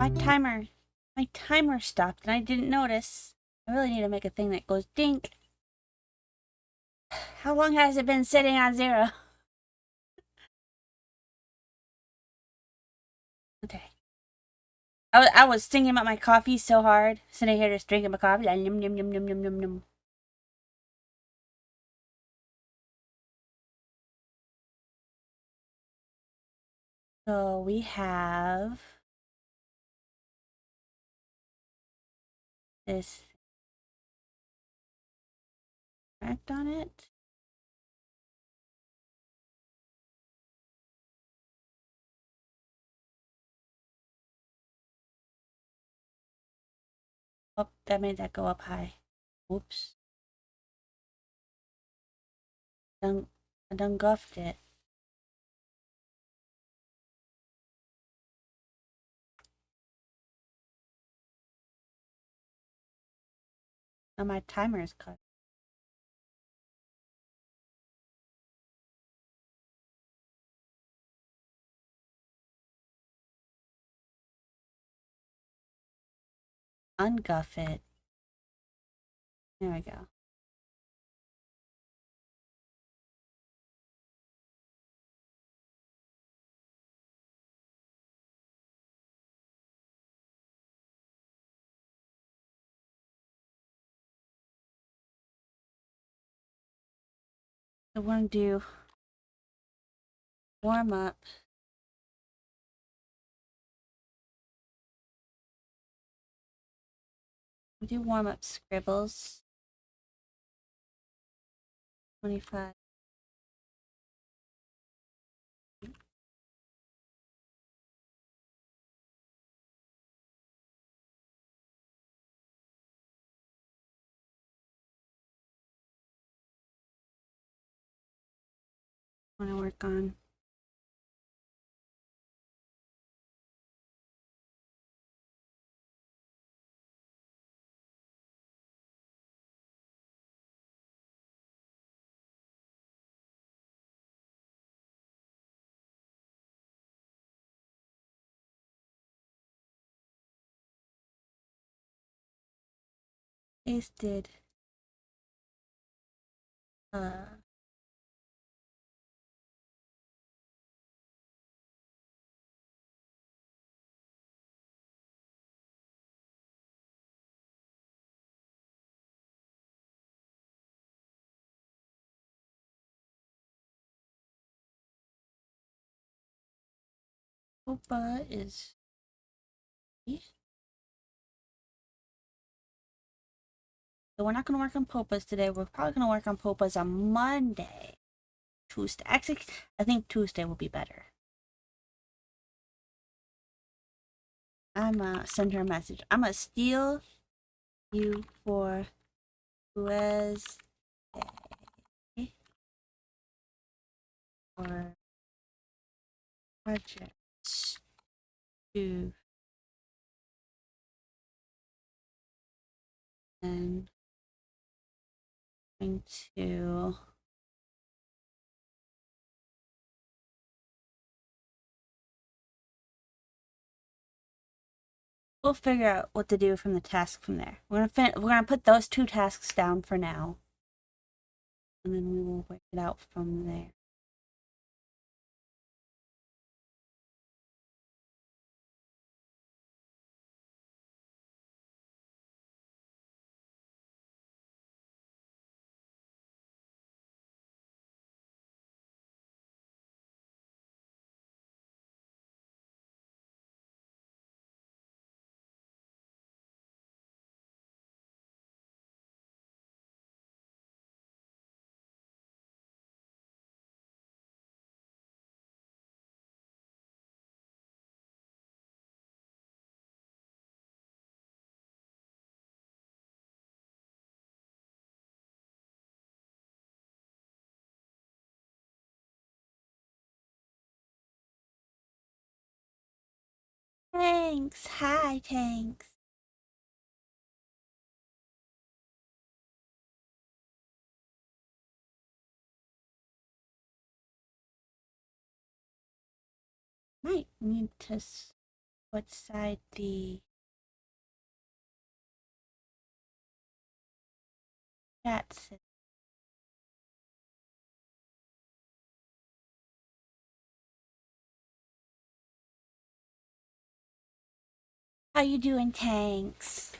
My timer stopped and I didn't notice. I really need to make a thing that goes dink. How long has it been sitting on 0? Okay. I was thinking about my coffee so hard, sitting here just drinking my coffee. Like, yum, yum, yum, yum, yum, yum, yum. So we have this act on it. Oh, that made that go up high. Whoops. I done guffed it. Now my timer is cut. Unguff it. There we go. So we're gonna do warm up. We do warm up scribbles. 25. I want to work on. Pasted. Popa is. So we're not going to work on Popas today. We're probably going to work on Popas on Monday. Tuesday. Actually, I think Tuesday will be better. I'm going to send her a message. I'm going to steal you for Wednesday. Or projects to and going to we'll figure out what to do from the task from there. We're gonna put those 2 tasks down for now, and then we will work it out from there. Thanks. Hi, thanks. Might need to what side the chat sits. How you doing, Tanks?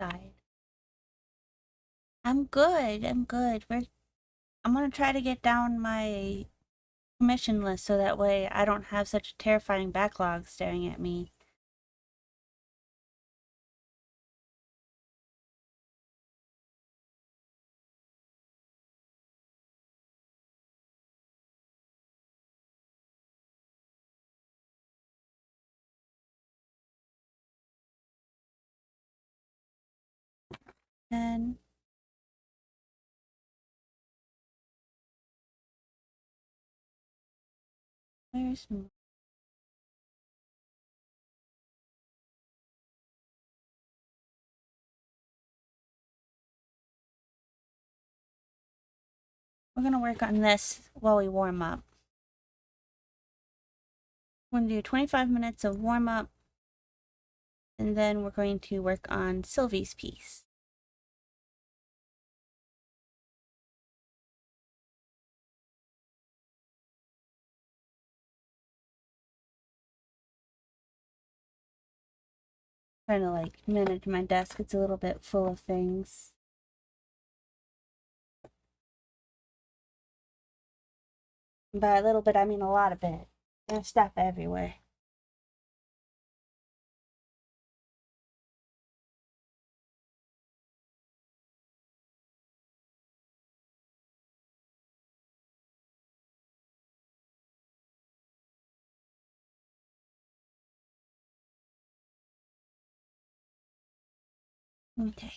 Side. I'm good. I'm good. I'm gonna try to get down my commission list so that way I don't have such a terrifying backlog staring at me. And where's we're gonna work on this while we warm up. We're gonna do 25 minutes of warm up, and then we're going to work on Sylvie's piece. Trying to like manage my desk. It's a little bit full of things. By a little bit, I mean a lot of it. There's stuff everywhere. Okay.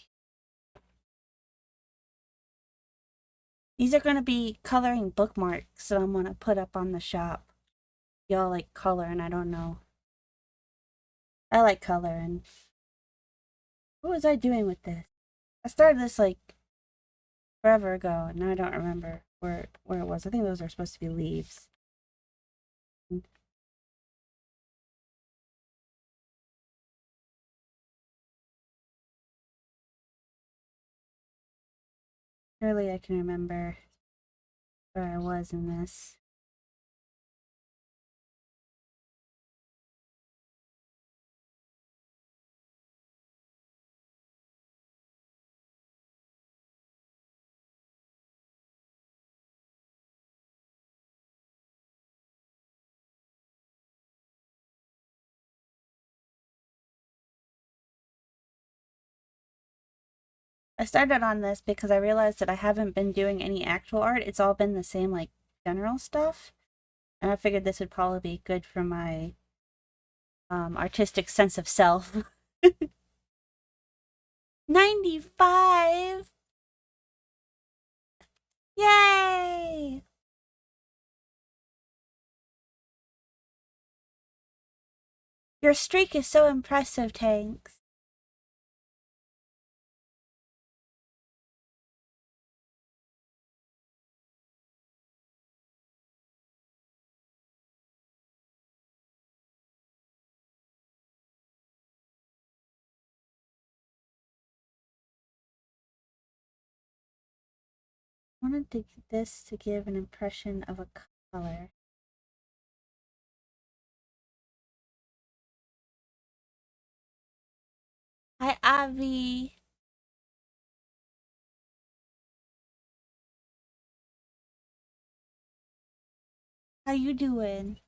These are going to be coloring bookmarks that I'm going to put up on the shop. Y'all like color, and I don't know. I like coloring. What was I doing with this? I started this like forever ago, and I don't remember where it was. I think those are supposed to be leaves. Surely I can remember where I was in this. I started on this because I realized that I haven't been doing any actual art. It's all been the same like general stuff. And I figured this would probably be good for my artistic sense of self. 95! Yay! Your streak is so impressive, Tanks. I wanted this to give an impression of a color. Hi, Avi. How you doing?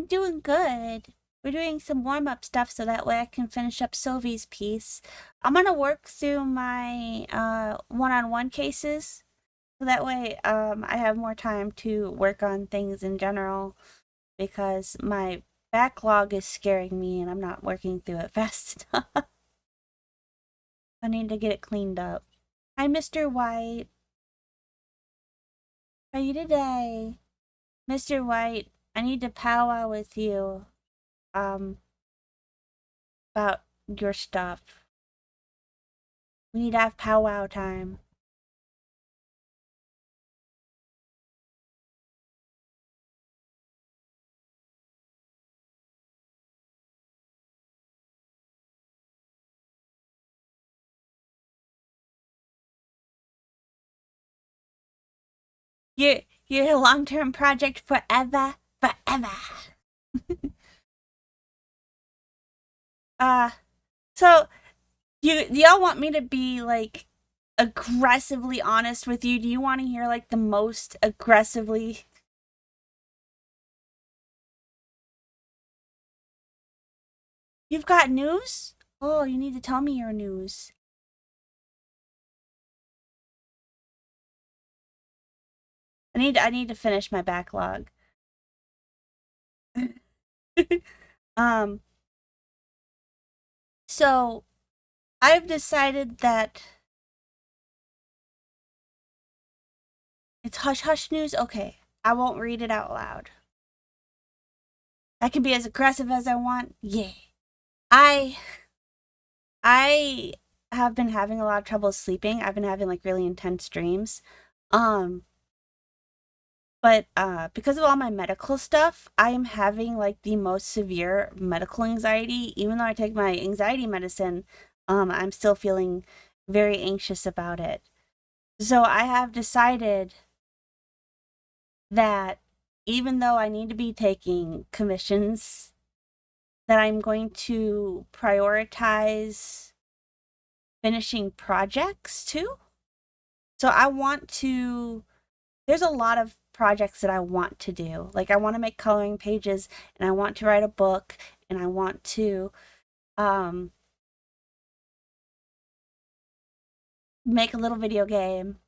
doing good. We're doing some warm-up stuff so that way I can finish up Sylvie's piece. I'm gonna work through my one-on-one cases so that way I have more time to work on things in general because my backlog is scaring me and I'm not working through it fast enough. I need to get it cleaned up. Hi, Mr. White. How are you today? Mr. White, I need to powwow with you about your stuff. We need to have powwow time. Your long-term project forever. So do y'all want me to be like aggressively honest with you? Do you want to hear like the most aggressively? You've got news? Oh, you need to tell me your news. I need to finish my backlog. um so I've decided that it's hush hush news. Okay, I won't read it out loud. I can be as aggressive as I want. Yeah. I I have been having a lot of trouble sleeping. I've been having like really intense dreams. Um but because of all my medical stuff, I am having like the most severe medical anxiety. Even though I take my anxiety medicine, I'm still feeling very anxious about it. So I have decided that even though I need to be taking commissions, that I'm going to prioritize finishing projects too. So there's a lot of projects that I want to do. Like I want to make coloring pages and I want to write a book and I want to make a little video game.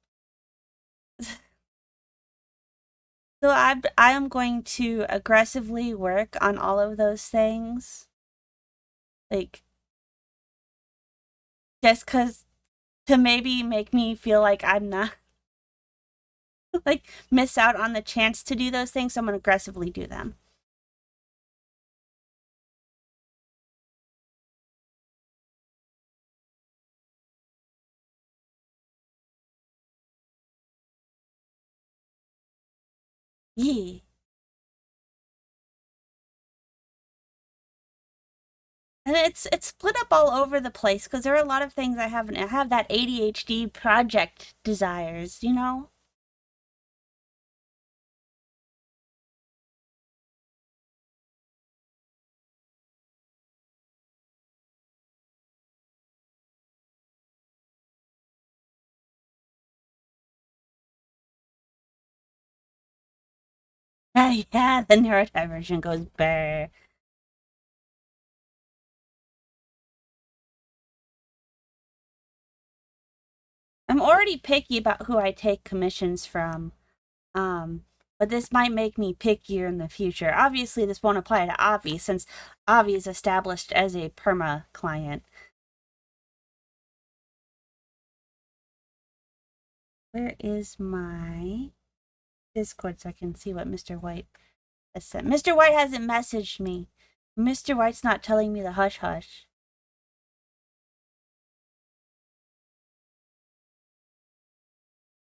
So I am going to aggressively work on all of those things. Like just cuz to maybe make me feel like I'm not like miss out on the chance to do those things, so I'm gonna aggressively do them. Yeah. And it's split up all over the place because there are a lot of things I haven't. I have that ADHD project desires, you know? Yeah, the neurodivergent goes bare. I'm already picky about who I take commissions from. Um, but this might make me pickier in the future. Obviously, this won't apply to Avi since Avi is established as a perma client. Where is my Discord so I can see what Mr. White has said? Mr. White hasn't messaged me. Mr. White's not telling me the hush hush.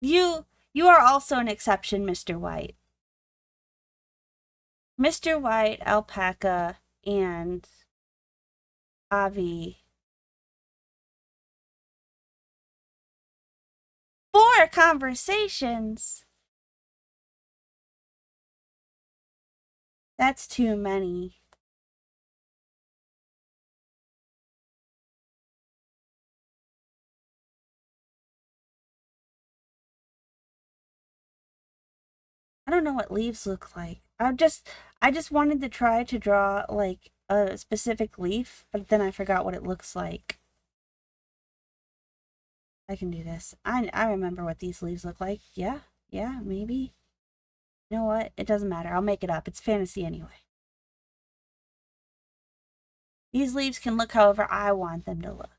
You are also an exception, Mr. White. Mr. White, Alpaca, and Avi. 4 conversations. That's too many. I don't know what leaves look like. I just wanted to try to draw like a specific leaf, but then I forgot what it looks like. I can do this. I remember what these leaves look like. Yeah, yeah, maybe. You know what? It doesn't matter. I'll make it up. It's fantasy anyway. These leaves can look however I want them to look.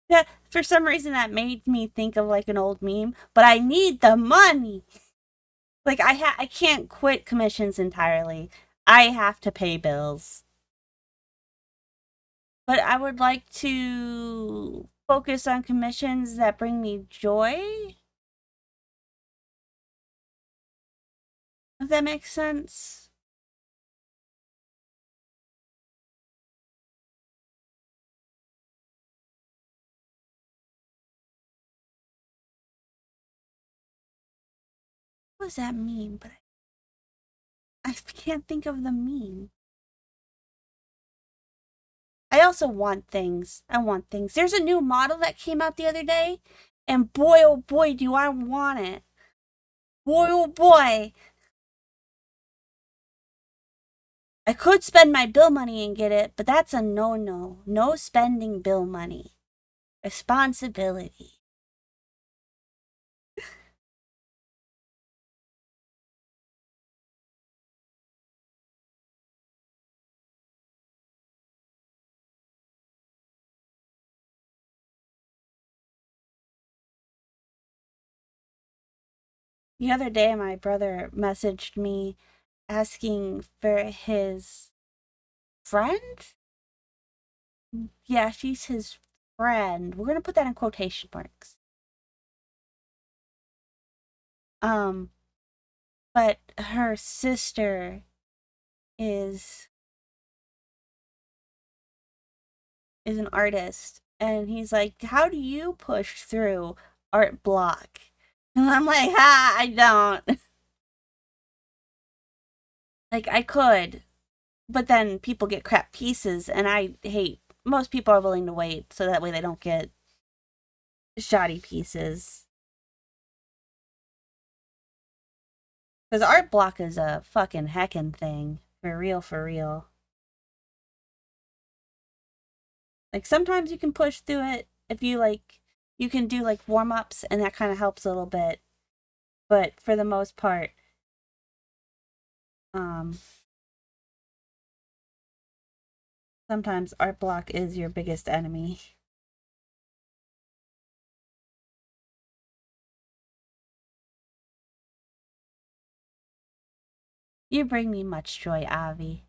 Yeah, for some reason that made me think of like an old meme, but I need the money. Like I can't quit commissions entirely. I have to pay bills. But I would like to focus on commissions that bring me joy. If that makes sense. What does that mean? But I can't think of the meme. I also want things. I want things. There's a new model that came out the other day, and boy, oh boy, do I want it. Boy, oh boy. I could spend my bill money and get it, but that's a no no. No spending bill money. Responsibility. The other day, my brother messaged me asking for his friend? Yeah, she's his friend. We're gonna put that in quotation marks. Um, but her sister is an artist, and he's like, "How do you push through art block?" And I'm like, "Ha, I don't." Like I could, but then people get crap pieces, and I hate. Most people are willing to wait, so that way they don't get shoddy pieces. Because art block is a fucking heckin' thing. For real, for real. Like sometimes you can push through it if you like, you can do like warm ups and that kind of helps a little bit. But for the most part, um, sometimes art block is your biggest enemy. You bring me much joy, Avi.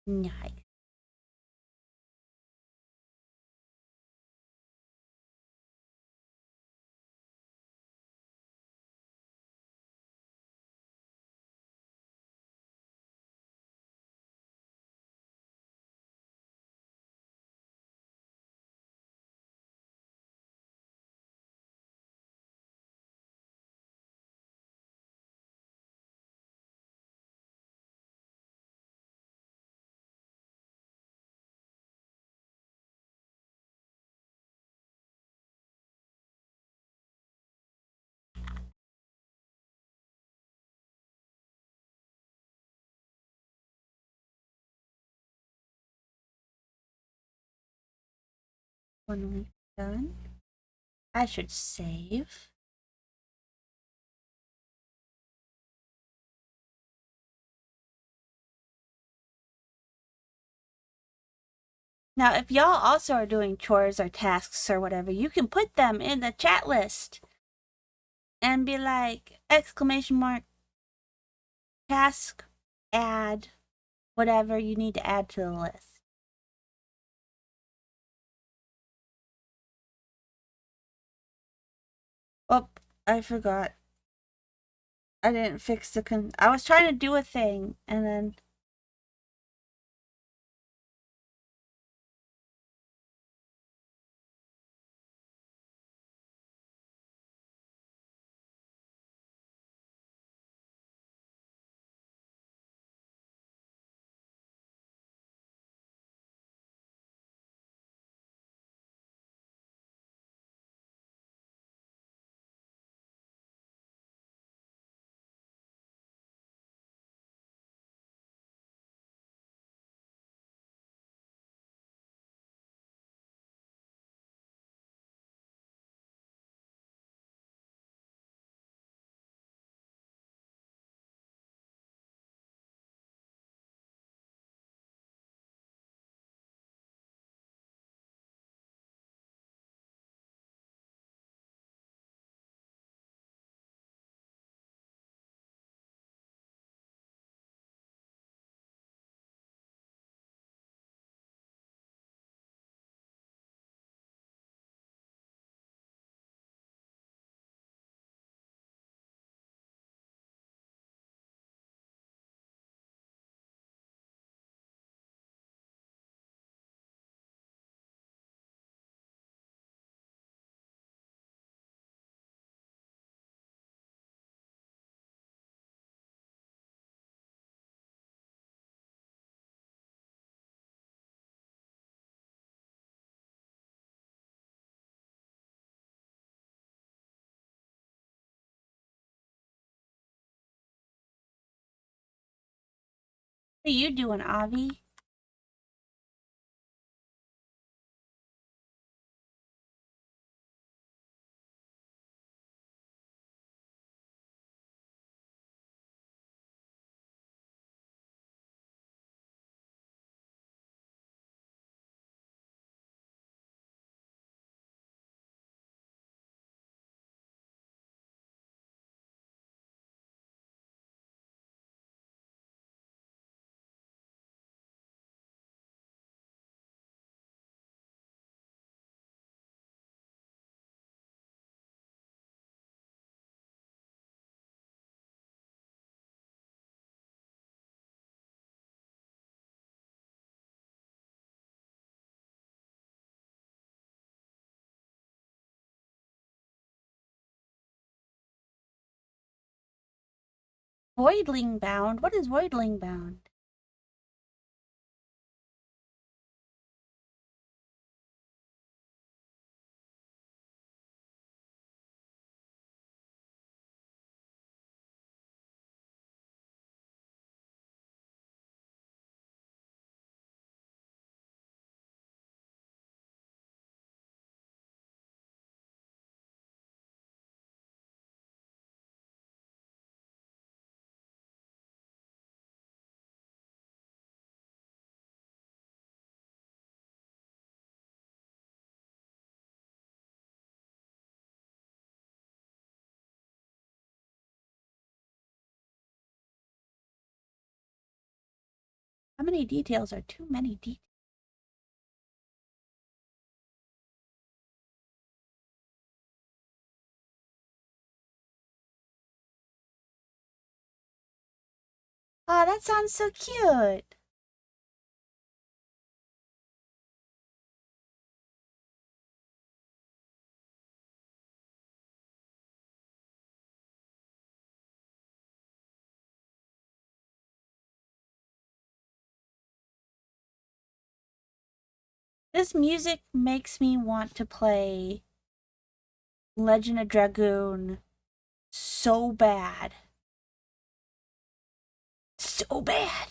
Nice. When we're done, I should save. Now, if y'all also are doing chores or tasks or whatever, you can put them in the chat list and be like, exclamation mark, task, add, whatever you need to add to the list. Oh, I forgot. I didn't fix the I was trying to do a thing and then what are you doing, Avi? Voidling bound? What is voidling bound? How many details are too many details? Oh, that sounds so cute. This music makes me want to play Legend of Dragoon so bad. So bad.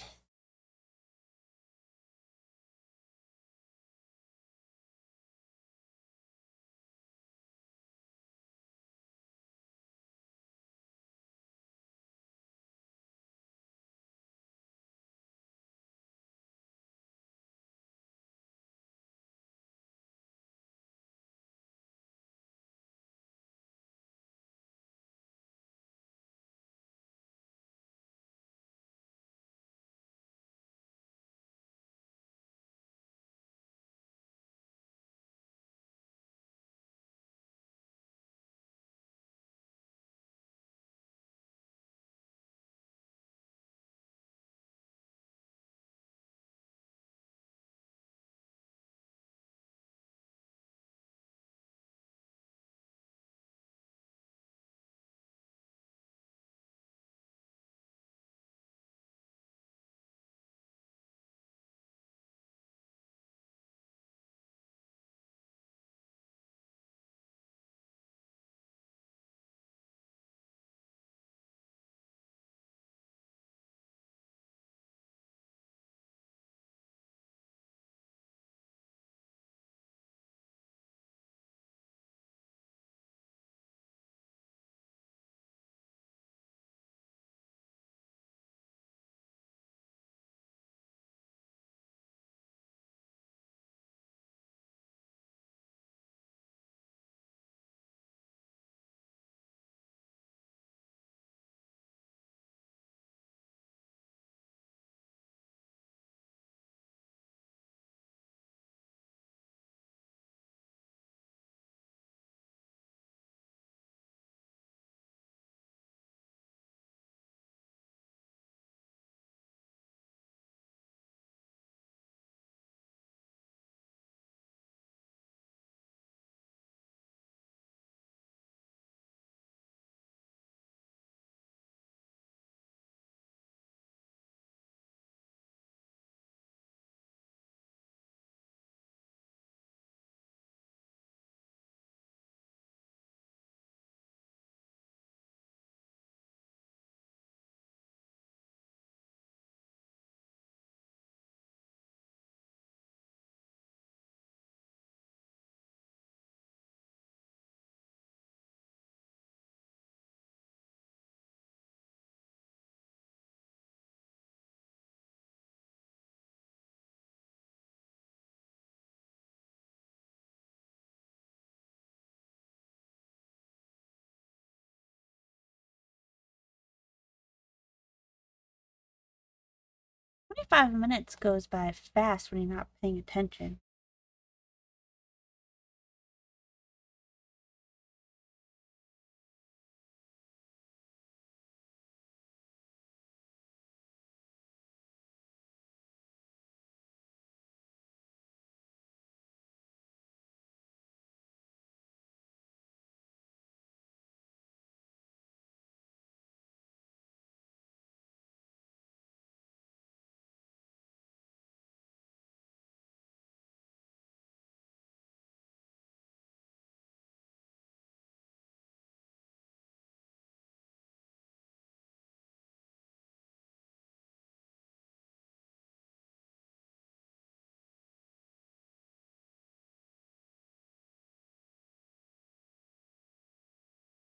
25 minutes goes by fast when you're not paying attention.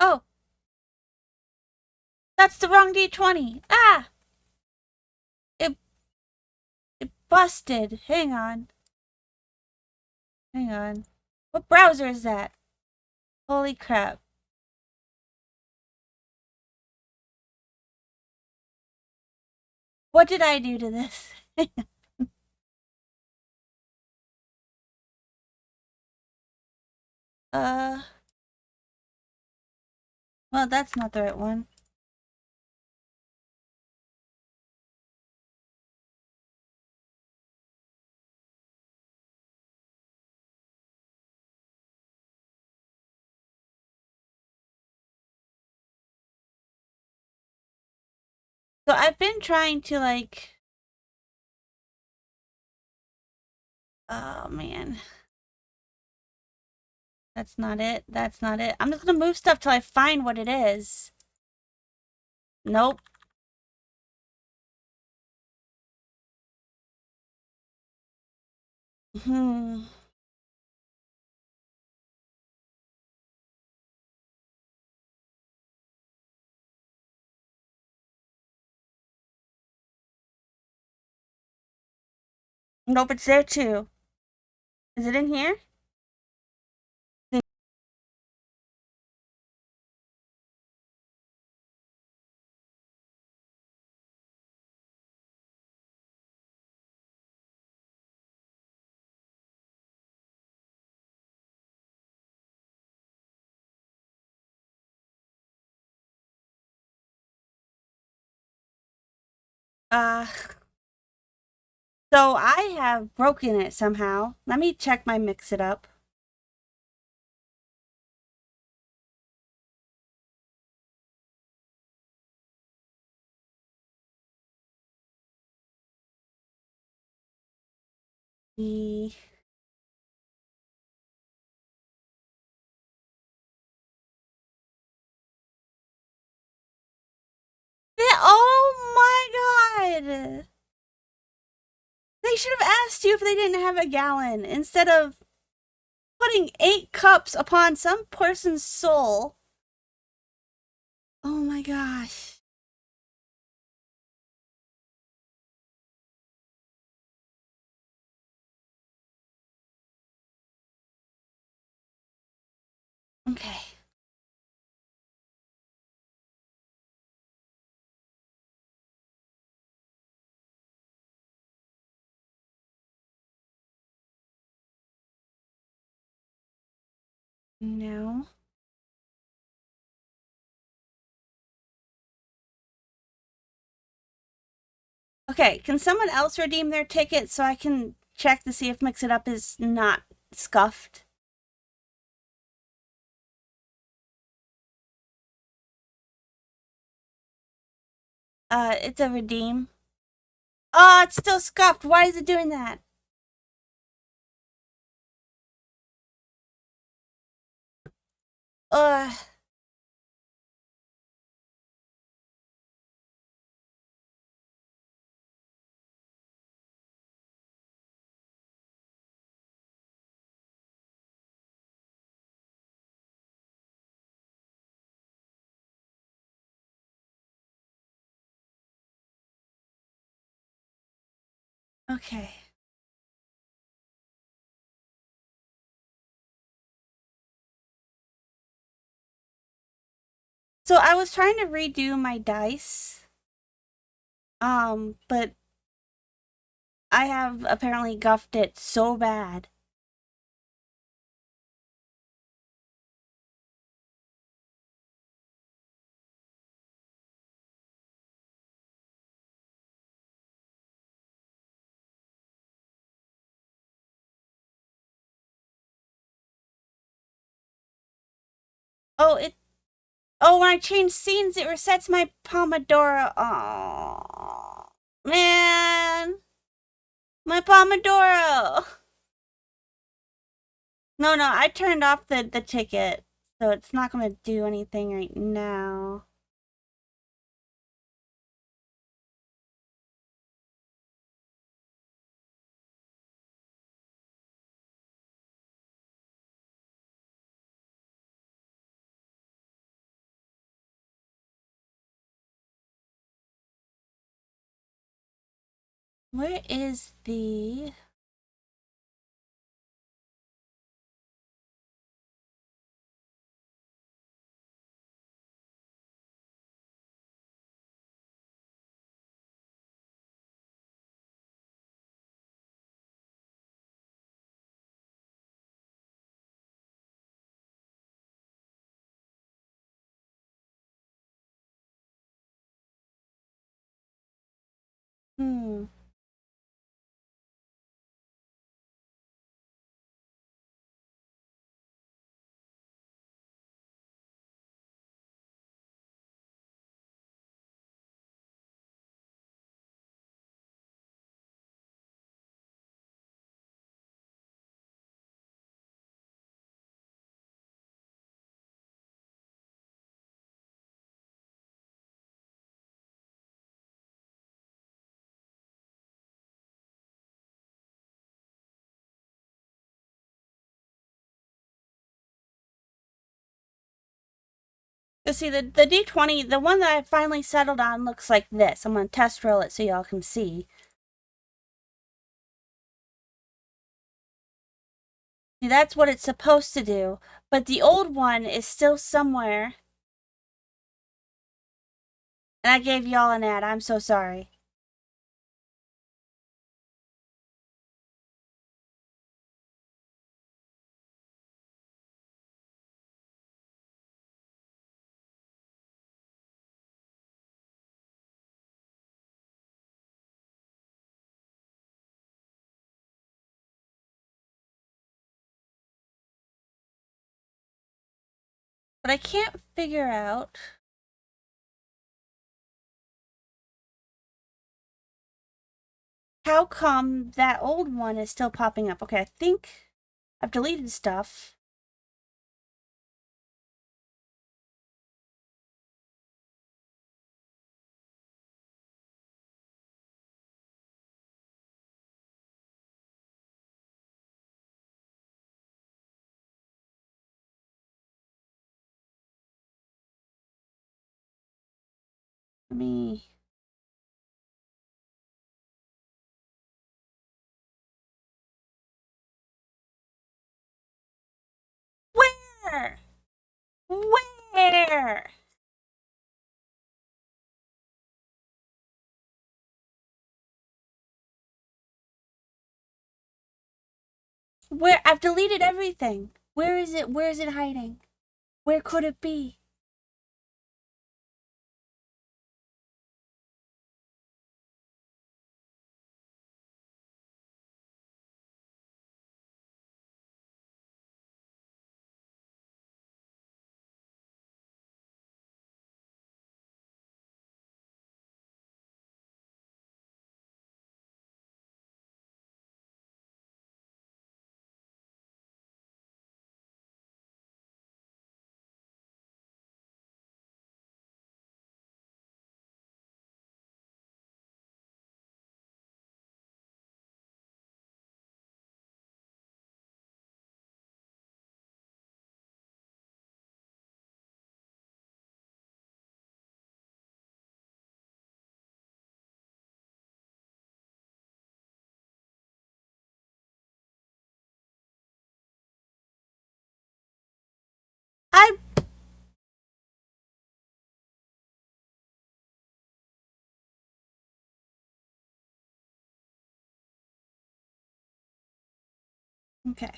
Oh, that's the wrong D20. Ah! It busted. Hang on. Hang on. What browser is that? Holy crap. What did I do to this? Well, that's not the right one. So I've been trying to like... Oh, man. That's not it. That's not it. I'm just gonna move stuff till I find what it is. Nope. Hmm. Nope, it's there too. Is it in here? Uh, so I have broken it somehow. Let me check my mix it up. The... Oh my god! They should have asked you if they didn't have a gallon instead of putting 8 cups upon some person's soul. Oh my gosh. Okay. No. Okay, can someone else redeem their ticket so I can check to see if Mix It Up is not scuffed? It's a redeem. Oh, it's still scuffed. Why is it doing that? Ugh. Okay. So I was trying to redo my dice. But I have apparently guffed it so bad. Oh, oh, when I change scenes, it resets my Pomodoro. Oh, man. My Pomodoro. No, no, I turned off the ticket, so it's not going to do anything right now. Where is the... Hmm. You see, the D20, the one that I finally settled on looks like this. I'm going to test roll it so y'all can see. See, that's what it's supposed to do. But the old one is still somewhere. And I gave y'all an ad. I'm so sorry. But I can't figure out... how come that old one is still popping up? Okay, I think I've deleted stuff. Let me... Where? Where? Where? I've deleted everything. Where is it? Where is it hiding? Where could it be? Okay.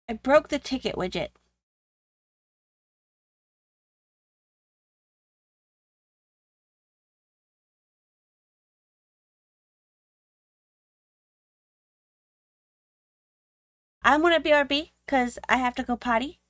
I broke the ticket widget. I'm gonna BRB because I have to go potty.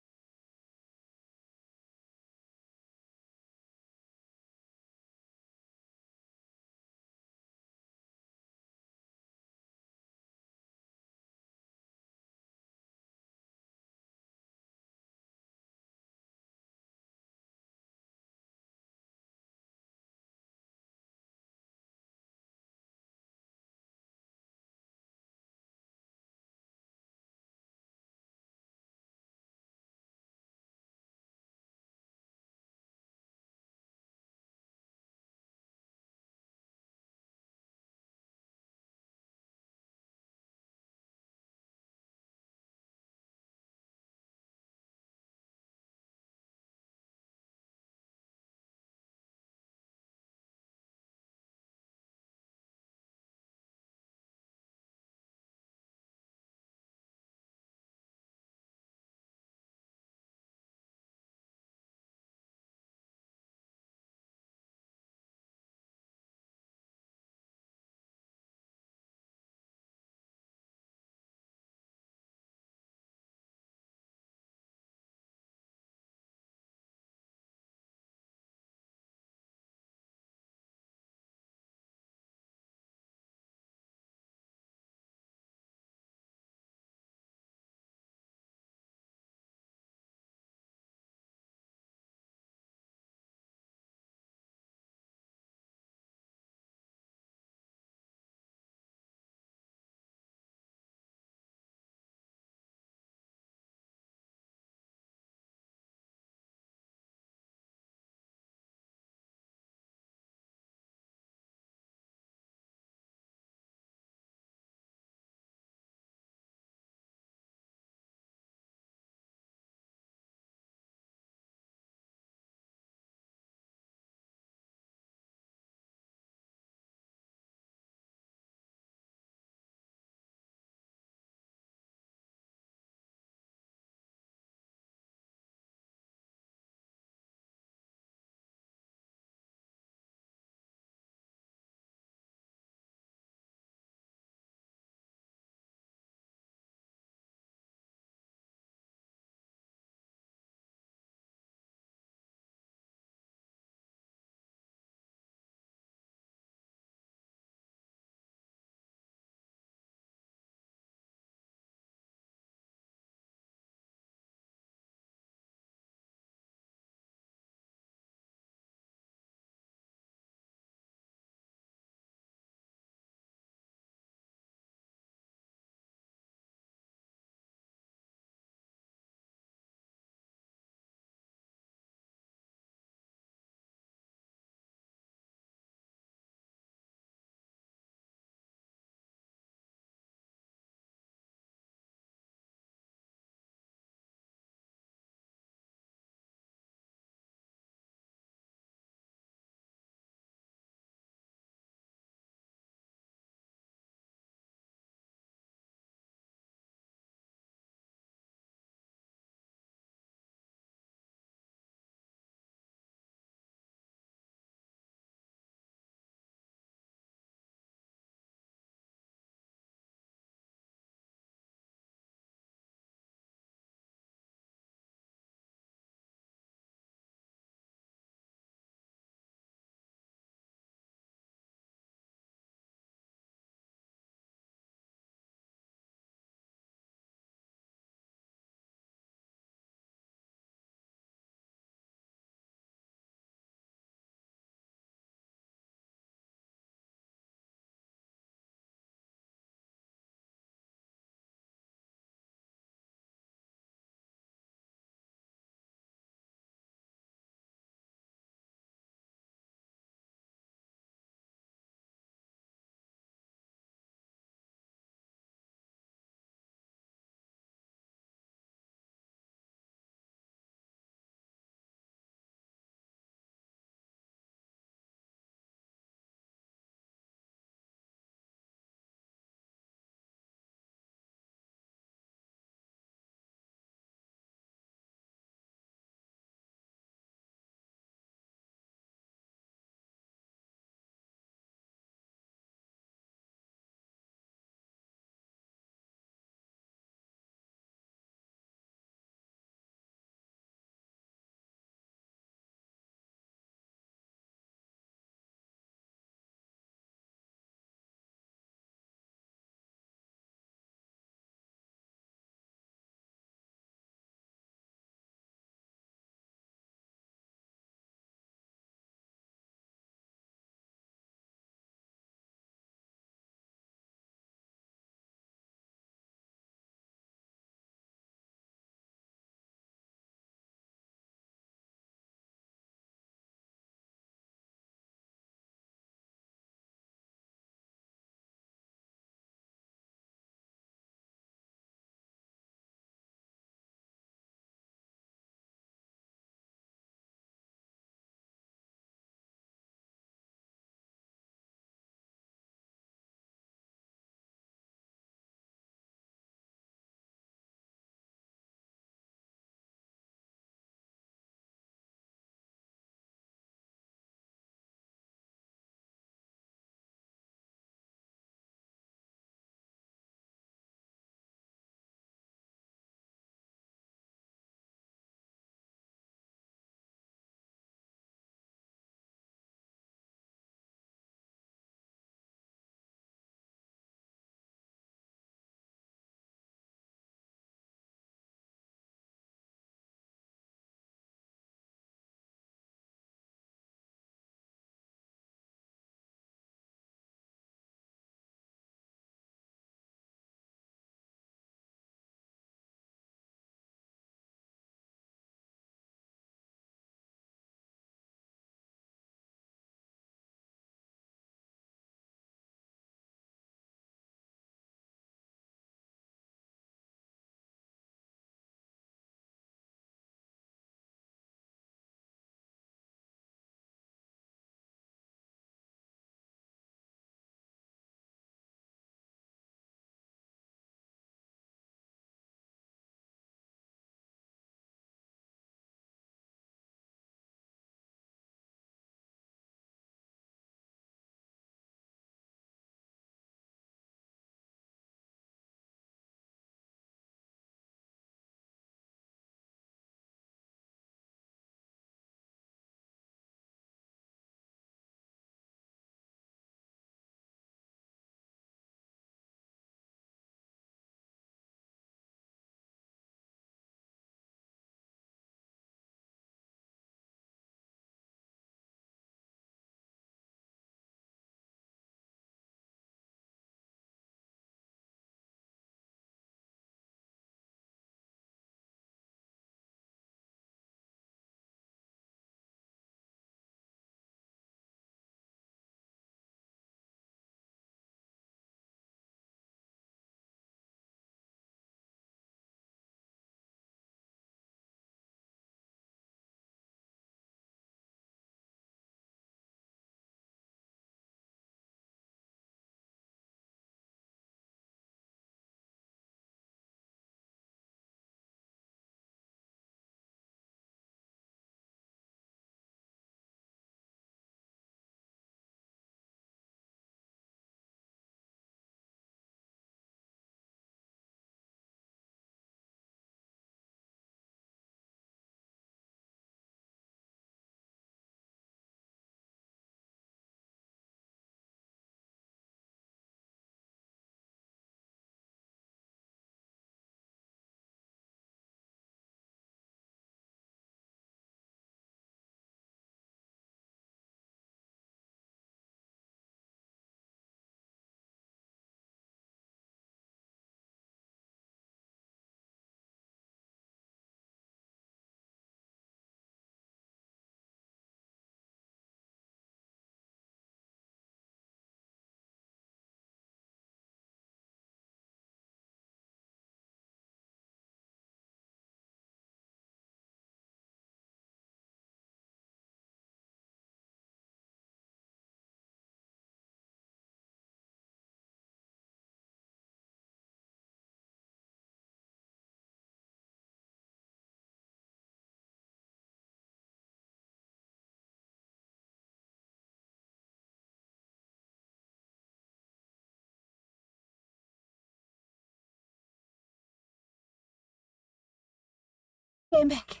I'm back.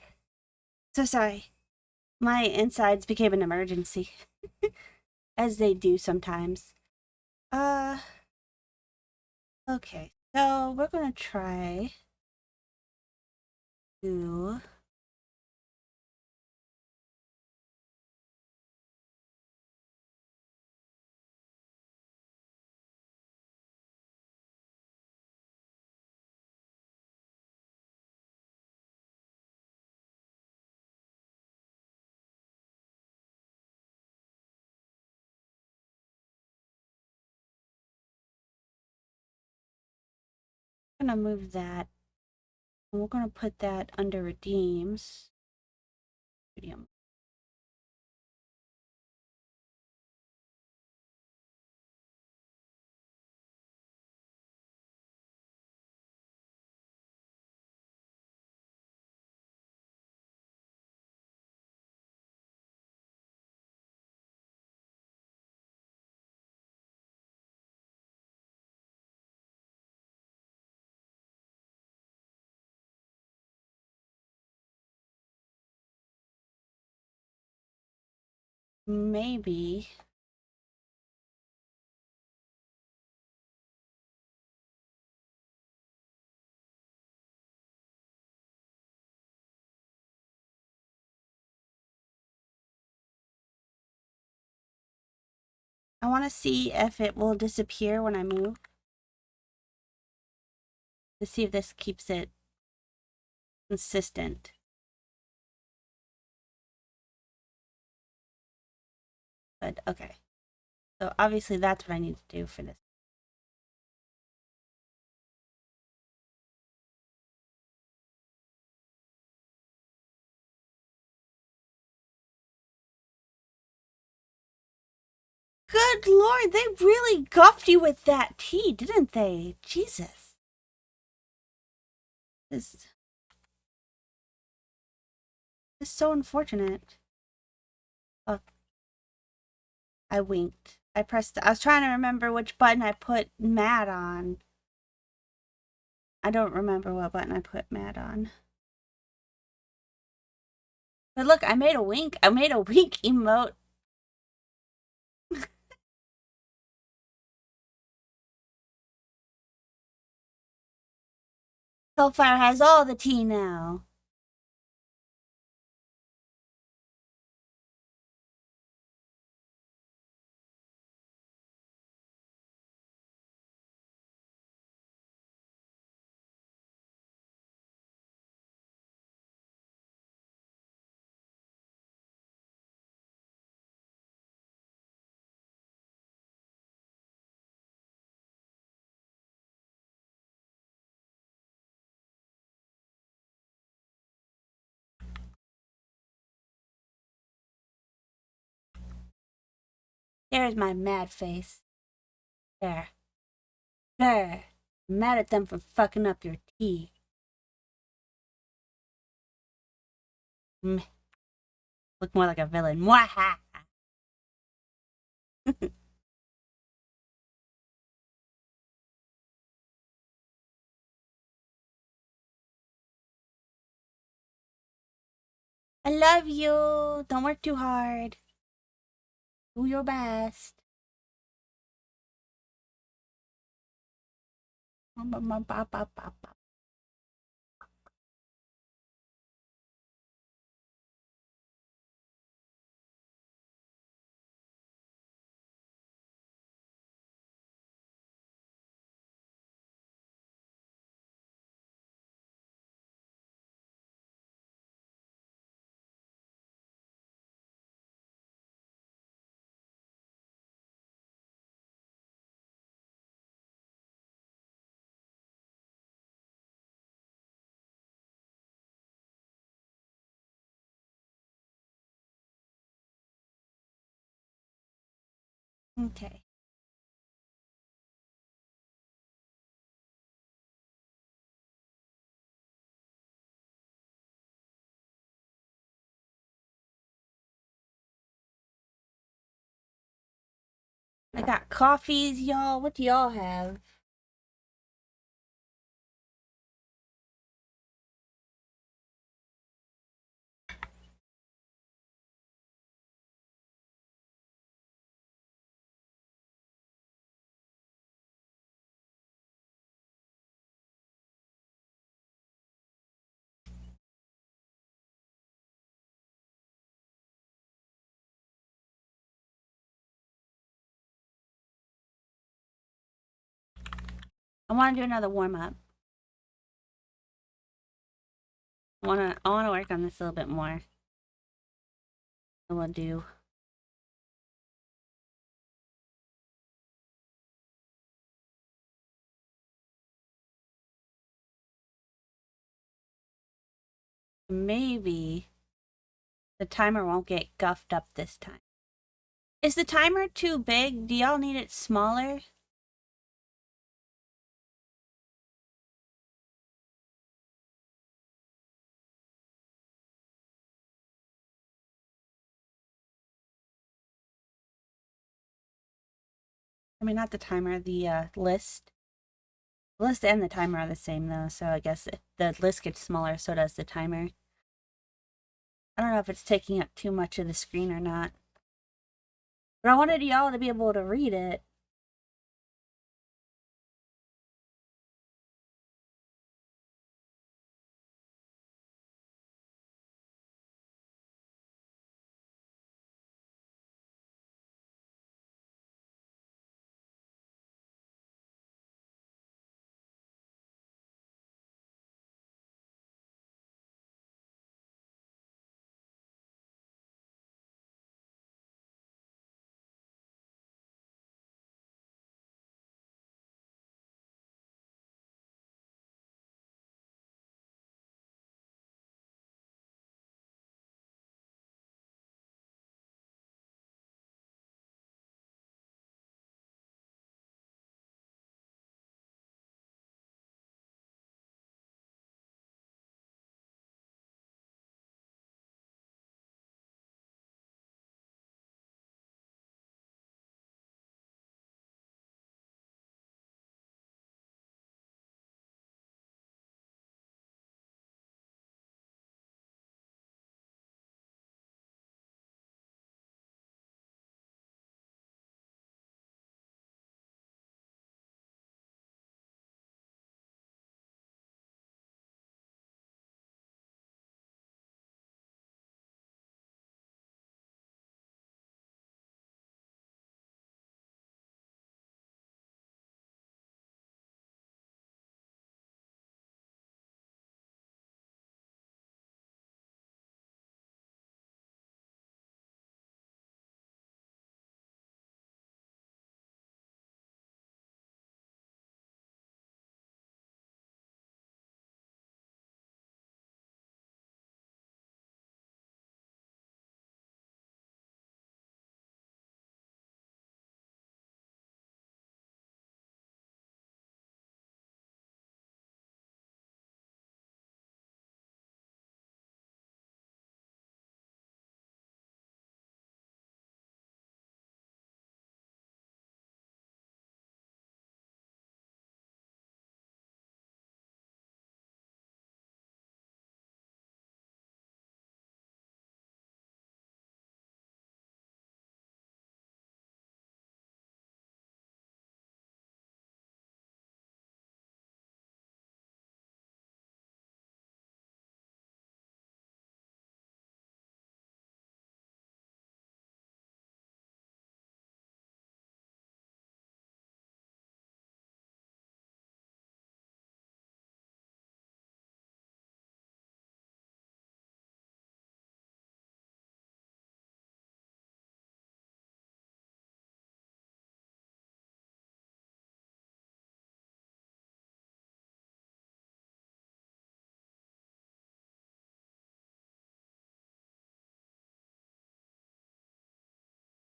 So sorry. My insides became an emergency. As they do sometimes. Okay. So we're gonna try to move that. And we're gonna put that under redeems. Medium. Maybe. I want to see if it will disappear when I move. To see if this keeps it consistent. But okay. So obviously that's what I need to do for this. Good Lord, they really guffed you with that tea, didn't they? Jesus. This is so unfortunate. Oh, I winked. I was trying to remember which button I put mad on. I don't remember what button I put mad on. But look, I made a wink. I made a wink emote. Hellfire has all the tea now. There's my mad face. There. There. I'm mad at them for fucking up your tea. Look more like a villain. Mwaha! I love you. Don't work too hard. Do your best. Okay. I got coffees, y'all. What do y'all have? I want to do another warm-up. I wanna work on this a little bit more. And we'll do maybe the timer won't get guffed up this time. Is the timer too big? Do y'all need it smaller? I mean, not the timer, the list. The list and the timer are the same though, so I guess if the list gets smaller, so does the timer. I don't know if it's taking up too much of the screen or not. But I wanted y'all to be able to read it.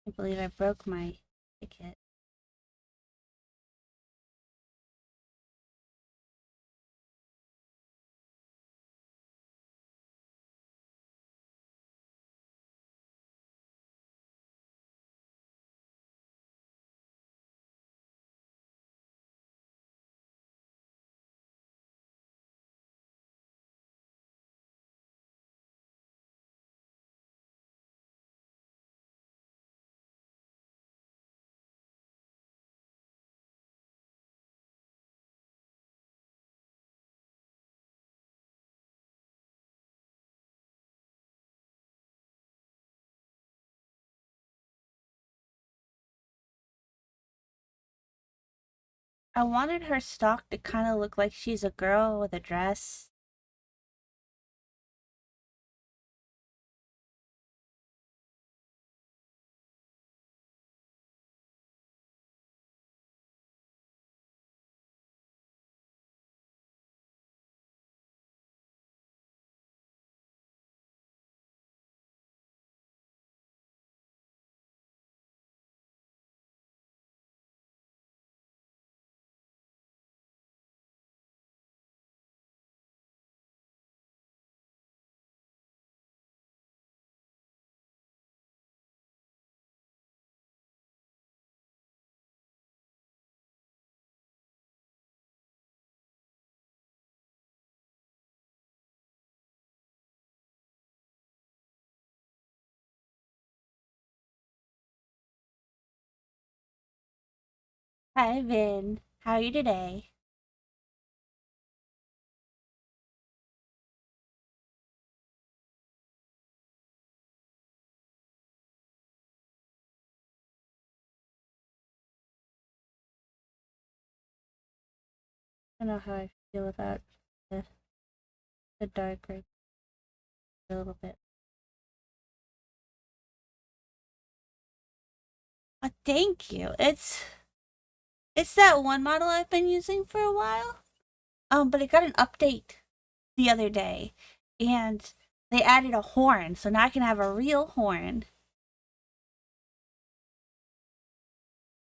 I believe I broke my ticket. I wanted her stock to kind of look like she's a girl with a dress. Hi, Vin. How are you today? I don't know how I feel about the, the dark right a little bit. Thank you. It's that one model I've been using for a while. But it got an update the other day, and they added a horn, so now I can have a real horn.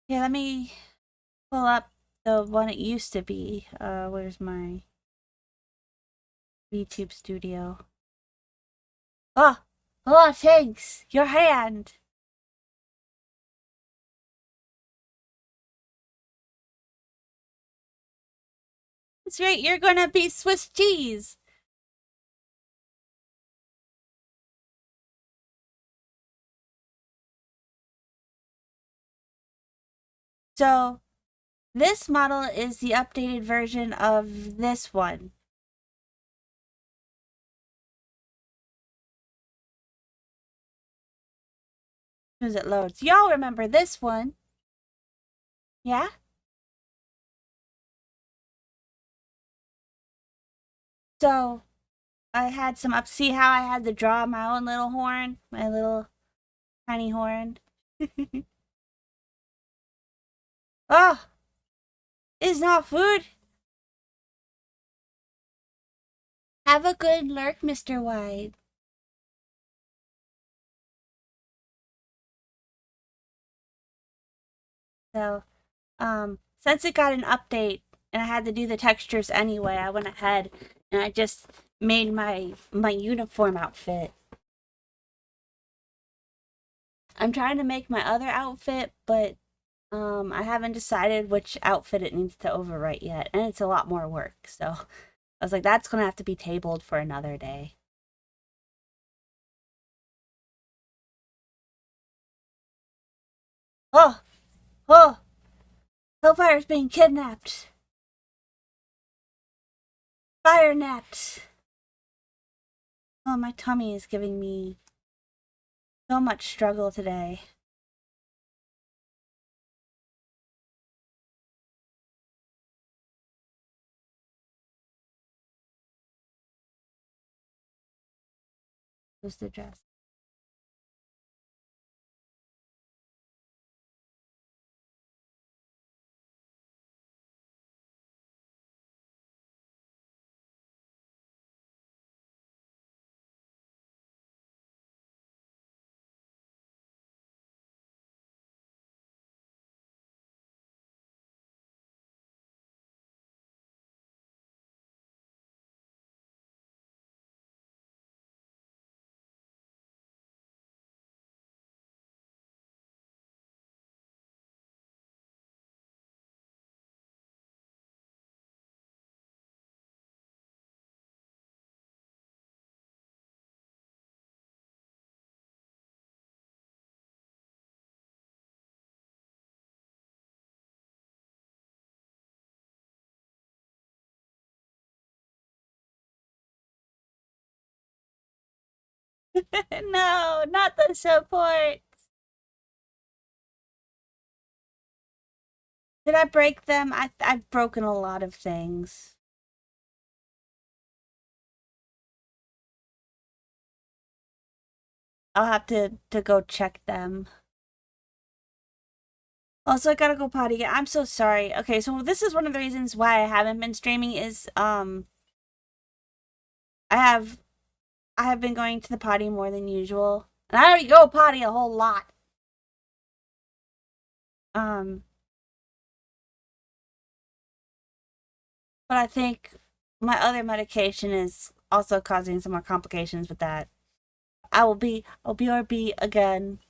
Yeah, let me pull up the one it used to be. Where's my YouTube studio? Oh, oh, thanks. Your hand. That's right. You're gonna be Swiss cheese. So this model is the updated version of this one. As soon as it loads, y'all remember this one? Yeah. So I had some up. See how I had to draw my own little horn, my little tiny horn. Oh, it's not food. Have a good lurk, Mr. White. So, since it got an update and I had to do the textures anyway, I went ahead and I just made my uniform outfit. I'm trying to make my other outfit, but I haven't decided which outfit it needs to overwrite yet, and it's a lot more work. So I was like, that's gonna have to be tabled for another day. Oh, oh, Hellfire's being kidnapped. Fire napped. Oh, my tummy is giving me so much struggle today. Who's the dress? No, not the support. Did I break them? I've broken a lot of things. I'll have to go check them. Also, I gotta go potty again. I'm so sorry. Okay, so this is one of the reasons why I haven't been streaming is I have I have been going to the potty more than usual. And I already go potty a whole lot. Um, but I think my other medication is also causing some more complications with that. I'll BRB again.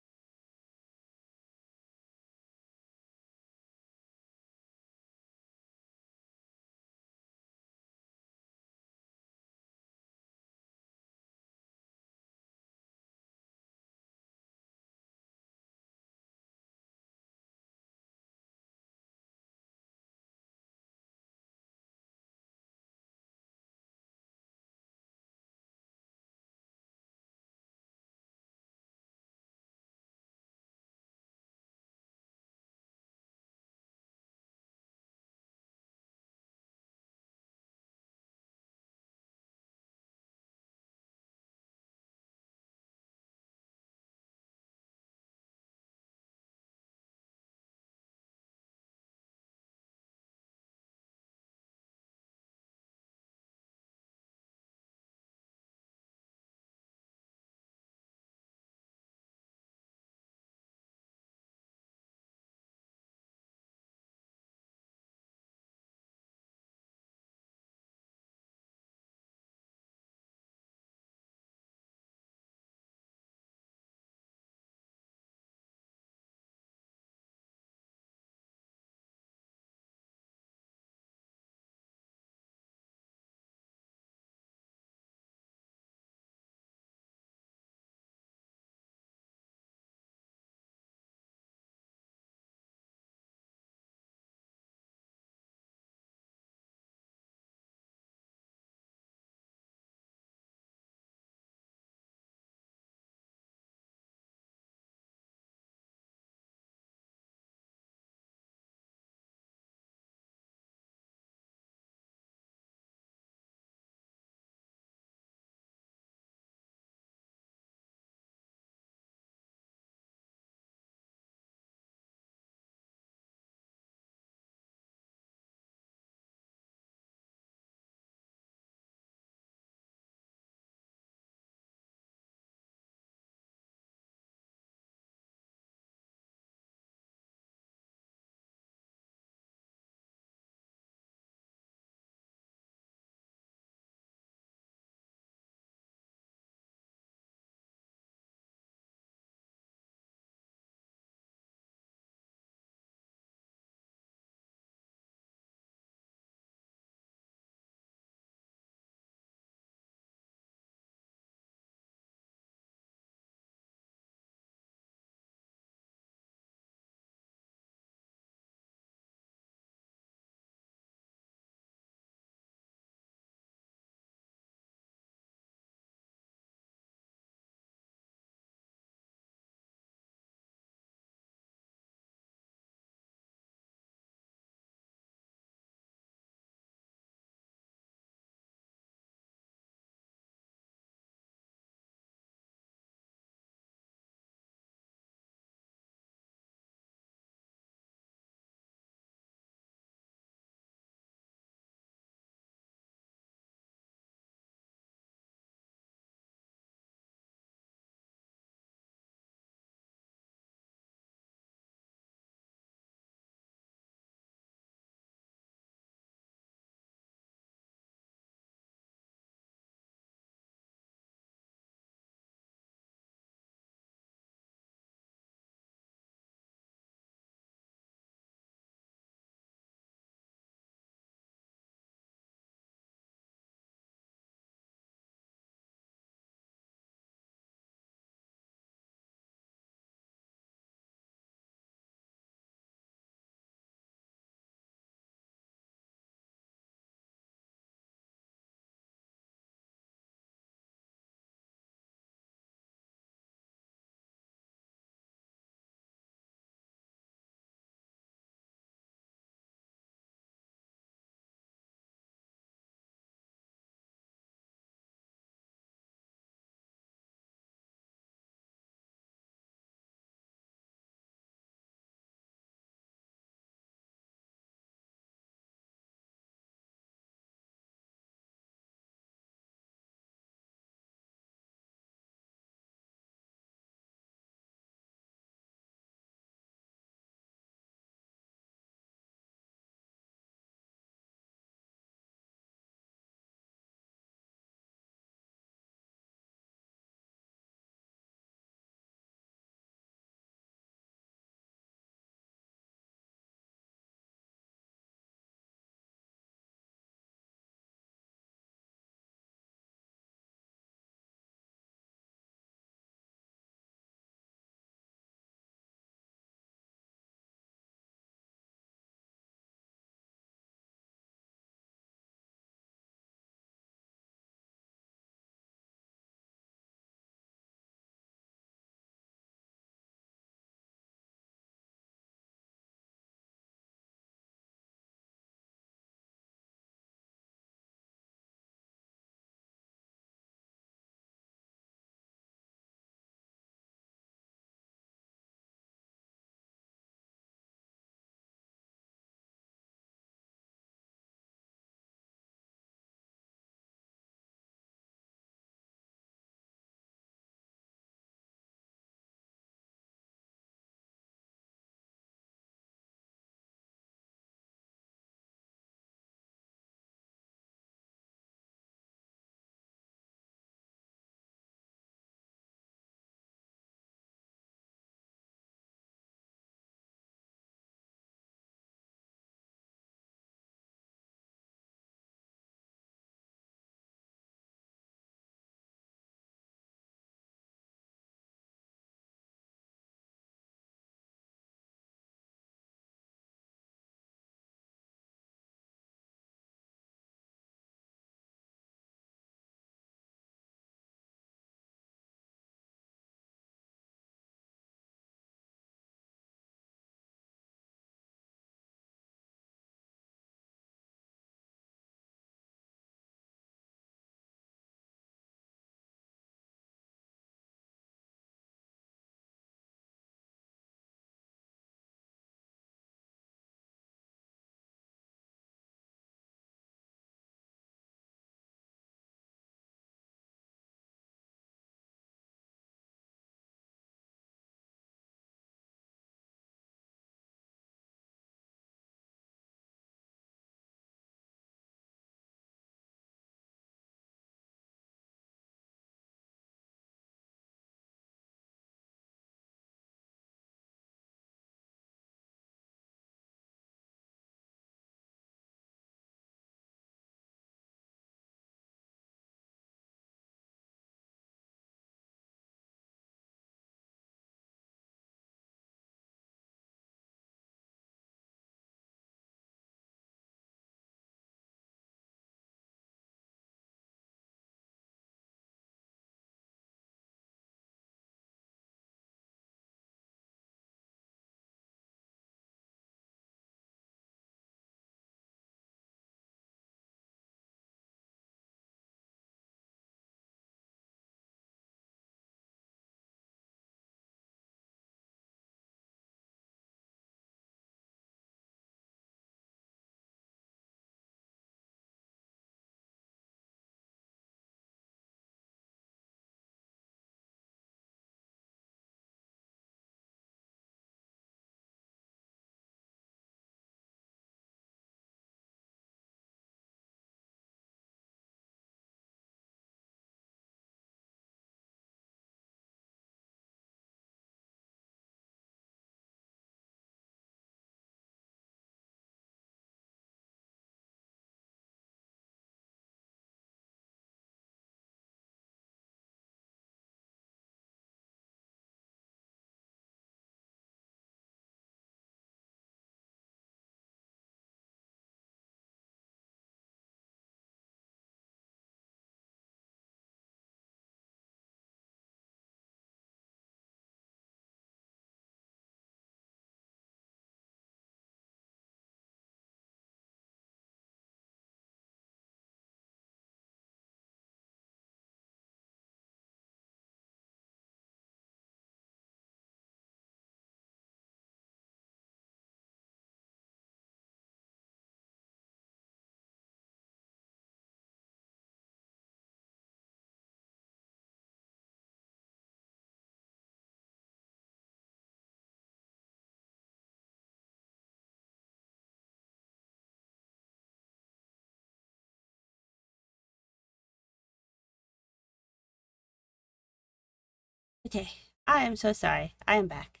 Okay, I am so sorry. I am back.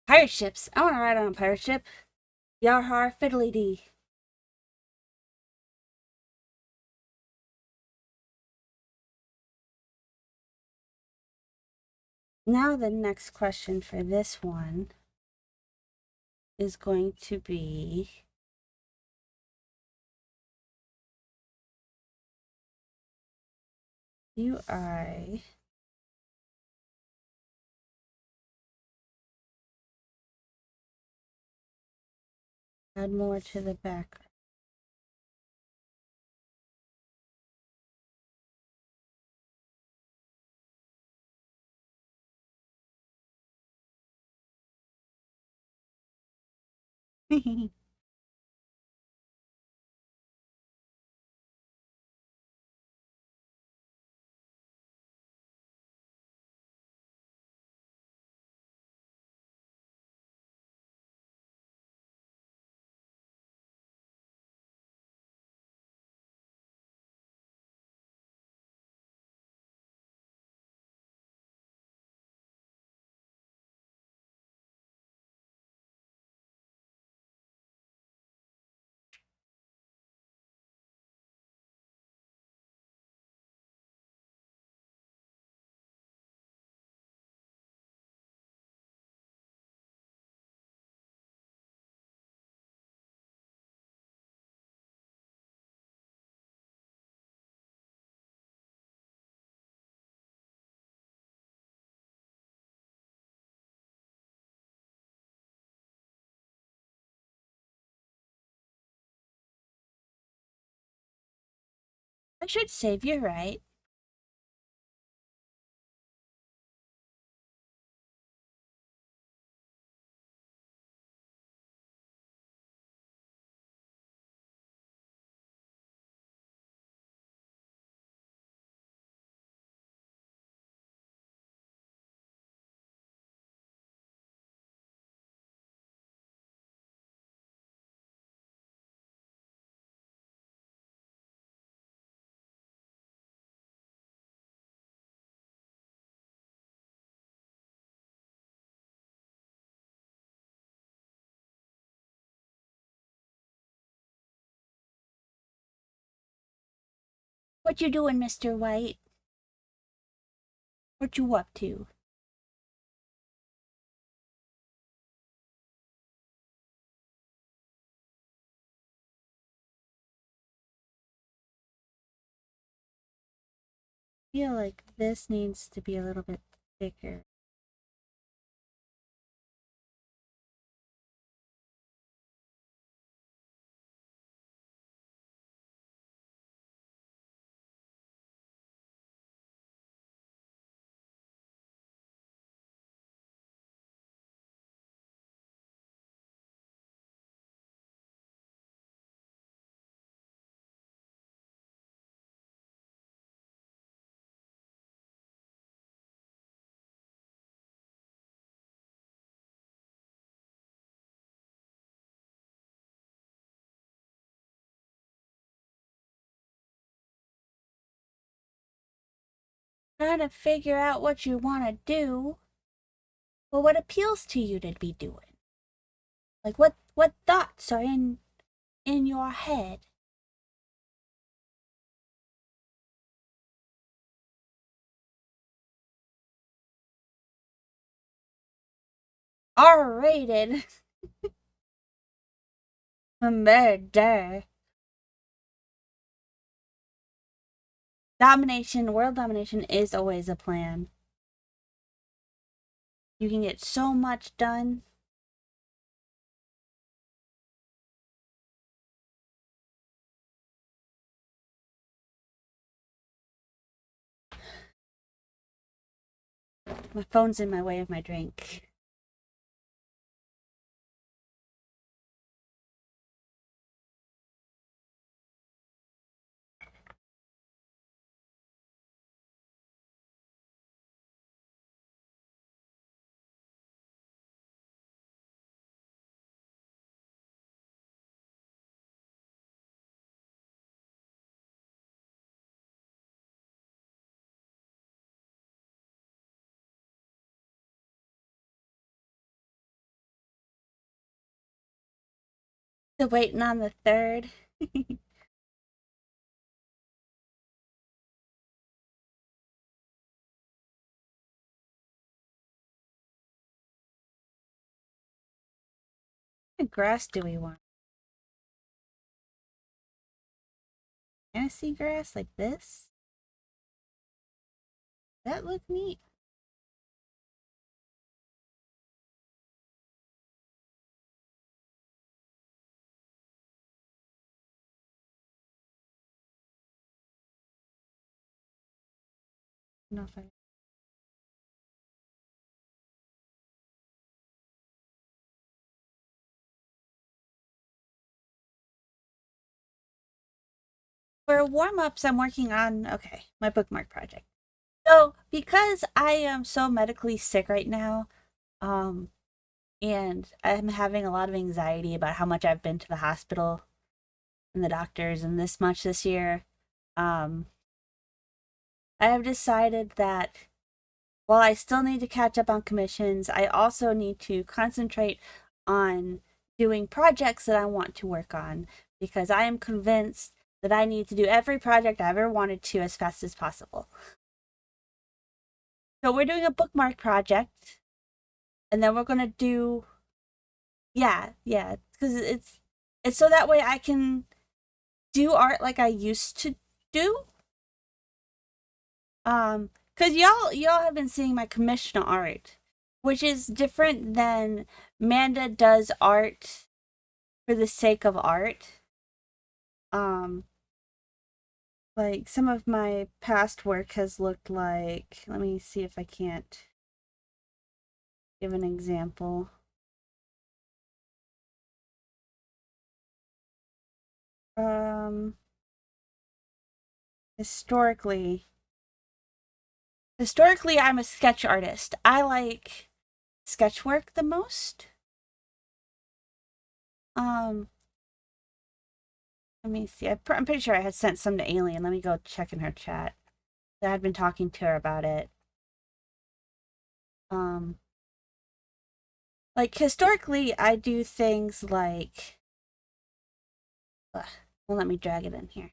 Pirate ships. I want to ride on a pirate ship. Yar har fiddly dee. Now the next question for this one is going to be, do I add more to the back? I should save you, right? What you doing, Mr. White? What you up to? I feel like this needs to be a little bit thicker. Trying to figure out what you want to do. Well, what appeals to you to be doing? Like what thoughts are in your head? R-rated. Murder. Domination, world domination is always a plan. You can get so much done. My phone's in my way of my drink. Still waiting on the third. What grass do we want? Fantasy grass like this? That look neat. No, if I... For warm-ups, I'm working on, okay, my bookmark project. So, because I am so medically sick right now, um, and I'm having a lot of anxiety about how much I've been to the hospital and the doctors and this much this year, um, I have decided that while I still need to catch up on commissions, I also need to concentrate on doing projects that I want to work on because I am convinced that I need to do every project I ever wanted to as fast as possible. So we're doing a bookmark project, and then we're gonna do, yeah, because it's so that way I can do art like I used to do. Because y'all have been seeing my commission art, which is different than Manda does art for the sake of art. Um, like some of my past work has looked like, let me see if I can't give an example. Um, historically, historically, I'm a sketch artist. I like sketch work the most. Um, let me see. I'm pretty sure I had sent some to Alien. Let me go check in her chat. I had been talking to her about it. Um, like historically, I do things like, well, let me drag it in here.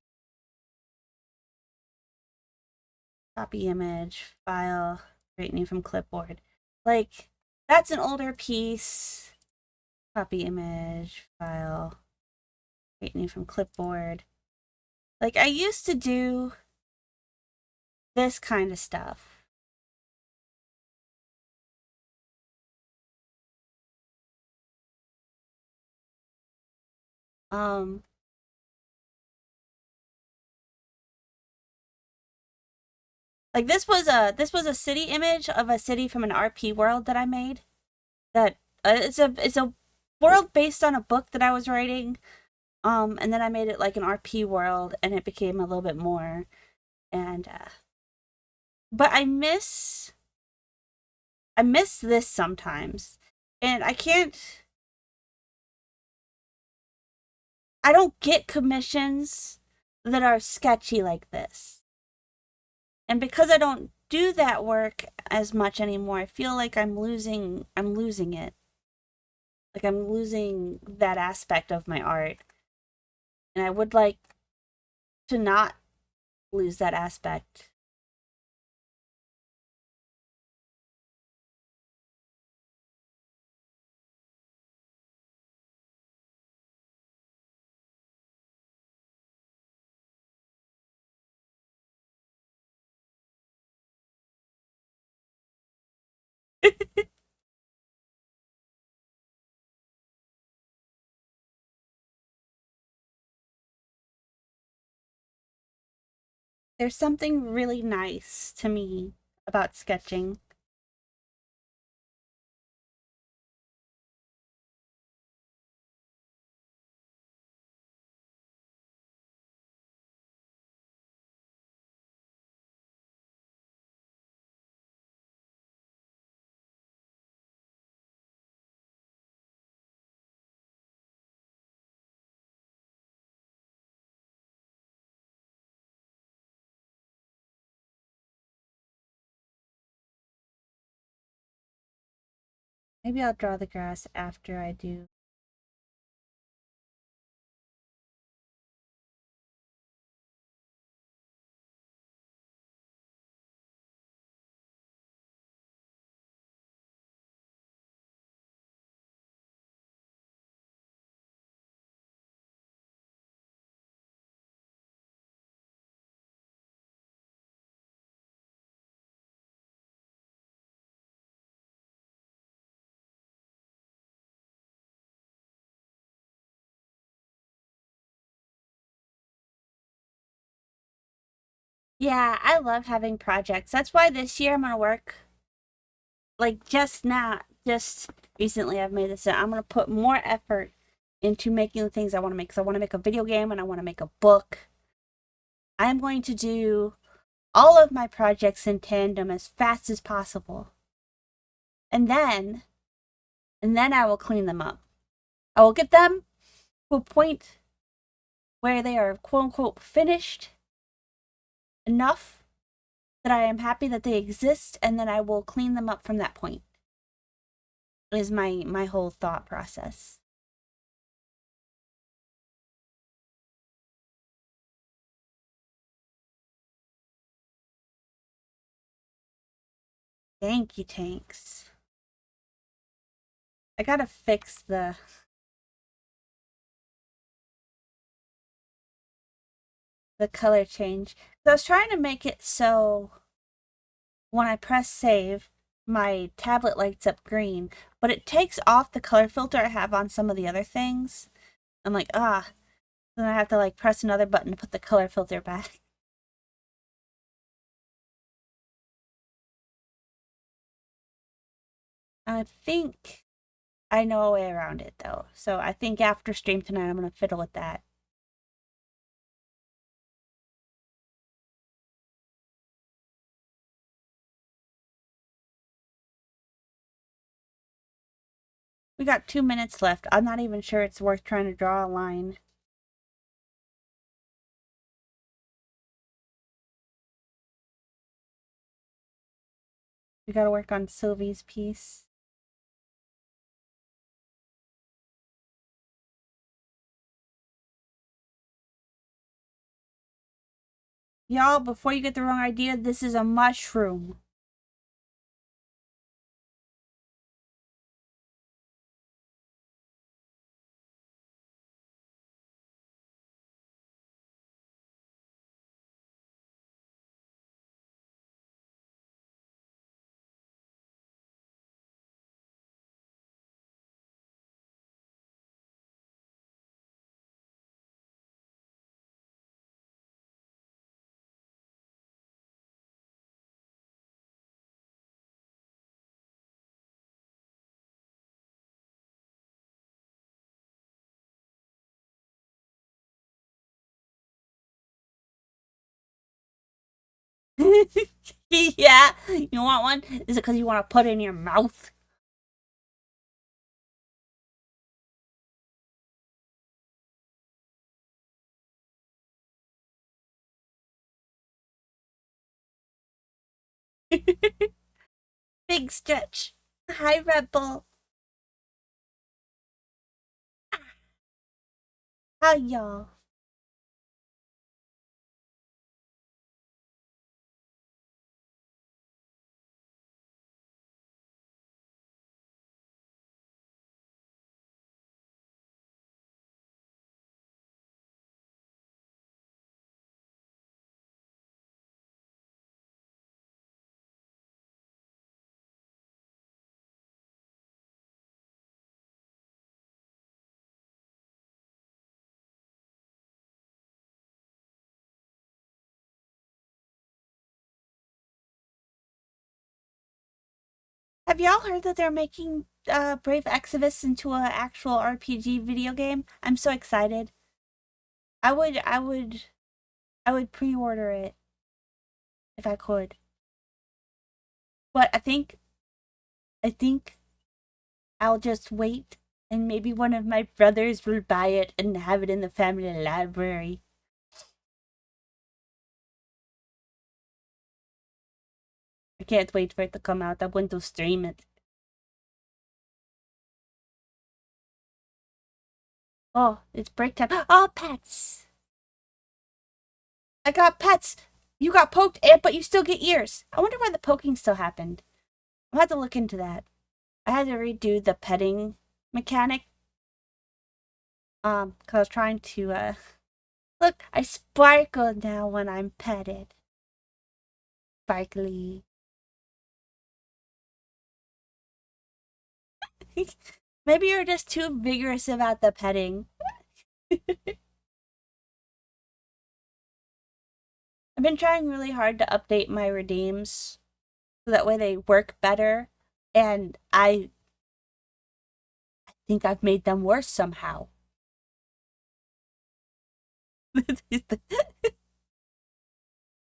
Copy image, file, create new from clipboard. Like, that's an older piece. Copy image, file, create new from clipboard. Like, I used to do this kind of stuff. Um, like this was a city image of a city from an RP world that I made. That it's a world based on a book that I was writing. And then I made it like an RP world, and it became a little bit more. And but I miss this sometimes, and I can't. I don't get commissions that are sketchy like this, and because I don't do that work as much anymore, I feel like I'm losing it. Like I'm losing that aspect of my art, and I would like to not lose that aspect. There's something really nice to me about sketching. Maybe I'll draw the grass after I do. Yeah, I love having projects. That's why this year I'm gonna work like just recently I've made this. I'm gonna put more effort into making the things I want to make. So I want to make a video game and I want to make a book. I'm going to do all of my projects in tandem as fast as possible. And then I will clean them up. I will get them to a point where they are quote unquote finished enough that I am happy that they exist, and then I will clean them up from that point. Is my whole thought process. Thank you, Tanks. I gotta fix the color change. So I was trying to make it so when I press save, my tablet lights up green, but it takes off the color filter I have on some of the other things. I'm like, then I have to like press another button to put the color filter back. I think I know a way around it though. So I think after stream tonight, I'm gonna fiddle with that. We got 2 minutes left. I'm not even sure it's worth trying to draw a line. We gotta work on Sylvie's piece. Y'all, before you get the wrong idea, this is a mushroom. Yeah, you want one? Is it because you want to put it in your mouth? Big stretch. Hi, Rebel. Hi, y'all. Have y'all heard that they're making Brave Exvius into an actual RPG video game? I'm so excited. I would, I would, I would pre-order it if I could. But I think I'll just wait, and maybe one of my brothers will buy it and have it in the family library. I can't wait for it to come out. I'm going to stream it. Oh, it's break time. Oh, pets! I got pets! You got poked, but you still get ears. I wonder why the poking still happened. I'll have to look into that. I had to redo the petting mechanic. Cause I was trying to, look, I sparkle now when I'm petted. Sparkly. Maybe you're just too vigorous about the petting. I've been trying really hard to update my redeems so that way they work better, and I think I've made them worse somehow.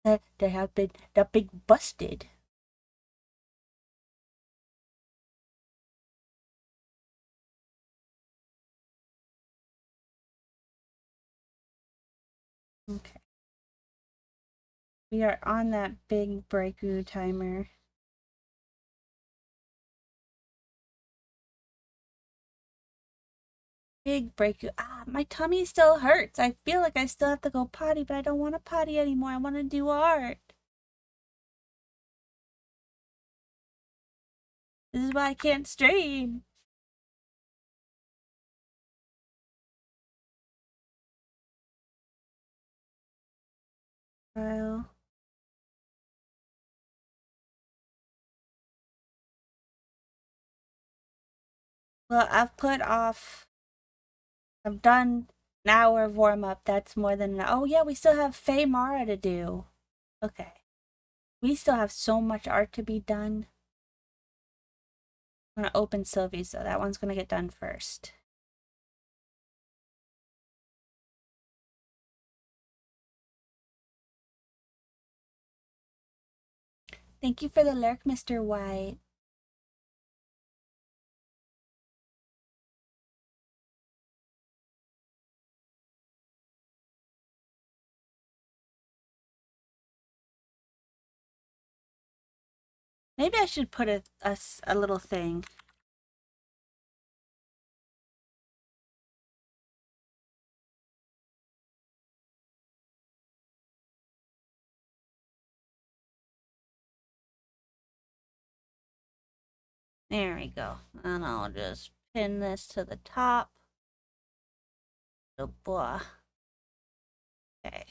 They have been busted. Okay. We are on that big breakthrough timer. Big breakthrough. Ah, my tummy still hurts. I feel like I still have to go potty, but I don't want to potty anymore. I want to do art. This is why I can't stream. Well, I've put off. I've done an hour of warm up. That's more than oh yeah, we still have Faye Mara to do. Okay. We still have so much art to be done. I'm gonna open Sylvie's so that one's gonna get done first. Thank you for the lurk, Mr. White. Maybe I should put a little thing. There we go. And I'll just pin this to the top. Oh boy. Okay.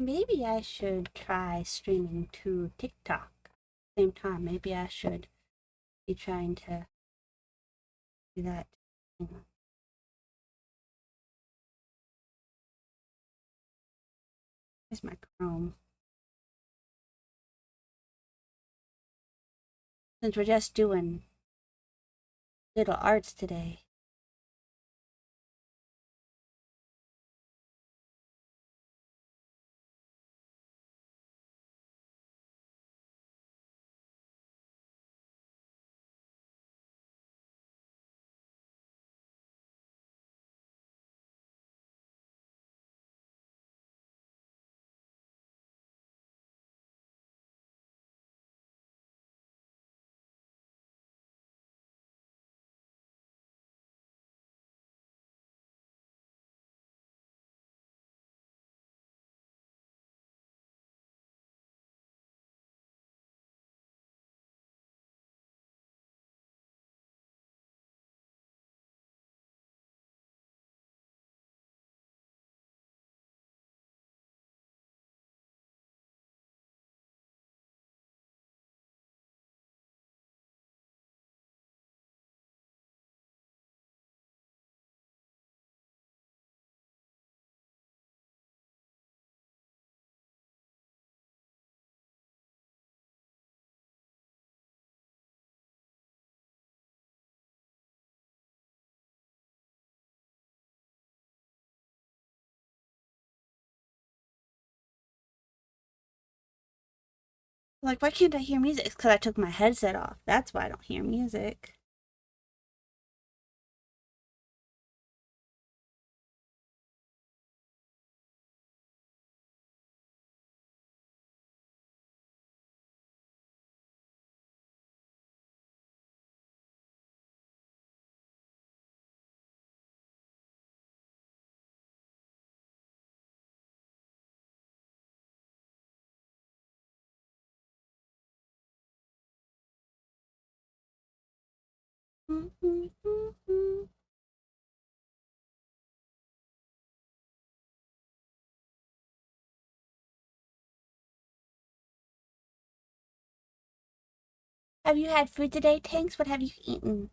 Maybe I should try streaming to TikTok at the same time. Maybe I should be trying to do that. Here's my Chrome. Since we're just doing little arts today. Like, why can't I hear music? It's because I took my headset off. That's why I don't hear music. Have you had food today, Tanks? What have you eaten?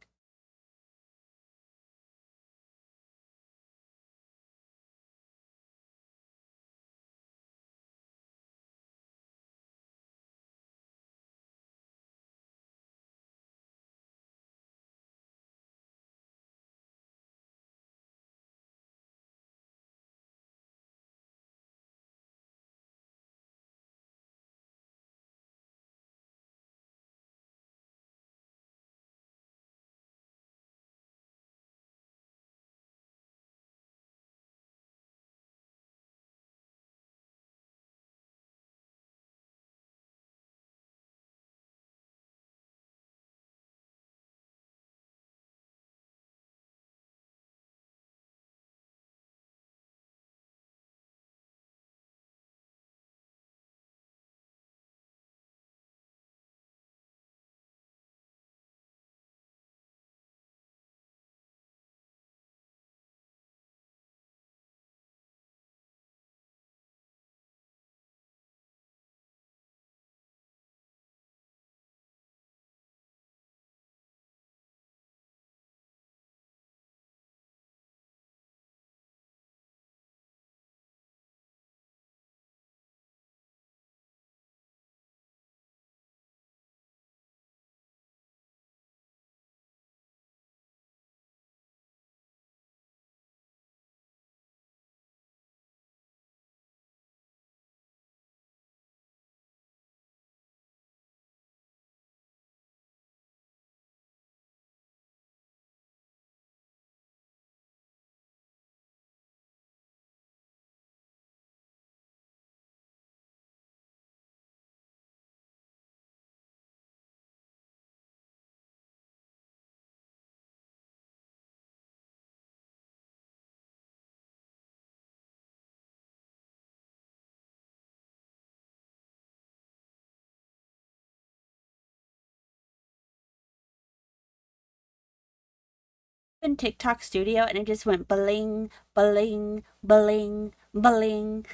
In TikTok Studio, and it just went bling, bling, bling, bling.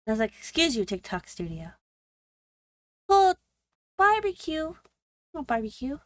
I was like, excuse you, TikTok studio. Well, barbecue. No barbecue.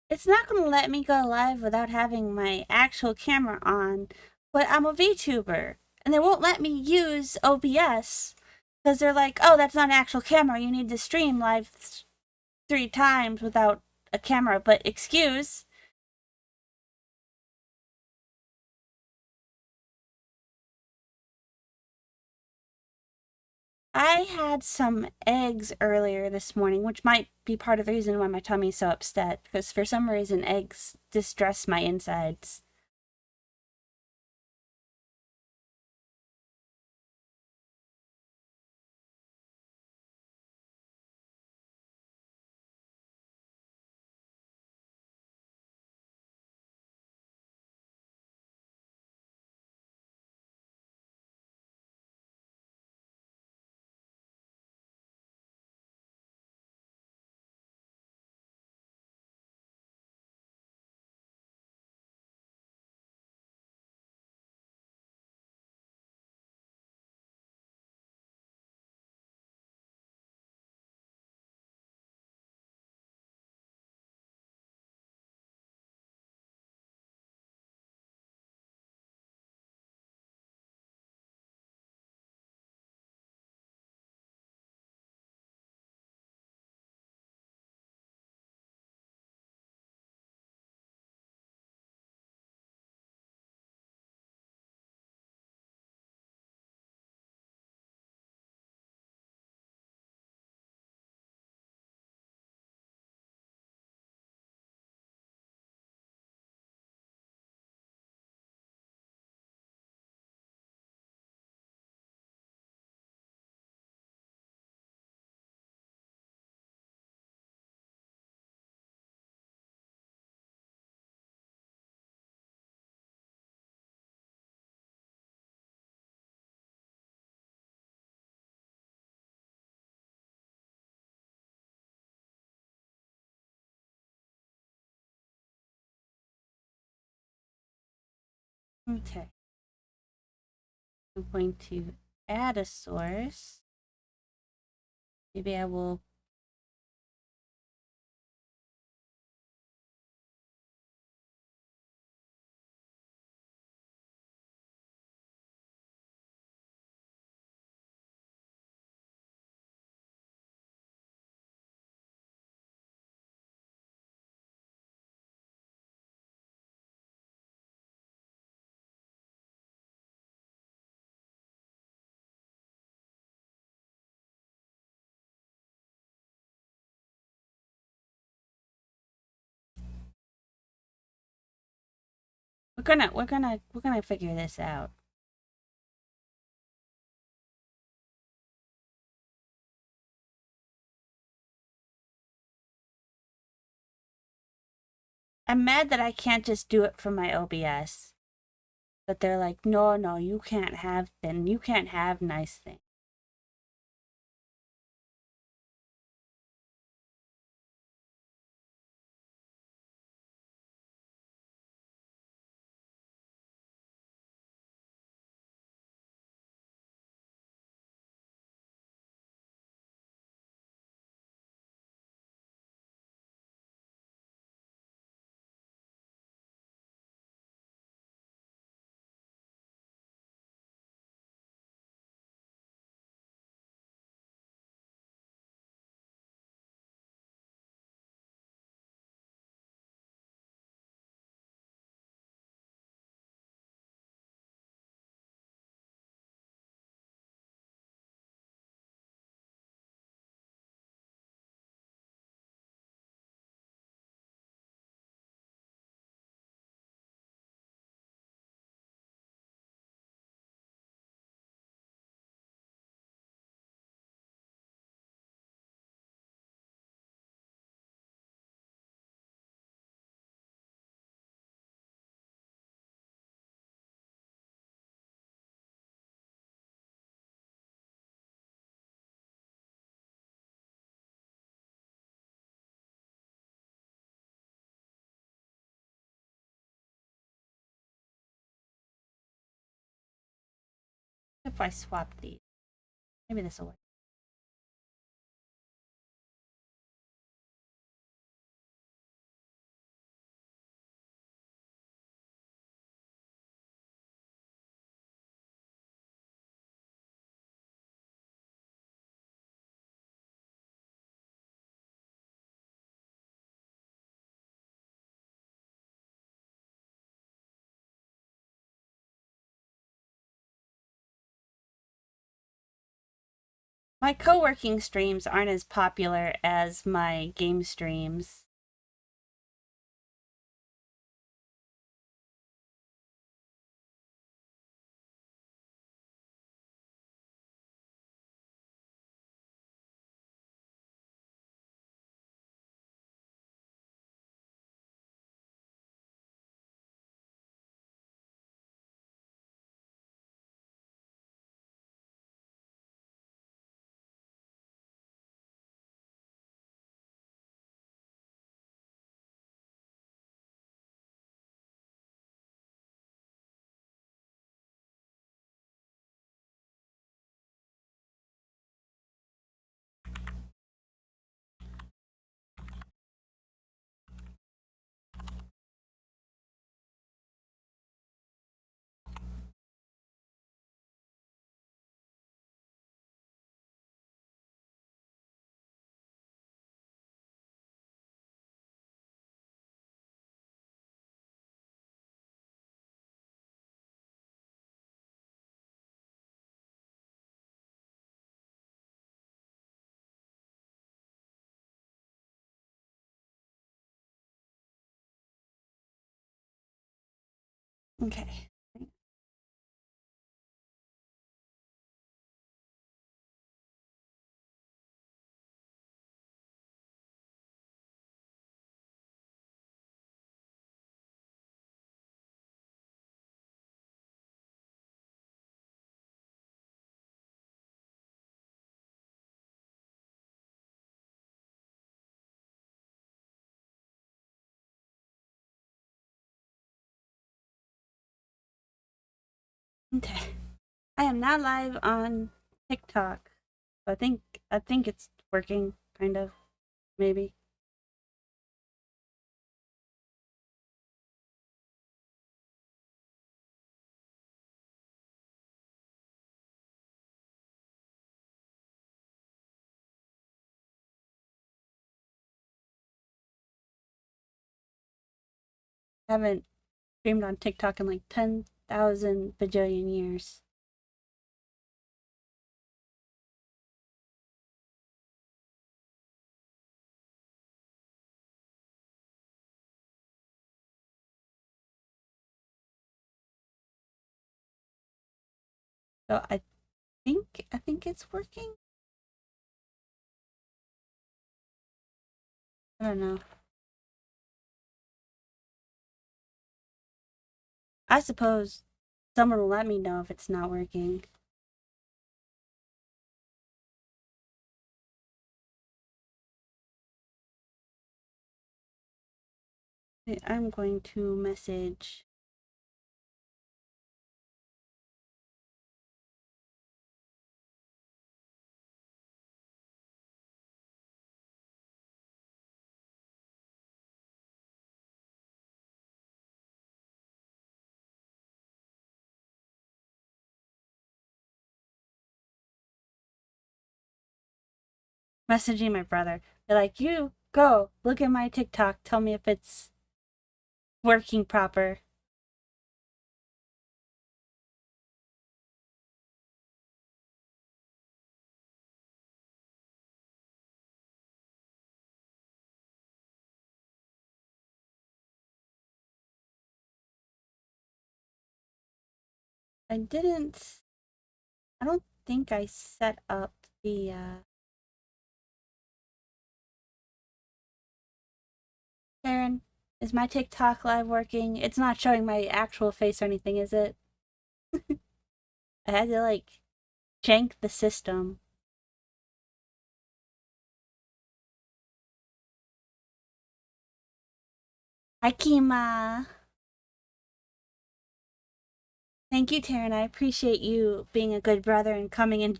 It's not gonna let me go live without having my actual camera on, but I'm a VTuber, and they won't let me use OBS because they're like, oh, that's not an actual camera. You need to stream live 3 times without a camera. But excuse, I had some eggs earlier this morning, which might be part of the reason why my tummy's so upset, because for some reason eggs distress my insides. Okay, I'm going to add a source. Maybe I will. We're gonna figure this out. I'm mad that I can't just do it from my OBS. But they're like, no, no, you can't have nice things. if I swap these? Maybe this will work. My co-working streams aren't as popular as my game streams. Okay. Okay. I am now live on TikTok. I think it's working, kind of, maybe. I haven't streamed on TikTok in like 10,000 bajillion years. So I think it's working. I don't know. I suppose someone will let me know if it's not working. I'm going to message. Messaging my brother. They're like, you go look at my TikTok. Tell me if it's working proper. I didn't. I don't think I set up the. Karen, is my TikTok live working? It's not showing my actual face or anything, is it? I had to like jank the system. Hi, Kima. Thank you, Taryn. I appreciate you being a good brother and coming and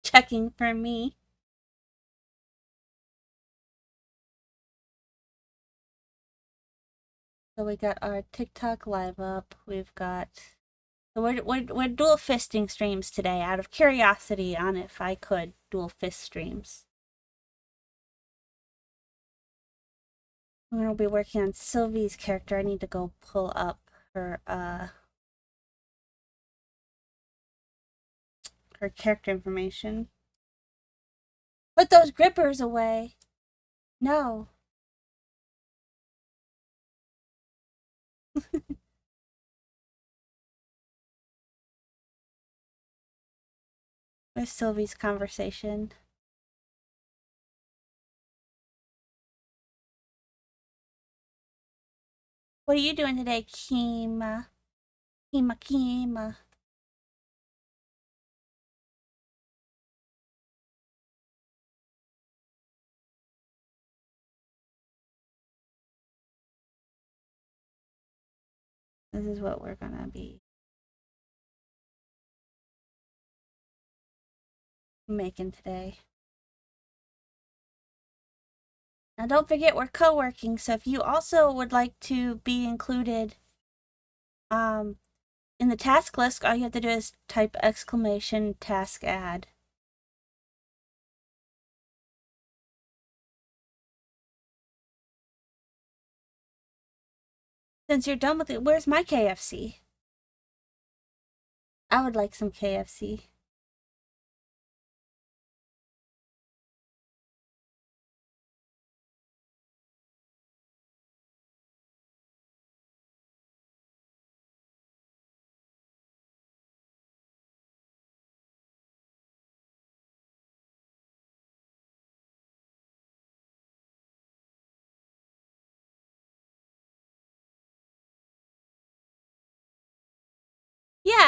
checking for me. So we got our TikTok live up. We've got... So we're dual fisting streams today out of curiosity on if I could dual fist streams. I'm going to be working on Sylvie's character. I need to go pull up her character information. Put those grippers away. No. Where's Sylvie's conversation? What are you doing today, Kima? Kima. This is what we're gonna be making today. Now don't forget we're co-working, so if you also would like to be included in the task list, all you have to do is type exclamation task add. Since you're done with it, where's my KFC? I would like some KFC.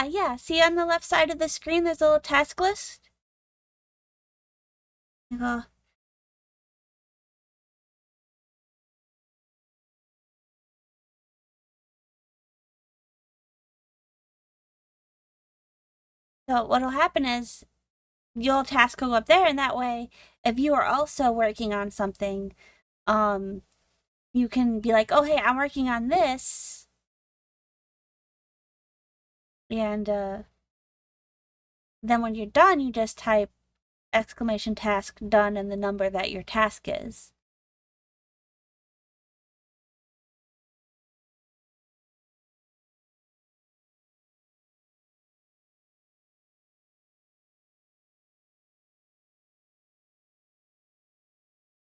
Yeah. See on the left side of the screen, there's a little task list. You go. So what'll happen is you'll task go up there, and that way, if you are also working on something, you can be like, oh hey, I'm working on this, and then when you're done, you just type exclamation task done and the number that your task is.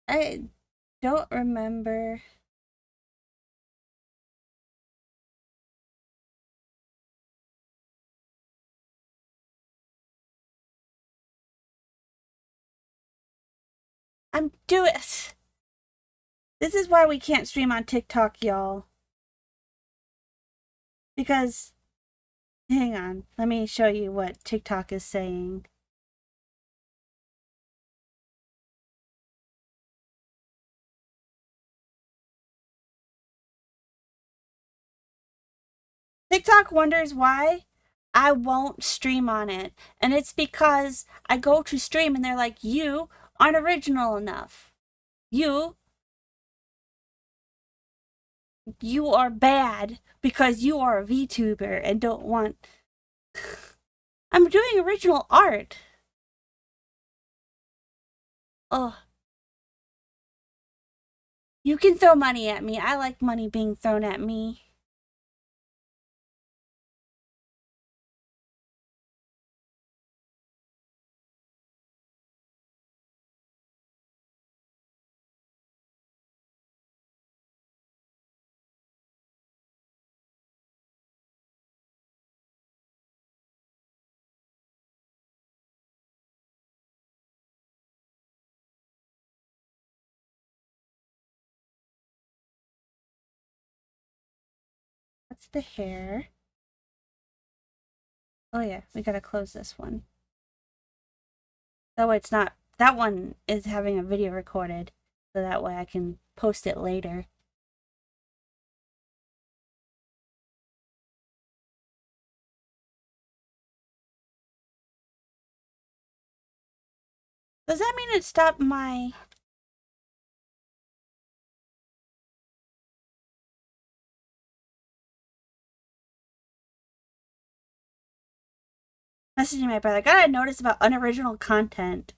I don't remember. I'm doing. This is why we can't stream on TikTok, y'all. Because, hang on, let me show you what TikTok is saying. TikTok wonders why I won't stream on it. And it's because I go to stream and they're like, you aren't original enough. You are bad because you are a VTuber and don't want... I'm doing original art. Oh. You can throw money at me. I like money being thrown at me. That's the hair. Oh yeah, we gotta close this one. That way it's not... That one is having a video recorded, so that way I can post it later. Does that mean it stopped my... Messaging my brother. Got a notice about unoriginal content.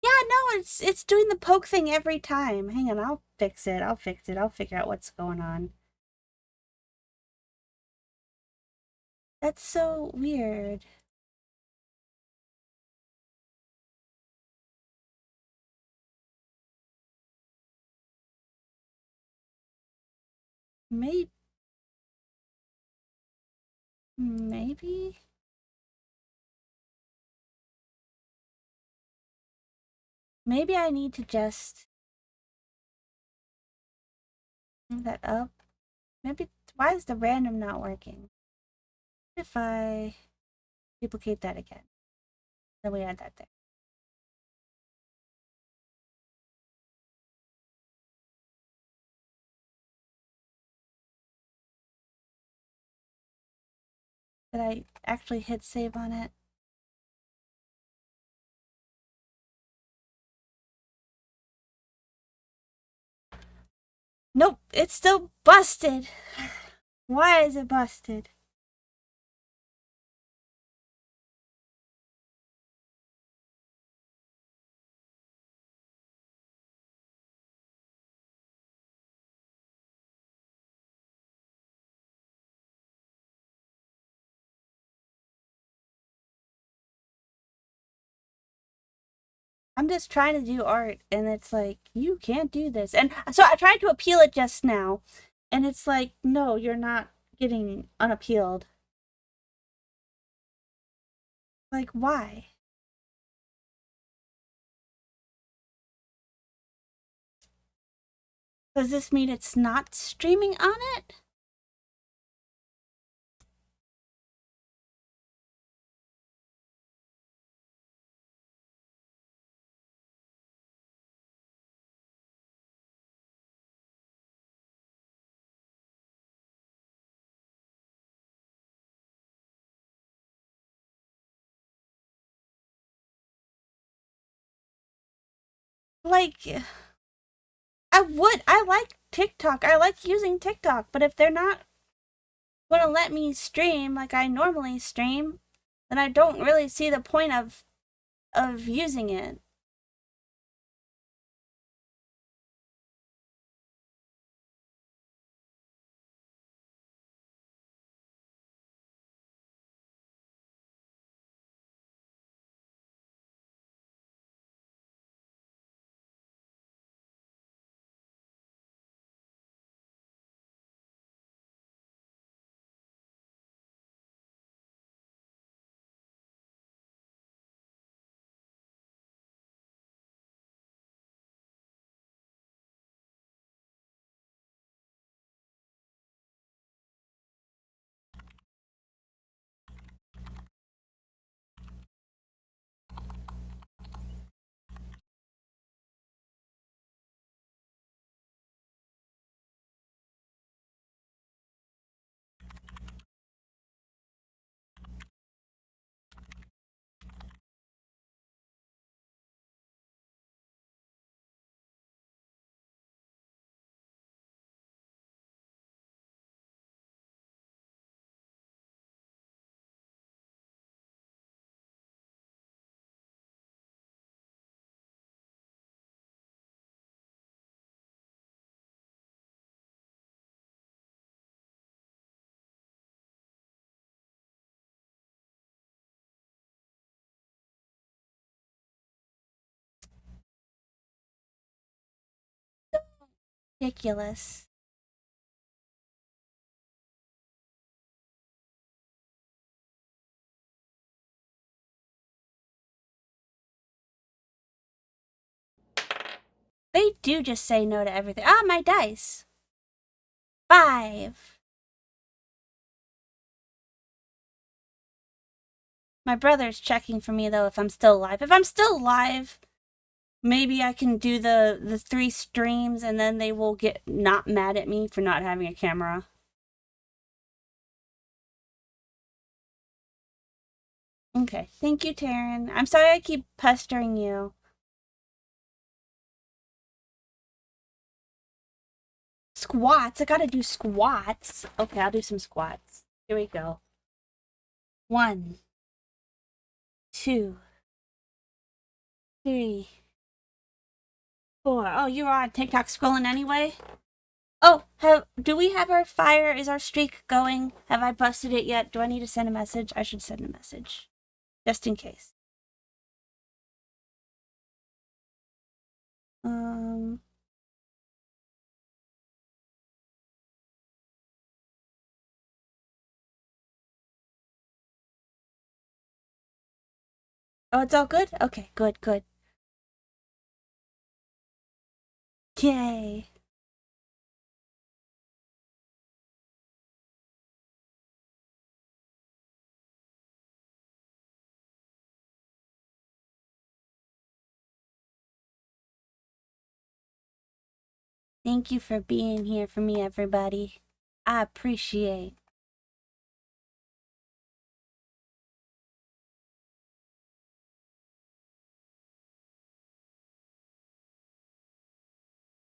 Yeah, no, it's doing the poke thing every time. Hang on, I'll fix it. I'll fix it. I'll figure out what's going on. That's so weird. Maybe, maybe? Maybe I need to just move that up. Maybe, why is the random not working? If I duplicate that again, then we add that there. Did I actually hit save on it? Nope, it's still busted. Why is it busted? I'm just trying to do art, and it's like, you can't do this. And so I tried to appeal it just now, and it's like, no, you're not getting unappealed. Like, why? Does this mean it's not streaming on it? Like, I like TikTok. I like using TikTok, but if they're not gonna let me stream like I normally stream, then I don't really see the point of using it. Ridiculous. They do just say no to everything. Ah, my dice. 5. My brother's checking for me, though, if I'm still alive. If I'm still alive, maybe I can do the 3 streams and then they will get not mad at me for not having a camera. Okay. Thank you, Taryn. I'm sorry I keep pestering you. Squats? I gotta do squats. Okay, I'll do some squats. Here we go. 1, 2, 3, 4. Oh, you were on TikTok scrolling anyway? Oh, do we have our fire? Is our streak going? Have I busted it yet? Do I need to send a message? I should send a message. Just in case. Oh, it's all good? Okay, good, good. Yay. Thank you for being here for me, everybody. I appreciate.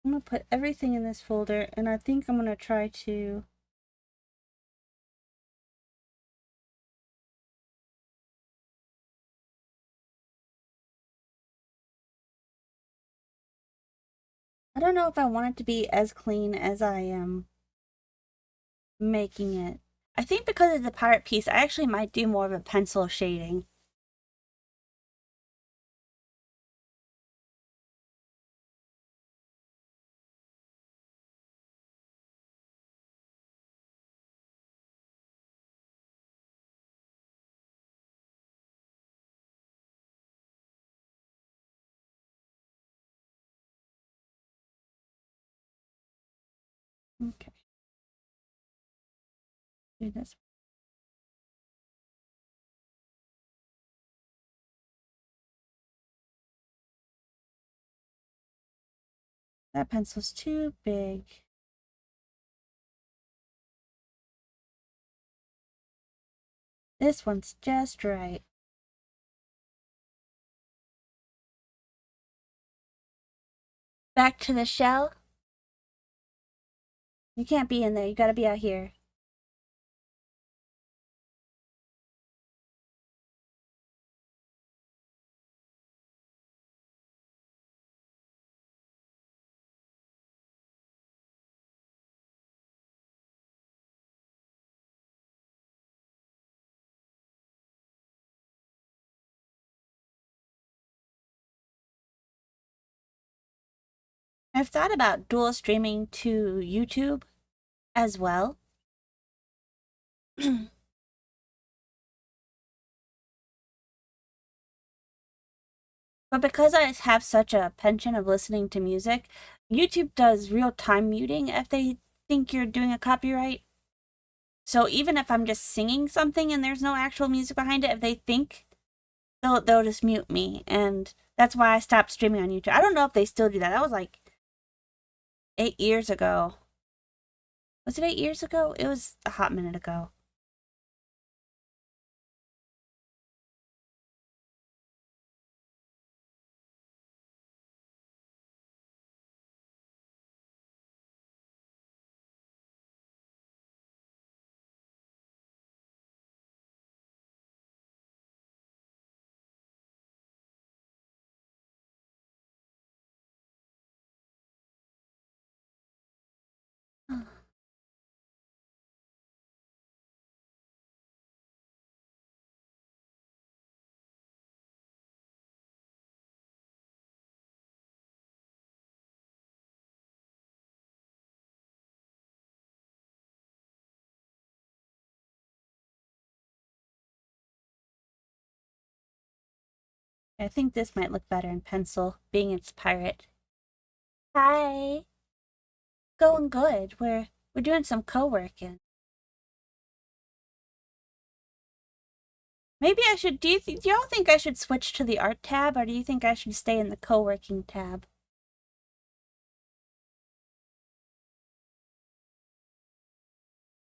I'm gonna put everything in this folder, and I think I'm gonna try to... I don't know if I want it to be as clean as I am making it. I think because of the pirate piece, I actually might do more of a pencil shading. Okay. Do this. That pencil's too big. This one's just right. Back to the shell. You can't be in there. You gotta be out here. I've thought about dual streaming to YouTube as well. But because I have such a penchant of listening to music, YouTube does real-time muting if they think you're doing a copyright. So even if I'm just singing something and there's no actual music behind it, if they think, they'll just mute me. And that's why I stopped streaming on YouTube. I don't know if they still do that. That was like 8 years ago. Was it 8 years ago? It was a hot minute ago. I think this might look better in pencil, being it's pirate. Hi. Going good. We're doing some co-working. Maybe I should do y'all think I should switch to the art tab, or do you think I should stay in the co-working tab?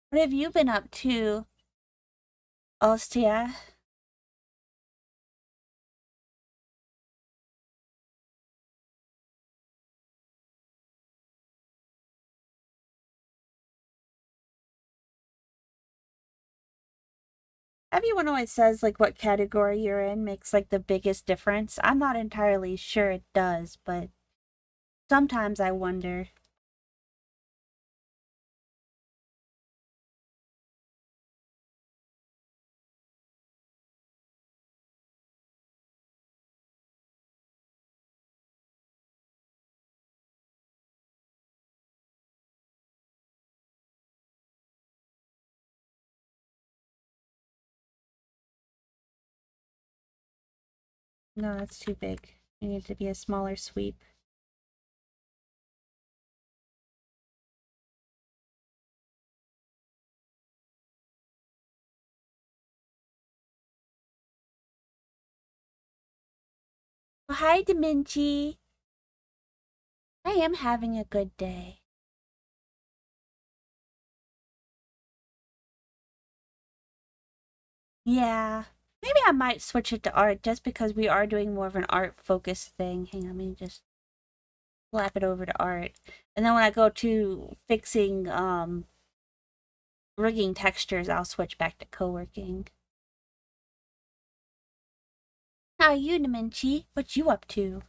What have you been up to, Ostia? Everyone always says like what category you're in makes like the biggest difference. I'm not entirely sure it does, but sometimes I wonder. No, that's too big. It needs to be a smaller sweep. Oh, hi, Deminchi. I am having a good day. Yeah. Maybe I might switch it to art just because we are doing more of an art focused thing. Hang on, let me just flap it over to art. And then when I go to fixing rigging textures, I'll switch back to co-working. How are you, Deminchi? What you up to?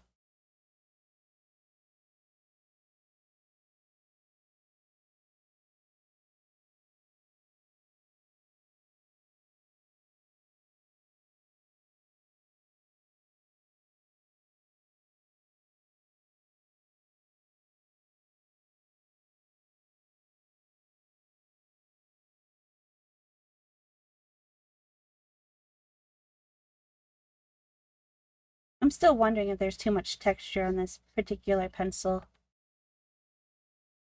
I'm still wondering if there's too much texture on this particular pencil.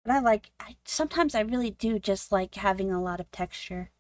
But sometimes I really do just like having a lot of texture.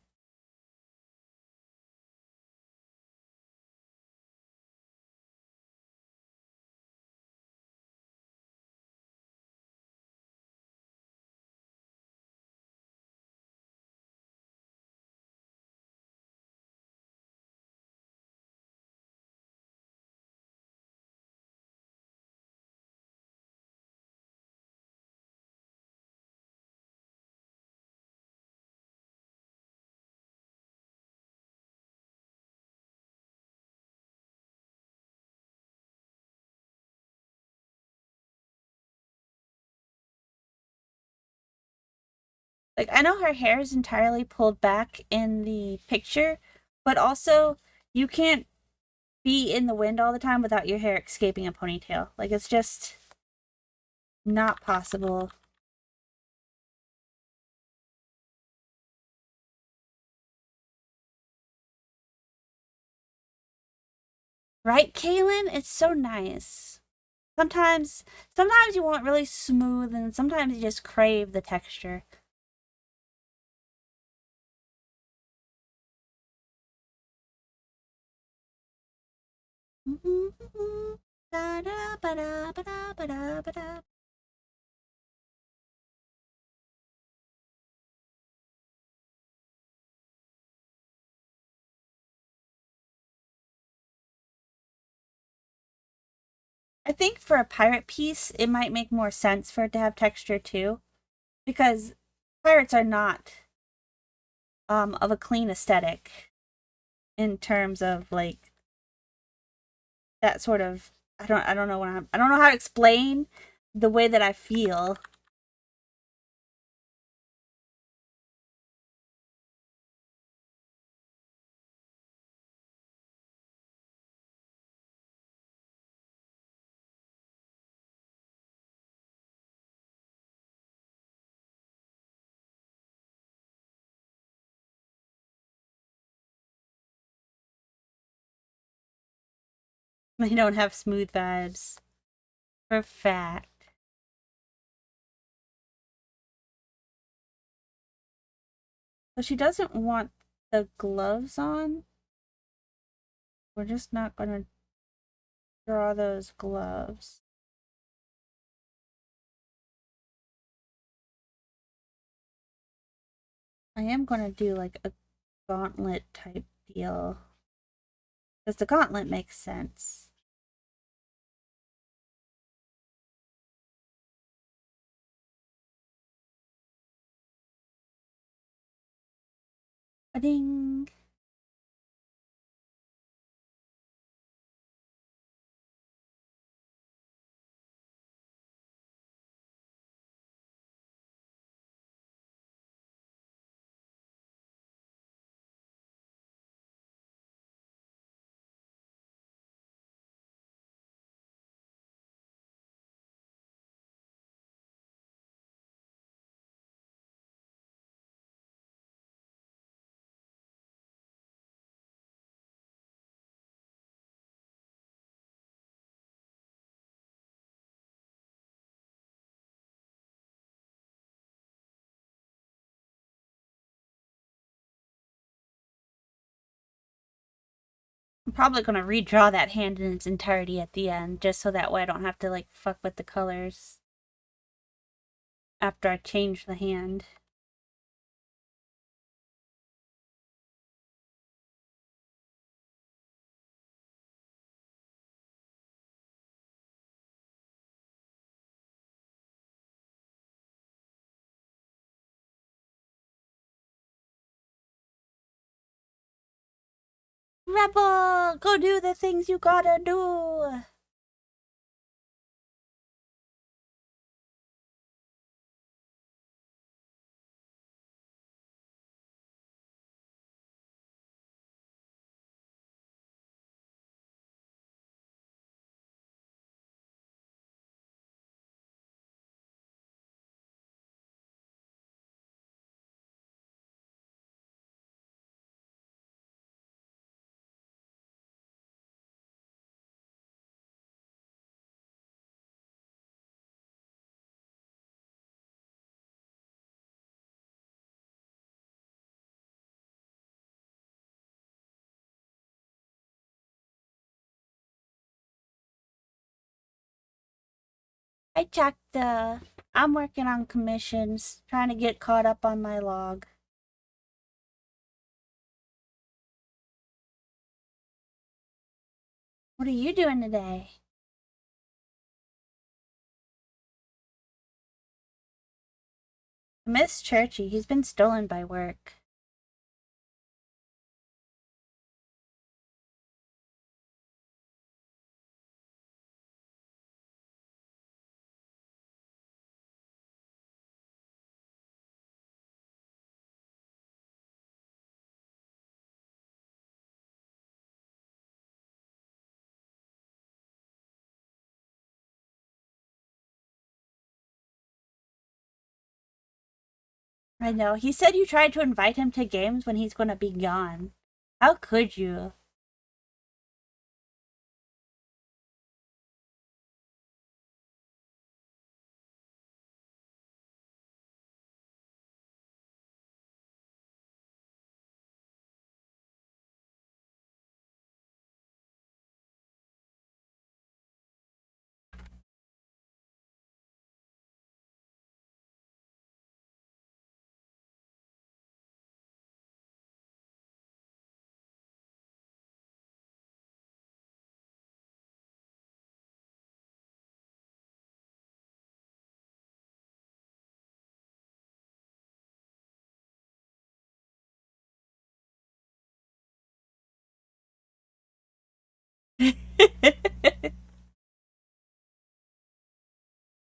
Like, I know her hair is entirely pulled back in the picture, but also you can't be in the wind all the time without your hair escaping a ponytail. Like, it's just not possible. Right, Kaylin? It's so nice. Sometimes, sometimes you want really smooth, and sometimes you just crave the texture. I think for a pirate piece, it might make more sense for it to have texture too, because pirates are not of a clean aesthetic in terms of like that sort of I don't know I don't know how to explain the way that I feel. They don't have smooth vibes. For fact. So she doesn't want the gloves on. We're just not gonna draw those gloves. I am gonna do like a gauntlet type deal. Because the gauntlet makes sense. Ding. I'm probably gonna redraw that hand in its entirety at the end, just so that way I don't have to like fuck with the colors after I change the hand. Rebel! Go do the things you gotta do! I checked I'm working on commissions, trying to get caught up on my log. What are you doing today? Miss Churchy, he's been stolen by work. I know. He said you tried to invite him to games when he's gonna be gone. How could you?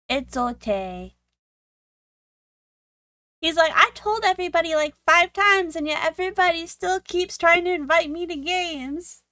It's okay. He's like, I told everybody like 5 times, and yet everybody still keeps trying to invite me to games.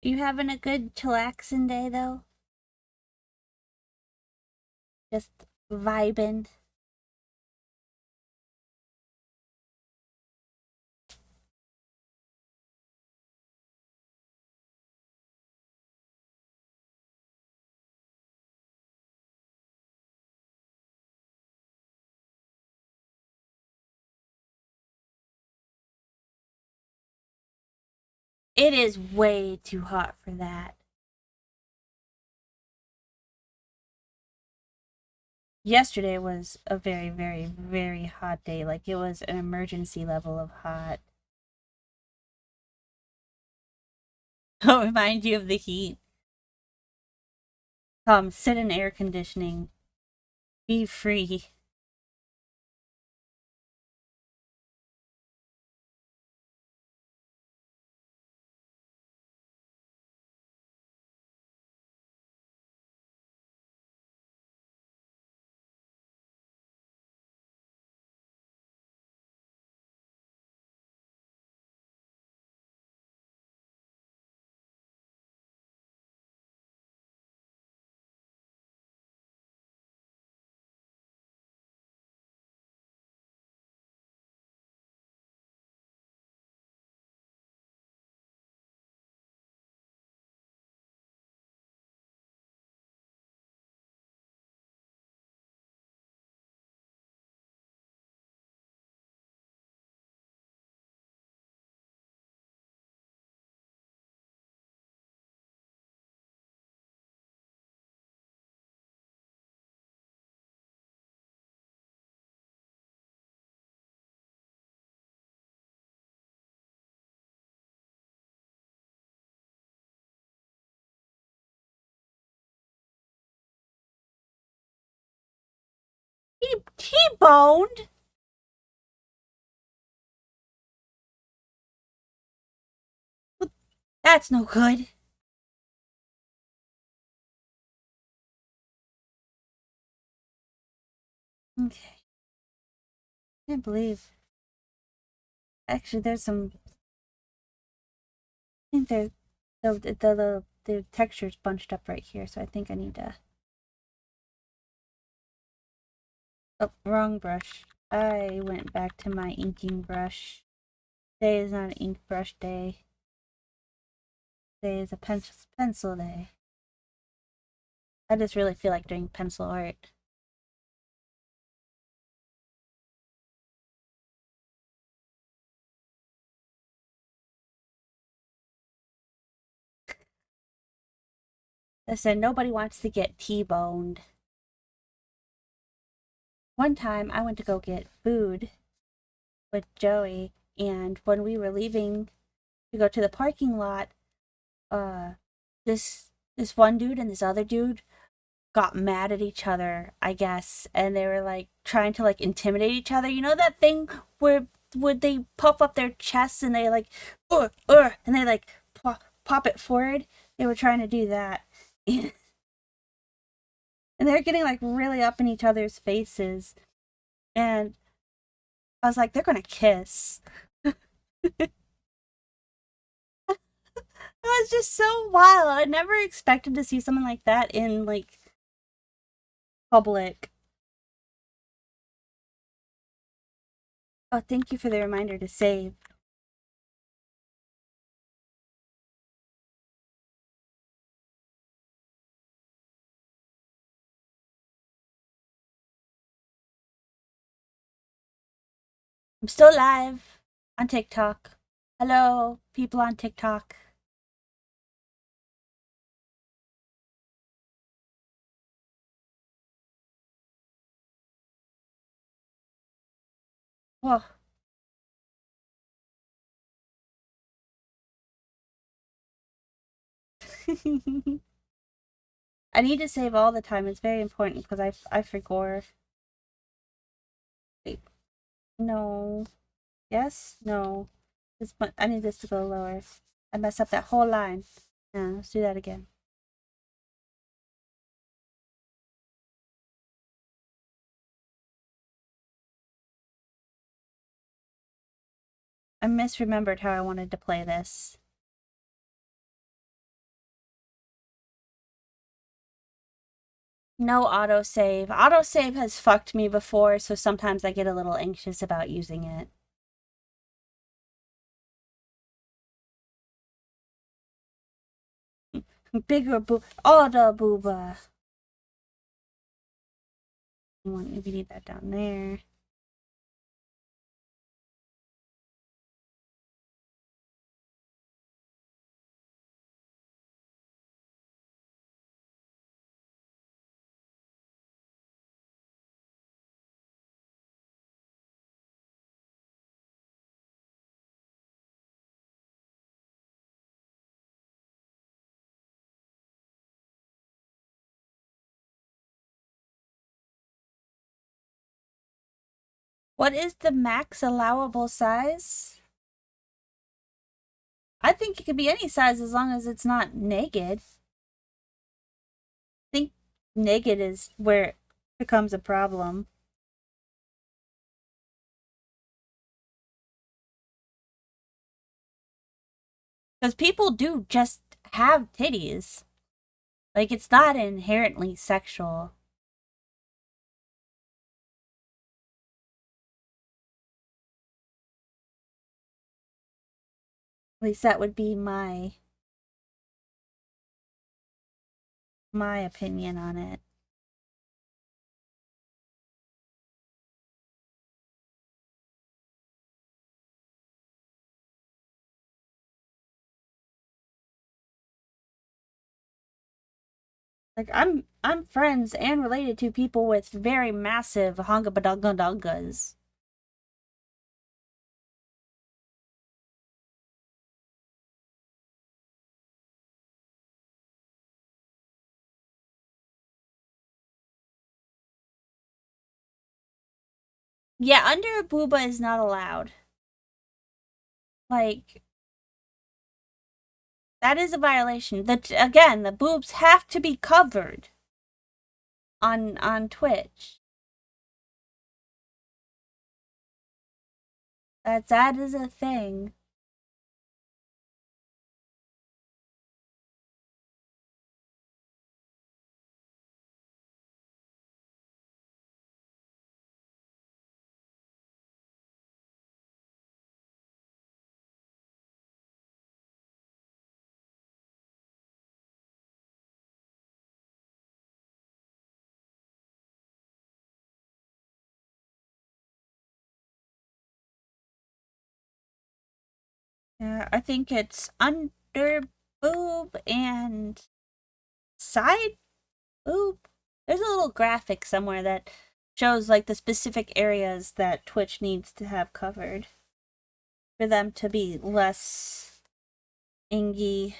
You having a good chillaxing day though? Just vibing. It is way too hot for that. Yesterday was a very, very, very hot day. Like it was an emergency level of hot. I'll remind you of the heat. Sit in air conditioning. Be free. T-boned? That's no good. Okay. Can't believe. Actually, there's some. I think there's the texture's bunched up right here, so I think I need to. Oh, wrong brush. I went back to my inking brush. Today is not an ink brush day. Today is a pencil day. I just really feel like doing pencil art. I said nobody wants to get T-boned. One time I went to go get food with Joey, and when we were leaving to go to the parking lot, uh, this one dude and this other dude got mad at each other, I guess, and they were like trying to like intimidate each other. You know that thing where would they puff up their chests and they like and they like pop it forward? They were trying to do that. And they're getting like really up in each other's faces. And I was like, they're gonna kiss. It was just so wild. I never expected to see something like that in like public. Oh, thank you for the reminder to save. I'm still live on TikTok. Hello, people on TikTok. Whoa. I need to save all the time. It's very important because I forgot. Wait, no. Yes? No. I need this to go lower. I messed up that whole line. Yeah, let's do that again. I misremembered how I wanted to play this. No autosave. Autosave has fucked me before, so sometimes I get a little anxious about using it. Bigger boob. Auto booba. Maybe need that down there. What is the max allowable size? I think it could be any size as long as it's not naked. I think naked is where it becomes a problem. Because people do just have titties. Like, it's not inherently sexual. At least that would be my opinion on it. Like, I'm friends and related to people with very massive hungabadungadungas. Yeah, under a booba is not allowed. Like, that is a violation. That again, the boobs have to be covered on Twitch. That is a thing. Yeah, I think it's under boob and side boob. There's a little graphic somewhere that shows like the specific areas that Twitch needs to have covered for them to be less ingy.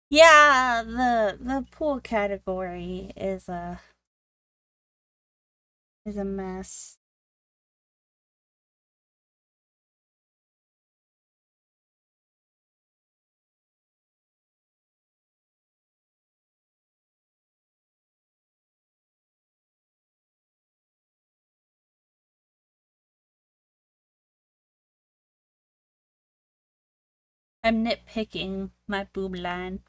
Yeah, the pool category is a mess. I'm nitpicking my boob line.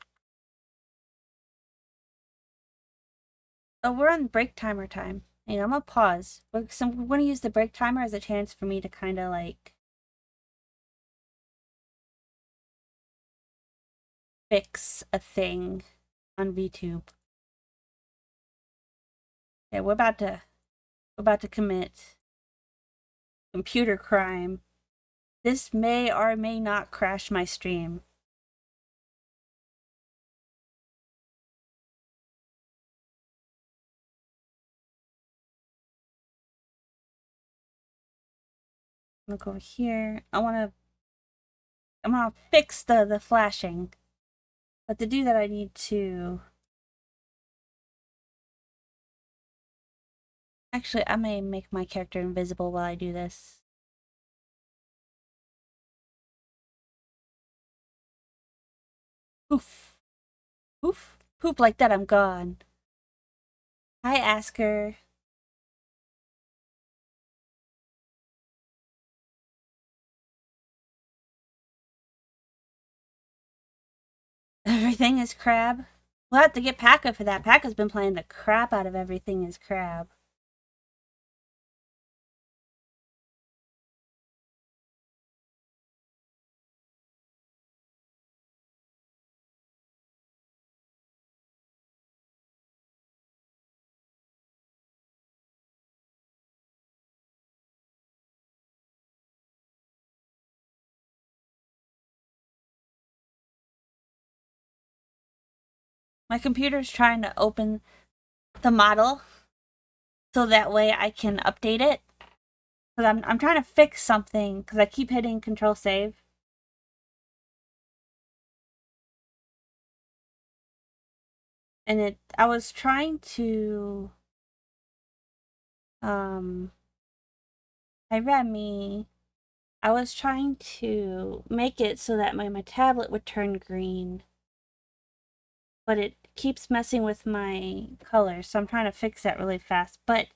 Oh, we're on break timer time. And I'm gonna pause. We're gonna use the break timer as a chance for me to kind of like fix a thing on VTube. Yeah, we're about to commit computer crime. This may or may not crash my stream. I'm gonna go over here. I'm gonna fix the flashing. But to do that I need to actually I may make my character invisible while I do this. Poof. Poof. Poof like that I'm gone. Hi Asker. Everything is crab. We'll have to get Paka for that. Paka's been playing the crap out of everything is crab. My computer's trying to open the model so that way I can update it. Cause I'm trying to fix something because I keep hitting Control Save. And I was trying to hi Remy. I was trying to make it so that my tablet would turn green. But it keeps messing with my colors, so I'm trying to fix that really fast. But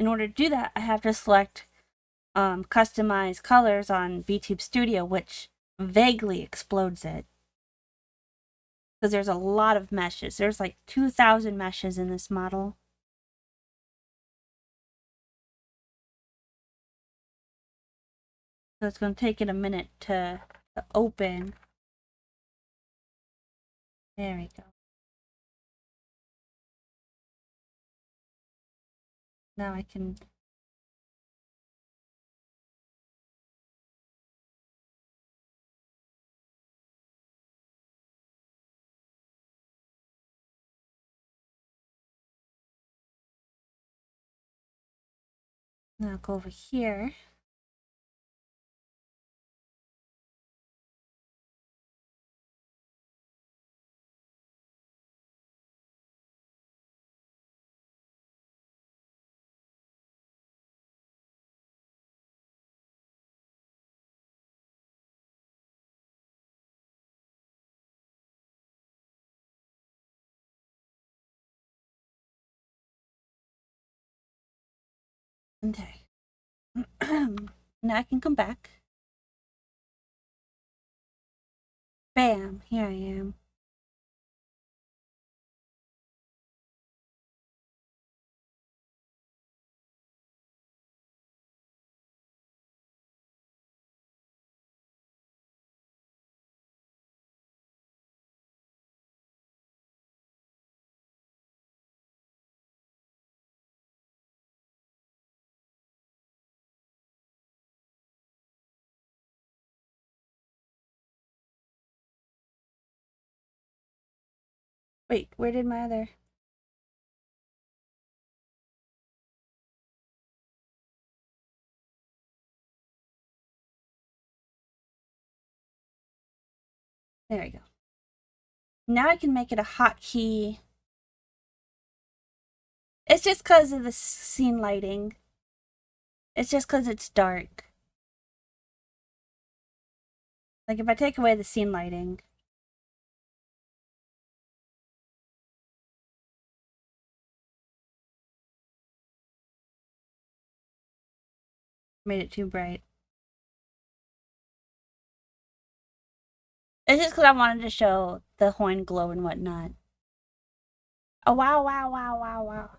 in order to do that, I have to select customize colors on VTube Studio, which vaguely explodes it. Because there's a lot of meshes. There's like 2,000 meshes in this model. So it's going to take it a minute to open. There we go. Now I can... Now go over here. Okay. Now I can come back. Bam! Here I am. Wait, where did my other... There we go. Now I can make it a hotkey. It's just because of the scene lighting. It's just because it's dark. Like if I take away the scene lighting. Made it too bright. It's just because I wanted to show the horn glow and whatnot. Oh, wow, wow, wow, wow, wow.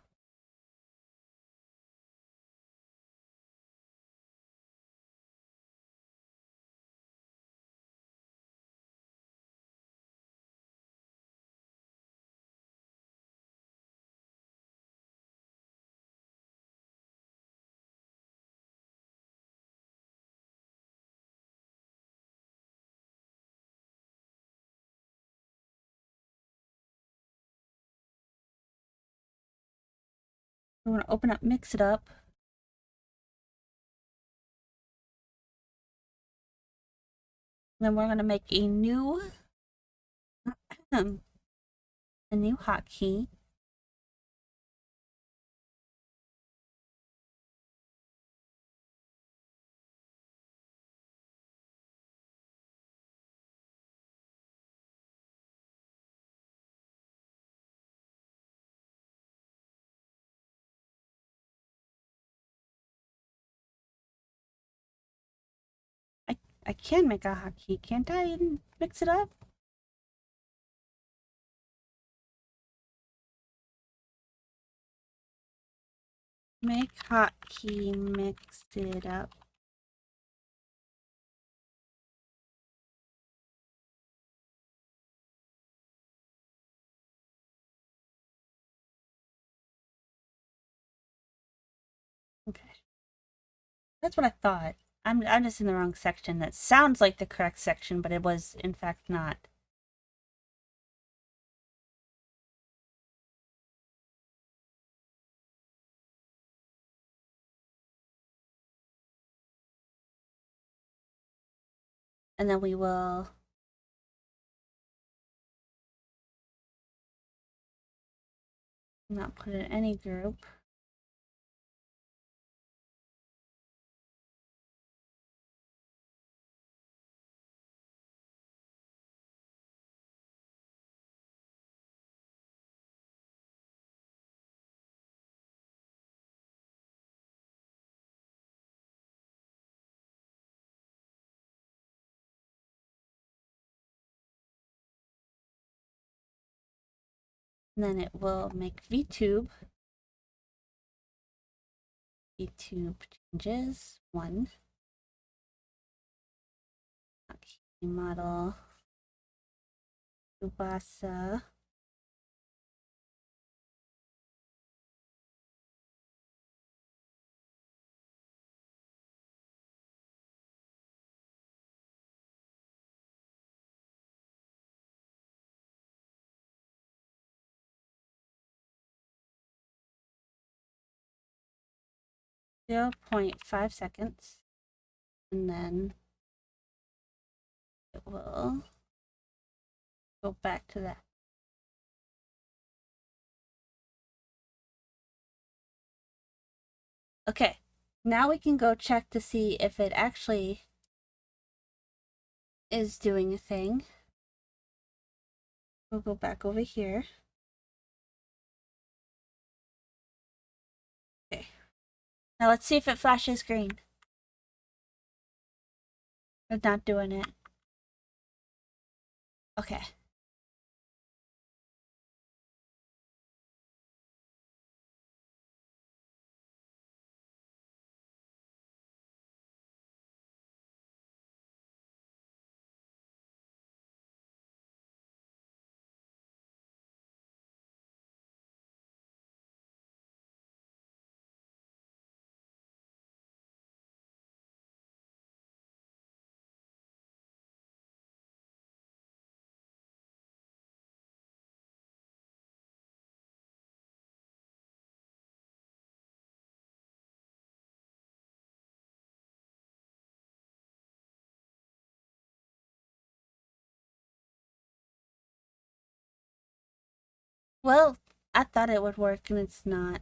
I want to open up, mix it up. Then we're gonna make a new hotkey. I can make a hotkey, can't I? And mix it up. Make hotkey, mix it up. Okay. That's what I thought. I'm just in the wrong section. That sounds like the correct section, but it was in fact not. And then we will not put it in any group. And then it will make VTube. VTube changes 1. Hotkey model. Ubasa. Zero 0.5 seconds. And then it will go back to that. Okay, now we can go check to see if it actually is doing a thing. We'll go back over here. Okay. Now let's see if it flashes green. It's not doing it. Okay. Well, I thought it would work and it's not.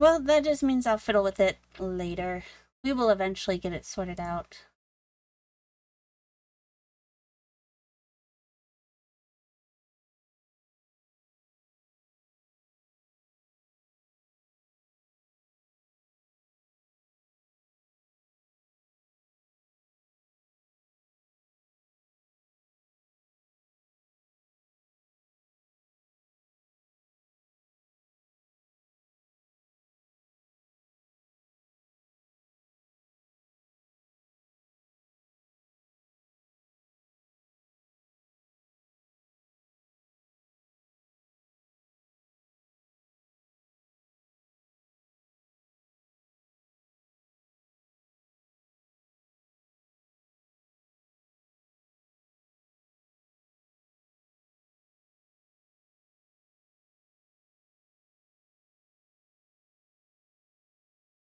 Well, that just means I'll fiddle with it later. We will eventually get it sorted out.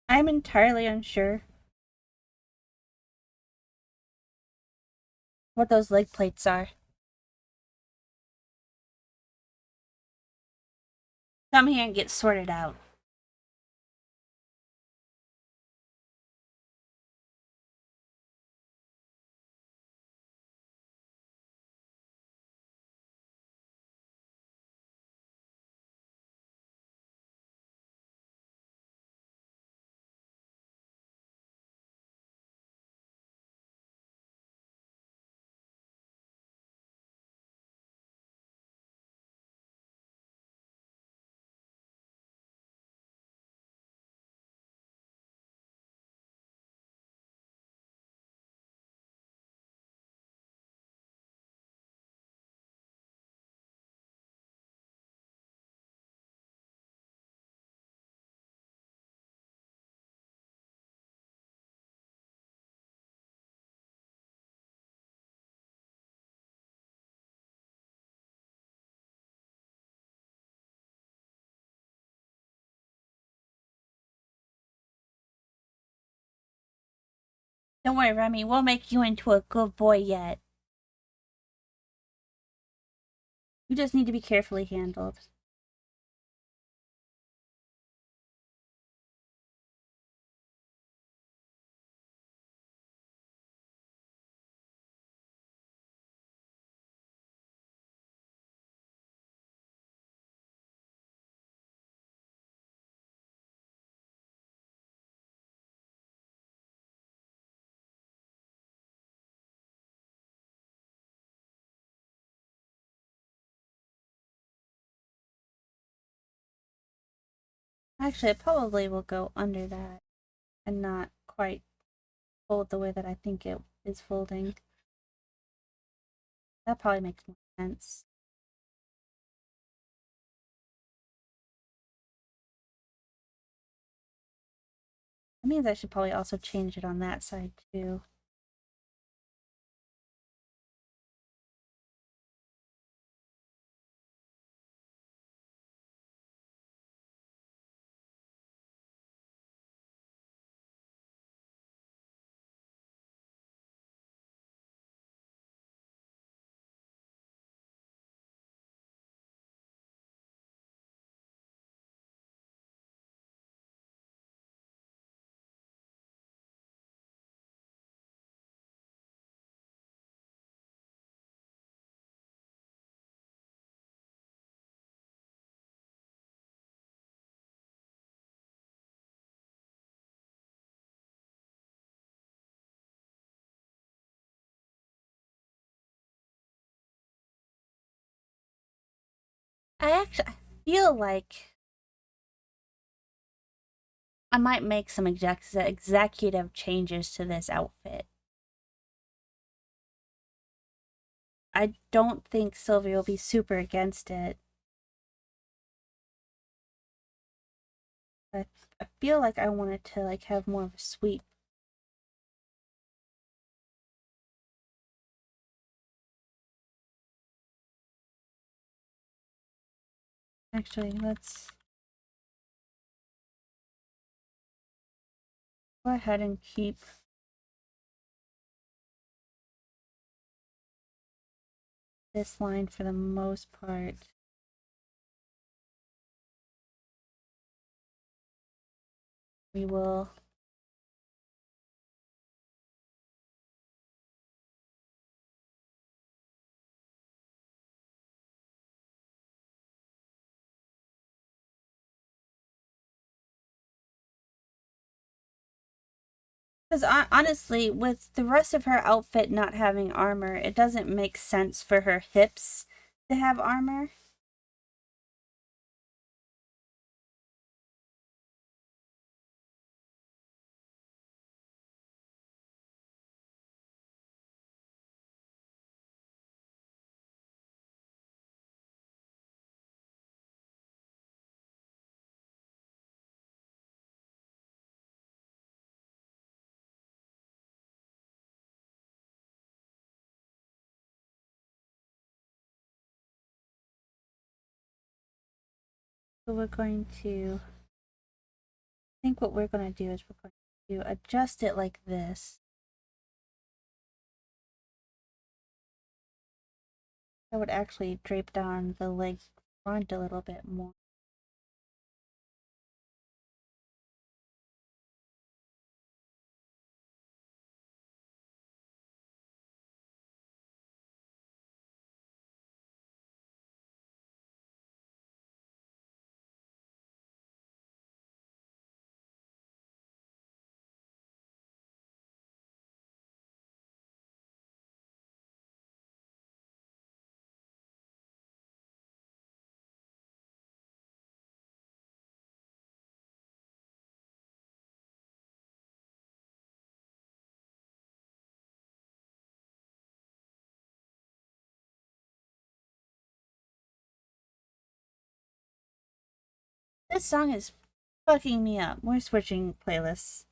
I'm entirely unsure what those leg plates are. Come here and get sorted out. Don't worry, Remy, we'll make you into a good boy yet. You just need to be carefully handled. Actually, it probably will go under that and not quite fold the way that I think it is folding. That probably makes more sense. That means I should probably also change it on that side too. I feel like I might make some executive changes to this outfit. I don't think Sylvia will be super against it. I feel like I wanted to like have more of a sweep. Actually, let's go ahead and keep this line for the most part. We will because honestly, with the rest of her outfit not having armor, it doesn't make sense for her hips to have armor. So we're going to think what we're going to do is we're going to adjust it like this. That would actually drape down the leg front a little bit more. This song is fucking me up. We're switching playlists.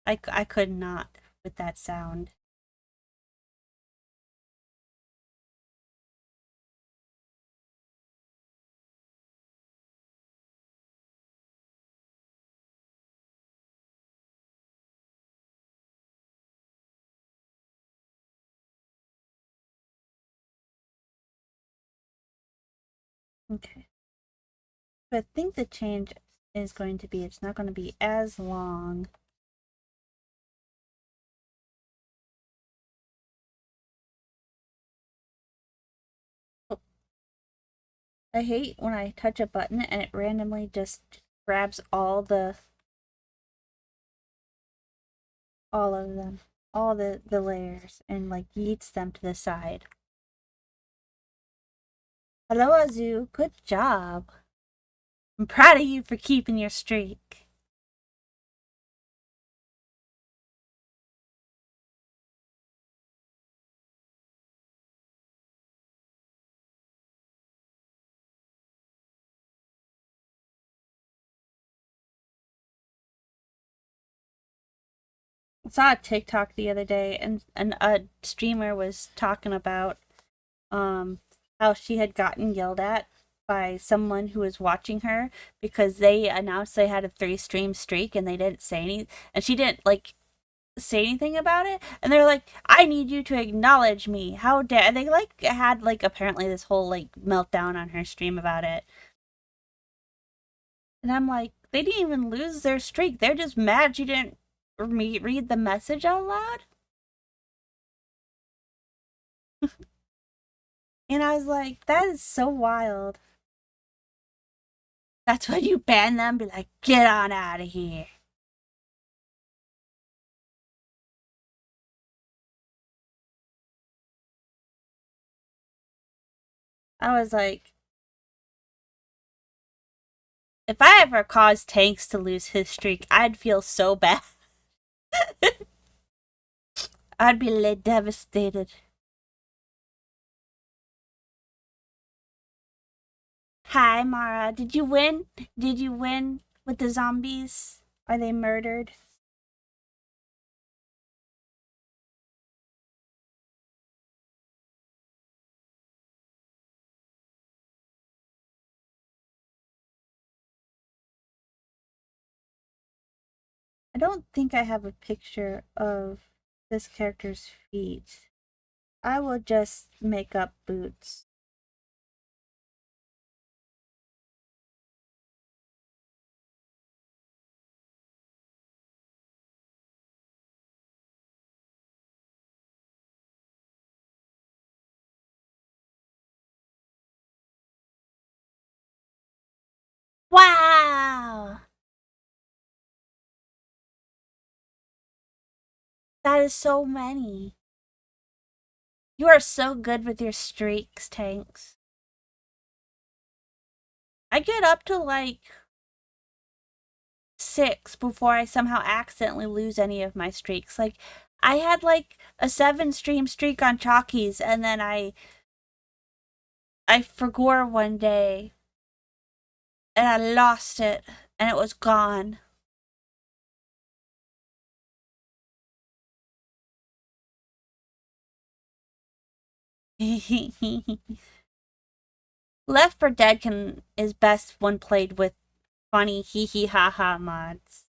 I could not with that sound. Okay. But I think the change is going to be it's not going to be as long. I hate when I touch a button and it randomly just grabs all of them, all the layers and like yeets them to the side. Hello, Azu. Good job. I'm proud of you for keeping your streak. I saw a TikTok the other day and a streamer was talking about how she had gotten yelled at by someone who was watching her because they announced they had a 3 stream streak and they didn't say any and she didn't like say anything about it, and they're like, I need you to acknowledge me, how dare they, like had like apparently this whole like meltdown on her stream about it. And I'm like, they didn't even lose their streak, they're just mad you didn't read the message out loud. And I was like, that is so wild. That's when you ban them, be like, get on out of here. I was like, if I ever caused Tanks to lose his streak, I'd feel so bad. I'd be devastated. Hi, Mara. Did you win? Did you win with the zombies? Are they murdered? I don't think I have a picture of this character's feet. I will just make up boots. Wow! That is so many. You are so good with your streaks, Tanks. I get up to like 6 before I somehow accidentally lose any of my streaks. Like, I had like a 7 stream streak on Chalkies, and then I forgot one day, and I lost it, and it was gone. Left 4 Dead is best when played with funny hee hee ha ha mods.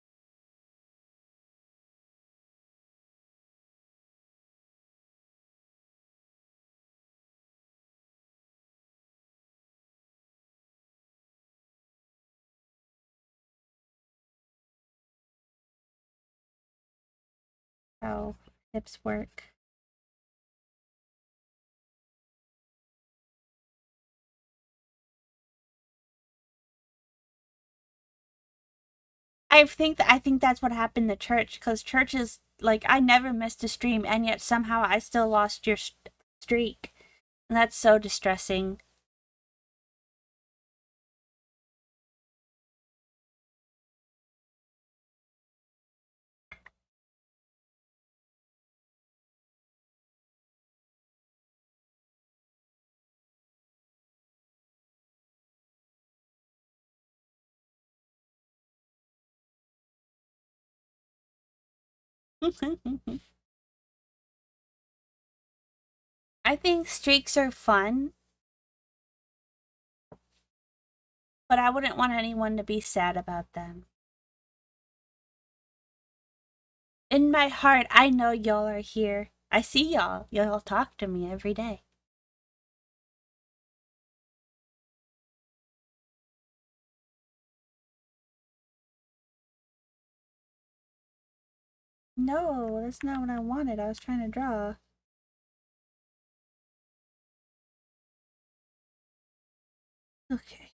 How hips work. I think that's what happened to church, because church is like, I never missed a stream, and yet somehow I still lost your streak, and that's so distressing. I think streaks are fun, but I wouldn't want anyone to be sad about them. In my heart, I know y'all are here. I see y'all. Y'all talk to me every day. No, that's not what I wanted. I was trying to draw. Okay.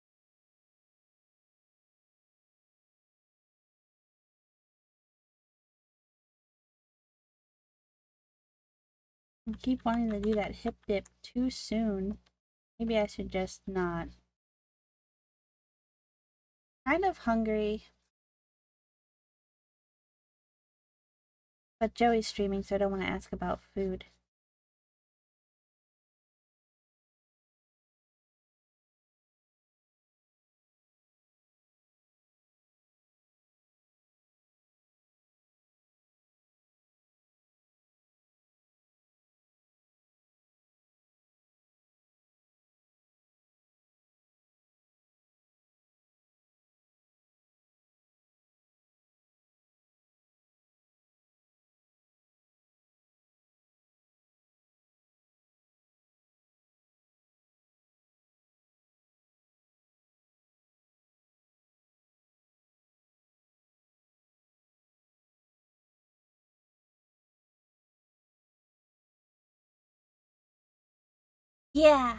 I keep wanting to do that hip dip too soon. Maybe I should just not. Kind of hungry. But Joey's streaming, so I don't want to ask about food. Yeah.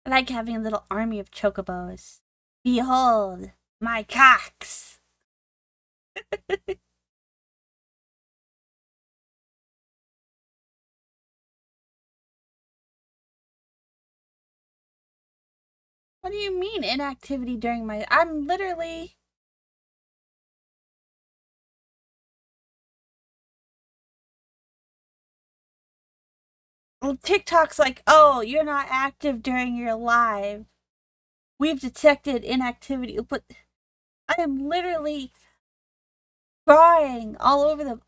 I like having a little army of chocobos. Behold, my cocks! What do you mean inactivity during my... I'm literally... Well, TikTok's like, oh, you're not active during your live. We've detected inactivity. But I am literally drawing all over the...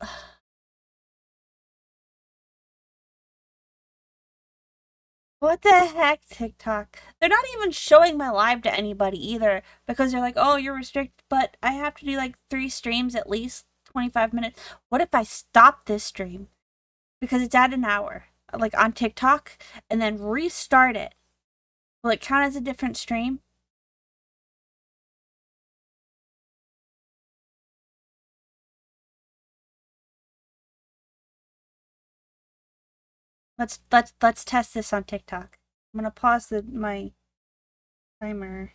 What the heck, TikTok? They're not even showing my live to anybody either, because they're like, oh, you're restricted, but I have to do like 3 streams at least 25 minutes. What if I stop this stream because it's at an hour, like on TikTok, and then restart it? Will it count as a different stream? Let's test this on TikTok. I'm gonna pause my timer,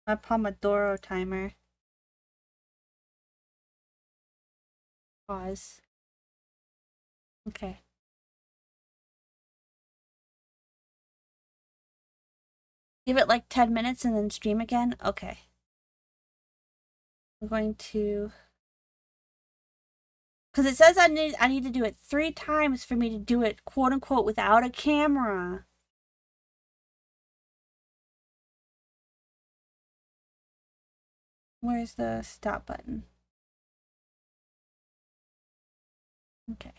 my Pomodoro timer. Pause. Okay. Give it like 10 minutes and then stream again? Okay. we're going to, because it says I need to do it 3 times for me to do it, quote unquote, without a camera. Where's the stop button? Okay.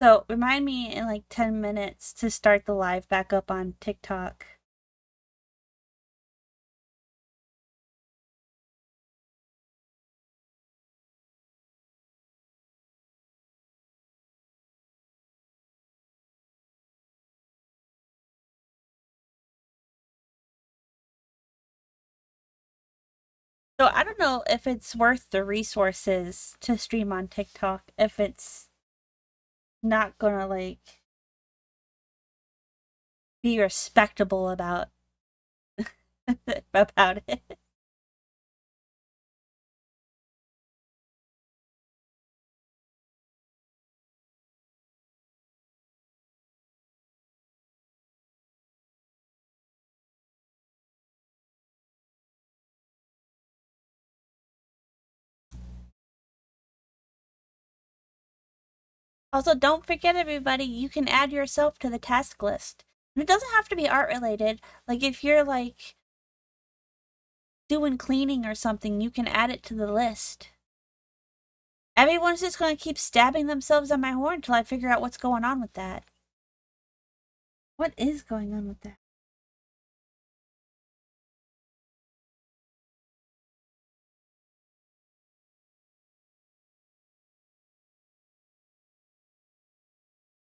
So remind me in like 10 minutes to start the live back up on TikTok. So I don't know if it's worth the resources to stream on TikTok if it's not gonna like be respectable about about it. Also, don't forget everybody, you can add yourself to the task list. And it doesn't have to be art related. Like if you're like doing cleaning or something, you can add it to the list. Everyone's just gonna keep stabbing themselves on my horn until I figure out what's going on with that. What is going on with that?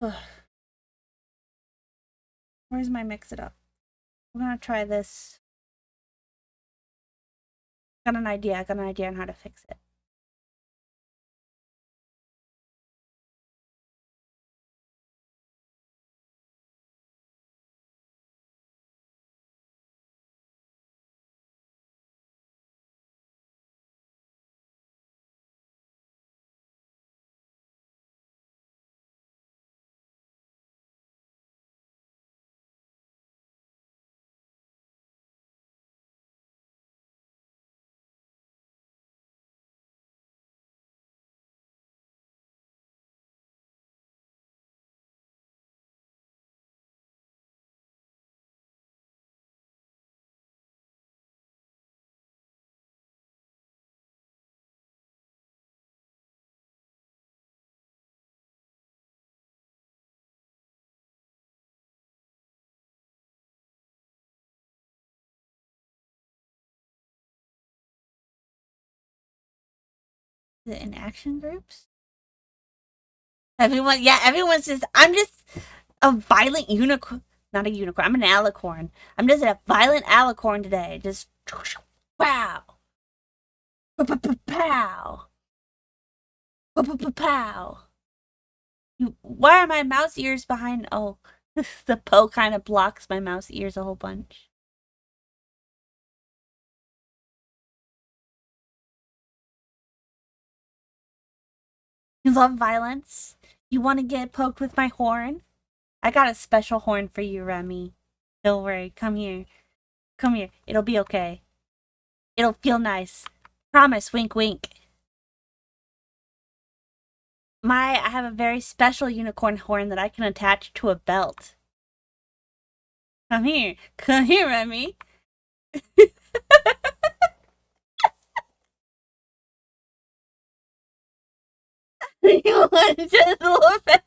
Ugh. Where's my mix it up? We're gonna try this. Got an idea. I got an idea on how to fix it. Is it in action groups? Everyone, yeah, everyone's just. I'm just a violent unicorn. Not a unicorn. I'm an alicorn. I'm just a violent alicorn today. Just wow, pow, pow. Why are my mouse ears behind? Oh, the Poe kind of blocks my mouse ears a whole bunch. You love violence? You want to get poked with my horn? I got a special horn for you, Remy. Don't worry. Come here. Come here. It'll be okay. It'll feel nice. Promise. Wink, wink. I have a very special unicorn horn that I can attach to a belt. Come here. Come here, Remy. You want just a little bit?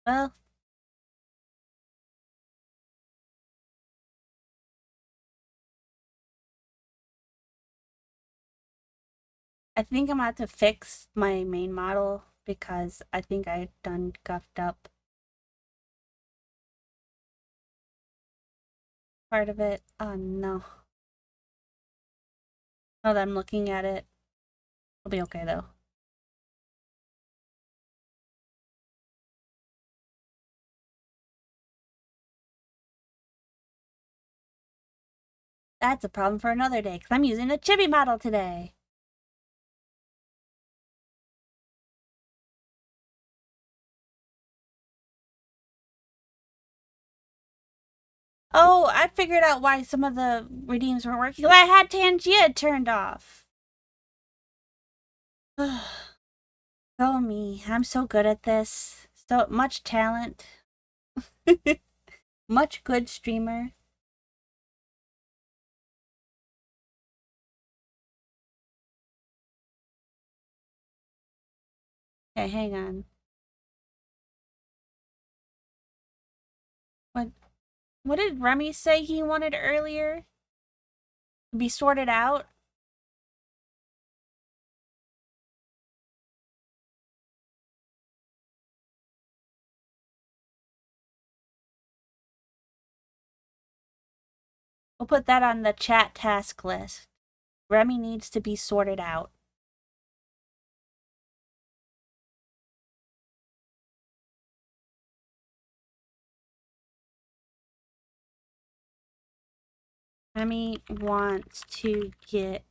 Well, I think I'm gonna have to fix my main model because I think I done guffed up part of it. Oh no. Now that I'm looking at it, it'll be okay though. That's a problem for another day because I'm using a chibi model today. Oh, I figured out why some of the redeems weren't working. I had Tangia turned off. Oh me, I'm so good at this. So much talent. Much good streamer. Okay, hang on. What what did Remy say he wanted earlier? Be sorted out? We'll put that on the chat task list. Remy needs to be sorted out. Remy wants to get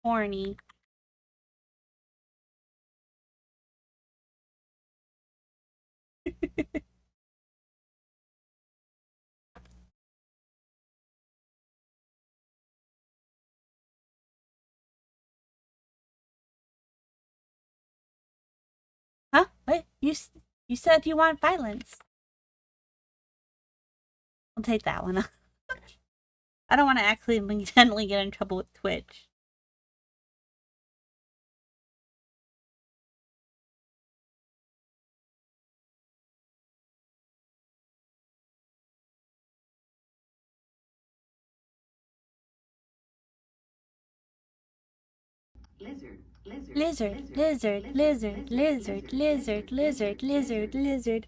horny. Huh? What? You said you want violence. I'll take that one. I don't want to accidentally get in trouble with Twitch. Lizard, lizard, lizard, lizard, lizard, lizard, lizard, lizard, lizard.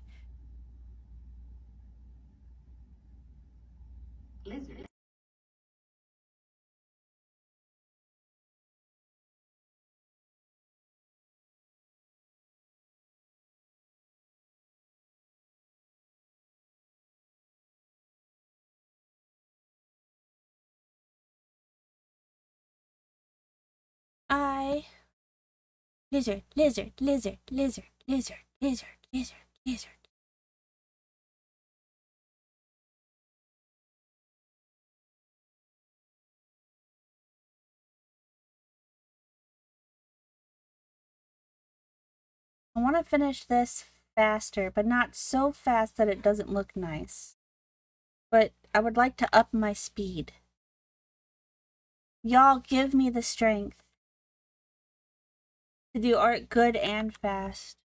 Lizard. Lizard, lizard, lizard, lizard, lizard, lizard, lizard, lizard. I want to finish this faster, but not so fast that it doesn't look nice. But I would like to up my speed. Y'all give me the strength to do art good and fast.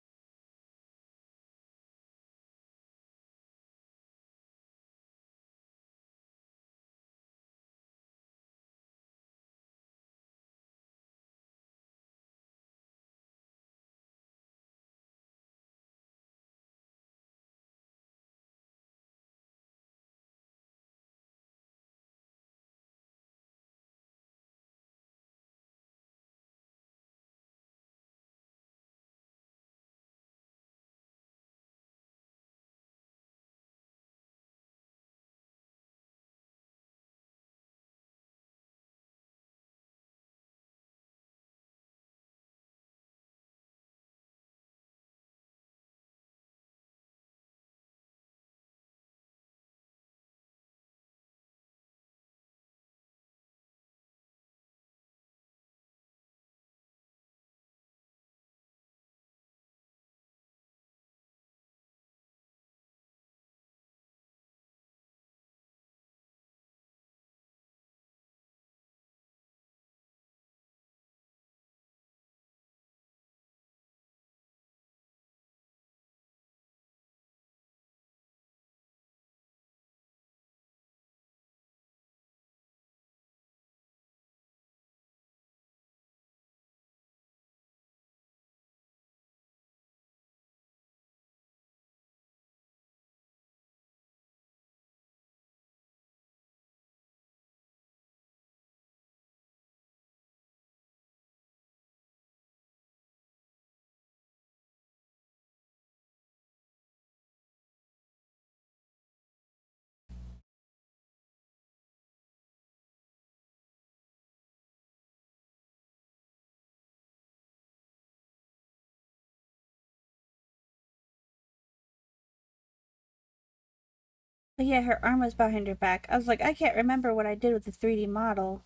But yeah, her arm was behind her back. I was like, I can't remember what I did with the 3D model.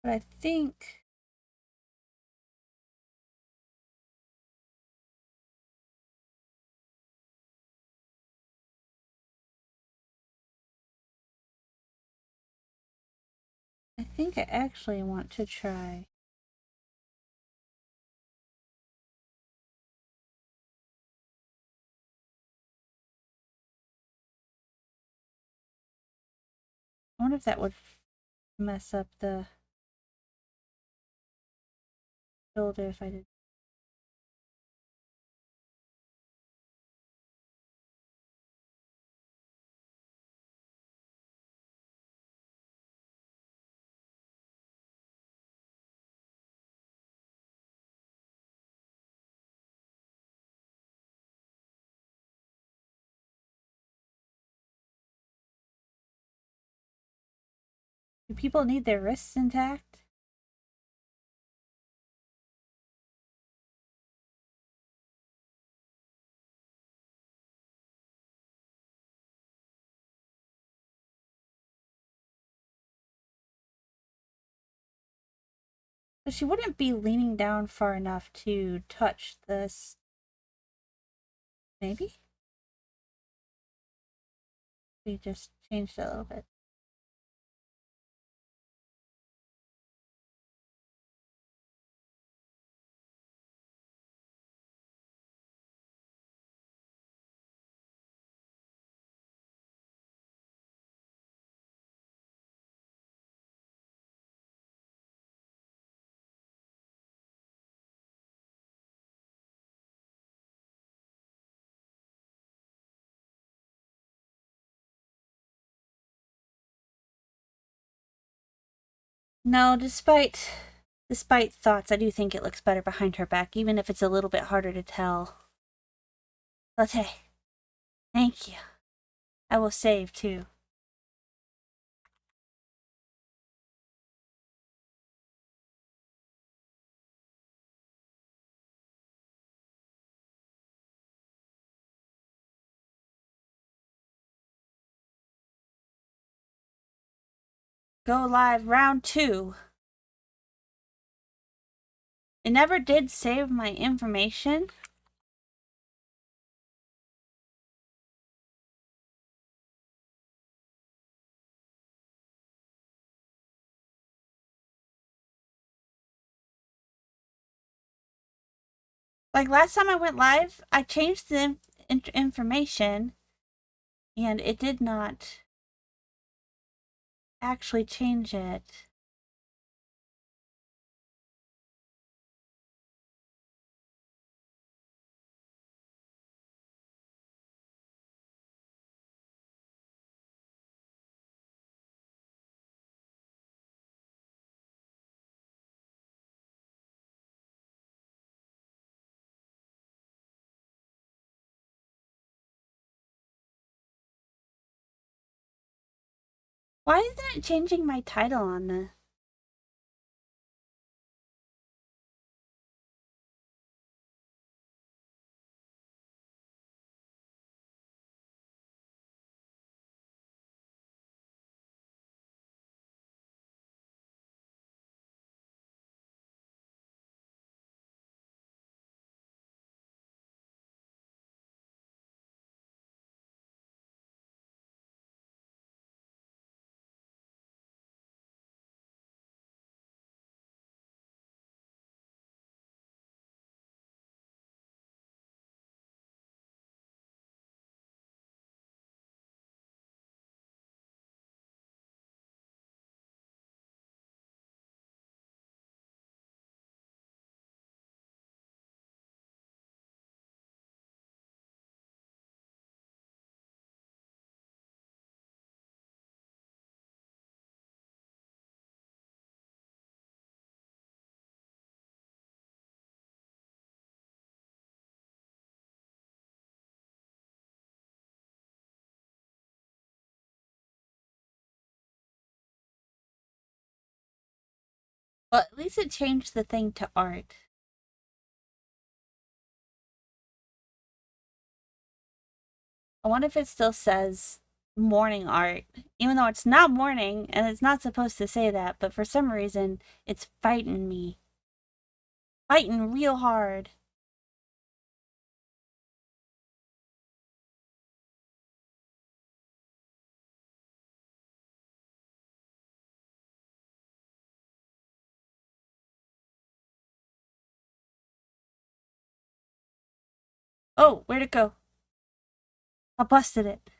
But I think I actually want to try. I wonder if that would mess up the shoulder if I did. Do people need their wrists intact? But she wouldn't be leaning down far enough to touch this. Maybe? We just changed it a little bit. No, despite thoughts, I do think it looks better behind her back, even if it's a little bit harder to tell. Okay. Thank you. I will save too. Go live round 2. It never did save my information. Like last time I went live, I changed the information and it did not actually change it. Why isn't it changing my title on the... Well, at least it changed the thing to art. I wonder if it still says morning art, even though it's not morning and it's not supposed to say that, but for some reason it's fighting me. Fighting real hard. Oh, where'd it go? I busted it.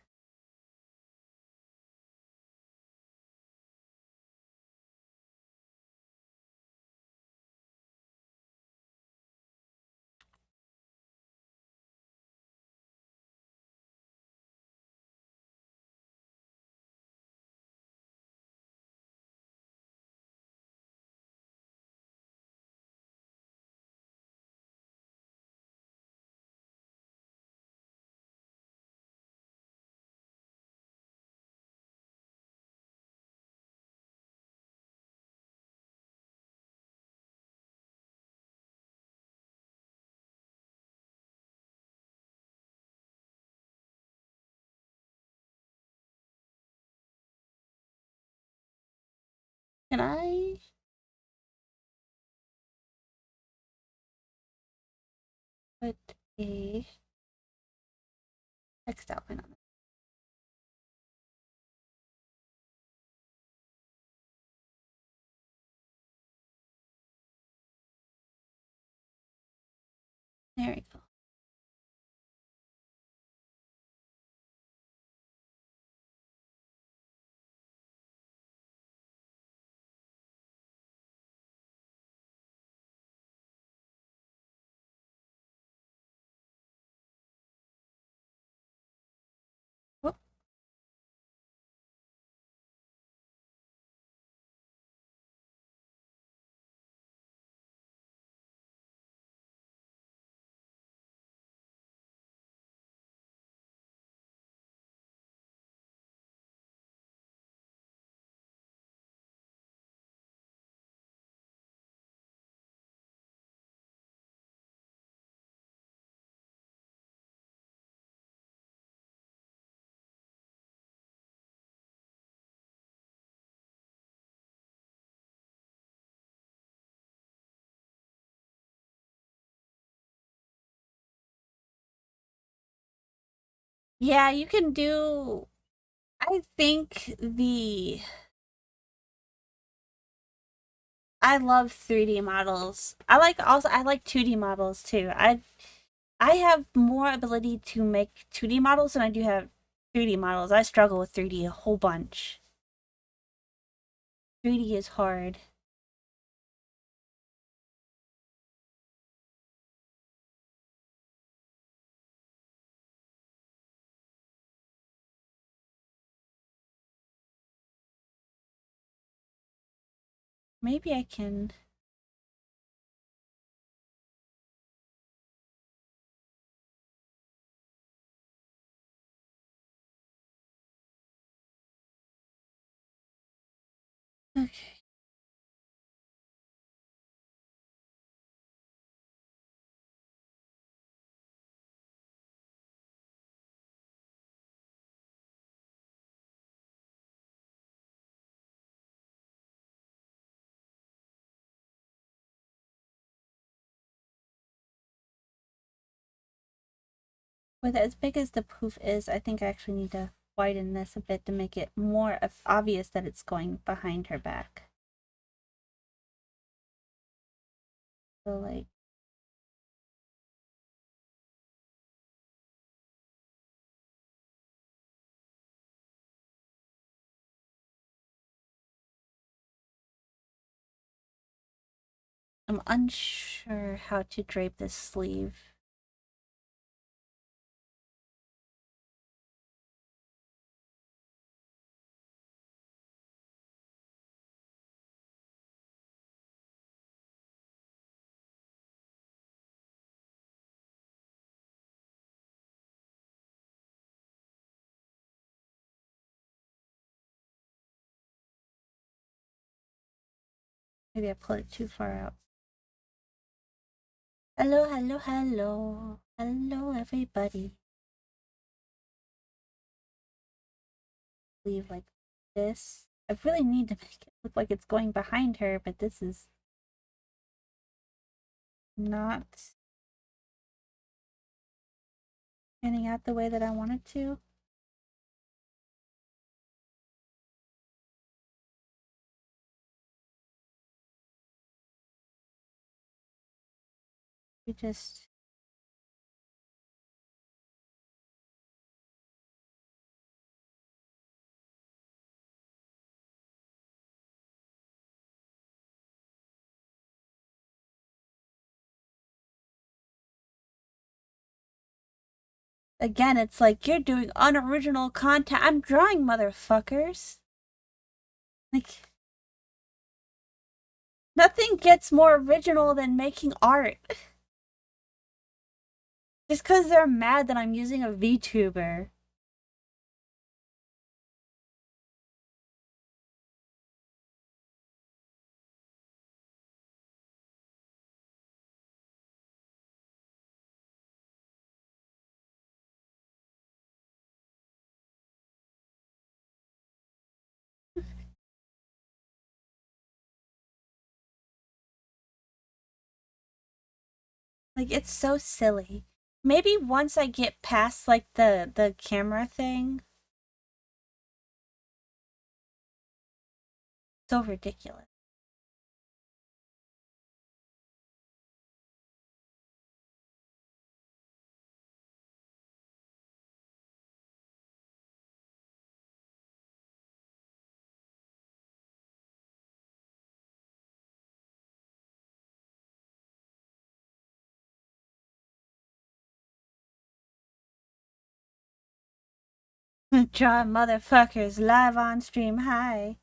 Can I put a text outline on it? There we go. Whoop. Yeah, you can do. I think I love 3D models. I like 2D models too. I have more ability to make 2D models than I do have 3D models. I struggle with 3D a whole bunch. 3D is hard. Maybe I can. Okay. With as big as the poof is, I think I actually need to widen this a bit to make it more obvious that it's going behind her back. So like, I'm unsure how to drape this sleeve. Maybe I pulled it too far out. Hello, hello, hello. Hello, everybody. Leave like this. I really need to make it look like it's going behind her, but this is not panning out the way that I want it to. We just... Again, it's like, you're doing unoriginal content. I'm drawing, motherfuckers. Like, nothing gets more original than making art. Just because they're mad that I'm using a VTuber. Like, it's so silly. Maybe once I get past, like, the camera thing. So ridiculous. Draw motherfuckers live on stream. Hi.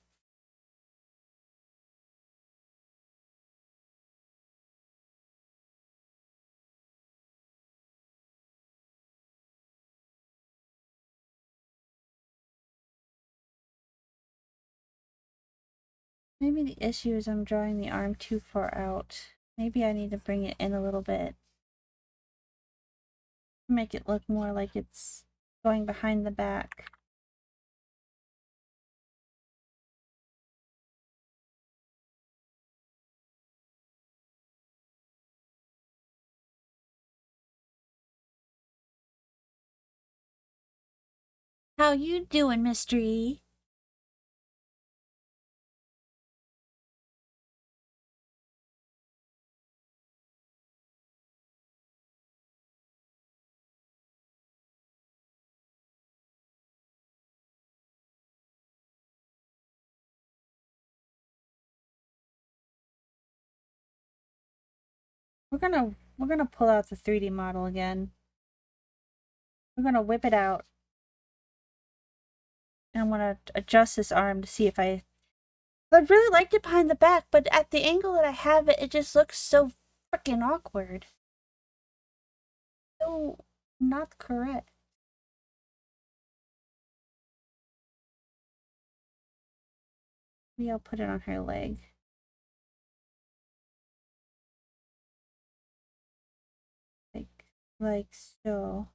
Maybe the issue is I'm drawing the arm too far out. Maybe I need to bring it in a little bit. Make it look more like it's going behind the back. How you doing, Mystery? We're gonna pull out the 3D model again. We're gonna whip it out. And I'm gonna adjust this arm to see if I really liked it behind the back, but at the angle that I have it, it just looks so freaking awkward. So not correct. Maybe I'll put it on her leg. Like so.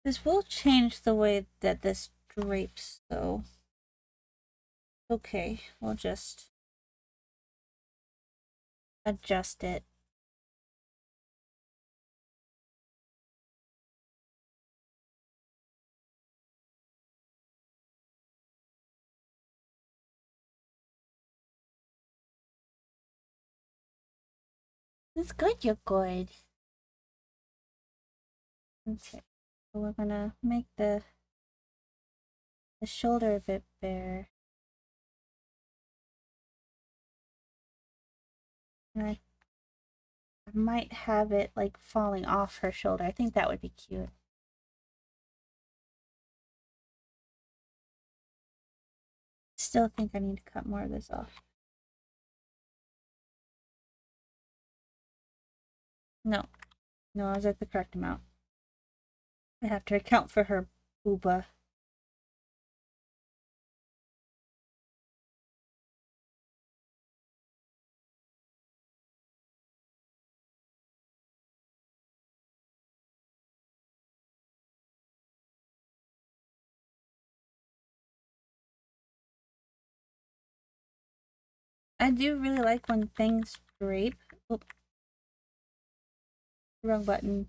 This will change the way that this drapes, though. Okay, we'll just adjust it. It's good, you're good. Okay, so we're gonna make the shoulder a bit bare. And I might have it like falling off her shoulder. I think that would be cute. Still think I need to cut more of this off. No, no, I was at the correct amount. I have to account for her booba. I do really like when things drape. Oh, wrong button.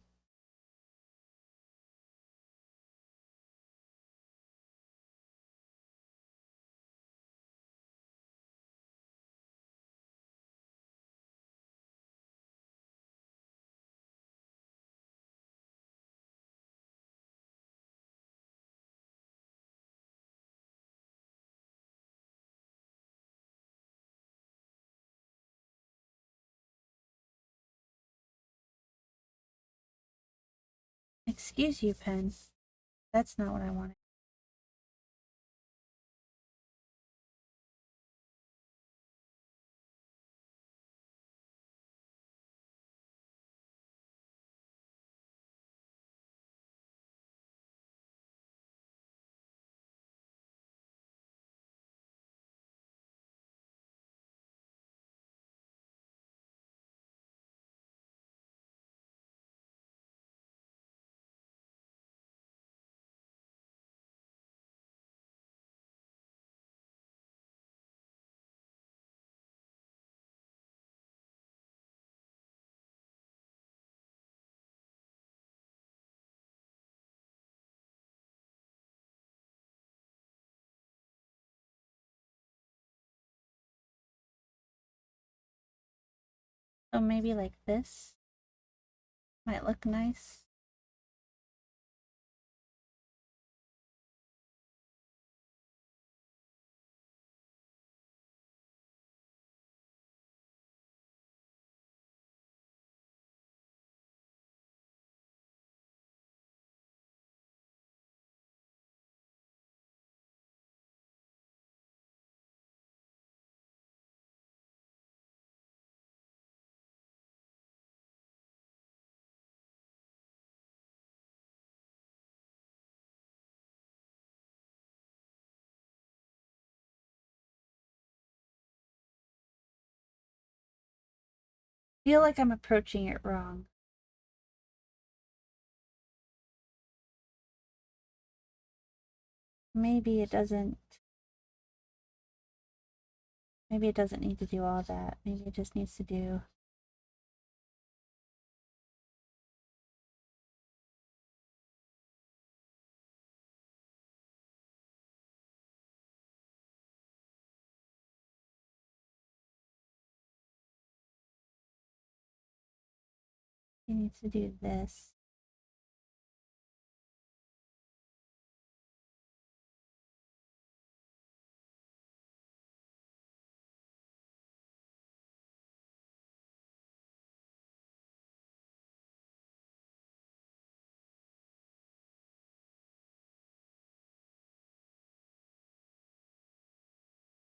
Excuse you, pen. That's not what I wanted. So maybe like this might look nice. I feel like I'm approaching it wrong. Maybe it doesn't. Maybe it doesn't need to do all that. Maybe it just needs to do. It needs to do this.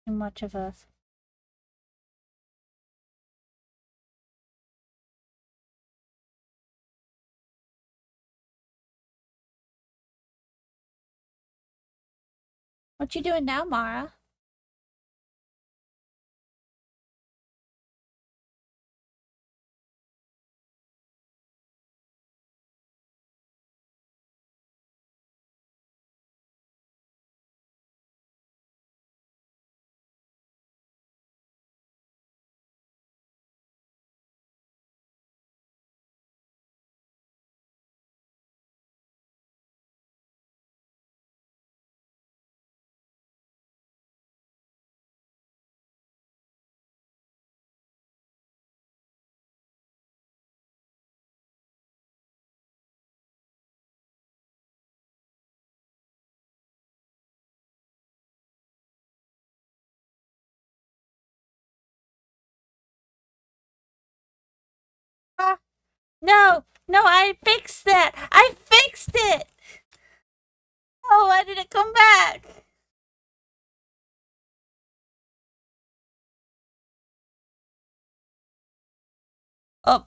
Too much of a. What you doing now, Mara? No, no, I fixed that. I fixed it. Oh, why did it come back? Oh,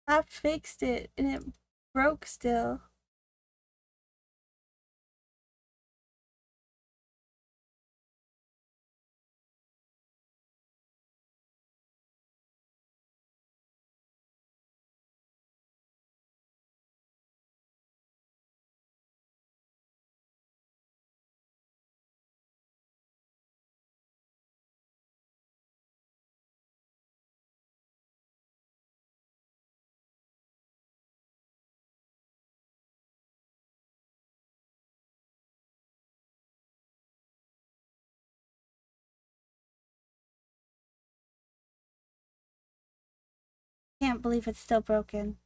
I fixed it and it broke still. Can't believe it's still broken.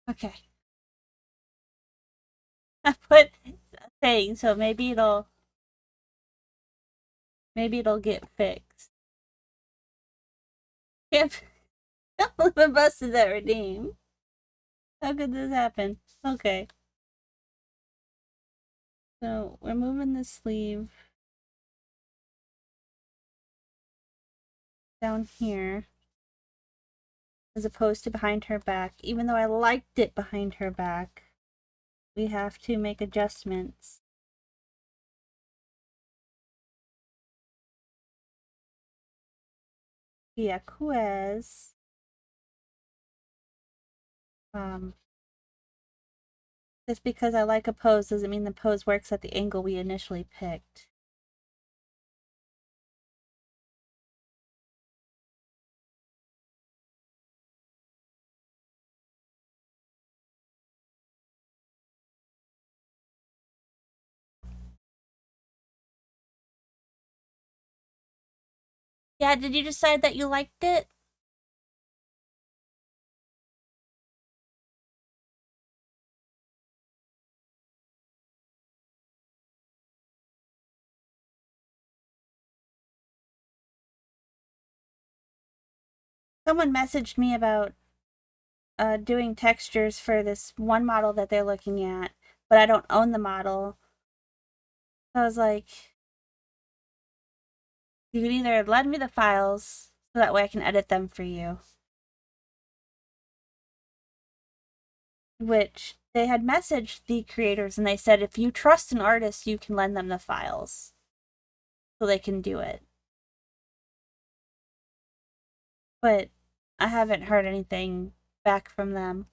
Okay. I put a thing, so maybe it'll get fixed. Can't believe I busted that redeem. How could this happen? Okay. So we're moving the sleeve down here as opposed to behind her back. Even though I liked it behind her back, we have to make adjustments. Yeah, quiz. Just because I like a pose doesn't mean the pose works at the angle we initially picked. Yeah, did you decide that you liked it? Someone messaged me about doing textures for this one model that they're looking at, but I don't own the model. So I was like, you can either lend me the files so that way I can edit them for you. Which they had messaged the creators and they said if you trust an artist, you can lend them the files so they can do it. But I haven't heard anything back from them.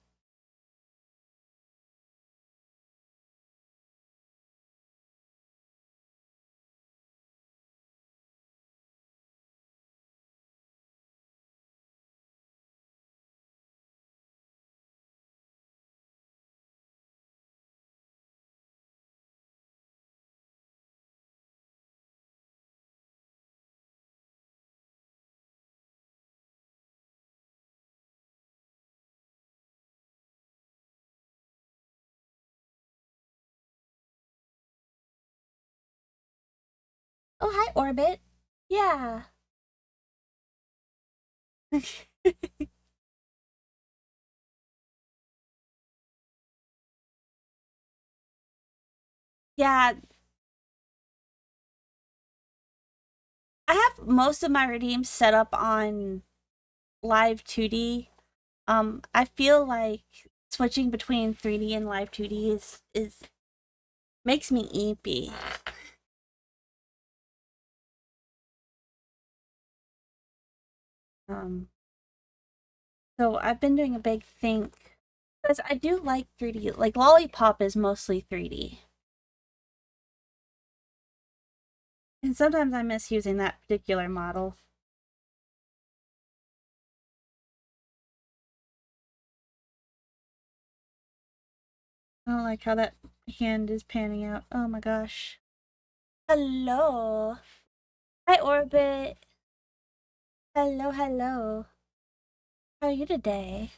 Oh, hi, Orbit. Yeah. Yeah, I have most of my redeems set up on live 2D. I feel like switching between 3D and live 2D is makes me eepy. So I've been doing a big thing because I do like 3D. Like Lollipop is mostly 3D. And sometimes I miss using that particular model. I don't like how that hand is panning out. Oh my gosh. Hello. Hi, Orbit. Hello, hello. How are you today?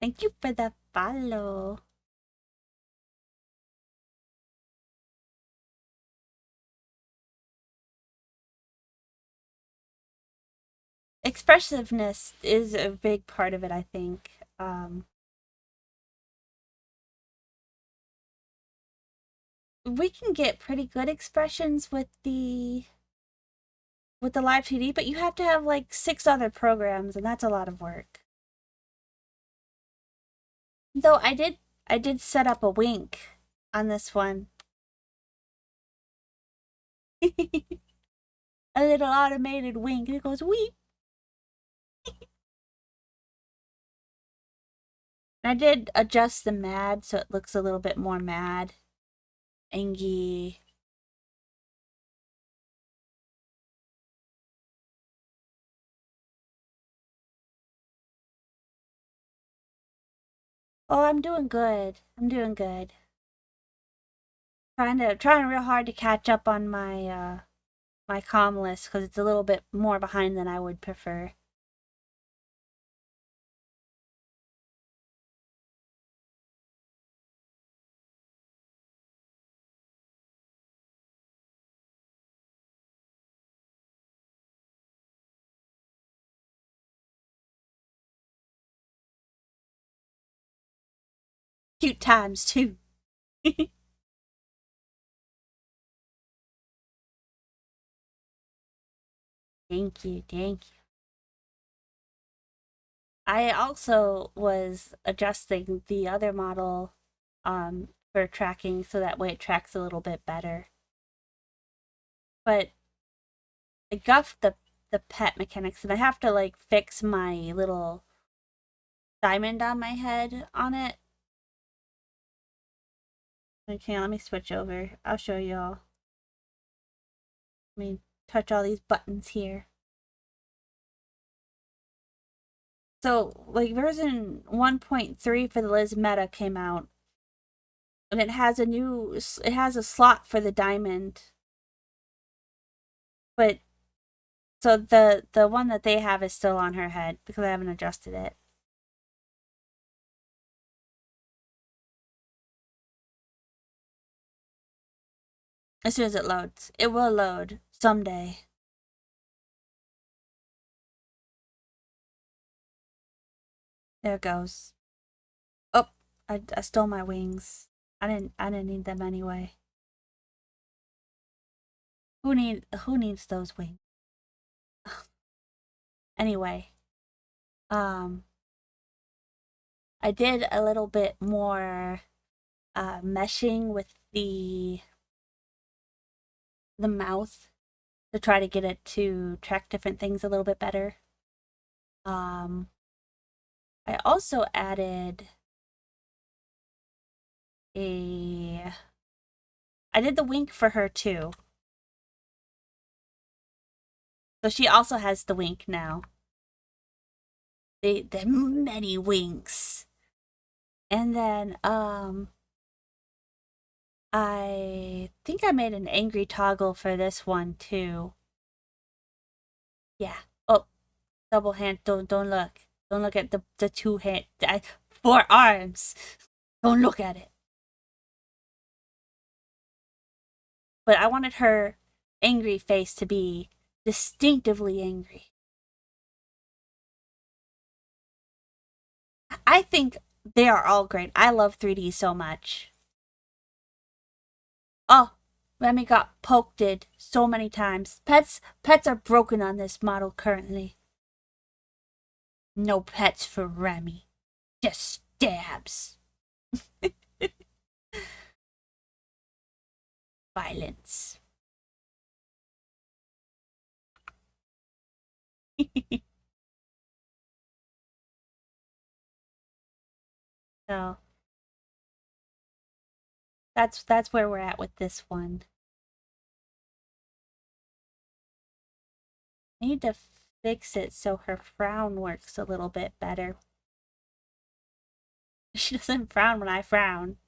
Thank you for the follow. Expressiveness is a big part of it, I think. We can get pretty good expressions with the live 2D, but you have to have like 6 other programs, and that's a lot of work. Though I did set up a wink on this one. A little automated wink. It goes weep. I did adjust the mad so it looks a little bit more mad. Angy. Oh, I'm doing good. I'm doing good. Trying real hard to catch up on my comm list because it's a little bit more behind than I would prefer. Cute times too. Thank you, thank you. I also was adjusting the other model for tracking so that way it tracks a little bit better. But I guffed the pet mechanics and I have to like fix my little diamond on my head on it. Okay, let me switch over. I'll show y'all. Let me touch all these buttons here. So, like version 1.3 for the Liz Meta came out, and it has a slot for the diamond. But so the one that they have is still on her head because I haven't adjusted it. As soon as it loads, it will load someday. There it goes. Oh, I stole my wings. I didn't need them anyway. Who needs those wings? Anyway, um I did a little bit more meshing with the mouth to try to get it to track different things a little bit better. I also added I did the wink for her too. So she also has the wink now. The many winks. And then I think I made an angry toggle for this one too. Yeah. Oh, double hand. Don't look. Don't look at the 2 hand. 4 arms. Don't look at it. But I wanted her angry face to be distinctively angry. I think they are all great. I love 3D so much. Oh, Remy got poked so many times. Pets are broken on this model currently. No pets for Remy. Just stabs. Violence. So that's where we're at with this one. I need to fix it so her frown works a little bit better. She doesn't frown when I frown.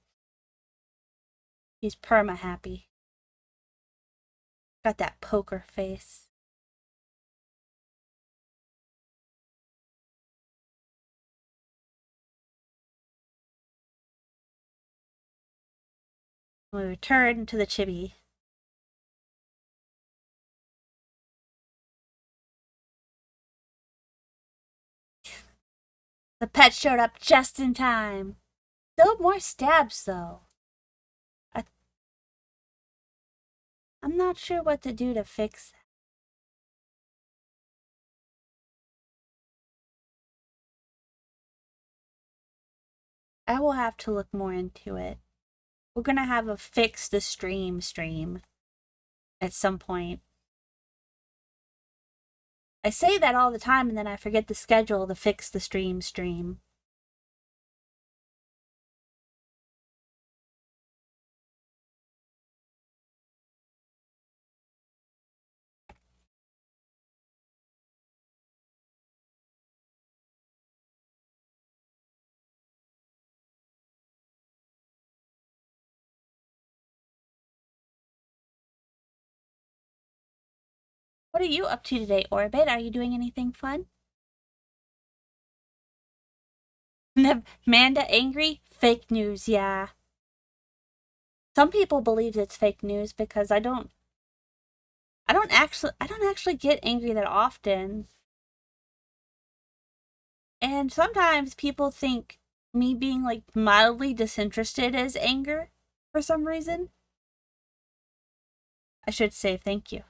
She's perma happy. Got that poker face. We return to the chibi. The pet showed up just in time. Still more stabs, though. I'm not sure what to do to fix that. I will have to look more into it. We're gonna have a fix the stream at some point. I say that all the time and then I forget to schedule the fix the stream. What are you up to today, Orbit? Are you doing anything fun? Manda angry? Fake news, yeah. Some people believe it's fake news because I don't actually get angry that often. And sometimes people think me being like mildly disinterested is anger for some reason. I should say thank you.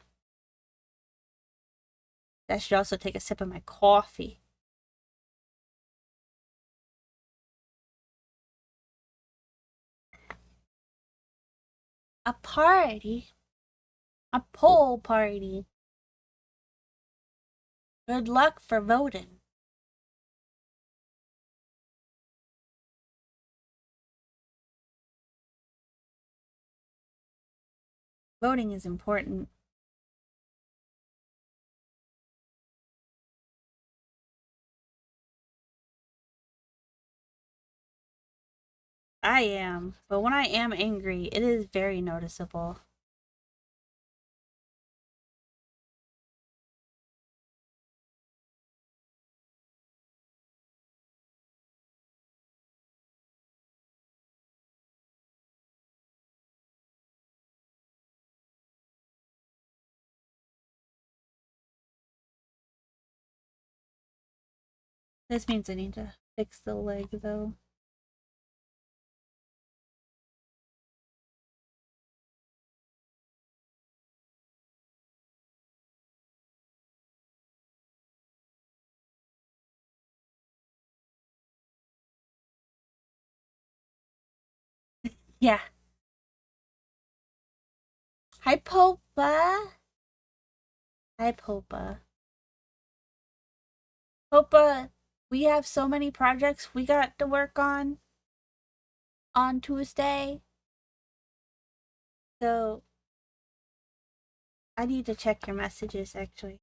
I should also take a sip of my coffee. A party? A poll party? Good luck for voting. Voting is important. I am, but when I am angry, it is very noticeable. This means I need to fix the leg, though. Yeah. Hi, Popa. Hi, Popa. Popa, we have so many projects we got to work on Tuesday. So, I need to check your messages, actually.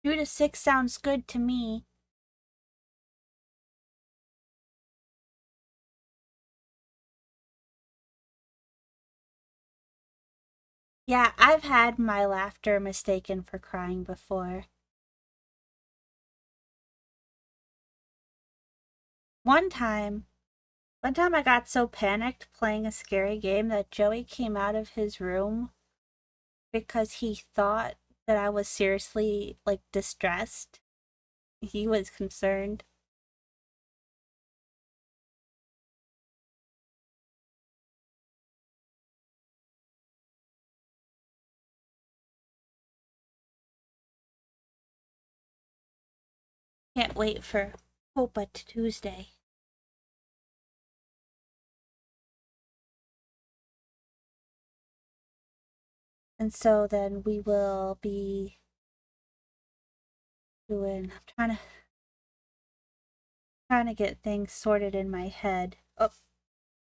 2 to 6 sounds good to me. Yeah, I've had my laughter mistaken for crying before. One time I got so panicked playing a scary game that Joey came out of his room because he thought that I was seriously, like, distressed. He was concerned. Can't wait for Hopa Tuesday. And so then we will be doing, I'm trying to get things sorted in my head. Oh,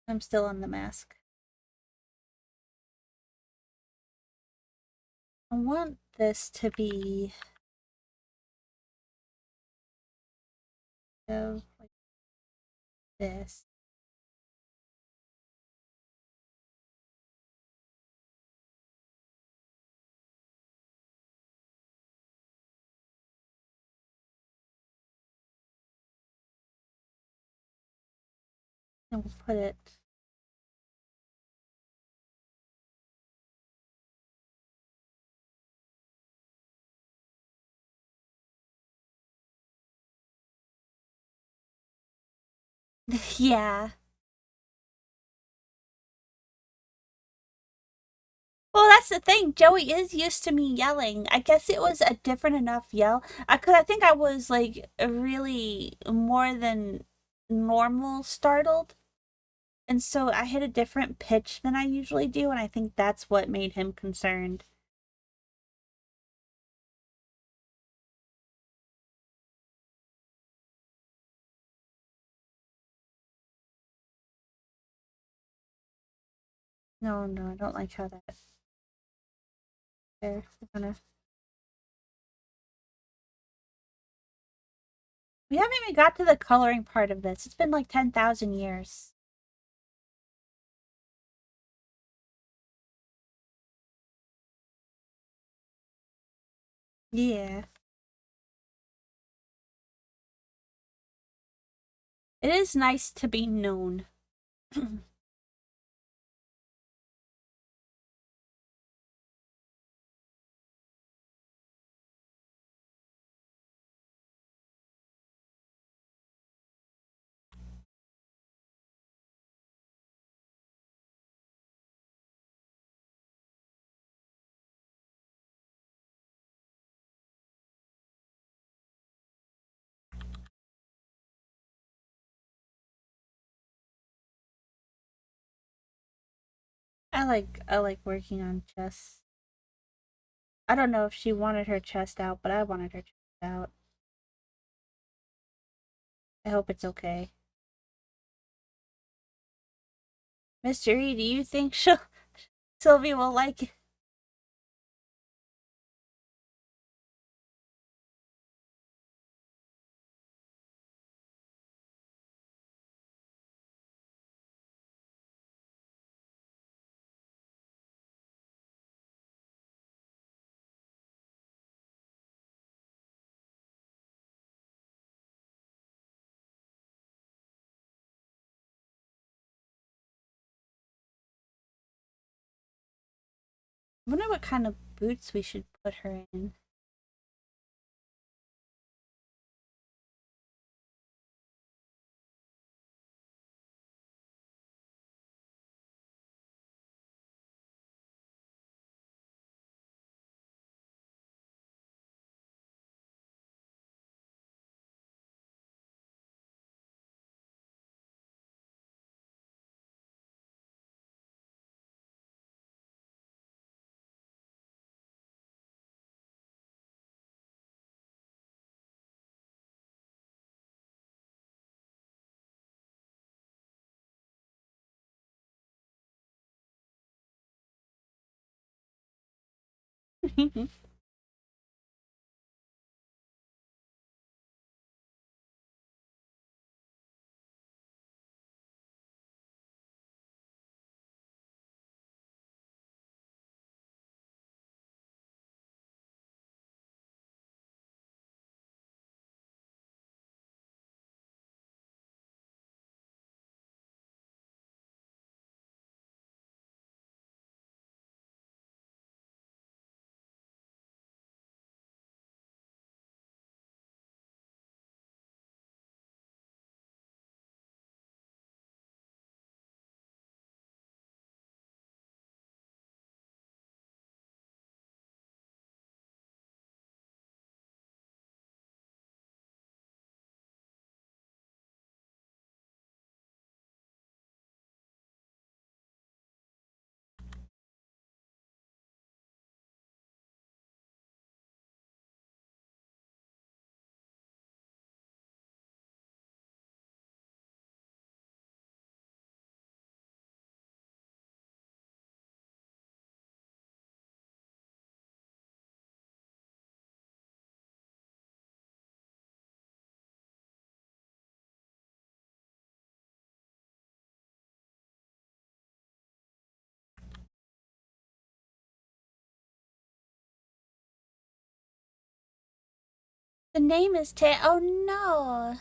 I'm still on the mask. I want this to be like this. And we'll put it yeah. Well, that's the thing. Joey is used to me yelling. I guess it was a different enough yell. I think I was like really more than normal startled. And so I hit a different pitch than I usually do, and I think that's what made him concerned. No, no, I don't like how that. There, we're gonna. We haven't even got to the coloring part of this. It's been like 10,000 years. Yeah. It is nice to be known. I like working on chests. I don't know if she wanted her chest out, but I wanted her chest out. I hope it's okay. Mr. E, do you think Sylvie will like it? I wonder what kind of boots we should put her in. The name is oh no.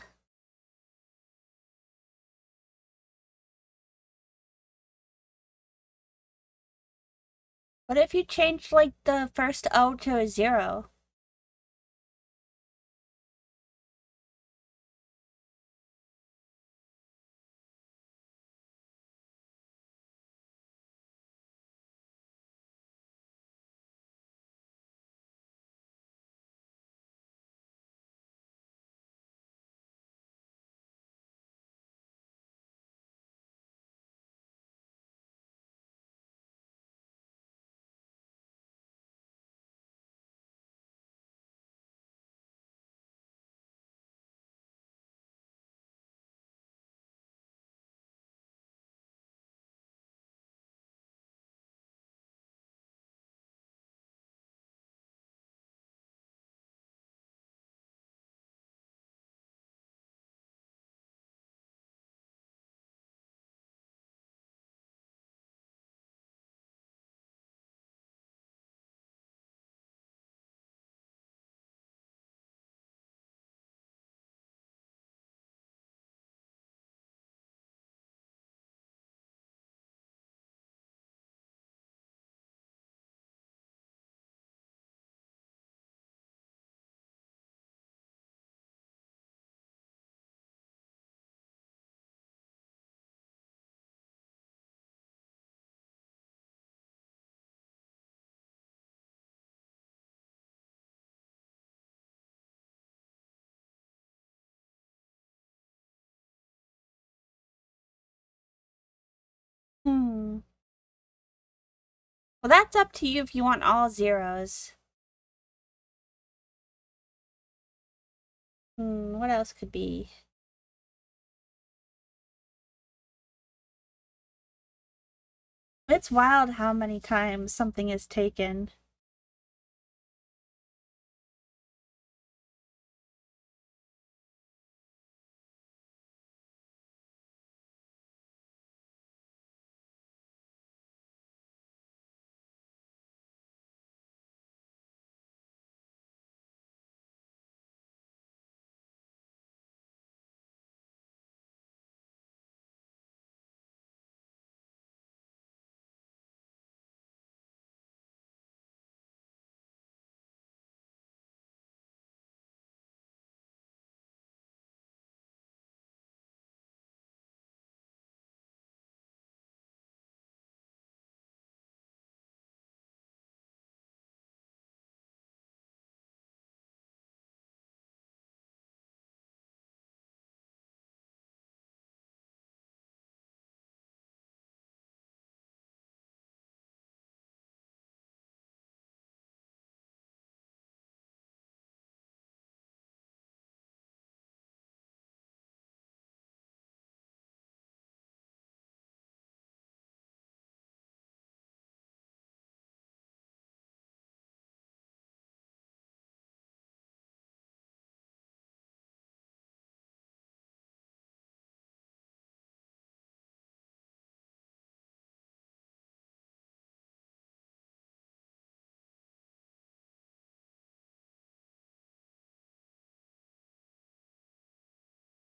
What if you changed like the first O to a 0? Hmm. Well, that's up to you if you want all zeros. What else could be? It's wild how many times something is taken.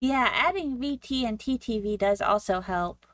Yeah, adding VT and TTV does also help.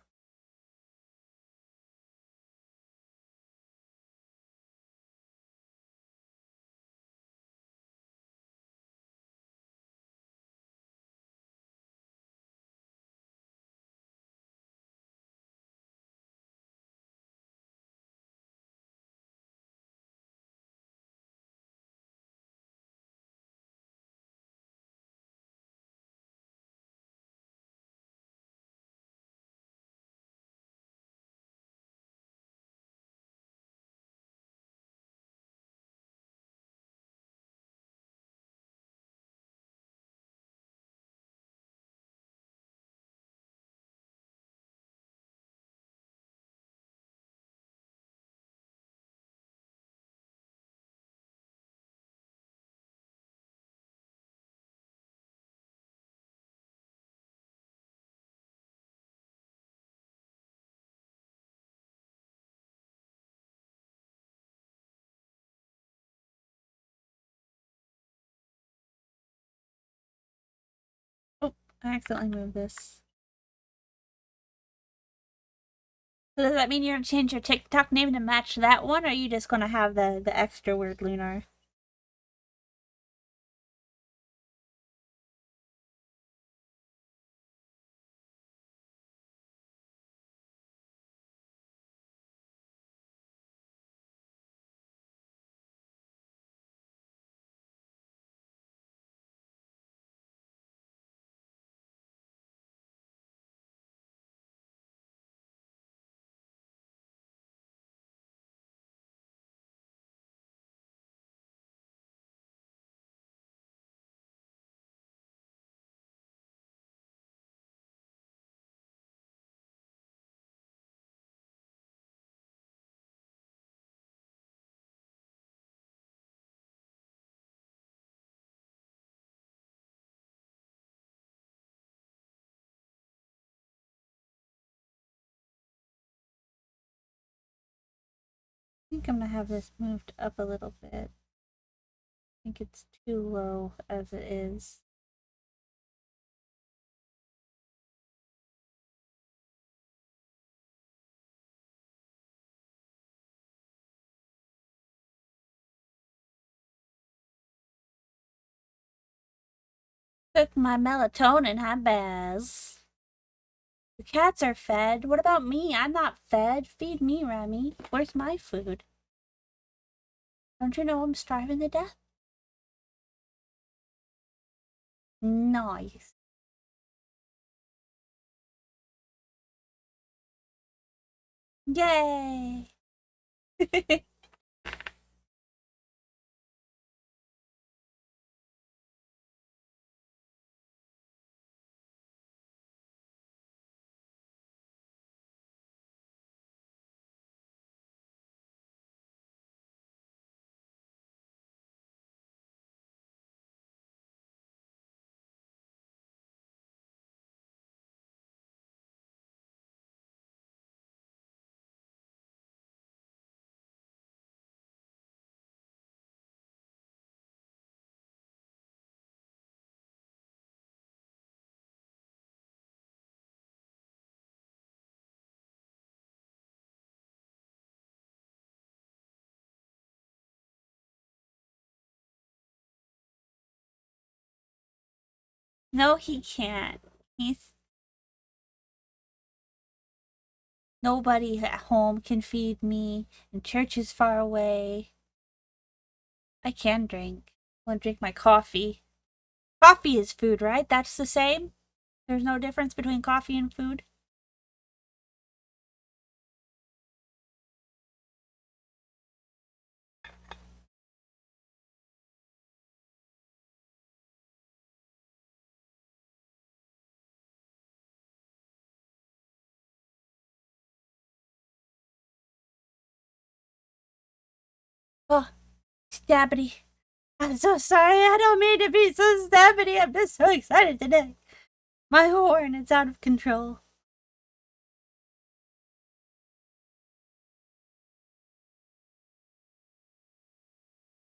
I accidentally moved this. So does that mean you're gonna change your TikTok name to match that one, or are you just gonna have the extra word lunar? I think I'm gonna have this moved up a little bit. I think it's too low as it is. Took my melatonin, hi Baz. The cats are fed. What about me? I'm not fed. Feed me, Remy. Where's my food? Don't you know I'm starving to death? Nice. Yay! No, he can't. He's nobody at home can feed me, and church is far away. I can drink. I want to drink my coffee. Coffee is food, right? That's the same? There's no difference between coffee and food? Oh, stabbity. I'm so sorry. I don't mean to be so stabbity. I'm just so excited today. My horn is out of control.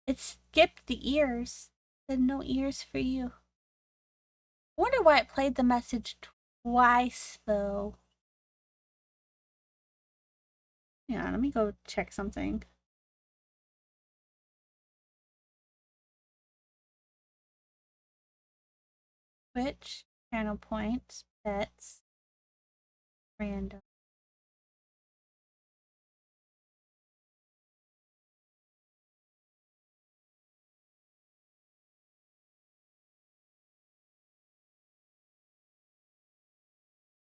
It skipped the ears. Said no ears for you. I wonder why it played the message twice, though. Yeah, let me go check something. Twitch, channel points, pets, random.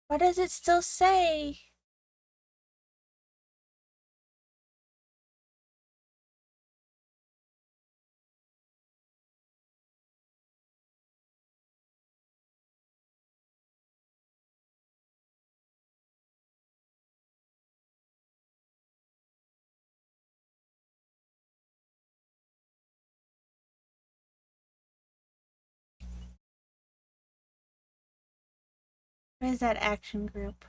Why does it still say? Where's that action group?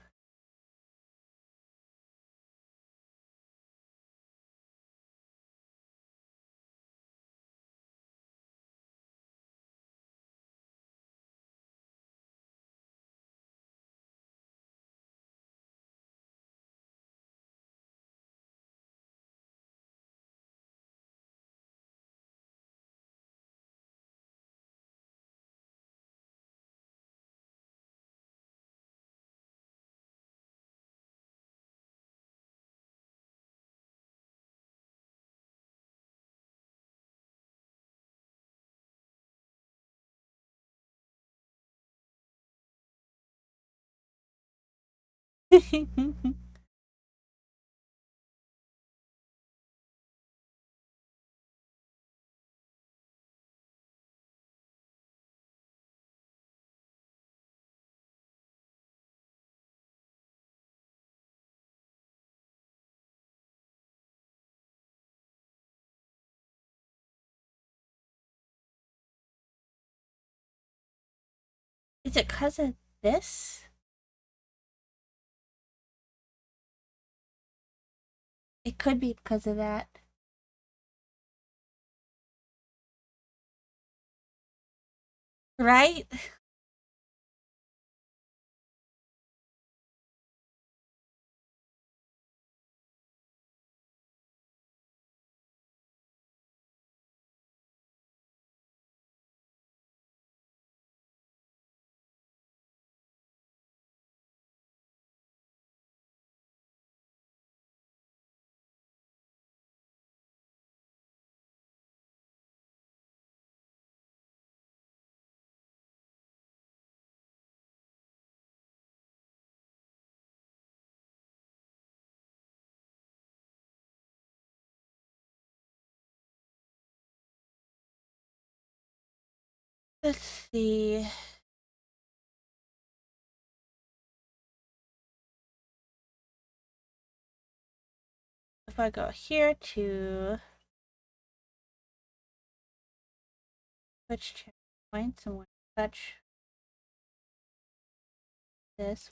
Is it because of this? It could be because of that. Right? Let's see. If I go here to switch checkpoints and touch this.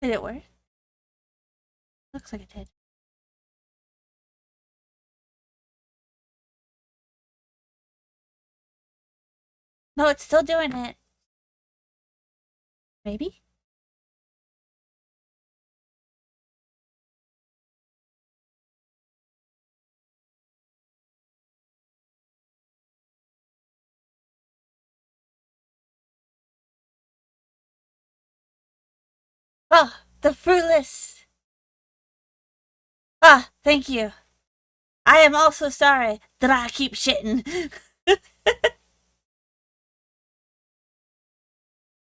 Did it work? Looks like it did. No, it's still doing it. Maybe? Oh, the fruitless. Ah, thank you. I am also sorry that I keep shitting.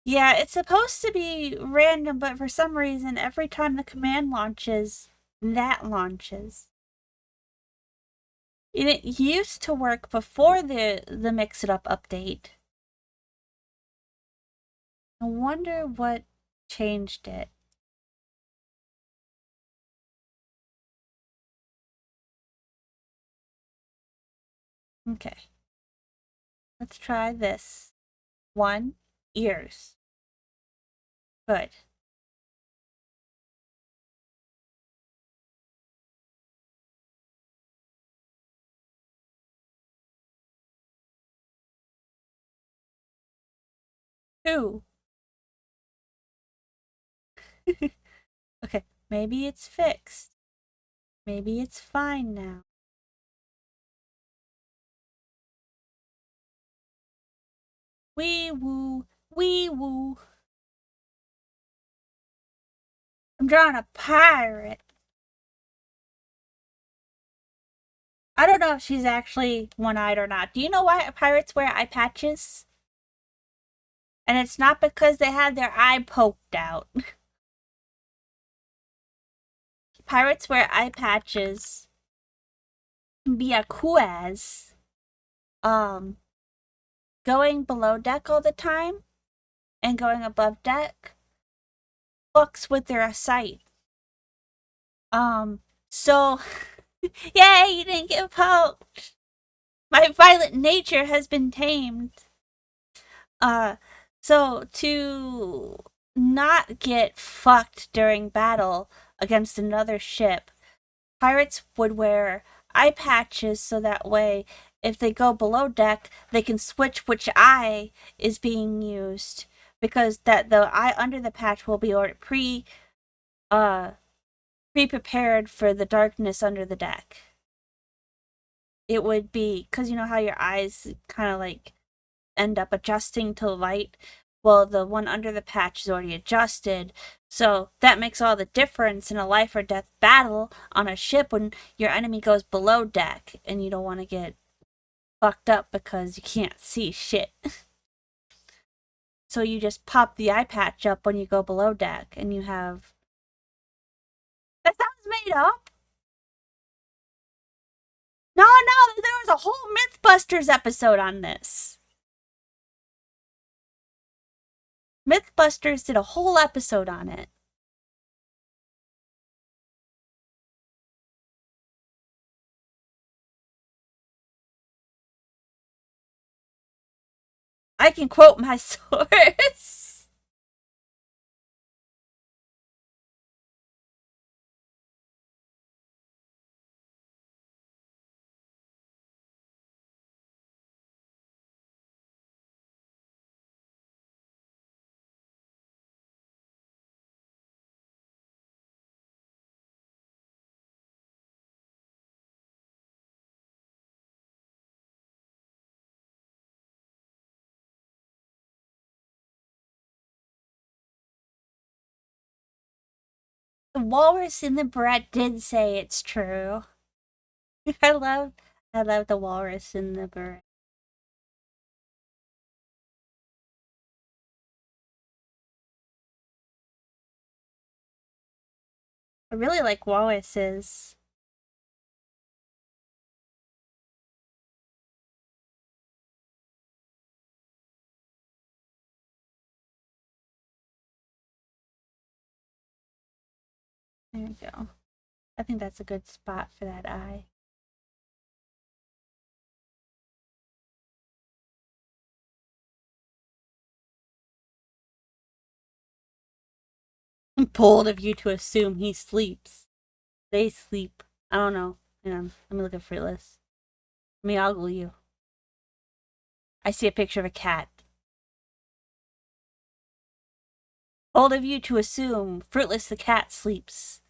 Yeah, it's supposed to be random, but for some reason, every time the command launches, that launches. And it used to work before the Mix It Up update. I wonder what changed it. Okay. Let's try this. 1. Ears. Good. 2. Okay, maybe it's fixed. Maybe it's fine now. Wee woo, wee woo. I'm drawing a pirate. I don't know if she's actually one-eyed or not. Do you know why pirates wear eye patches? And it's not because they had their eye poked out. Pirates wear eye patches because um going below deck all the time and going above deck fucks with their sight. So yay, you didn't get poked. My violent nature has been tamed. Uh so to not get fucked during battle against another ship, pirates would wear eye patches so that way if they go below deck, they can switch which eye is being used because that the eye under the patch will be uh pre-prepared for the darkness under the deck. It would be because you know how your eyes kind of like end up adjusting to the light. Well, the one under the patch is already adjusted, so that makes all the difference in a life or death battle on a ship when your enemy goes below deck and you don't want to get fucked up because you can't see shit. So you just pop the eye patch up when you go below deck and you have. That sounds made up. No, no, there was a whole Mythbusters episode on this. Mythbusters did a whole episode on it. I can quote my source. The walrus in the bread did say it's true. I love the walrus in the bread. I really like walruses. There we go. I think that's a good spot for that eye. Bold of you to assume he sleeps. They sleep. I don't know. Hang on. Let me look at Fruitless. Let me ogle you. I see a picture of a cat. Bold of you to assume Fruitless the cat sleeps.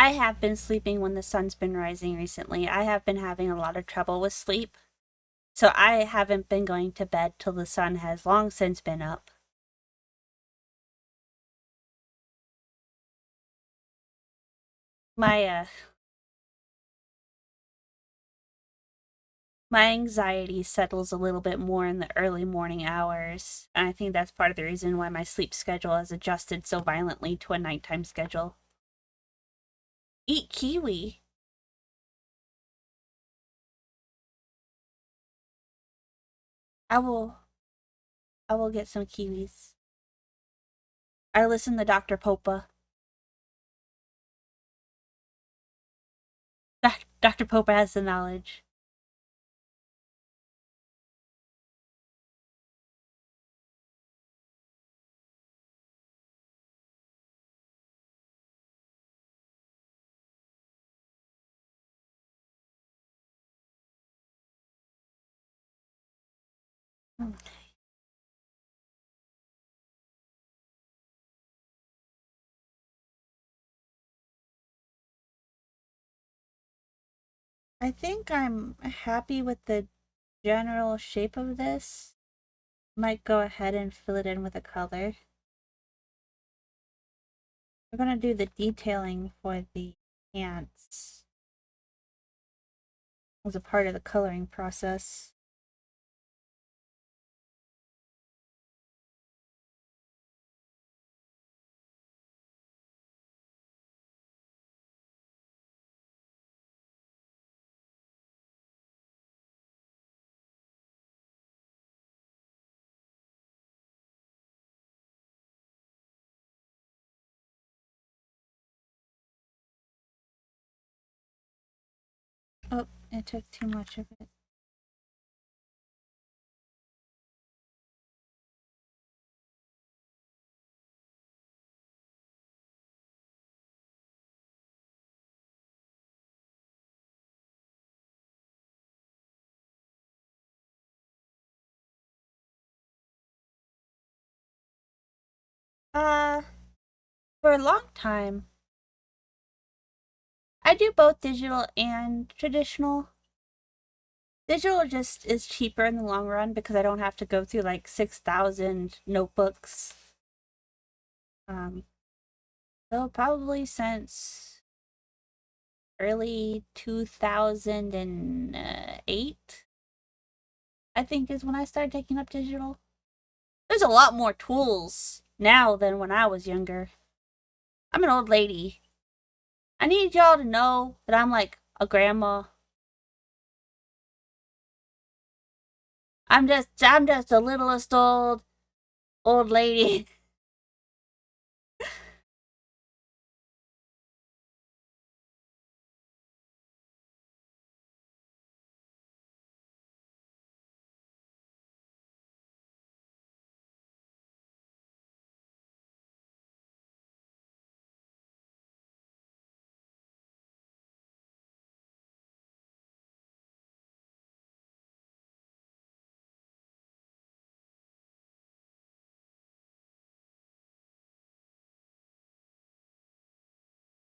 I have been sleeping when the sun's been rising recently. I have been having a lot of trouble with sleep. So I haven't been going to bed till the sun has long since been up. My my anxiety settles a little bit more in the early morning hours, and I think that's part of the reason why my sleep schedule has adjusted so violently to a nighttime schedule. Eat kiwi. I will I will get some kiwis. I listen to Dr. Popa. Dr. Popa has the knowledge. I think I'm happy with the general shape of this. Might go ahead and fill it in with a color. We're gonna do the detailing for the ants as a part of the coloring process. Oh, it took too much of it. Uh, for a long time, I do both digital and traditional. Digital just is cheaper in the long run because I don't have to go through like 6,000 notebooks. Um, so probably since early 2008, I think is when I started taking up digital. There's a lot more tools now than when I was younger. I'm an old lady. I need y'all to know that I'm like a grandma. I'm just the littlest old lady.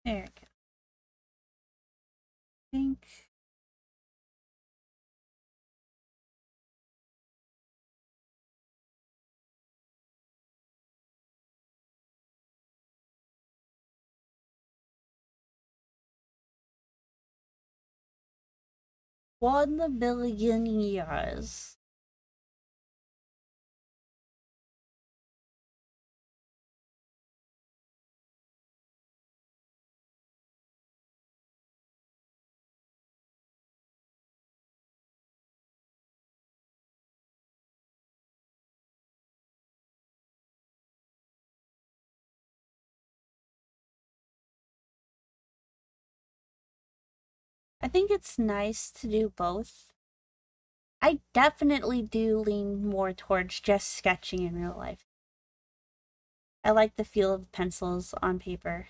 There we go. Think. $1 billion years. I think it's nice to do both. I definitely do lean more towards just sketching in real life. I like the feel of pencils on paper.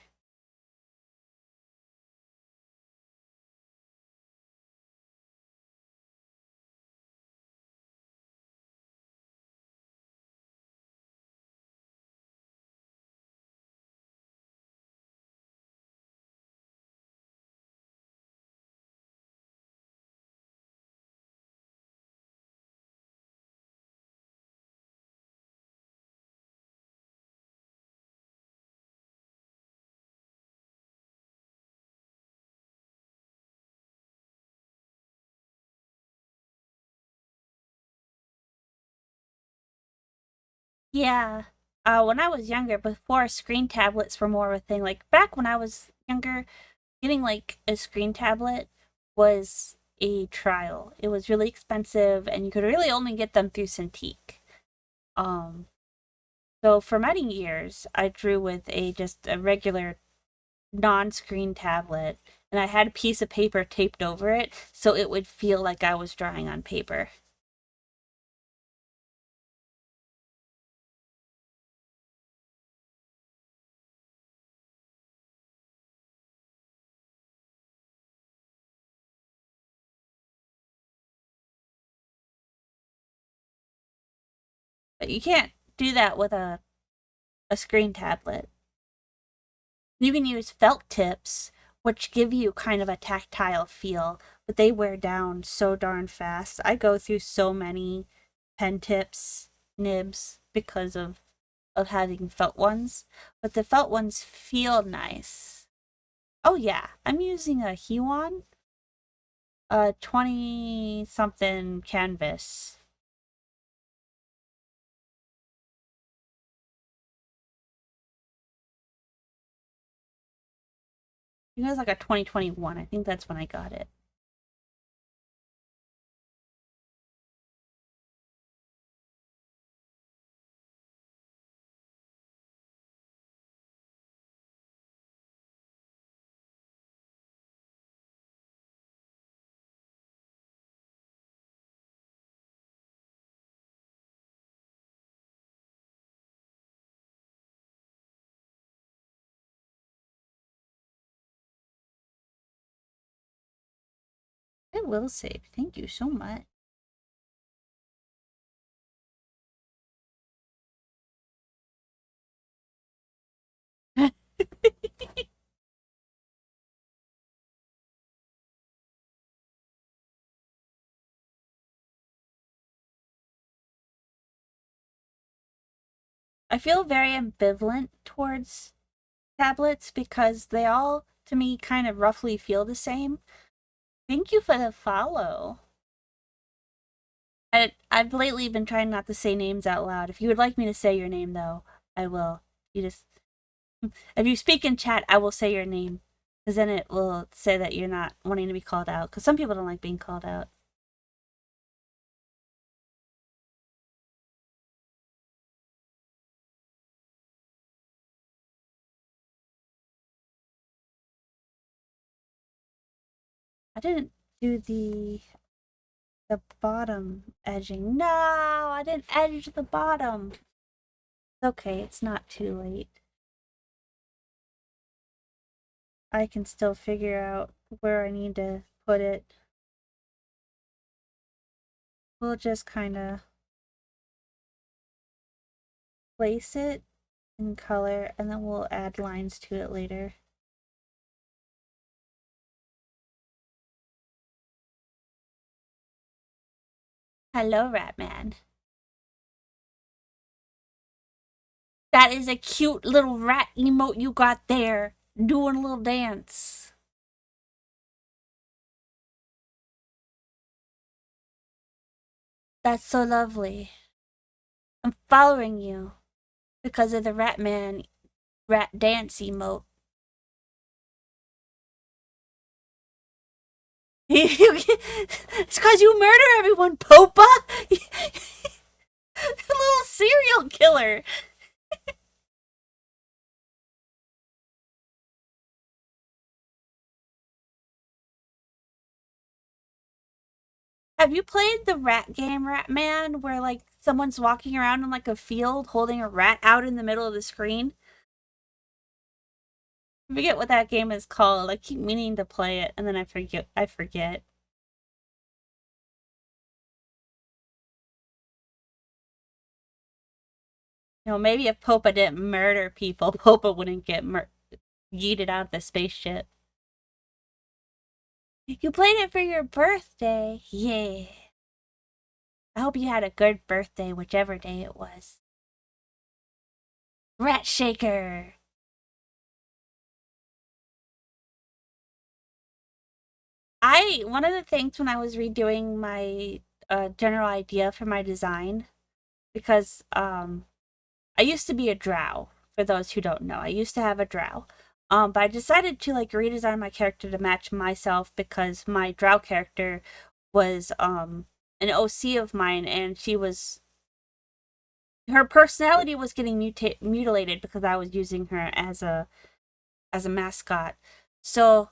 Yeah. When I was younger, before screen tablets were more of a thing, like back when I was younger, getting like a screen tablet was a trial. It was really expensive and you could really only get them through Cintiq. Um, so for many years I drew with a just a regular non-screen tablet and I had a piece of paper taped over it so it would feel like I was drawing on paper. But you can't do that with a screen tablet. You can use felt tips, which give you kind of a tactile feel, but they wear down so darn fast. I go through so many pen tips, nibs, because of having felt ones, but the felt ones feel nice. Oh yeah, I'm using a Huon, a 20 something canvas. I think it was like a 2021. I think that's when I got it. It will save. Thank you so much. I feel very ambivalent towards tablets because they all, to me, kind of roughly feel the same. Thank you for the follow. I've lately been trying not to say names out loud. If you would like me to say your name, though, I will. You just, if you speak in chat, I will say your name. Because then it will say that you're not wanting to be called out. Because some people don't like being called out. I didn't do the bottom edging. No, I didn't edge the bottom. It's okay, it's not too late. I can still figure out where I need to put it. We'll just kind of place it in color and then we'll add lines to it later. Hello, Ratman. That is a cute little rat emote you got there, doing a little dance. That's so lovely. I'm following you because of the Ratman rat dance emote. It's because you murder everyone, Popa! Little serial killer. Have you played the rat game, Ratman, where like someone's walking around in like a field holding a rat out in the middle of the screen? I forget what that game is called. I keep meaning to play it and then I forget. You know, maybe if Popa didn't murder people, Popa wouldn't get yeeted out of the spaceship. You played it for your birthday. Yeah. I hope you had a good birthday, whichever day it was. Rat Shaker. One of the things when I was redoing my general idea for my design, because I used to be a drow, for those who don't know. I used to have a drow. But I decided to like redesign my character to match myself because my drow character was an OC of mine, and she was her personality was getting mutilated because I was using her as a mascot. So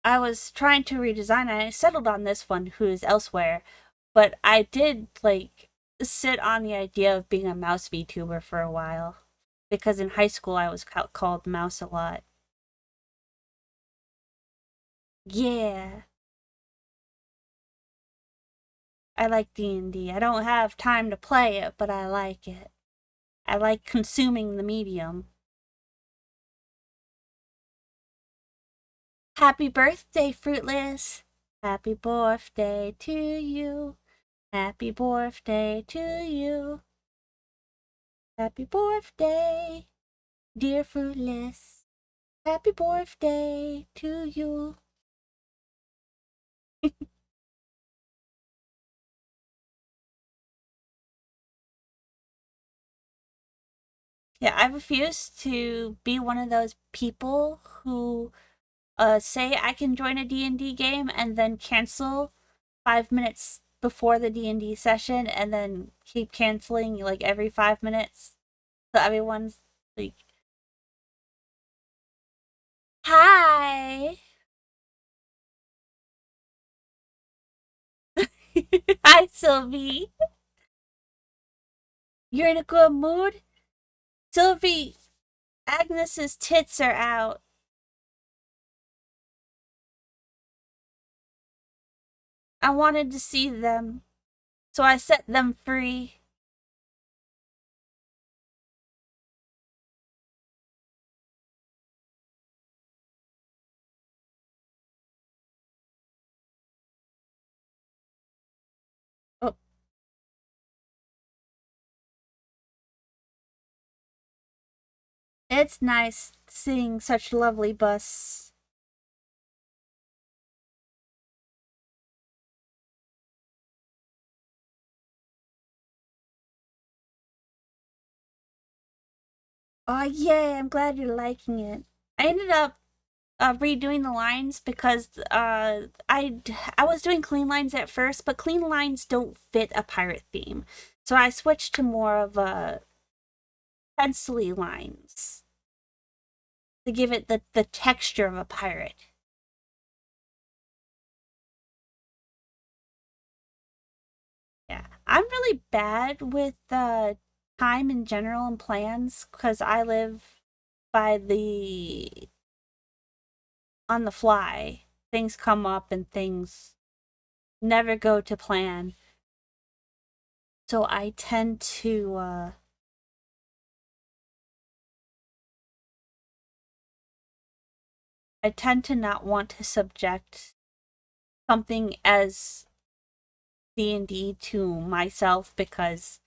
I was trying to redesign and I settled on this one who is elsewhere. But I did like sit on the idea of being a mouse VTuber for a while because in high school I was called Mouse a lot. Yeah, I like D&D. I don't have time to play it, but I like it. I like consuming the medium. Happy birthday, Fruitless. Happy birthday to you. Happy birthday to you. Happy birthday, dear Fruitless. Happy birthday to you. Yeah, I refuse to be one of those people who say I can join a D&D game and then cancel 5 minutes before the D&D session and then keep canceling like every 5 minutes. So everyone's like, hi. Hi, Sylvie. You're in a good mood? Sylvie, Agnes's tits are out. I wanted to see them, so I set them free. Oh, it's nice seeing such lovely busts. Oh, yay, I'm glad you're liking it. I ended up redoing the lines because I was doing clean lines at first, but clean lines don't fit a pirate theme. So I switched to more of a pencily lines to give it the texture of a pirate. Yeah. I'm really bad with time in general and plans because I live by the on the fly. Things come up and things never go to plan. So I tend to not want to subject something as D&D to myself because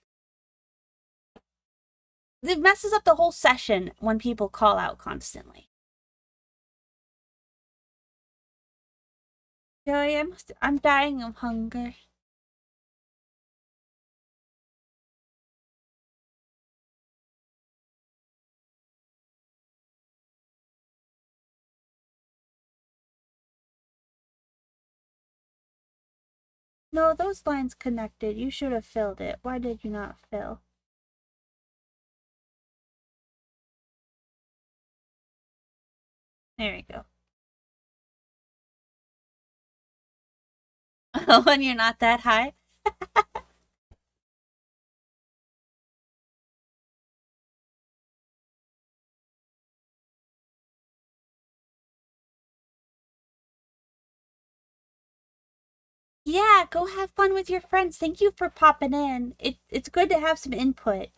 it messes up the whole session when people call out constantly. Joey, I'm dying of hunger. No, those lines connected. You should have filled it. Why did you not fill? There we go. When you're not that high. Yeah, go have fun with your friends. Thank you for popping in. It's good to have some input.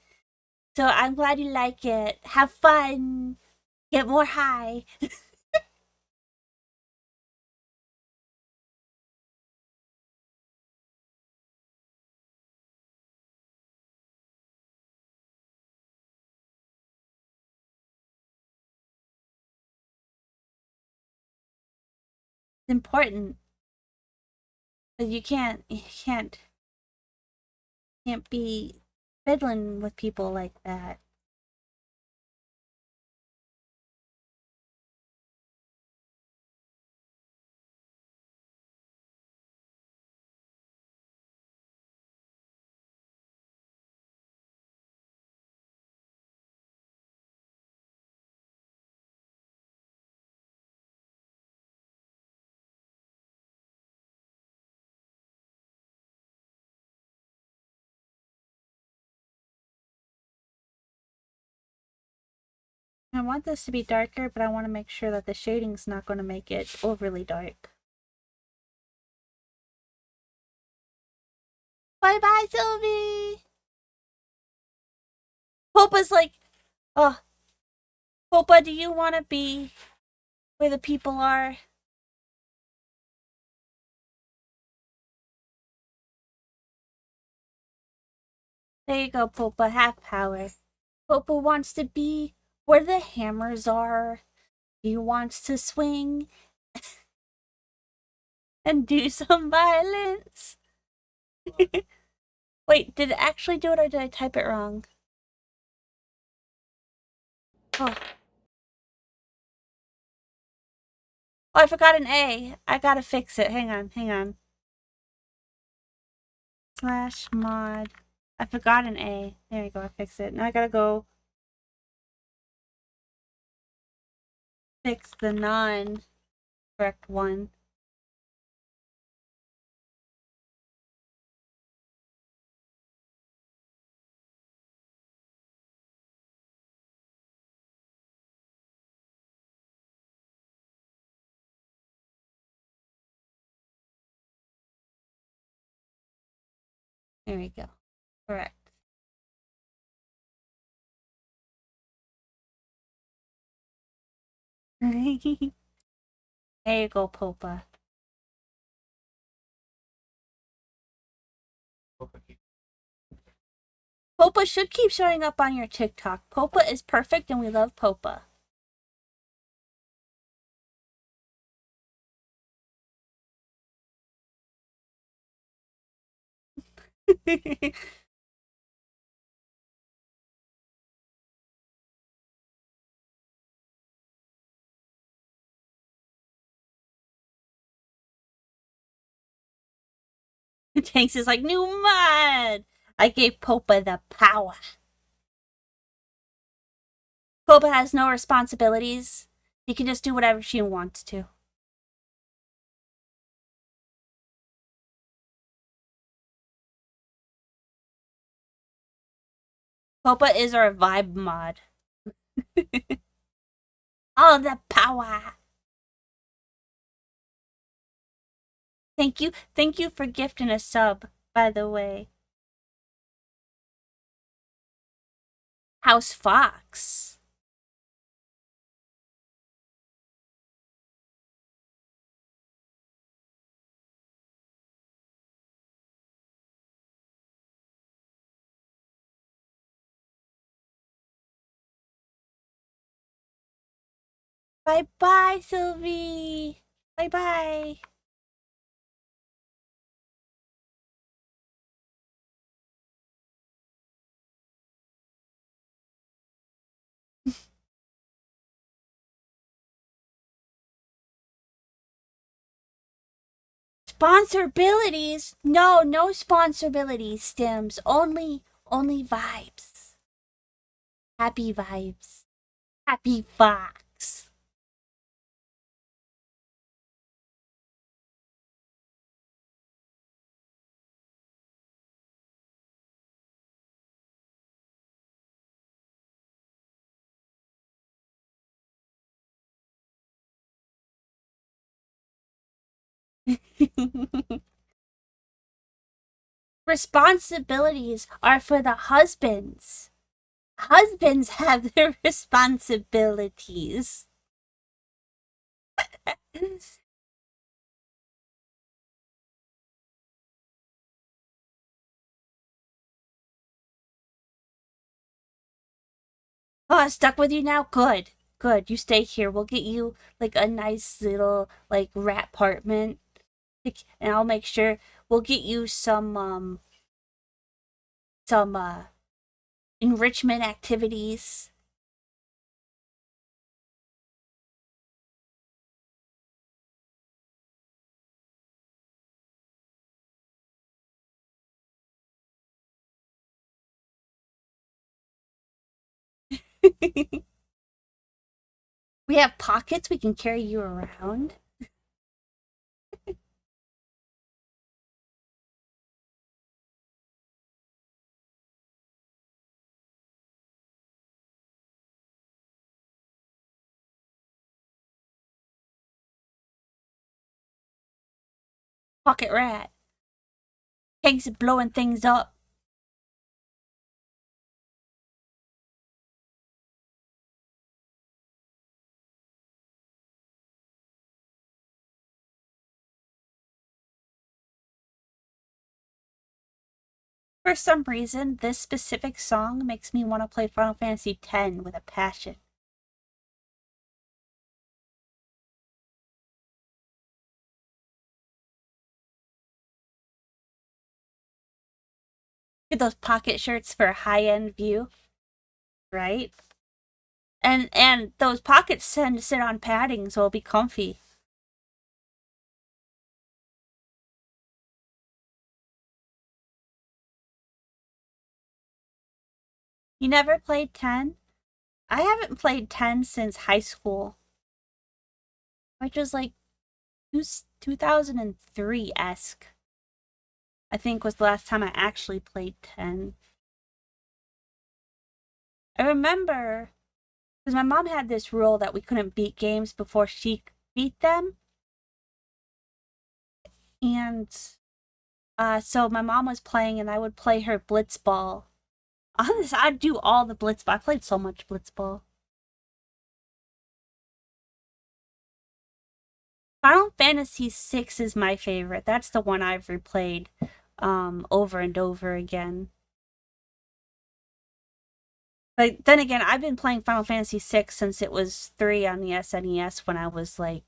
So I'm glad you like it. Have fun. Get more high. It's important. But you can't be fiddling with people like that. I want this to be darker, but I want to make sure that the shading's not going to make it overly dark. Bye-bye, Sylvie! Popa's like, oh, Popa, do you want to be where the people are? There you go, Popa, have power. Popa wants to be where the hammers are. He wants to swing and do some violence. Wait, did it actually do it or did I type it wrong? Oh. Oh, I forgot an A. I gotta fix it. Hang on. Slash mod. I forgot an A. There you go, I fixed it. Now I gotta go fix the non-correct one. There we go. Correct. There you go, Popa. Popa should keep showing up on your TikTok. Popa is perfect and we love Popa. Tanks is like, new mod! I gave Popa the power. Popa has no responsibilities. He can just do whatever she wants to. Popa is our vibe mod. All the power. Thank you for gifting a sub, by the way. House Fox. Bye-bye, Sylvie. Bye-bye. Sponsorabilities? No, no sponsorabilities, Stims. Only vibes. Happy vibes. Happy Fox. Responsibilities are for the husbands. Husbands have their responsibilities. Oh, stuck with you now? Good. Good. You stay here. We'll get you like a nice little like rat apartment. And I'll make sure we'll get you some enrichment activities. We have pockets we can carry you around. Pocket rat. Keeps blowing things up. For some reason, this specific song makes me want to play Final Fantasy X with a passion. Get those pocket shirts for a high-end view, right? And those pockets tend to sit on padding, so it'll be comfy. You never played 10? I haven't played 10 since high school, which was like 2003-esque. I think was the last time I actually played 10. I remember because my mom had this rule that we couldn't beat games before she beat them. And so my mom was playing and I would play her blitzball. Honestly, I'd do all the blitzball. I played so much blitzball. Final Fantasy VI is my favorite. That's the one I've replayed over and over again. But then again, I've been playing Final Fantasy VI since it was 3 on the SNES when I was like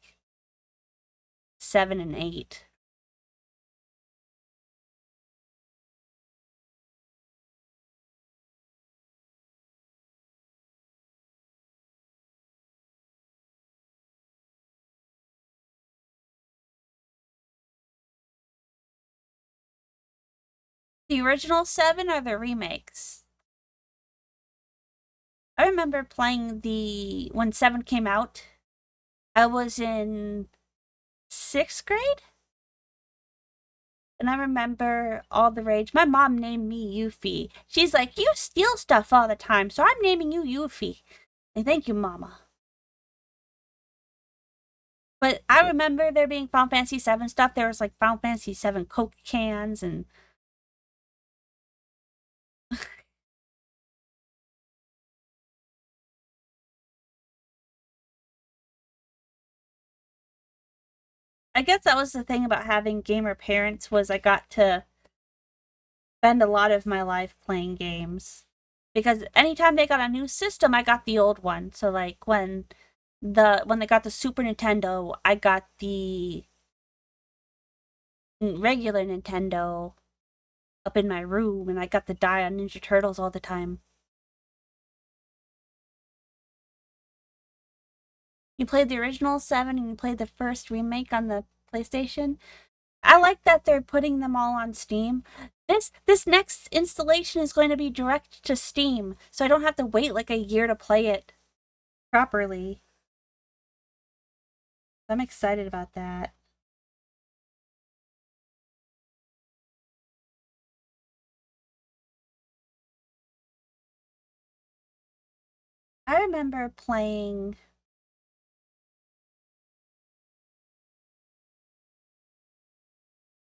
7 and 8. The original 7 are the remakes. I remember playing when 7 came out. I was in 6th grade, and I remember all the rage. My mom named me Yuffie. She's like, "You steal stuff all the time, so I'm naming you Yuffie." And thank you, Mama. But I remember there being Final Fantasy 7 stuff. There was like Final Fantasy 7 Coke cans, and I guess that was the thing about having gamer parents was I got to spend a lot of my life playing games. Because anytime they got a new system, I got the old one. So like when they got the Super Nintendo, I got the regular Nintendo up in my room, and I got the die on Ninja Turtles all the time. You played the original 7 and you played the first remake on the PlayStation. I like that they're putting them all on Steam. This next installation is going to be direct to Steam, so I don't have to wait like a year to play it properly. I'm excited about that. I remember playing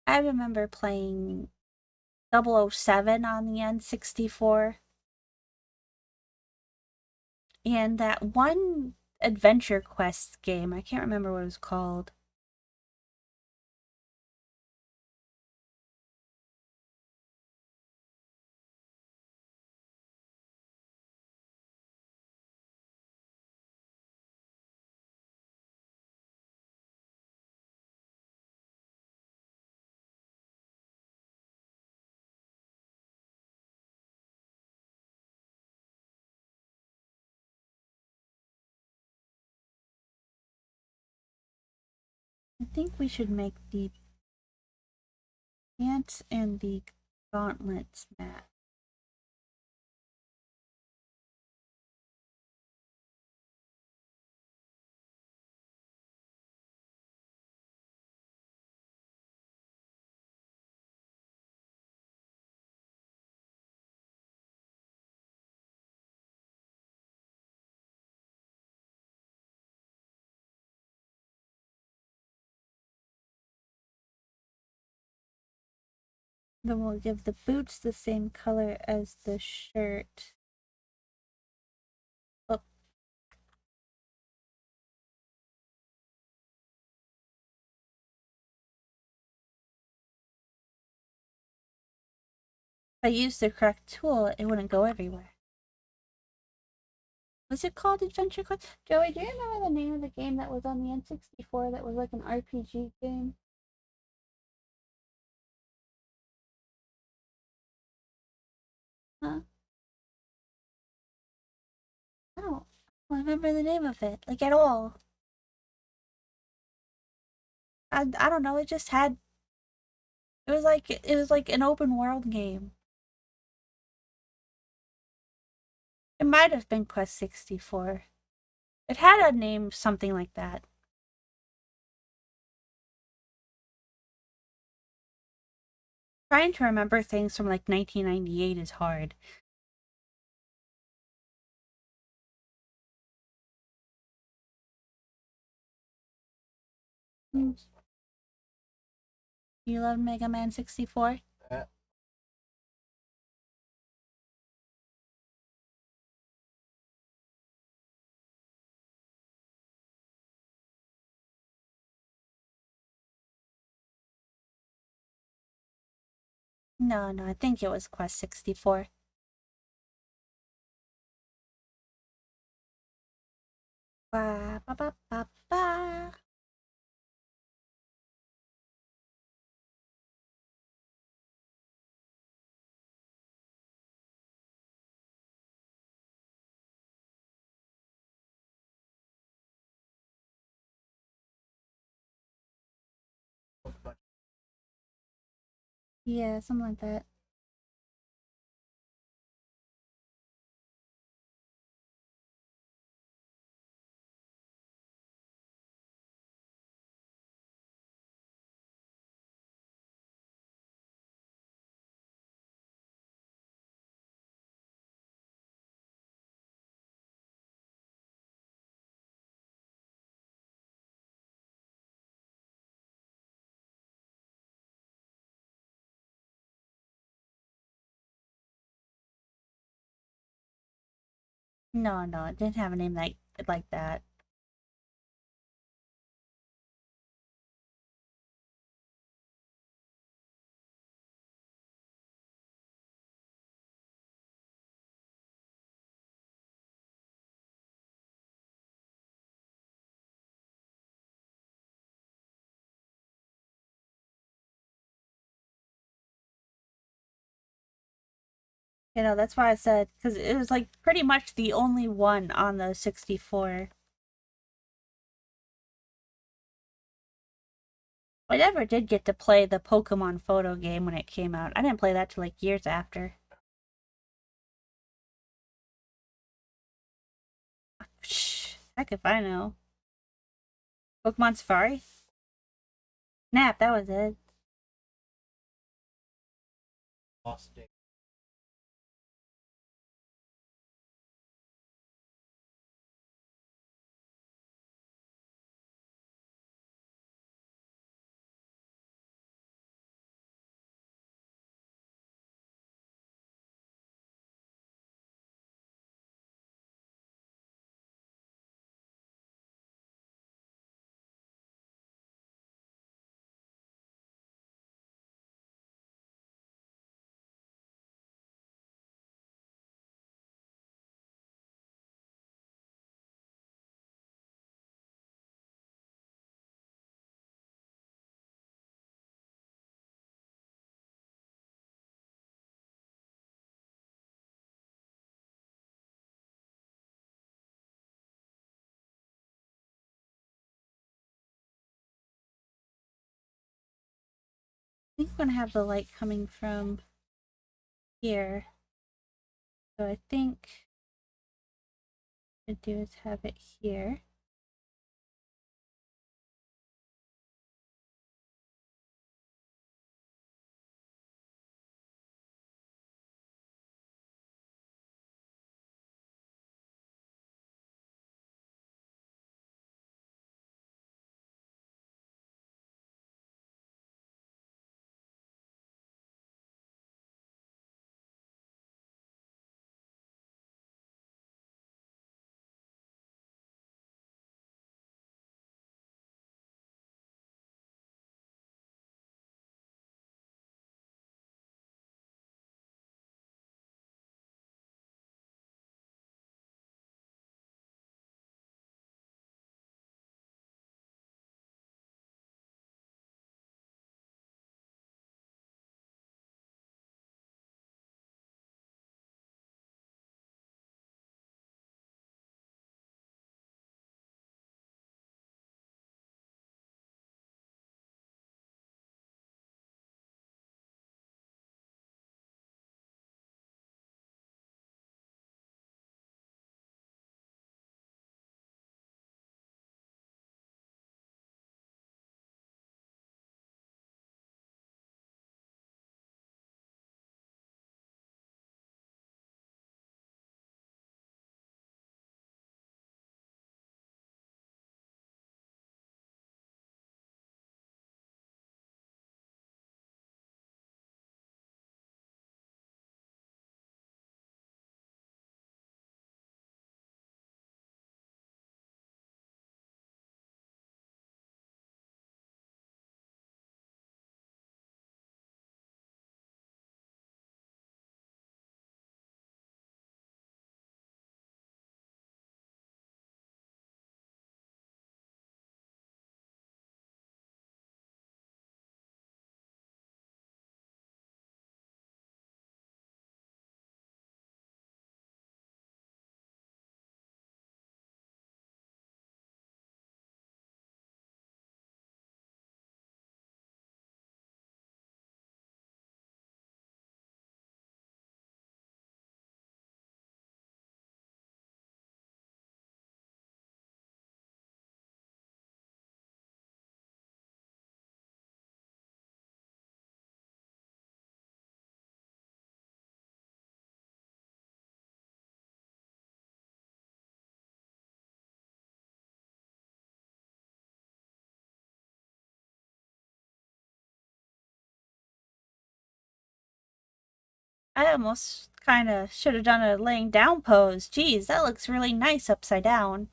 I remember playing 007 on the N64 and that one Adventure Quest game. I can't remember what it was called. I think we should make the pants and the gauntlets matte. Then we'll give the boots the same color as the shirt. Oh, if I used the correct tool, it wouldn't go everywhere. Was it called Adventure Quest? Joey, do you remember the name of the game that was on the N64 that was like an RPG game? Huh? I don't remember the name of it, like at all. I don't know, it was like an open world game. It might have been Quest 64. It had a name something like that. Trying to remember things from like 1998 is hard. Mm. You love Mega Man 64? No, no, I think it was Quest 64. Ba ba ba ba ba. Yeah, something like that. No, no, it didn't have a name like that. You know, that's why I said, because it was like pretty much the only one on the 64. I never did get to play the Pokemon photo game when it came out. I didn't play that till like years after. Psh, heck if I know. Pokemon Safari? Snap, that was it. think we're gonna have the light coming from here. So I think what to do is have it here. I almost kind of should have done a laying down pose. Geez, that looks really nice upside down.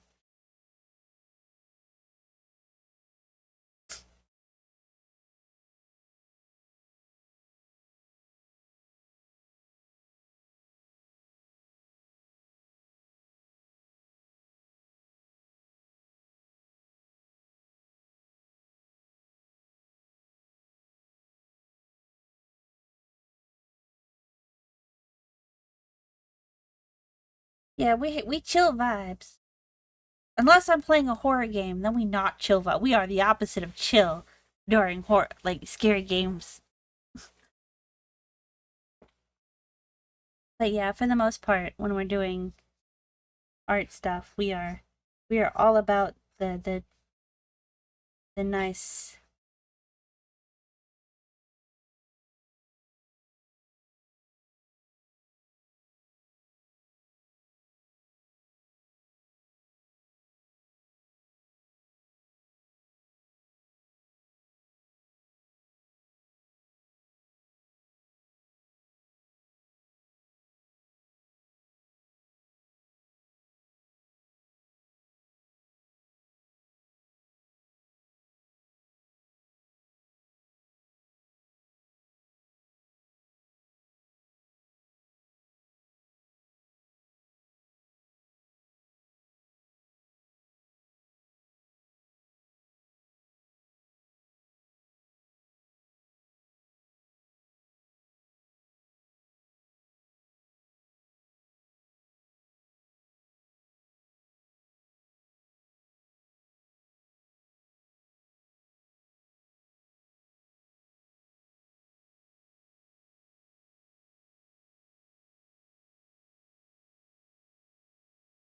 Yeah, we chill vibes. Unless I'm playing a horror game, then we not chill vibe. We are the opposite of chill during horror, like scary games. But yeah, for the most part, when we're doing art stuff, we are all about the nice.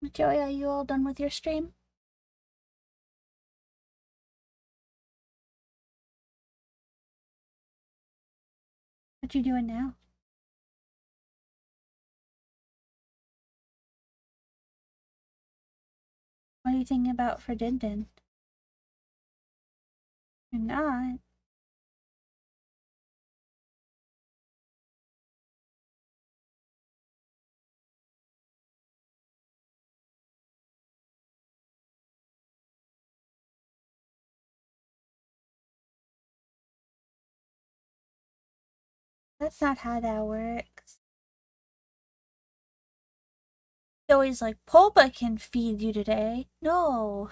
Joey, are you all done with your stream? What you doing now? What are you thinking about for Din Din? You're not. That's not how that works. Joey's like, Pulpa can feed you today. No.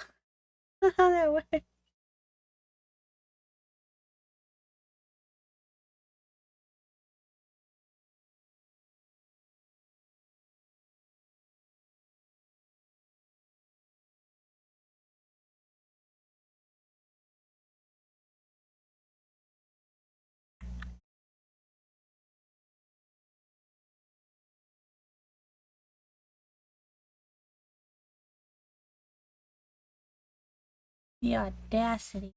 That's not how that works. The audacity.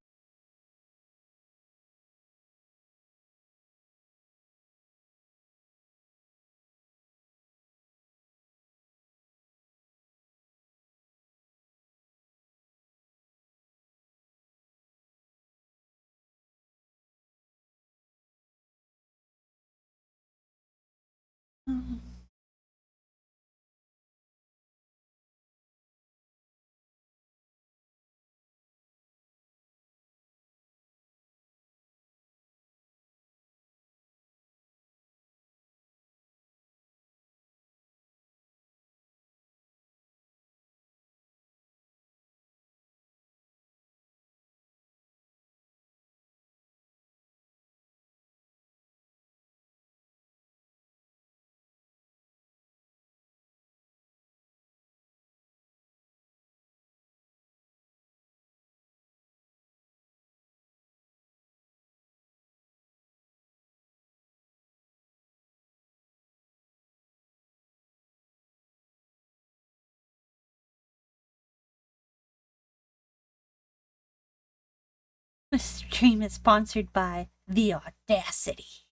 This stream is sponsored by The Audacity.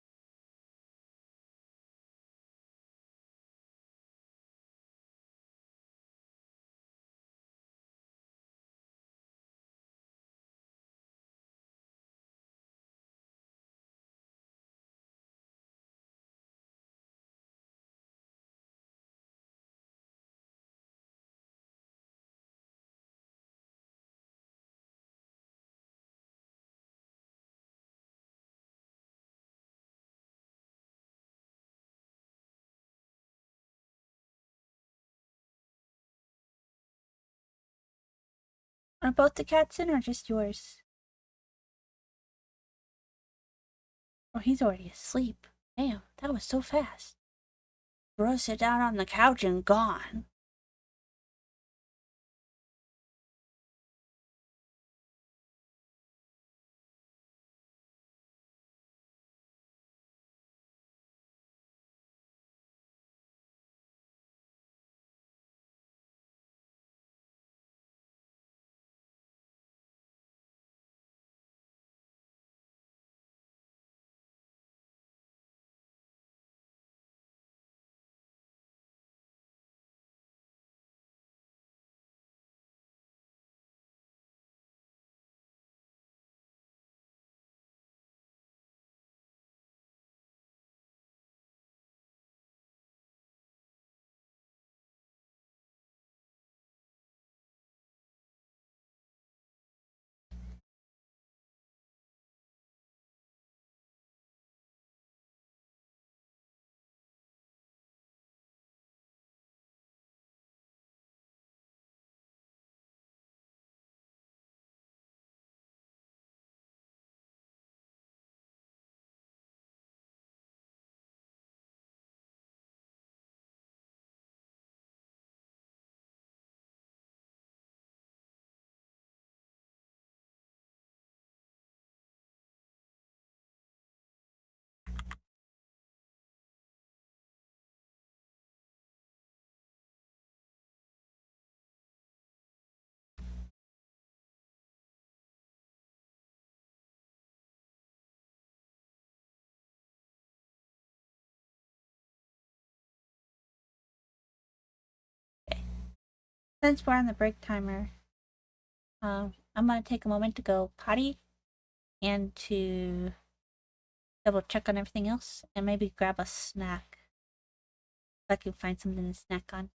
Are both the cats in or just yours? Oh, he's already asleep. Damn, that was so fast. Bro, sit down on the couch and gone. Since we're on the break timer, I'm gonna take a moment to go potty and to double check on everything else and maybe grab a snack. If I can find something to snack on.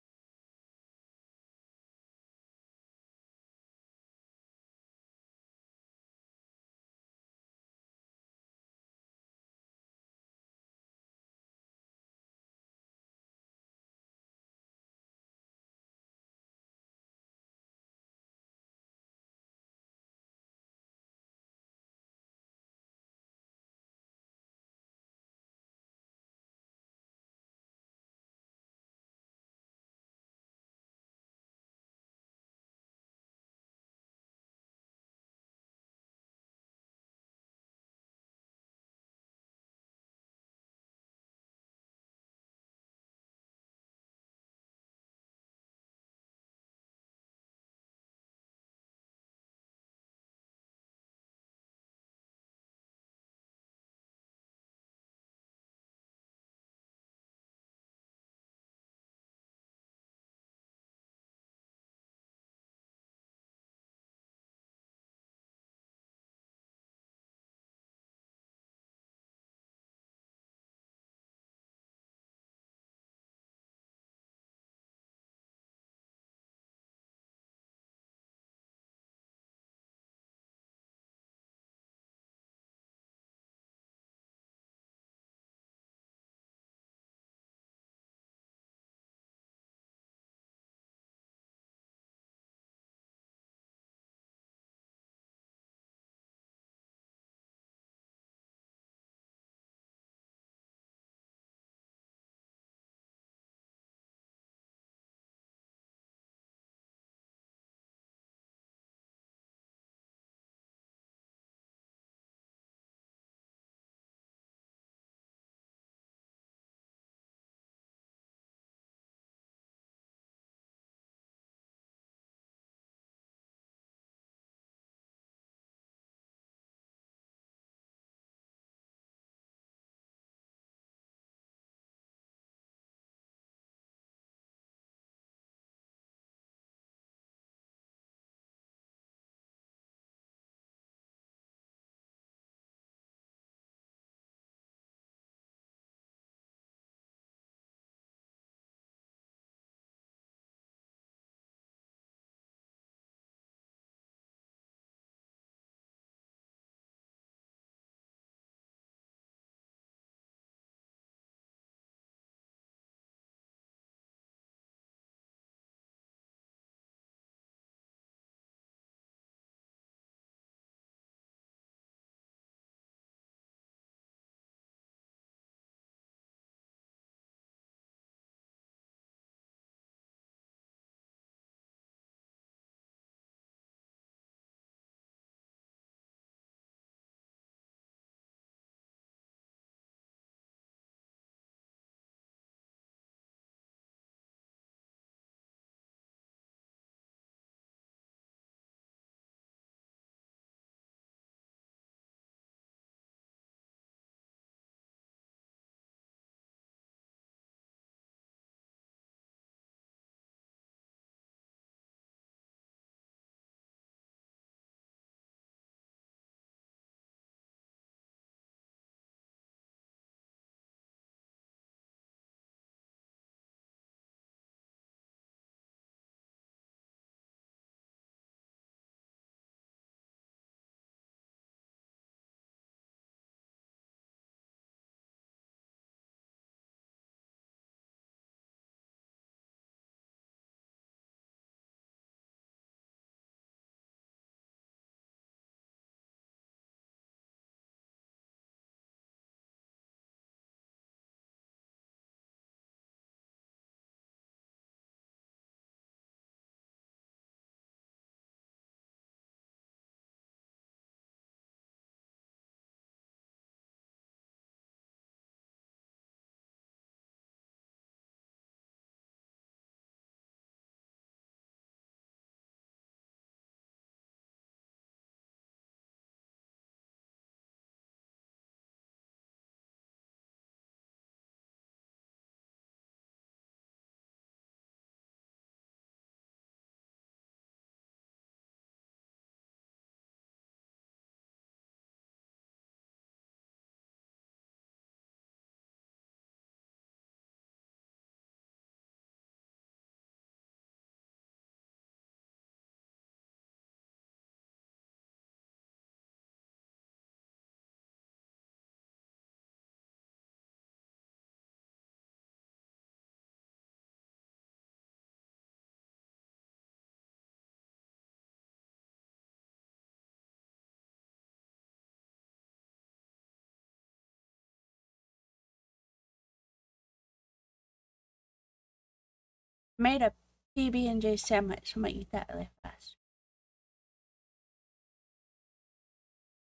Made a PB&J sandwich. I'm gonna eat that really fast.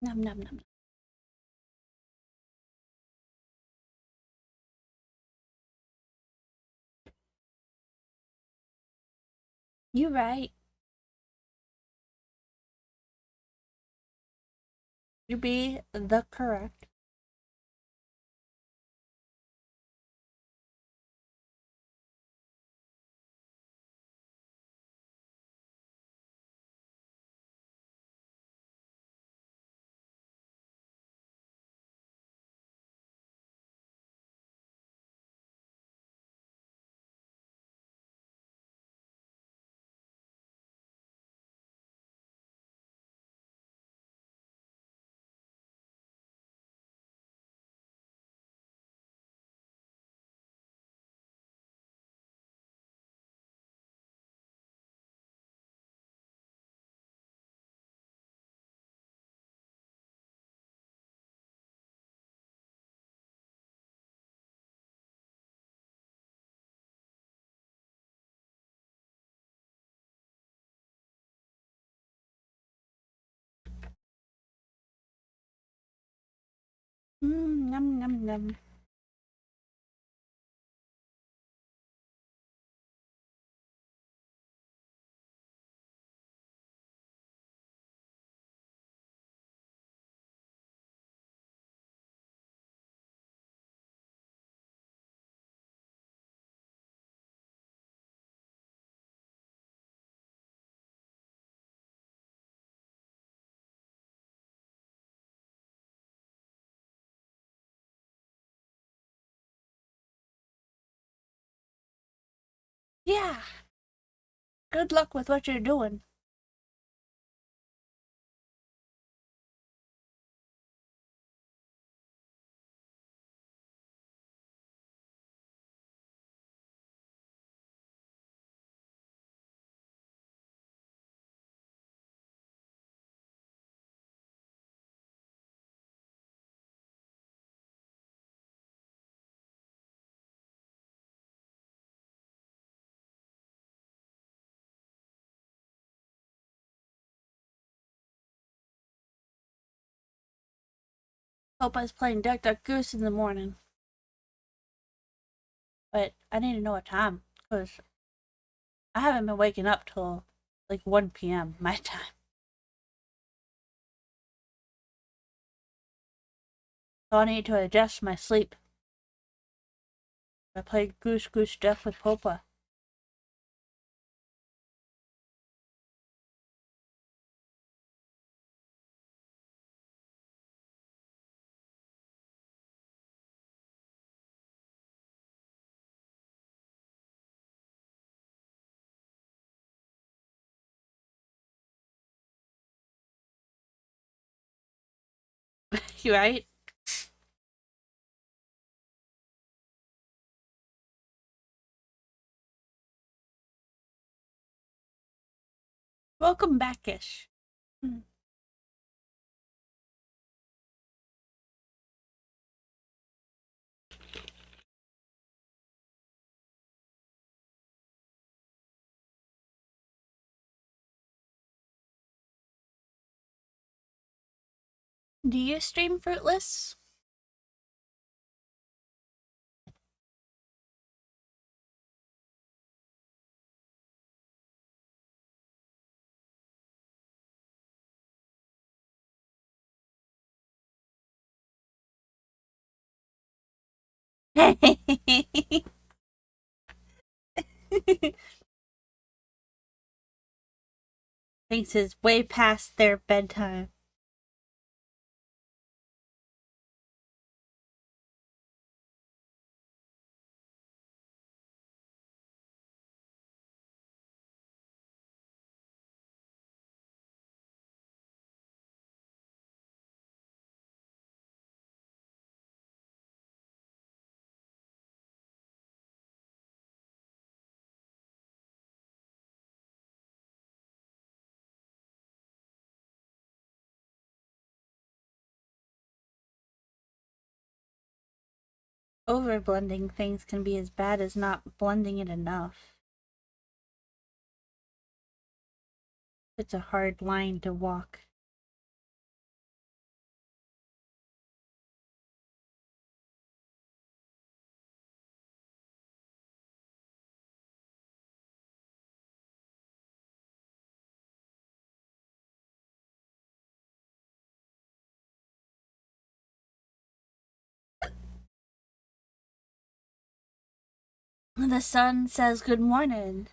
Nom nom nom. You right. You be the correct. Nom nom nom. Yeah. Good luck with what you're doing. Hope I was playing Duck Duck Goose in the morning. But I need to know what time, because I haven't been waking up till like 1 p.m. my time. So I need to adjust my sleep. I played Goose Goose Duck with Popa. You right? Welcome back-ish. Do you stream Fruitless? Thinks it's way past their bedtime. Over blending things can be as bad as not blending it enough. It's a hard line to walk. The sun says good morning.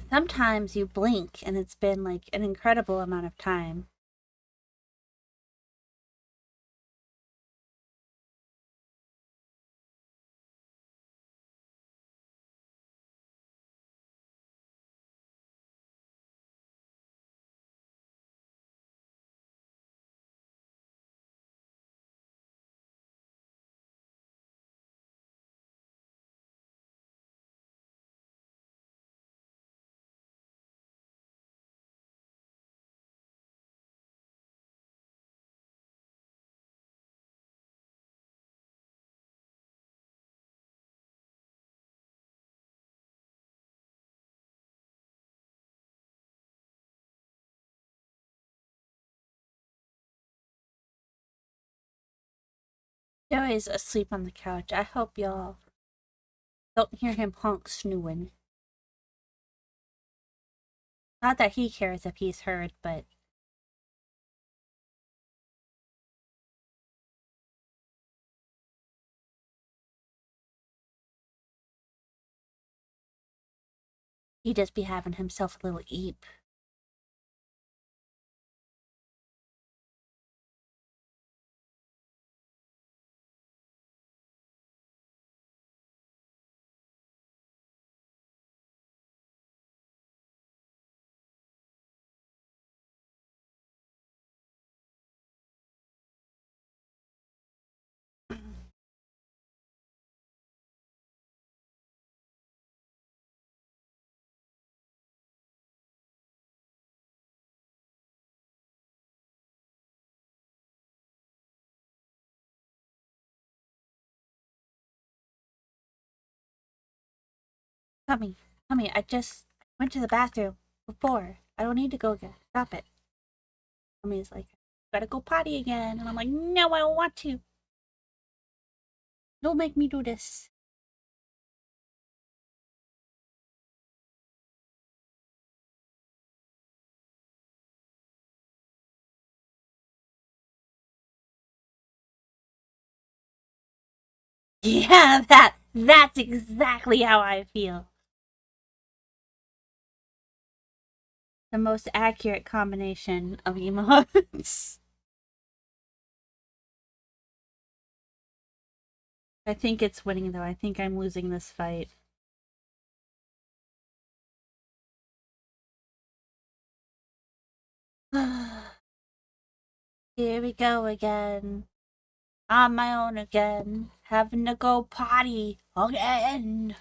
Sometimes you blink and it's been like an incredible amount of time. Joey's asleep on the couch. I hope y'all don't hear him honk snooing. Not that he cares if he's heard, but he just be having himself a little eep. Tommy, Tommy, I just went to the bathroom before. I don't need to go again. Stop it. Tommy's like, gotta go potty again. And I'm like, no, I don't want to. Don't make me do this. Yeah, that's exactly how I feel. The most accurate combination of emotes. I think it's winning though. I think I'm losing this fight. Here we go again. On my own again. Having to go potty again.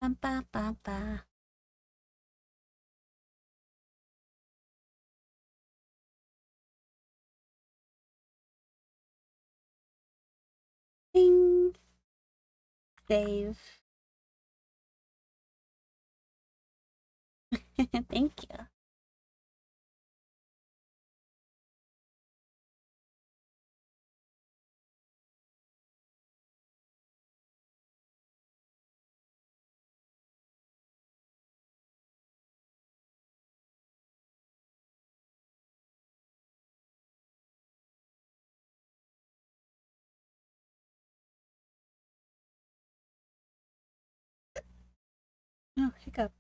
Ba, ba, ba, ba. Ding. Save. Thank you. Oh, hiccup.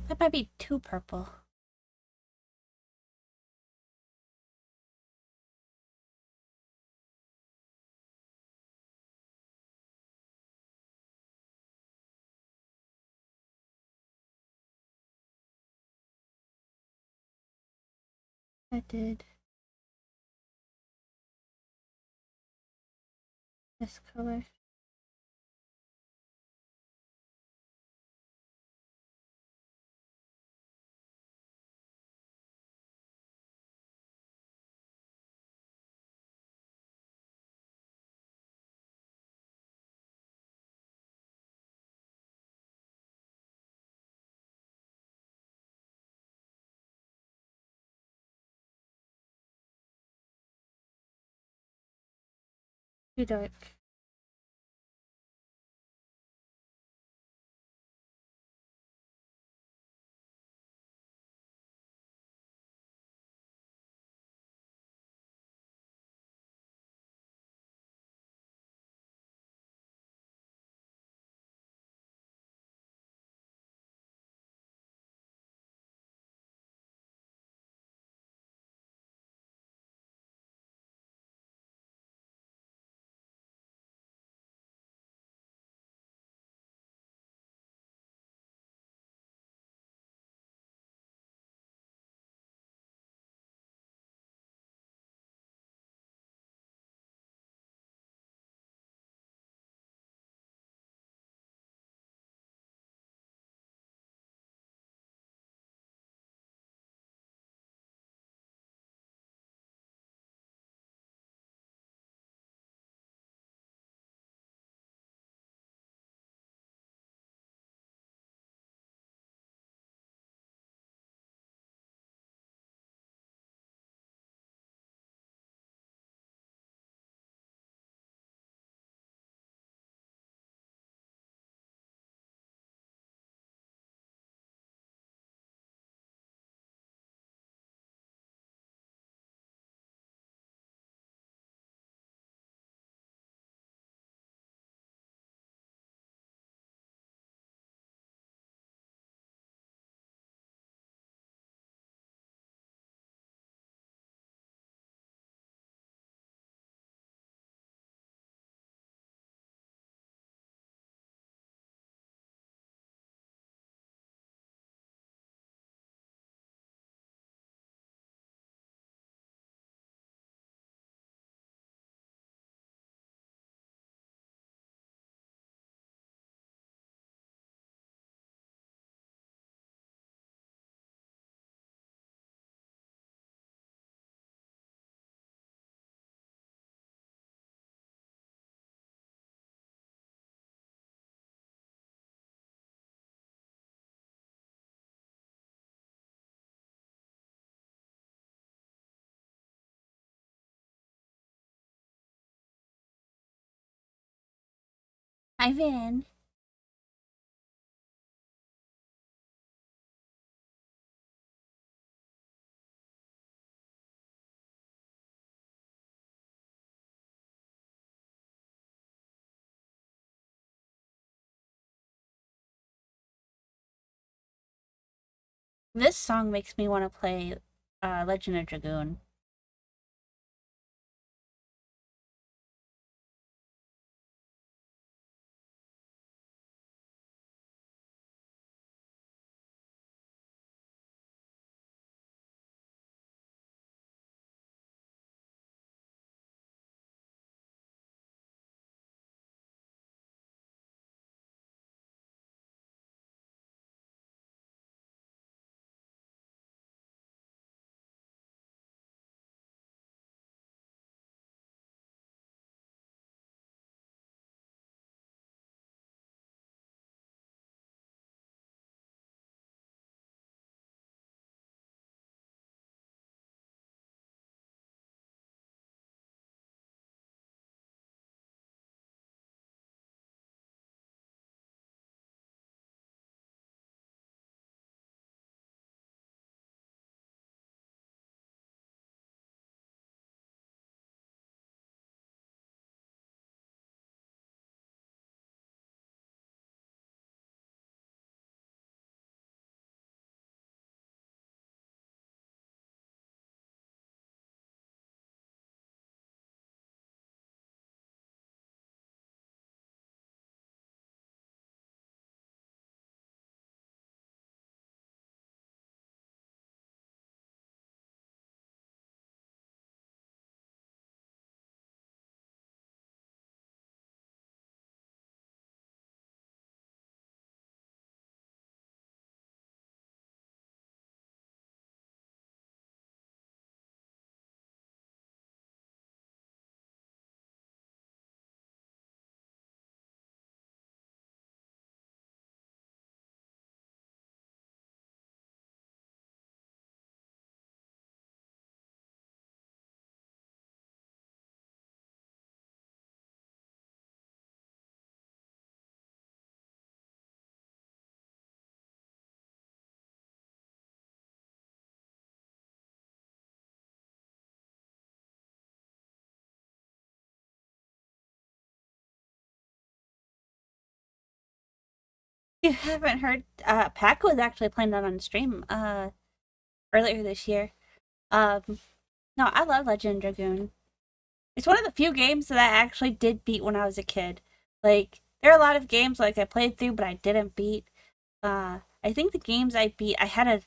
That might be too purple. I did this color. Too dark. dive in. This song makes me want to play Legend of Dragoon. You haven't heard Pac was actually playing that on stream earlier this year. Um no, I love Legend of Dragoon. It's one of the few games that I actually did beat when I was a kid. Like there are a lot of games like I played through but I didn't beat. I think the games I beat I had a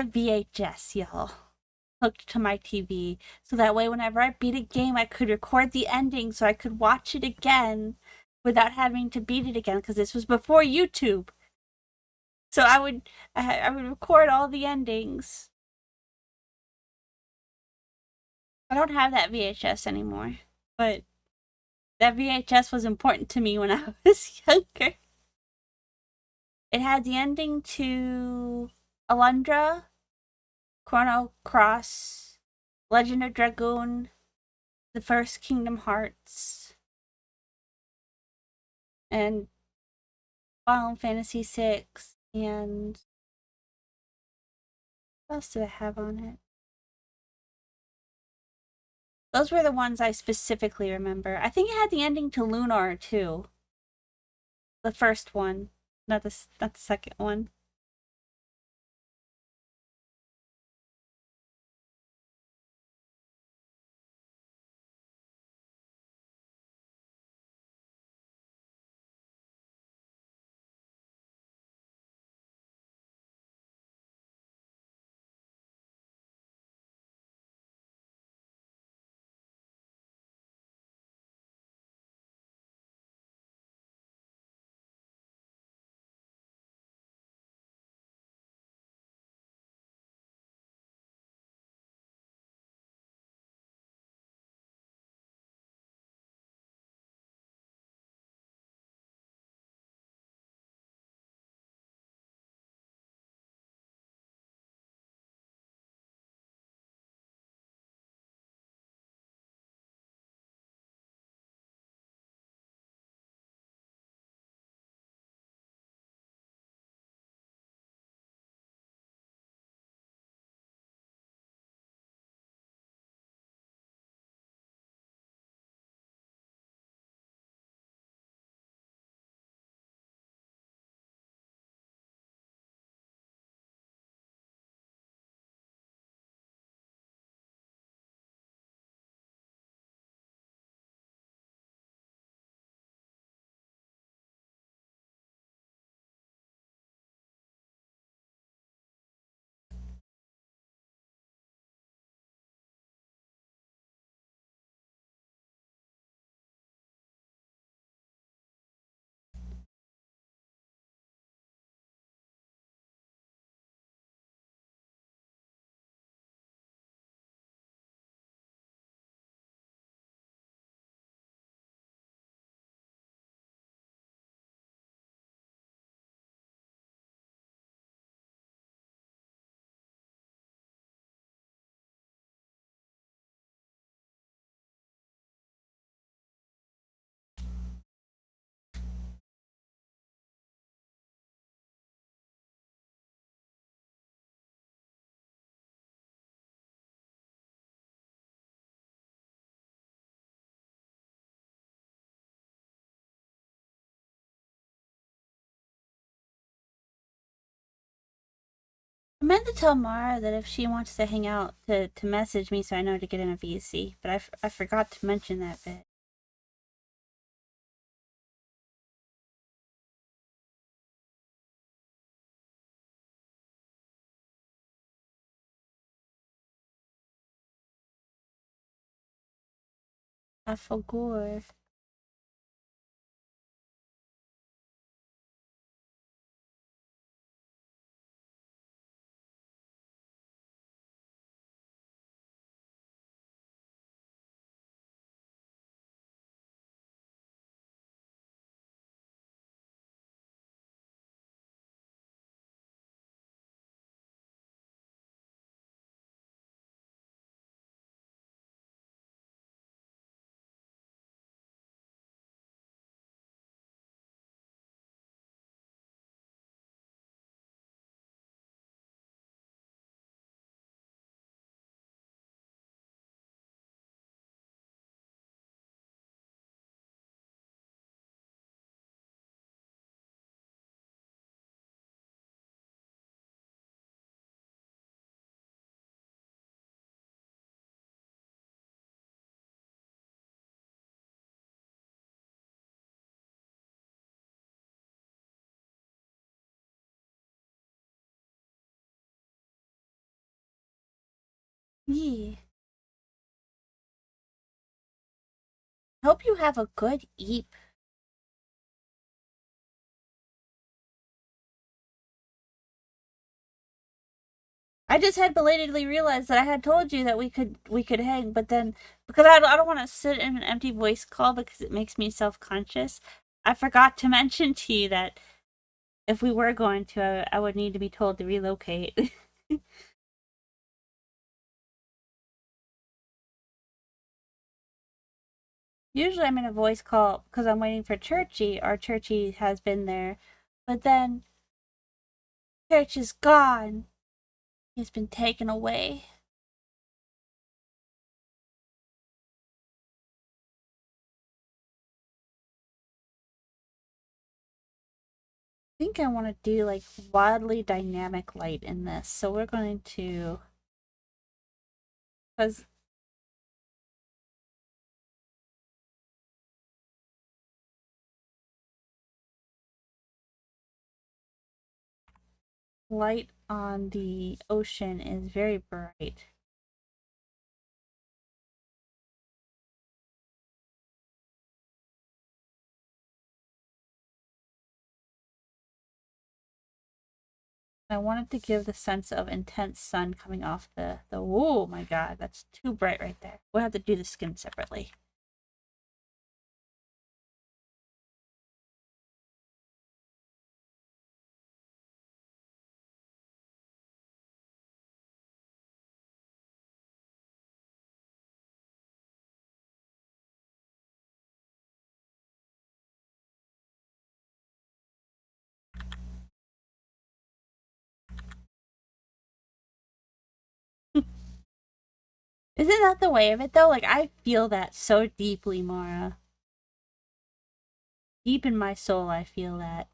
VHS, y'all, hooked to my TV. So that way whenever I beat a game I could record the ending so I could watch it again without having to beat it again because this was before YouTube. So I would record all the endings. I don't have that VHS anymore, but that VHS was important to me when I was younger. It had the ending to Alundra, Chrono Cross, Legend of Dragoon, the first Kingdom Hearts, and Final Fantasy VI, and what else did I have on it? Those were the ones I specifically remember. I think it had the ending to Lunar too. The first one, not the second one. I meant to tell Mara that if she wants to hang out to message me so I know to get in a VC, but I forgot to mention that bit. I forgot. Yeah. Hope you have a good eep. I just had belatedly realized that I had told you that we could hang, but then because I don't want to sit in an empty voice call because it makes me self-conscious, I forgot to mention to you that if we were going to, I would need to be told to relocate. Usually I'm in a voice call because I'm waiting for Churchy, or Churchy has been there, but then Church is gone. He's been taken away. I think I want to do like wildly dynamic light in this, so we're going to, because light on the ocean is very bright. I wanted to give the sense of intense sun coming off the oh my god, that's too bright right there. We'll have to do the skin separately. Isn't that the way of it though? Like I feel that so deeply, Mara. Deep in my soul I feel that.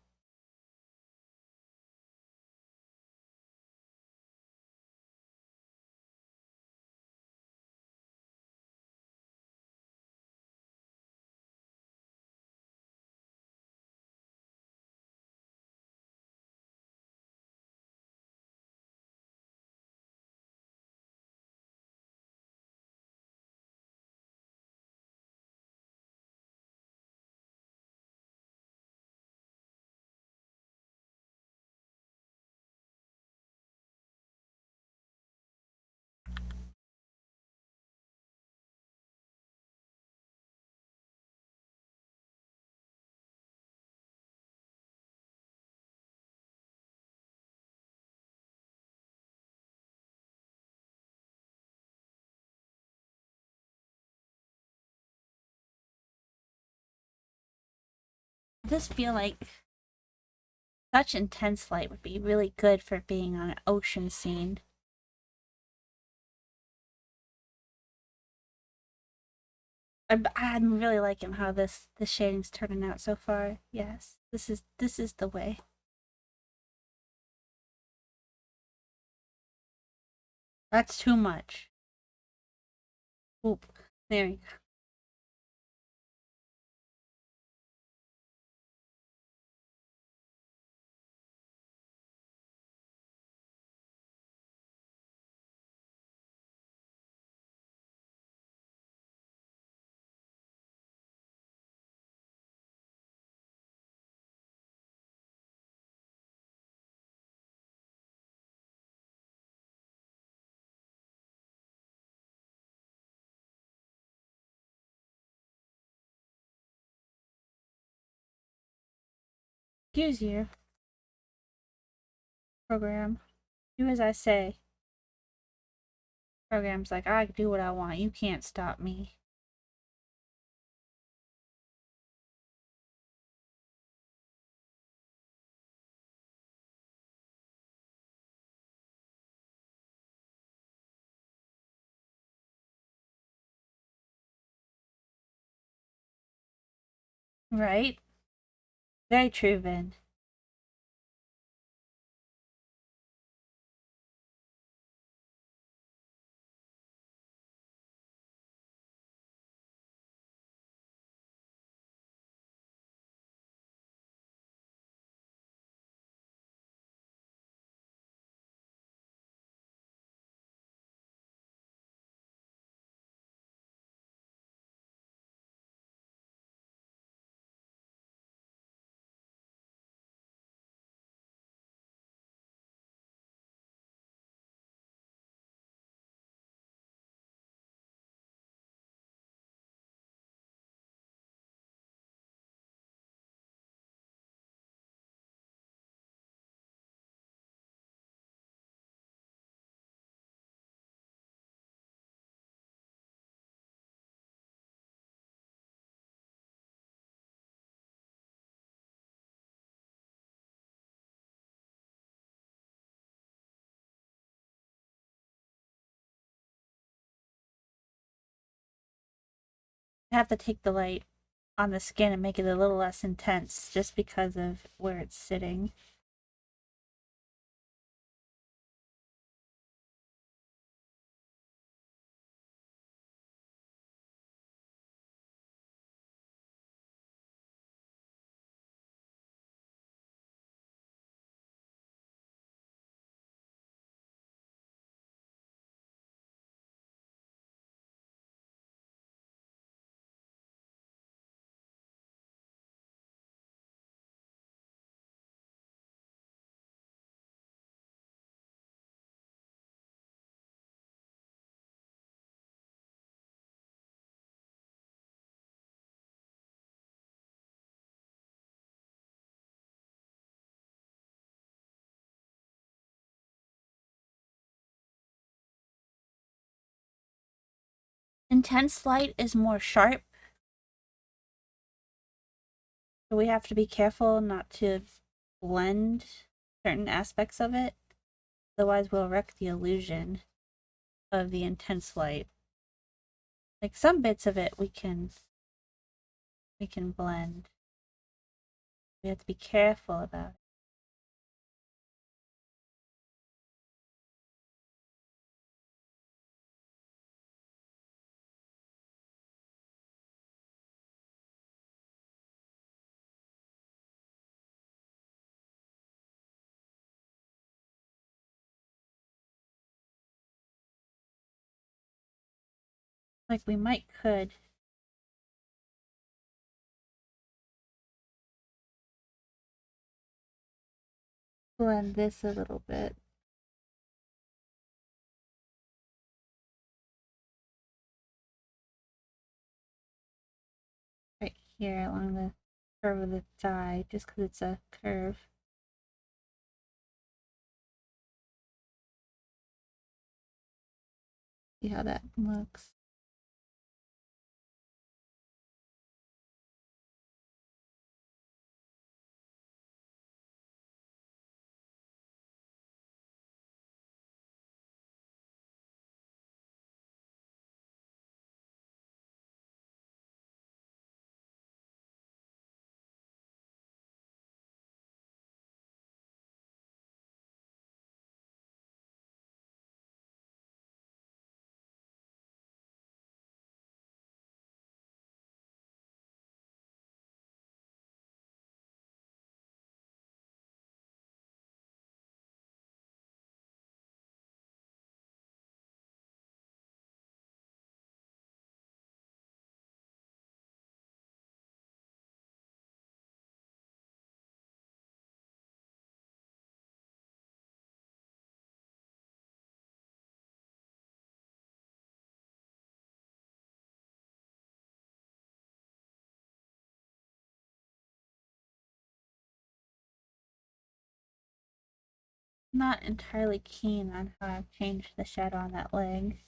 I just feel like such intense light would be really good for being on an ocean scene. I'm really liking how this shading's turning out so far. Yes, this is the way. That's too much. Oop. There we go. Excuse you, program. Do as I say. Program's like, I do what I want. You can't stop me. Right? Very true, Vin. I have to take the light on the skin and make it a little less intense just because of where it's sitting. Intense light is more sharp, so we have to be careful not to blend certain aspects of it. Otherwise, we'll wreck the illusion of the intense light. Like some bits of it we can blend. We have to be careful about it. Like we might could blend this a little bit. Right here along the curve of the thigh, just because it's a curve. See how that looks. not entirely keen on how I've changed the shadow on that leg.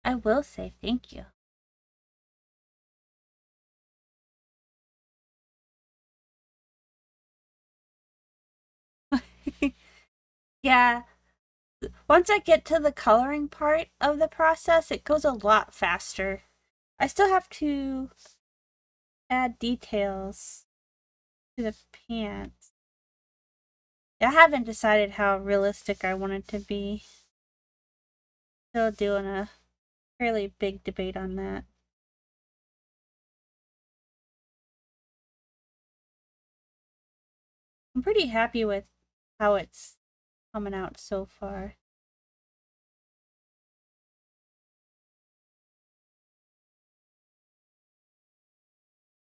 I will say thank you. Yeah, once I get to the coloring part of the process, it goes a lot faster. I still have to add details to the pants. I haven't decided how realistic I want it to be. Still doing a fairly big debate on that. I'm pretty happy with how it's coming out so far.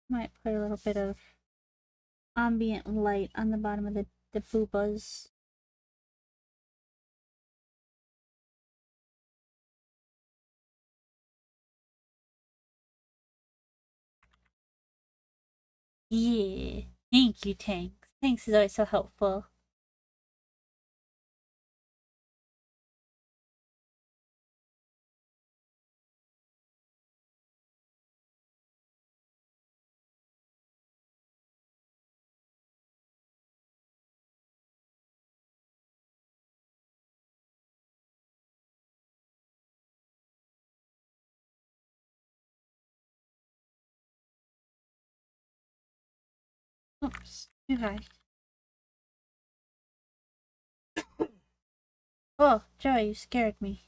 Might put a little bit of ambient light on the bottom of the boobas. Yeah. Thank you, Tanks. Tanks is always so helpful. Oops, too high. Oh, Joey, you scared me.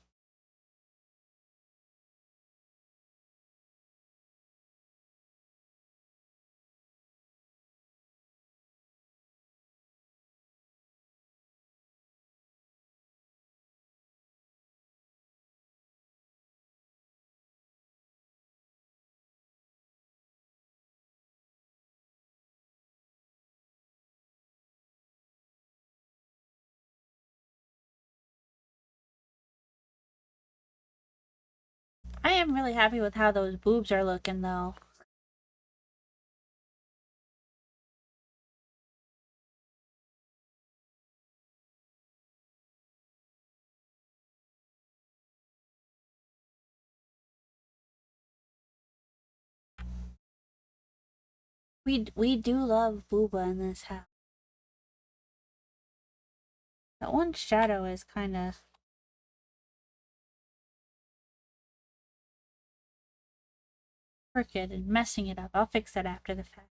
I am really happy with how those boobs are looking, though. We do love booba in this house. That one shadow is kind of crooked and messing it up. I'll fix that after the fact.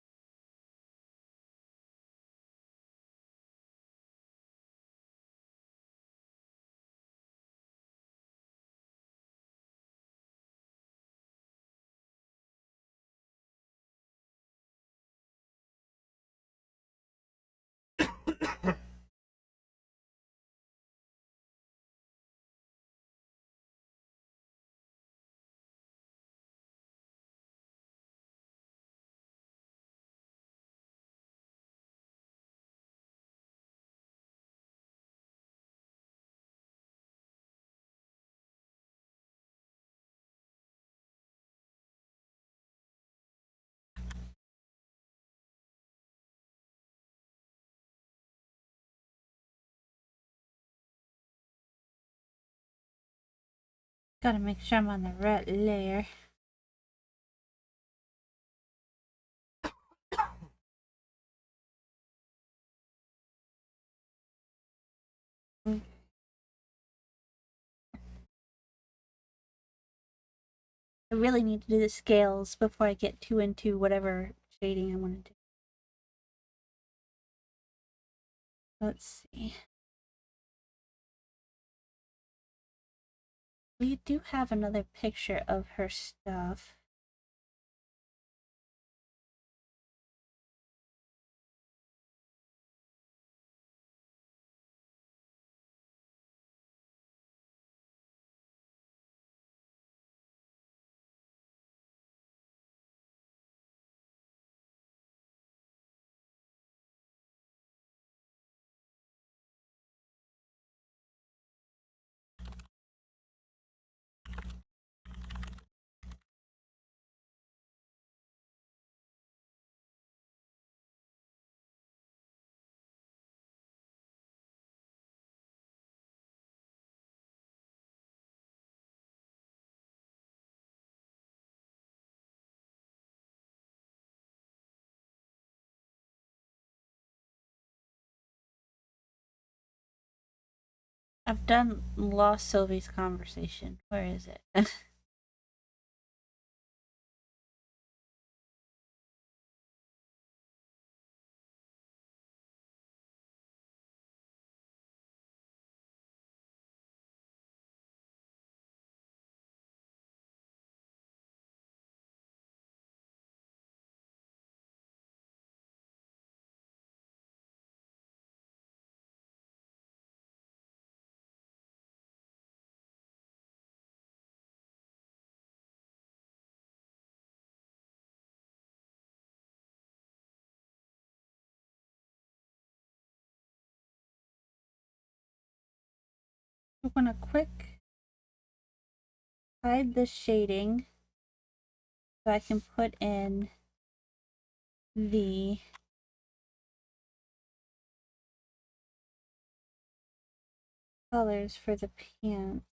Gotta make sure I'm on the right layer. I really need to do the scales before I get too into whatever shading I want to do. Let's see. We do have another picture of her stuff. I've done lost Sylvie's conversation. Where is it? I'm gonna quick hide the shading so I can put in the colors for the pants.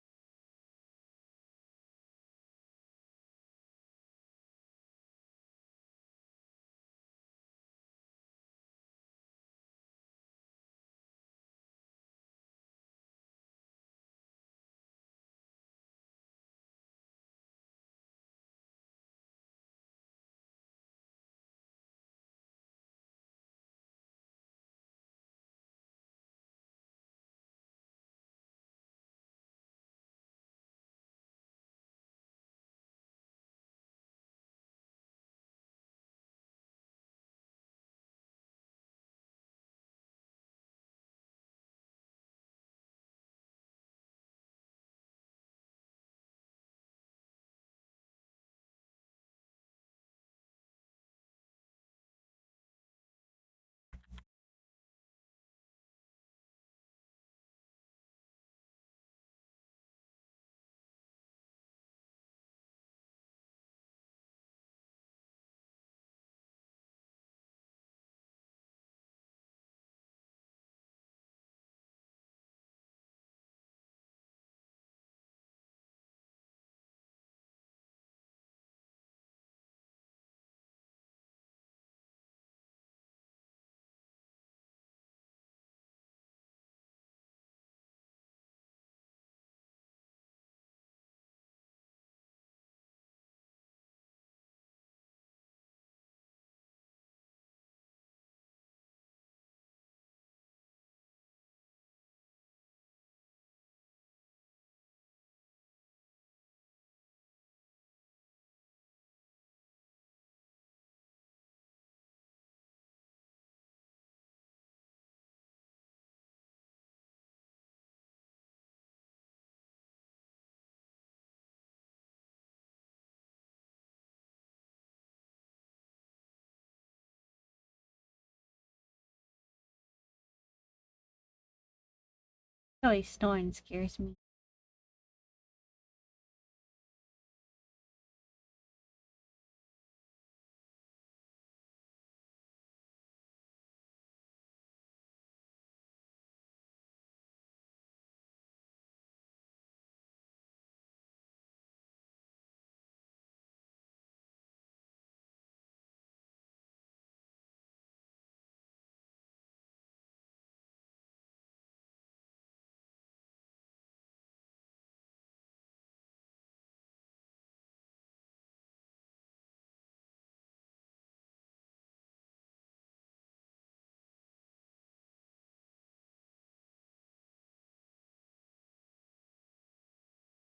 Oh, he's snoring scares me.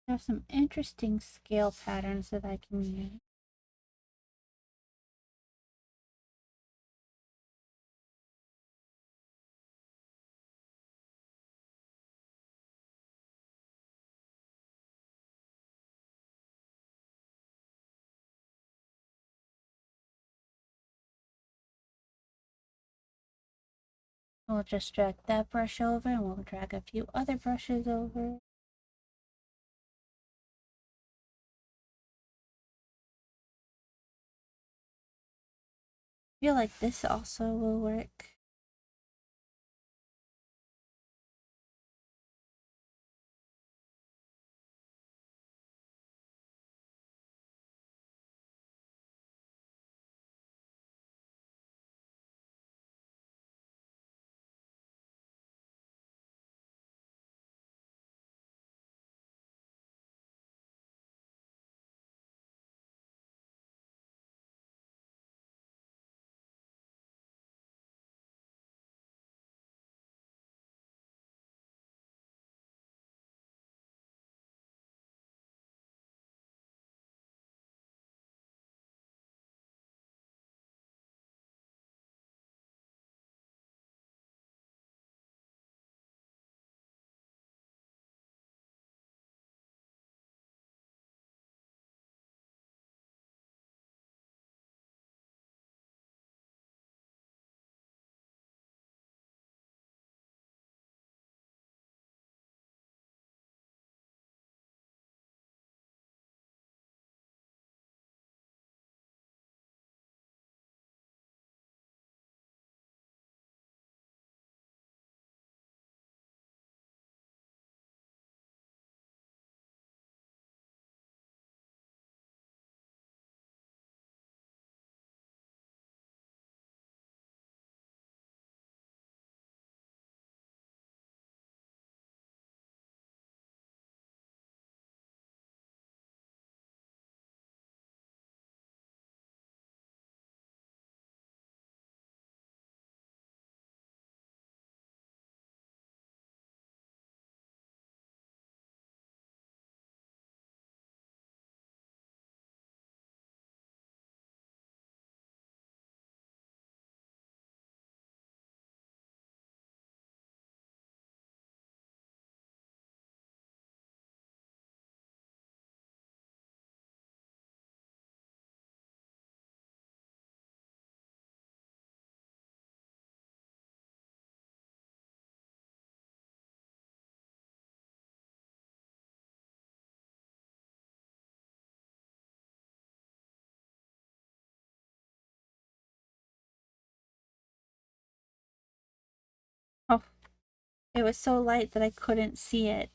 I have some interesting scale patterns that I can use. We'll just drag that brush over and we'll drag a few other brushes over. I feel like this also will work. It was so light that I couldn't see it.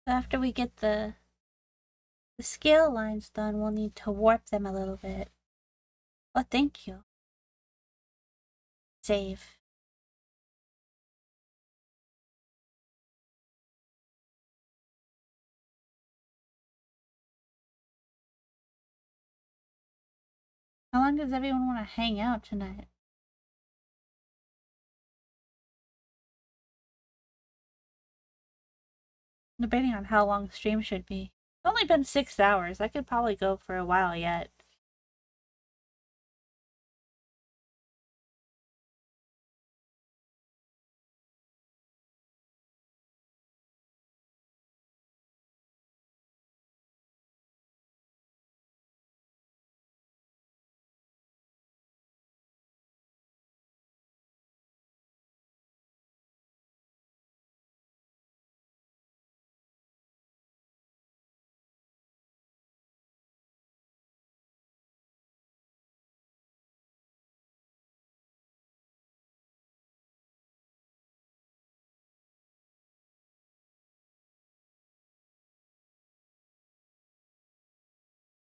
After we get the scale lines done, we'll need to warp them a little bit. Oh, thank you. Save. How long does everyone want to hang out tonight? Debating on how long stream should be. It's only been 6 hours. I could probably go for a while yet.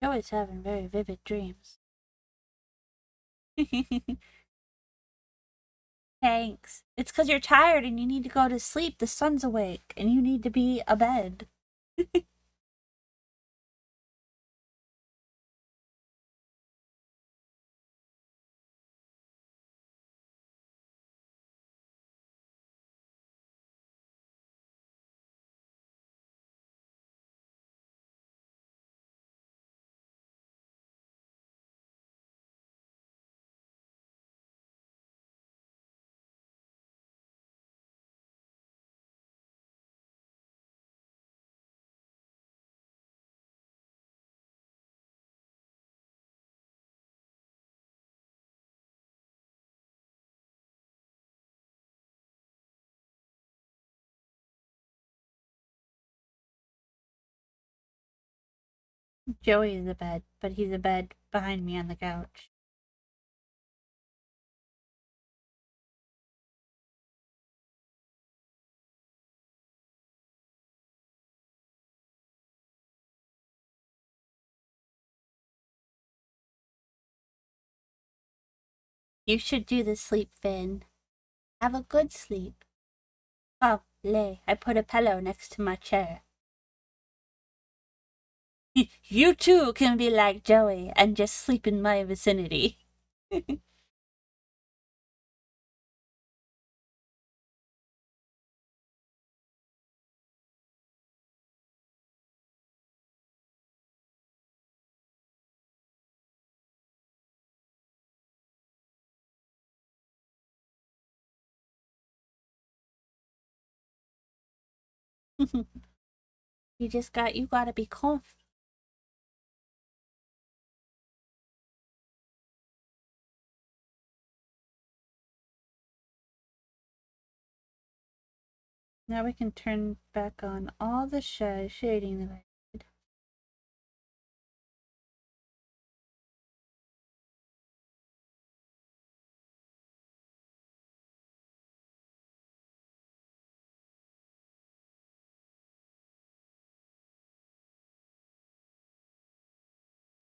You're always having very vivid dreams. Thanks. It's because you're tired and you need to go to sleep. The sun's awake and you need to be abed. Joey is abed, but he's abed behind me on the couch. You should do the sleep, Finn. Have a good sleep. Oh, lay. I put a pillow next to my chair. You too can be like Joey and just sleep in my vicinity. you gotta be calm. Now we can turn back on all the shading that I did.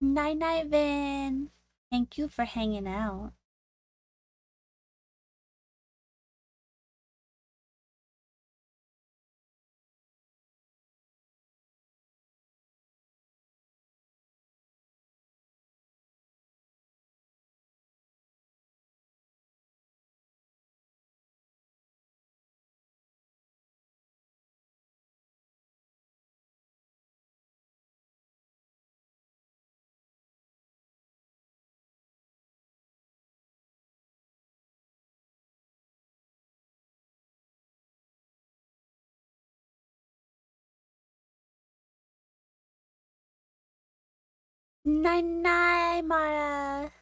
Night night, Vin. Thank you for hanging out. Night night, Mara.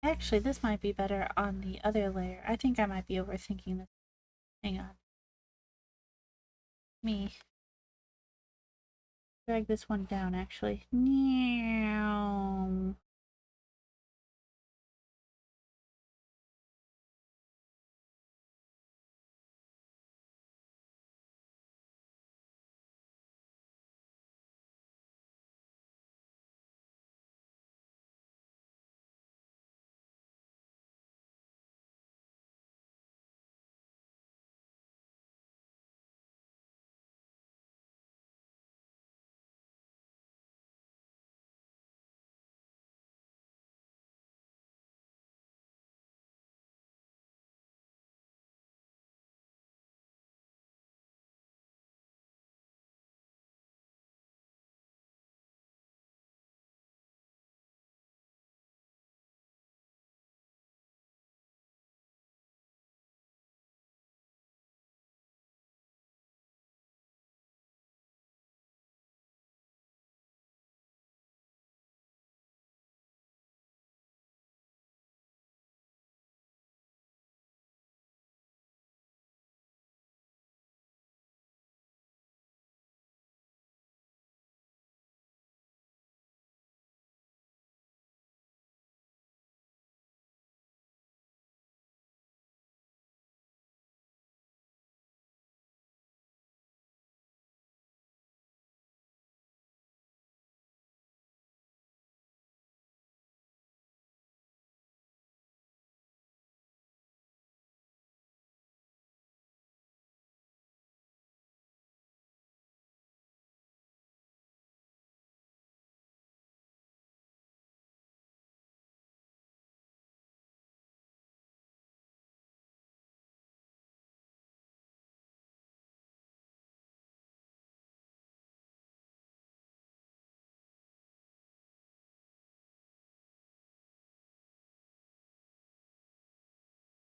Actually, this might be better on the other layer. I think I might be overthinking this. Hang on. Me drag this one down, actually. Meow.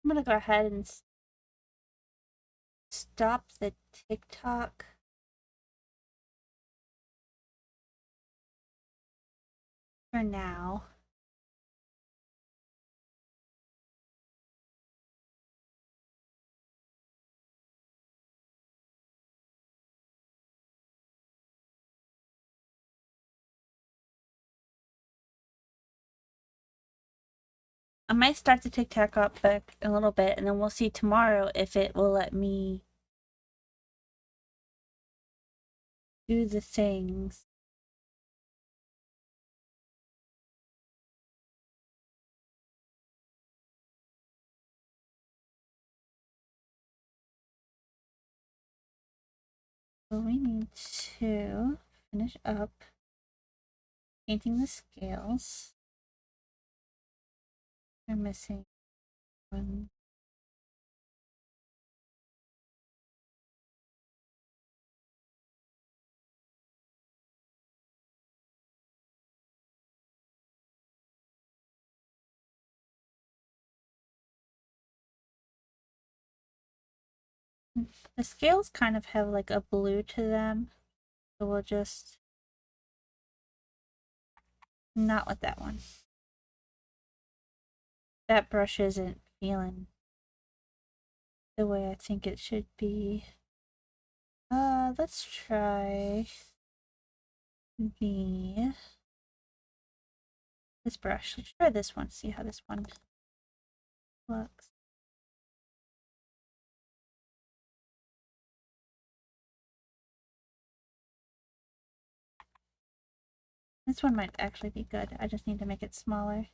I'm gonna go ahead and stop the TikTok. For now. I might start the TikTok up back a little bit, and then we'll see tomorrow if it will let me do the things. So we need to finish up painting the scales. We're missing one. The scales kind of have like a blue to them, so we'll just not with that one. That brush isn't feeling the way I think it should be. Let's try this brush. Let's try this one, see how this one looks. This one might actually be good. I just need to make it smaller.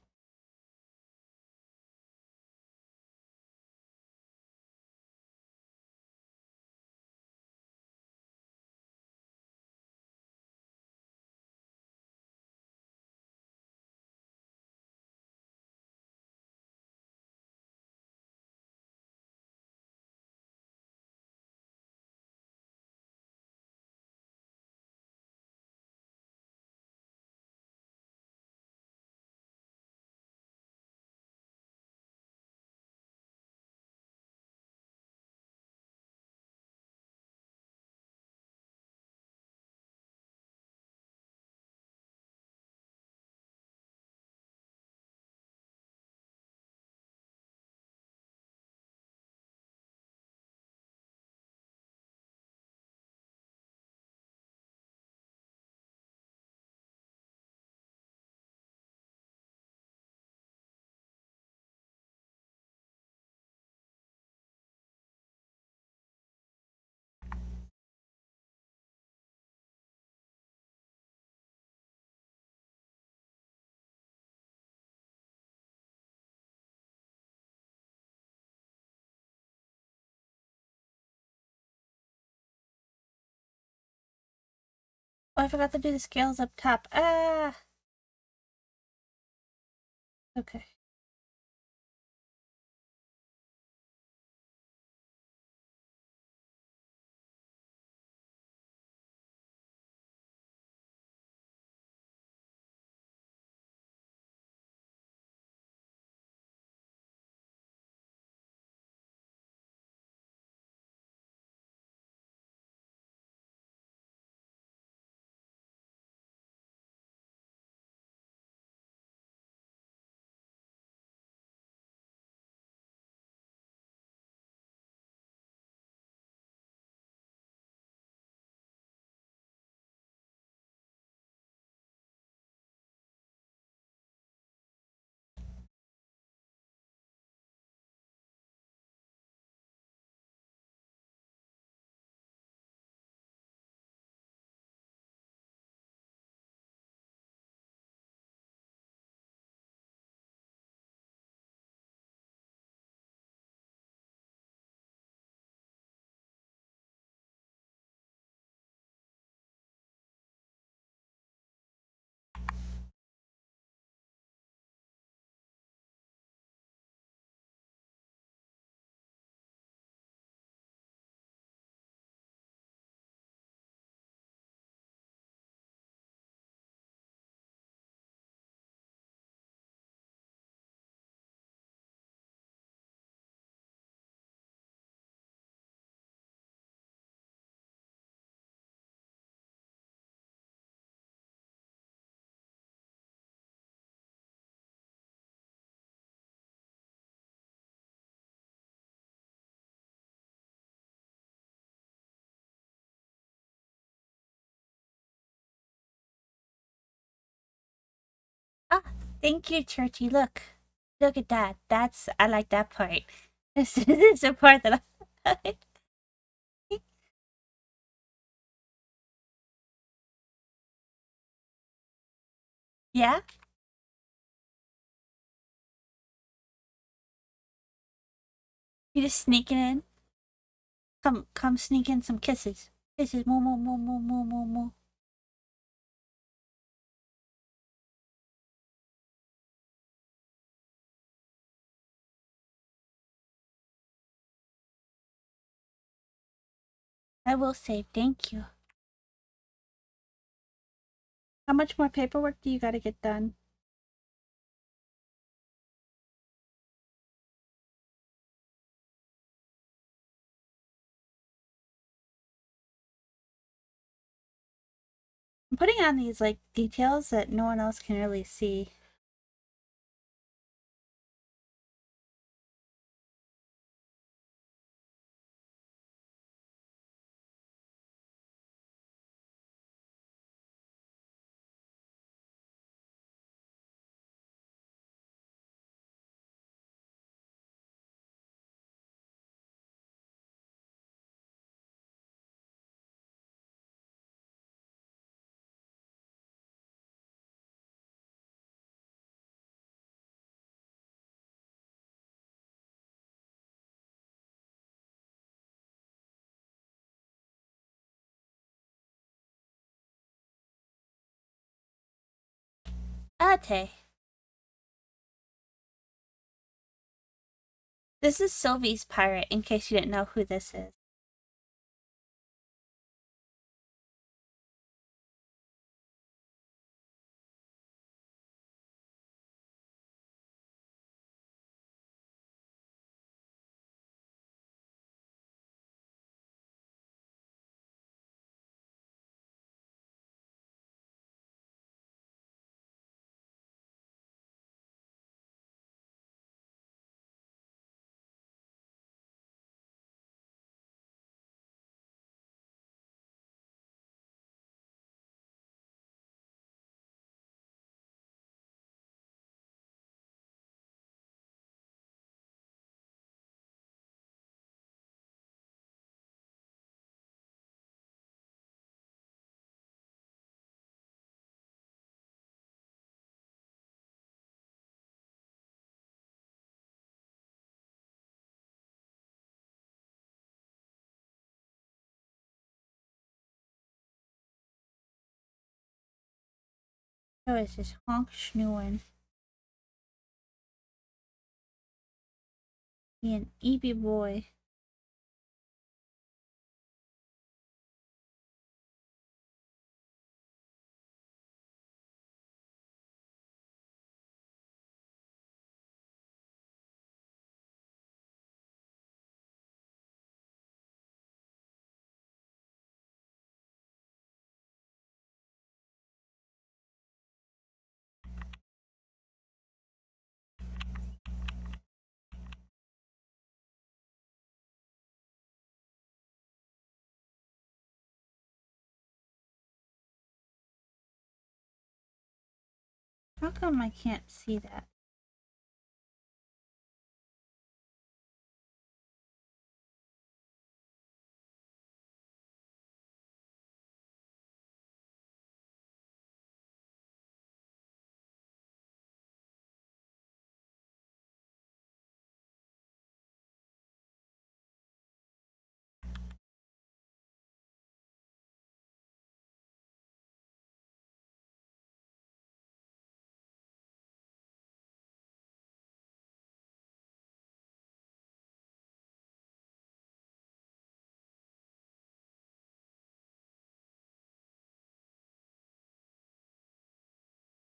Oh, I forgot to do the scales up top. Ah! Okay. Thank you, Churchy. Look. Look at that. I like that part. This is the part that I like. Yeah? You just sneaking in? Come sneak in some kisses. Kisses. Moo, moo, moo, moo, moo, moo, moo. I will say thank you. How much more paperwork do you gotta get done? I'm putting on these, like, details that no one else can really see. Ate. This is Sylvie's pirate, in case you didn't know who this is. Oh, it's this honk schnooing. He an eepy boy. How come I can't see that?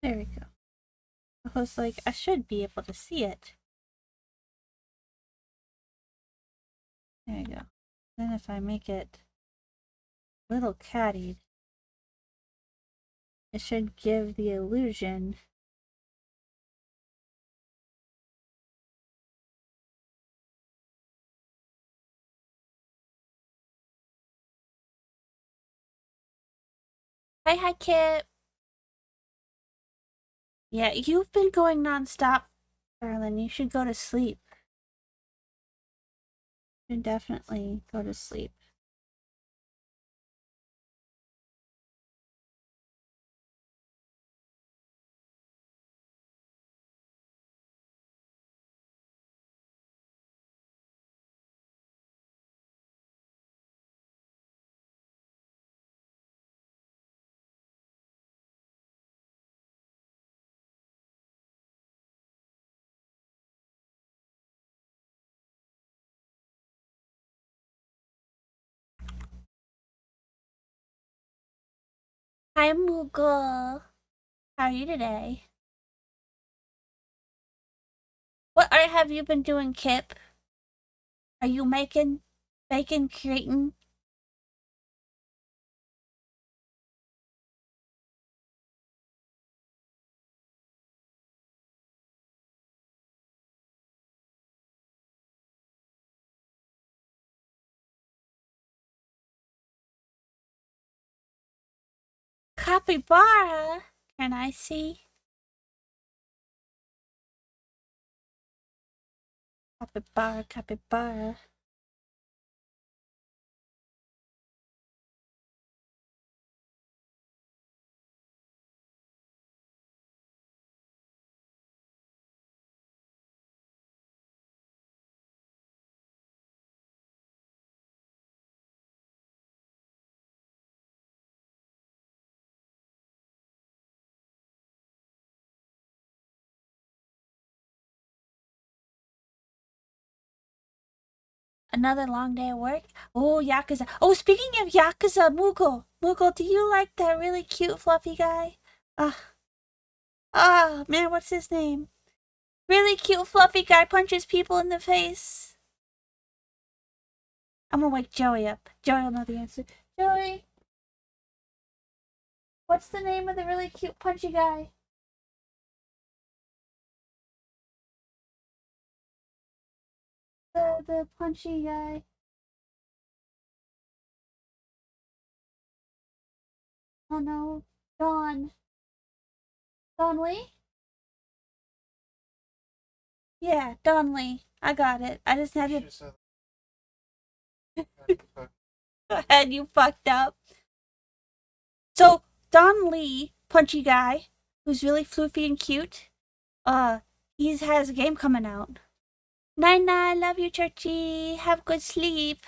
There we go. I was like, I should be able to see it. There you go. Then if I make it little cattied, it should give the illusion. Hi, Kip. Yeah, you've been going nonstop, Berlin. You should go to sleep. You should definitely go to sleep. Hi, Moogle. How are you today? Have you been doing, Kip? Are you making, creating? Capybara? Can I see? Capybara, capybara. Another long day of work? Oh, Yakuza. Oh, speaking of Yakuza, Moogle. Moogle, do you like that really cute fluffy guy? Ah, man, what's his name? Really cute fluffy guy punches people in the face. I'm gonna wake Joey up. Joey will know the answer. Joey, what's the name of the really cute punchy guy? The punchy guy. Oh no. Don. Don Lee? Yeah, Don Lee. I got it. I just had to. And you fucked up. So, Don Lee, punchy guy, who's really floofy and cute, uh, he has a game coming out. Night night, love you, Churchy. Have good sleep.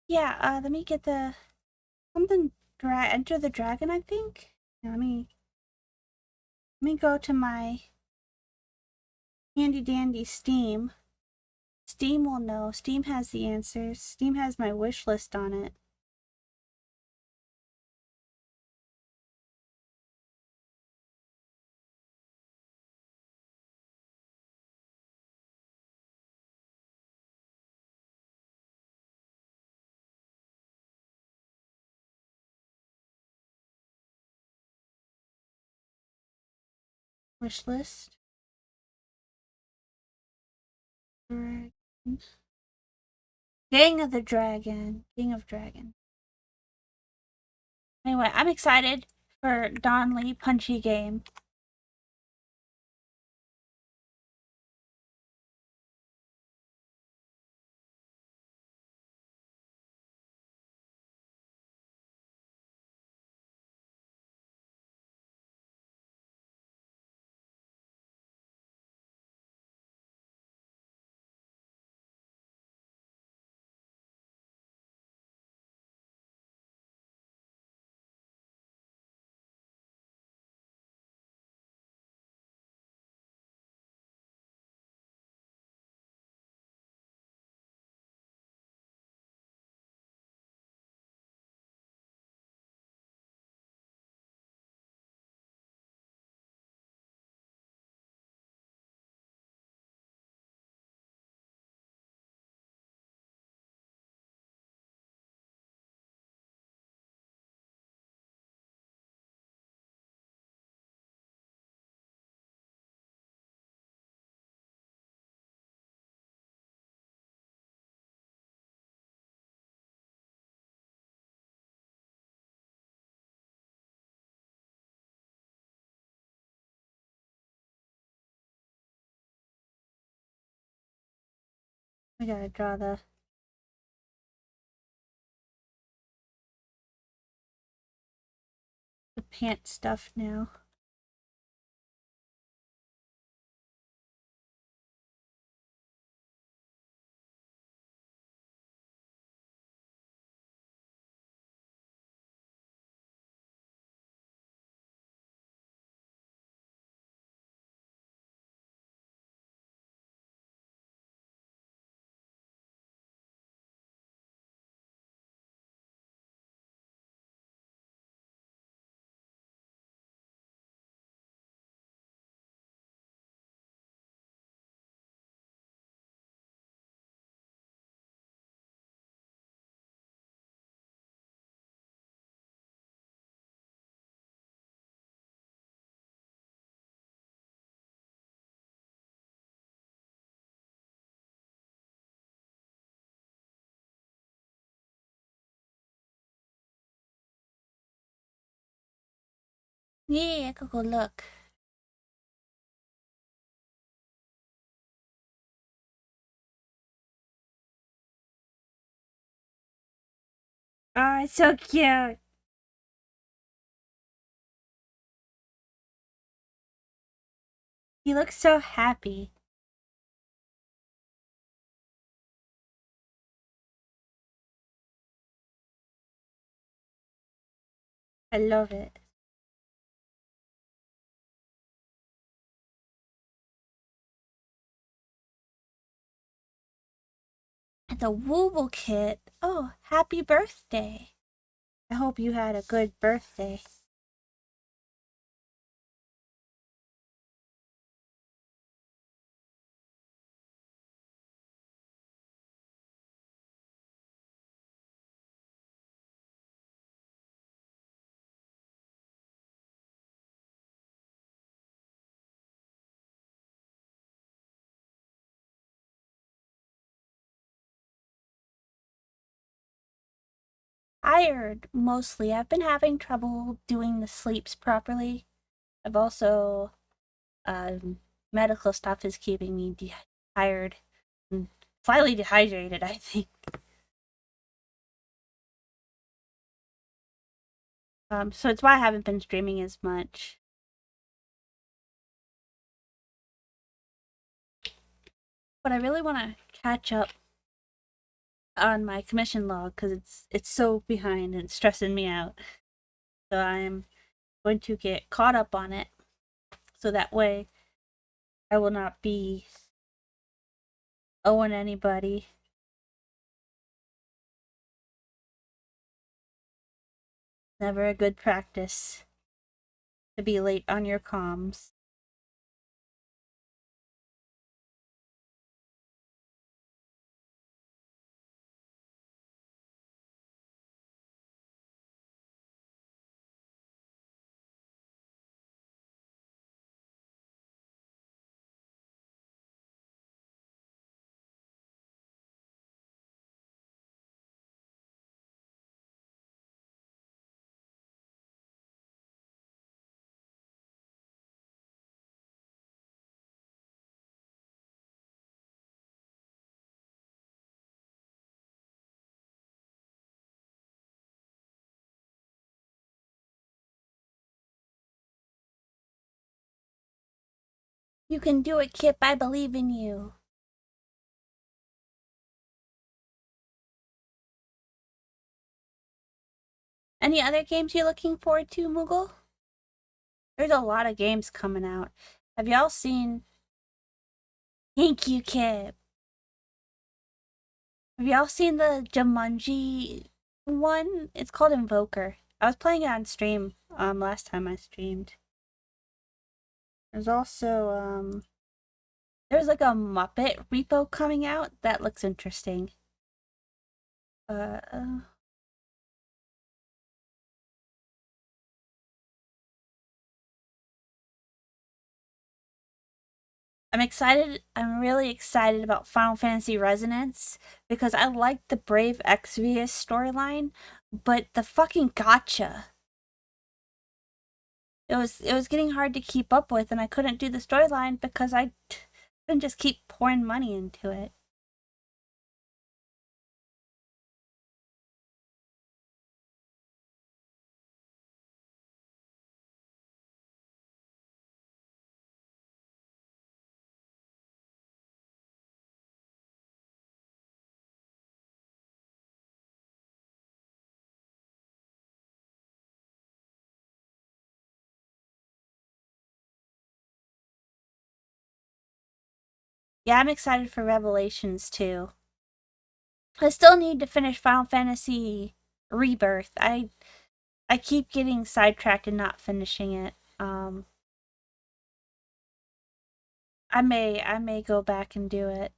Yeah, let me get the something enter the dragon, I think. Yeah, let me go to my handy dandy Steam. Steam will know. Steam has the answers. Steam has my wish list on it. Wish list. Dragon. Gang of the Dragon. King of Dragon. Anyway, I'm excited for Don Lee Punchy game. We gotta draw the pant stuff now. Yeah, I could go look. Oh, it's so cute. He looks so happy. I love it. The Wooble kit. Oh, happy birthday. I hope you had a good birthday. Tired, mostly. I've been having trouble doing the sleeps properly. I've also, medical stuff is keeping me tired and slightly dehydrated, I think. So it's why I haven't been streaming as much. But I really want to catch up on my commission log because it's so behind and it's stressing me out. So I'm going to get caught up on it so that way I will not be owing anybody. Never a good practice to be late on your comms. You can do it, Kip. I believe in you. Any other games you're looking forward to, Moogle? There's a lot of games coming out. Have y'all seen... Thank you, Kip. Have y'all seen the Jumanji one? It's called Invoker. I was playing it on stream last time I streamed. There's also there's like a Muppet repo coming out that looks interesting. Uh, I'm excited. I'm really excited about Final Fantasy Resonance because I like the Brave Exvius storyline, but the fucking gotcha. It was getting hard to keep up with, and I couldn't do the storyline because I couldn't just keep pouring money into it. Yeah, I'm excited for Revelations too. I still need to finish Final Fantasy Rebirth. I keep getting sidetracked and not finishing it. I may go back and do it.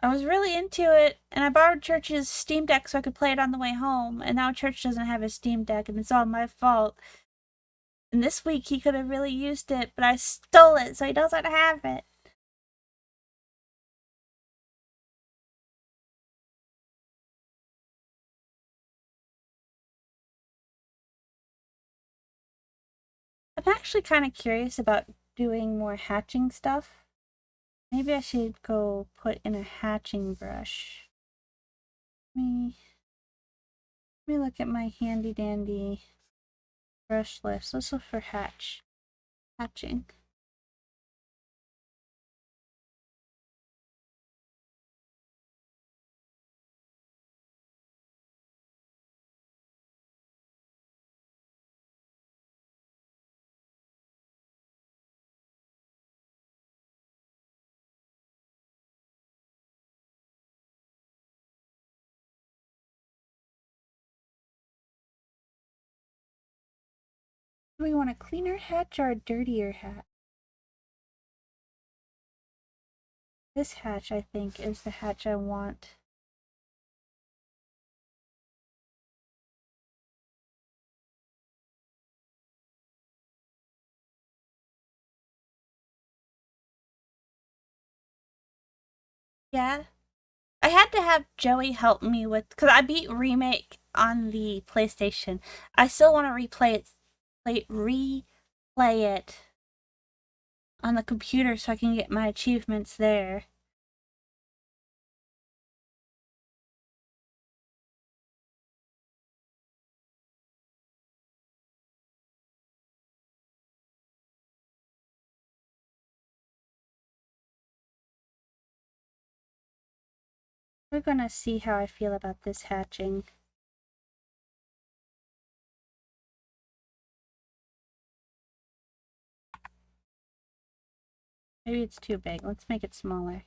I was really into it, and I borrowed Church's Steam Deck so I could play it on the way home, and now Church doesn't have his Steam Deck, and it's all my fault. And this week he could have really used it, but I stole it, so he doesn't have it. I'm actually kind of curious about doing more hatching stuff. Maybe I should go put in a hatching brush. Let me look at my handy dandy brush list. Let's look for hatching. Do we want a cleaner hatch or a dirtier hatch? This hatch, I think, is the hatch I want. Yeah. I had to have Joey help me with, because I beat Remake on the PlayStation. I still want to replay it on the computer so I can get my achievements there. We're gonna see how I feel about this hatching. Maybe it's too big. Let's make it smaller.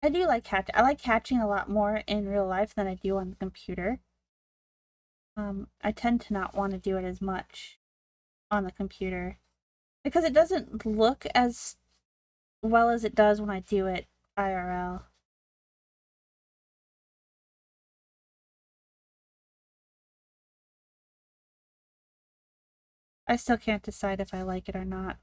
I do like hatching. I like hatching a lot more in real life than I do on the computer. I tend to not want to do it as much on the computer because it doesn't look as well as it does when I do it IRL. I still can't decide if I like it or not.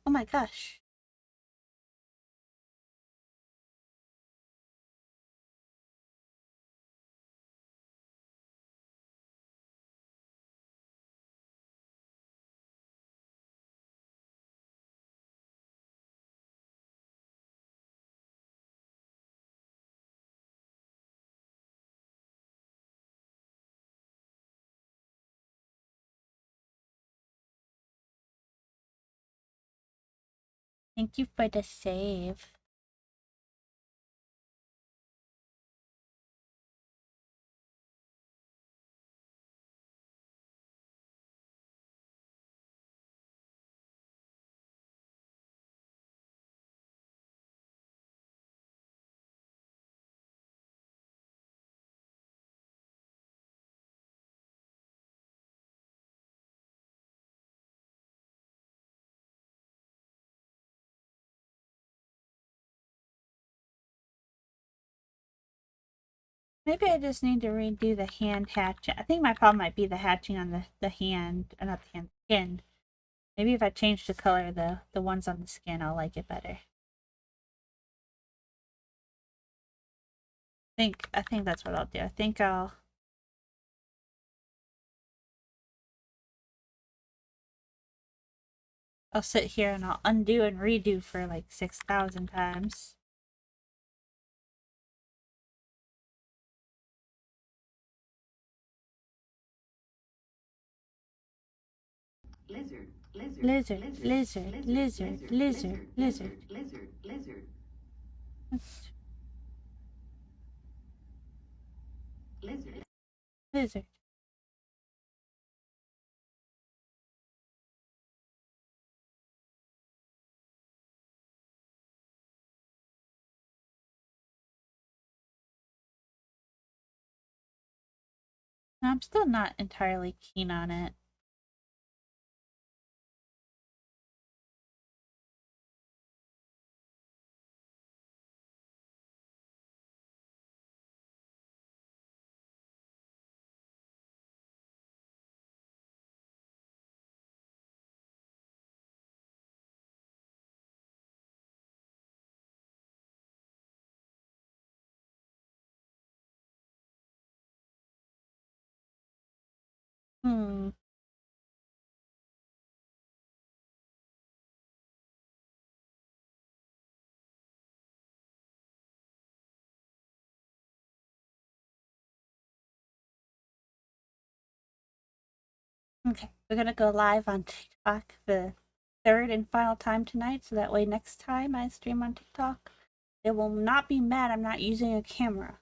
Oh my gosh. Thank you for the save. Maybe I just need to redo the hand hatching. I think my problem might be the hatching on the hand, not the hand, skin. Maybe if I change the color of the ones on the skin, I'll like it better. I think that's what I'll do. I think I'll sit here and I'll undo and redo for like 6,000 times. Lizard, lizard, Lizard, lizard, lizard, lizard, lizard, lizard. lizard, lizard, lizard. Lizard. I'm still not entirely keen on it. Hmm. Okay, we're gonna go live on TikTok the third and final time tonight, so that way next time I stream on TikTok, they will not be mad I'm not using a camera.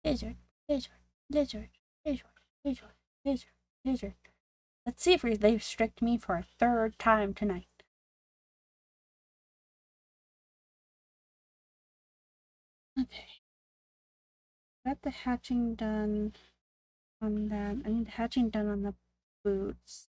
Lizard, lizard, lizard, lizard, lizard, lizard, lizard. Let's see if they restrict me for a third time tonight. Okay. Got the hatching done on that. I need the hatching done on the boots.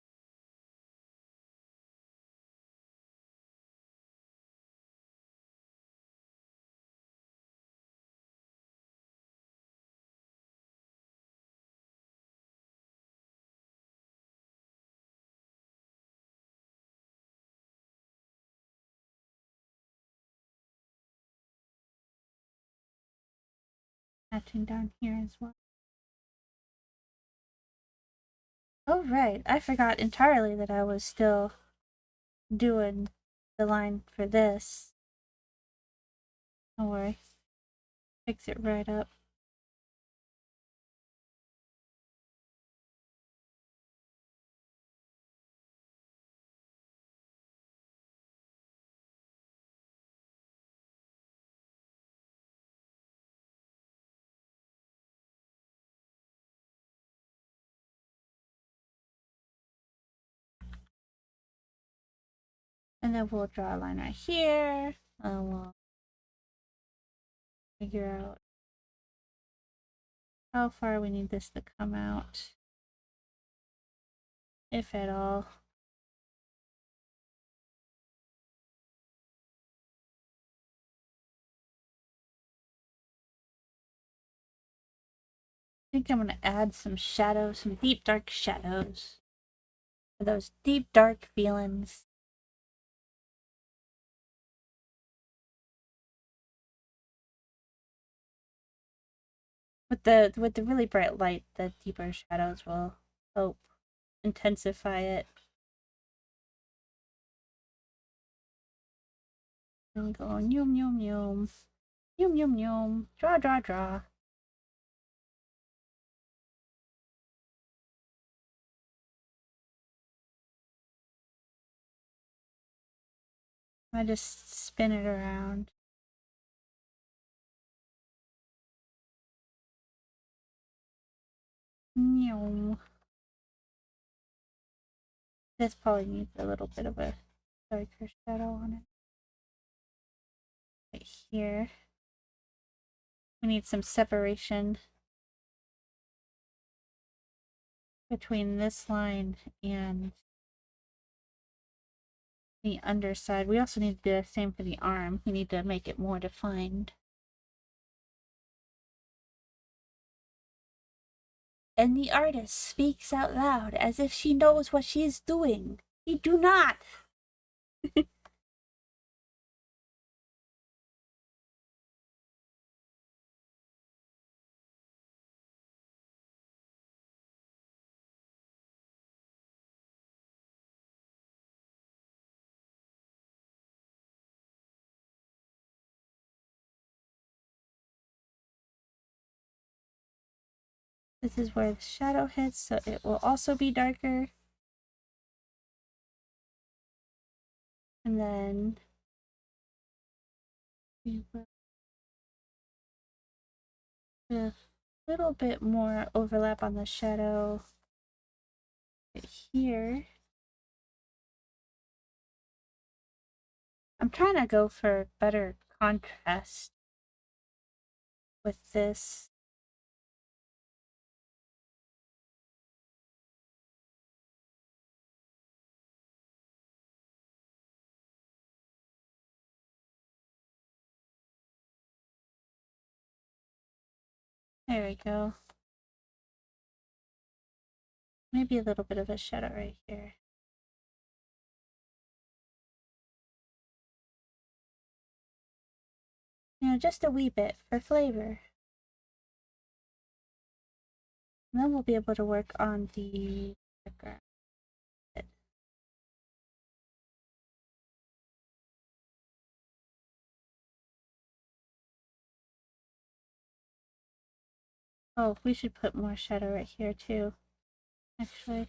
Hatching down here as well. Oh, right. I forgot entirely that I was still doing the line for this. Don't worry. Fix it right up. And then we'll draw a line right here. And we'll figure out how far we need this to come out. If at all. I think I'm going to add some shadows, some deep dark shadows. For those deep dark feelings. with the really bright light, the deeper shadows will help intensify it. And go yum yum yum. Yum yum yum. Draw draw draw. I just spin it around. Yum. This probably needs a little bit of a darker shadow on it. Right here. We need some separation between this line and the underside. We also need to do the same for the arm. We need to make it more defined. And the artist speaks out loud as if she knows what she is doing. You do not! This is where the shadow hits, so it will also be darker. And then we will do a little bit more overlap on the shadow right here. I'm trying to go for better contrast with this. There we go. Maybe a little bit of a shadow right here. You know, just a wee bit for flavor. And then we'll be able to work on the background. Oh, we should put more shadow right here too, actually.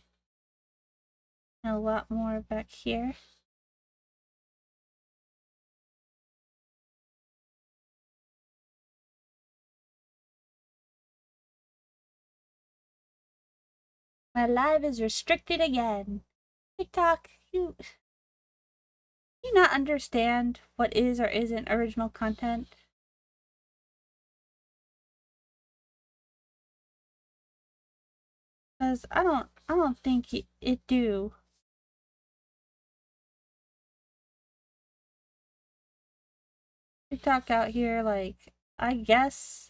And a lot more back here. My live is restricted again. TikTok, you not understand what is or isn't original content? Cause I don't think it do. TikTok out here, like, I guess.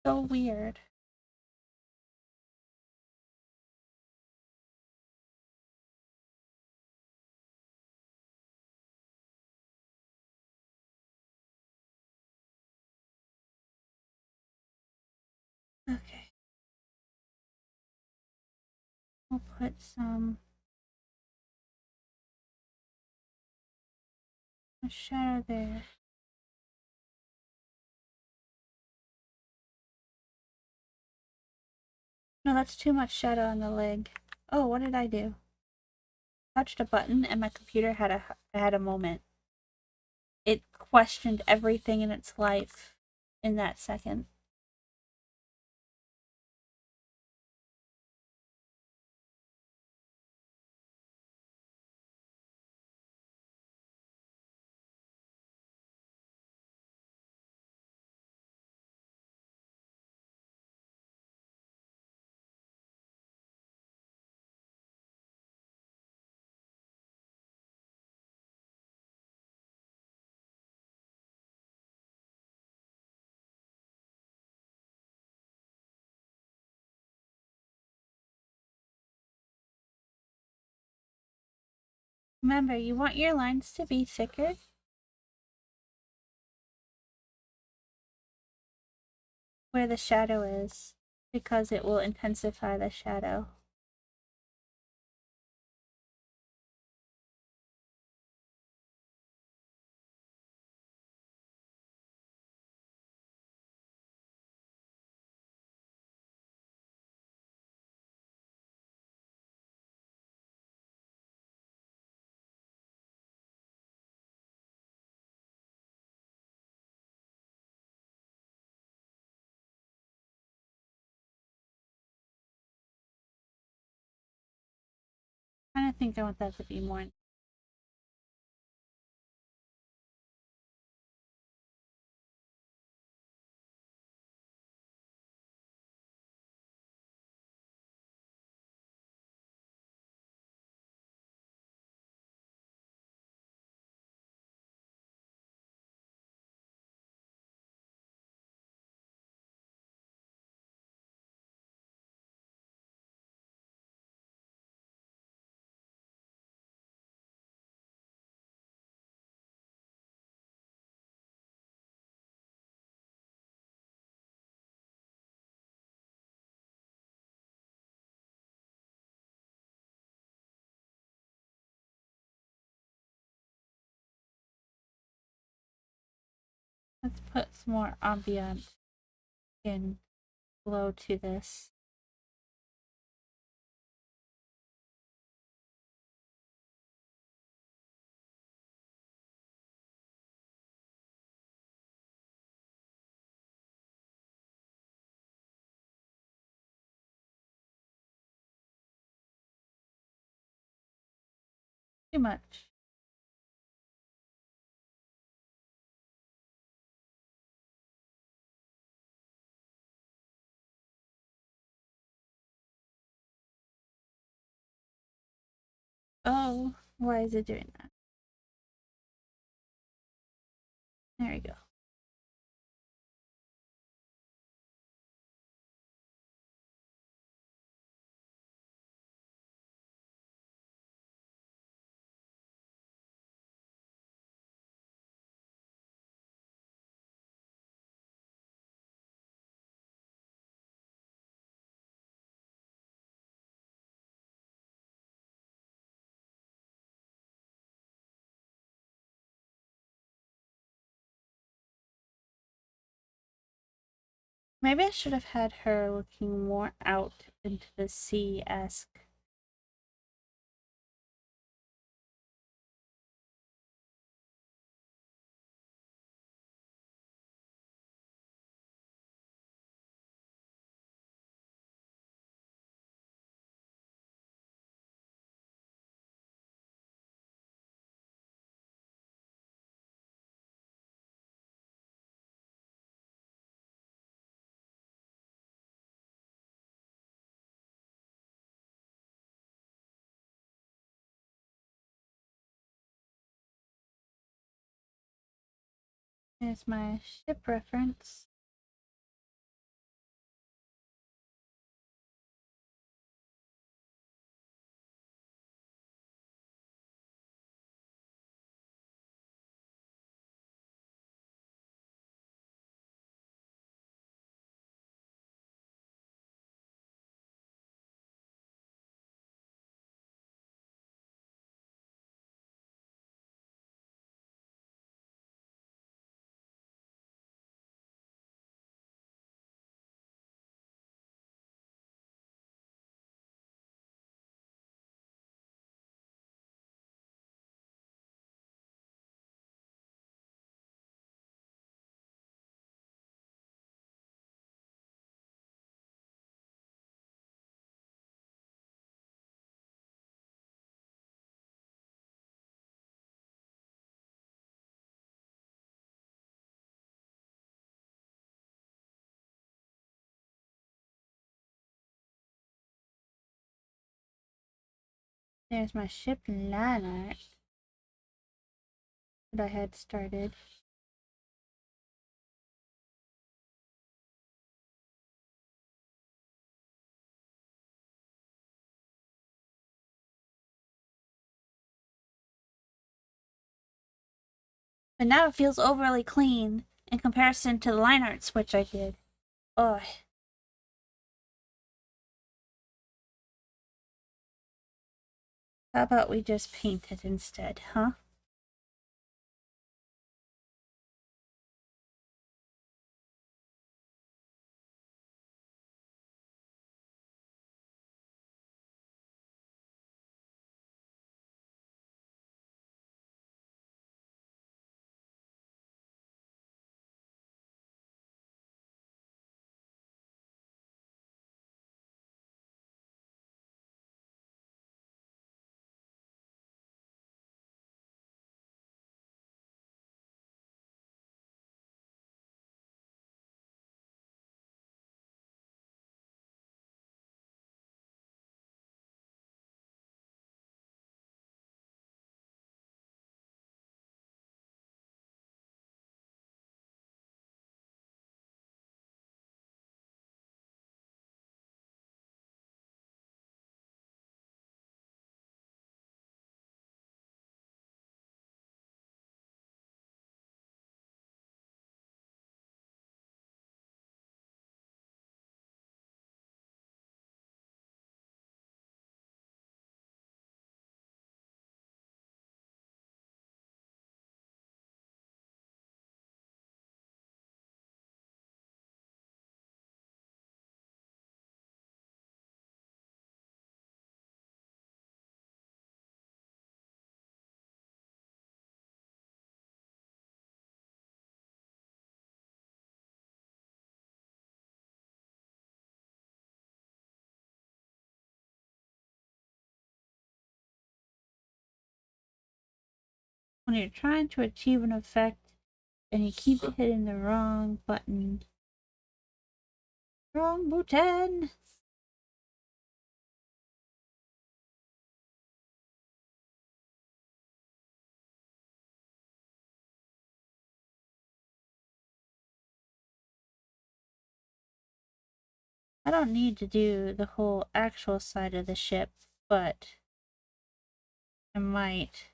So weird. Okay. We'll put some shadow there. No, that's too much shadow on the leg. Oh, what did I do? Touched a button and my computer had a moment. It questioned everything in its life in that second. Remember, you want your lines to be thicker. Where the shadow is, because it will intensify the shadow. I kind of think I want that to be more. Let's put some more ambient and glow to this. Too much. Oh, why is it doing that? There we go. Maybe I should have had her looking more out into the sea-esque. There's my ship reference. There's my ship line art that I had started. But now it feels overly clean in comparison to the line art switch I did. Ugh. How about we just paint it instead, huh? When you're trying to achieve an effect and you keep hitting the wrong button. Wrong button! I don't need to do the whole actual side of the ship, but I might.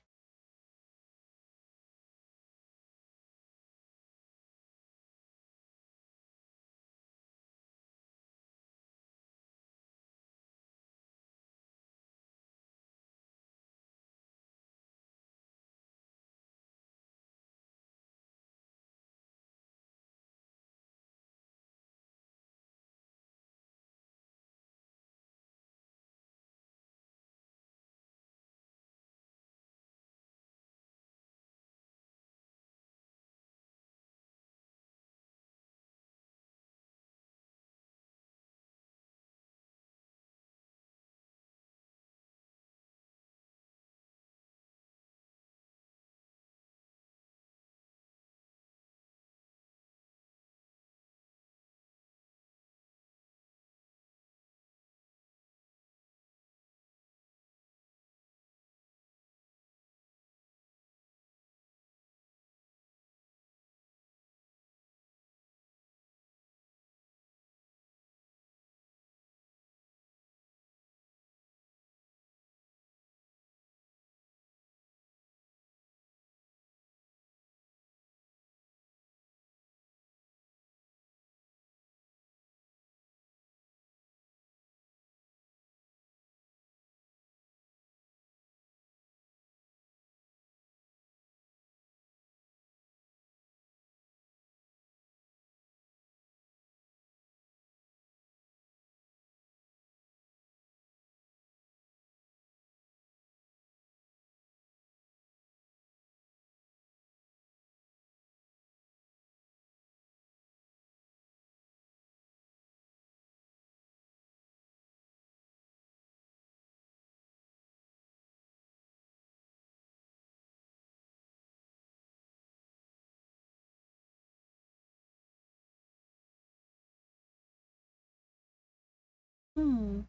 Hmm.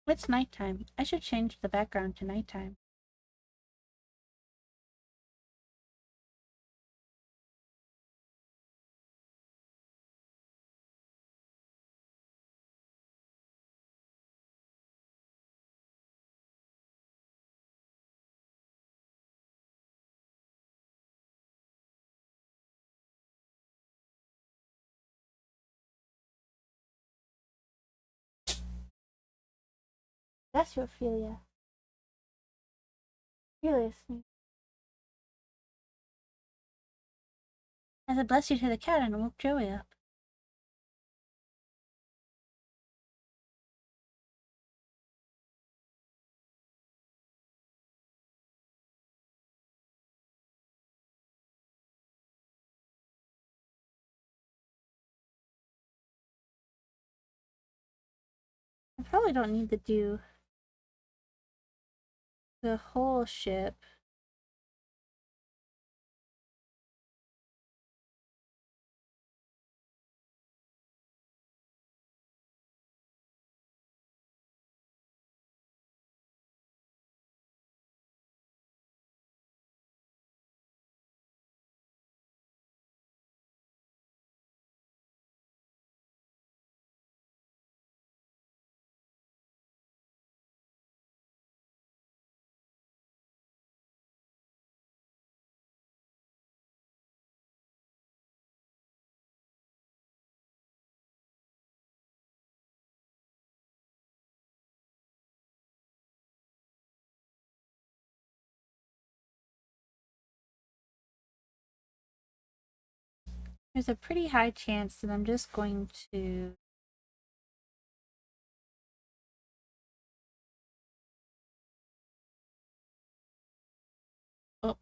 It's nighttime. I should change the background to nighttime. That's your Ophelia. Ophelia sneeze. I said bless you to the cat and woke Joey up. I probably don't need to do the whole ship. There's a pretty high chance that I'm just going to oh,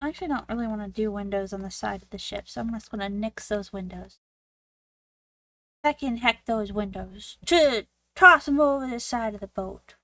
I actually don't really want to do windows on the side of the ship, so I'm just going to nix those windows. Heckin' heck those windows. To toss them over the side of the boat.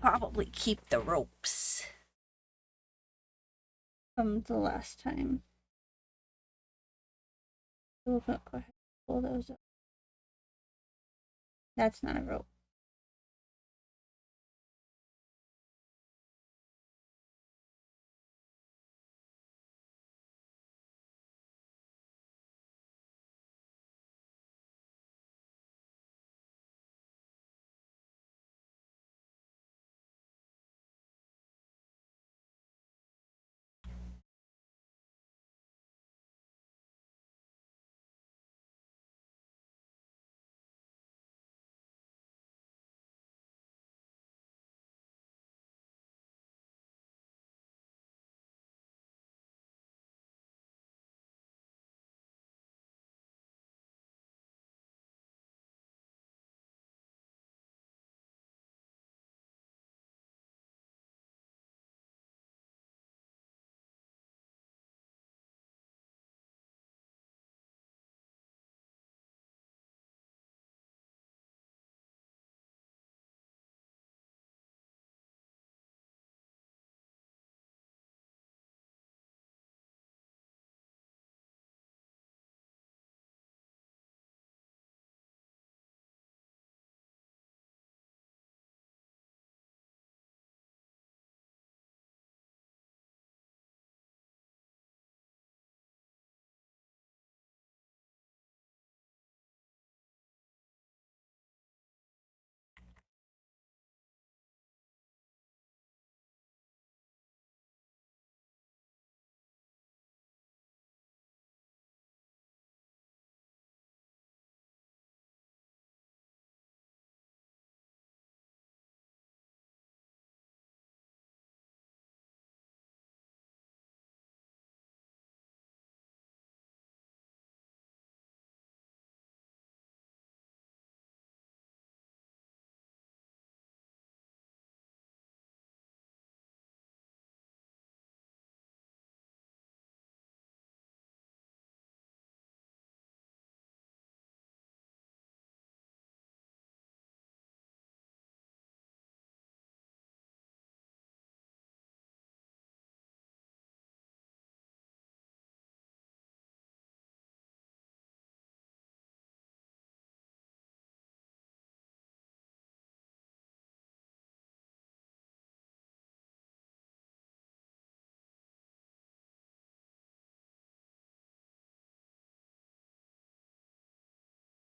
Probably keep the ropes from the last time. Go ahead, pull those up. That's not a rope.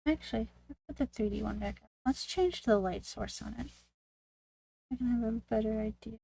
Actually, let's put the 3D one back up. Let's change the light source on it. I can have a better idea.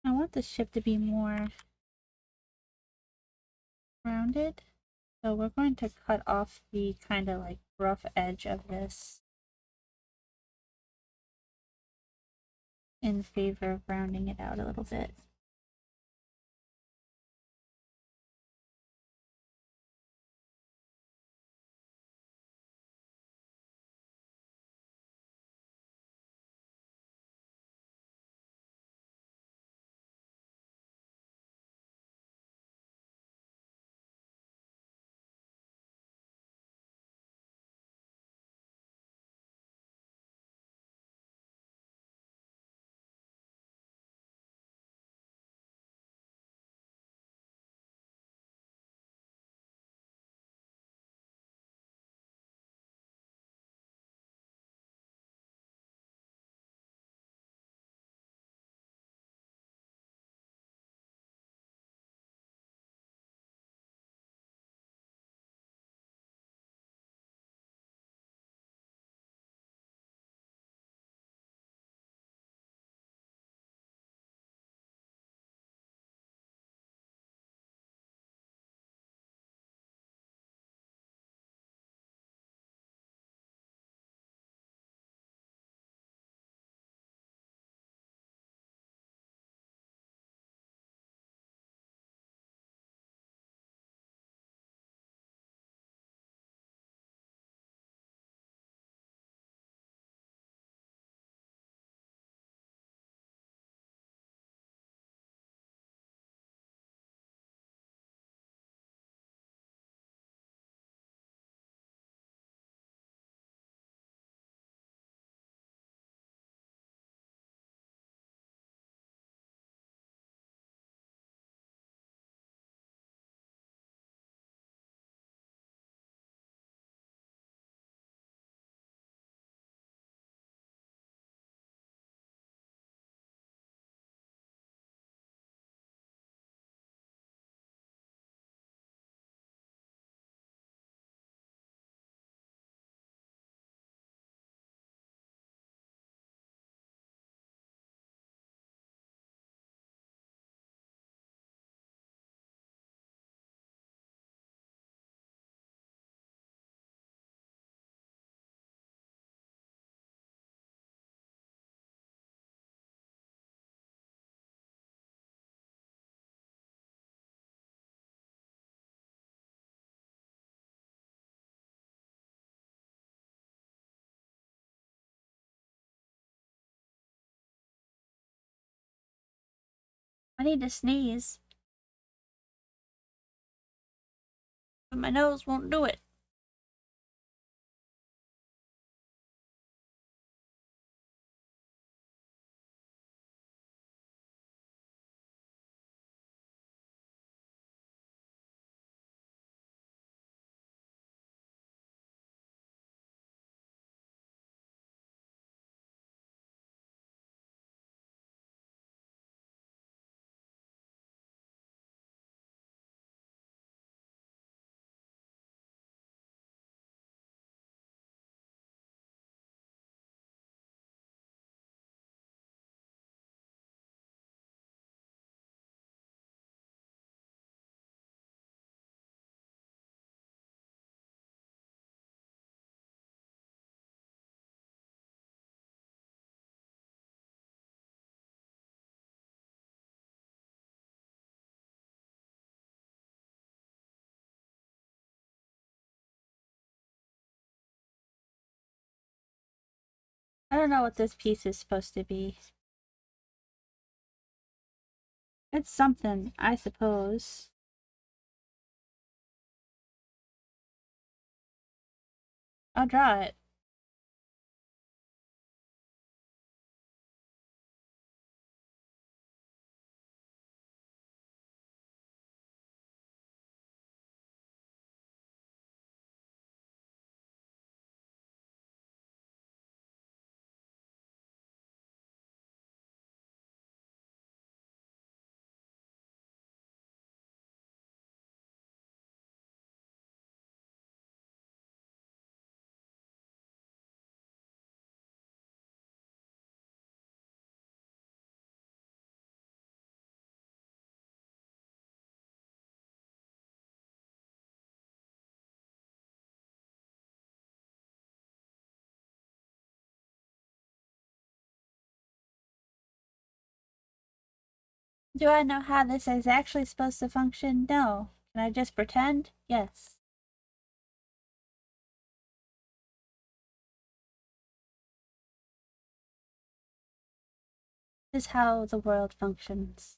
I want the ship to be more rounded. So we're going to cut off the kind of like rough edge of this in favor of rounding it out a little bit. I need to sneeze. But my nose won't do it. I don't know what this piece is supposed to be. It's something, I suppose. I'll draw it. Do I know how this is actually supposed to function? No. Can I just pretend? Yes. This is how the world functions.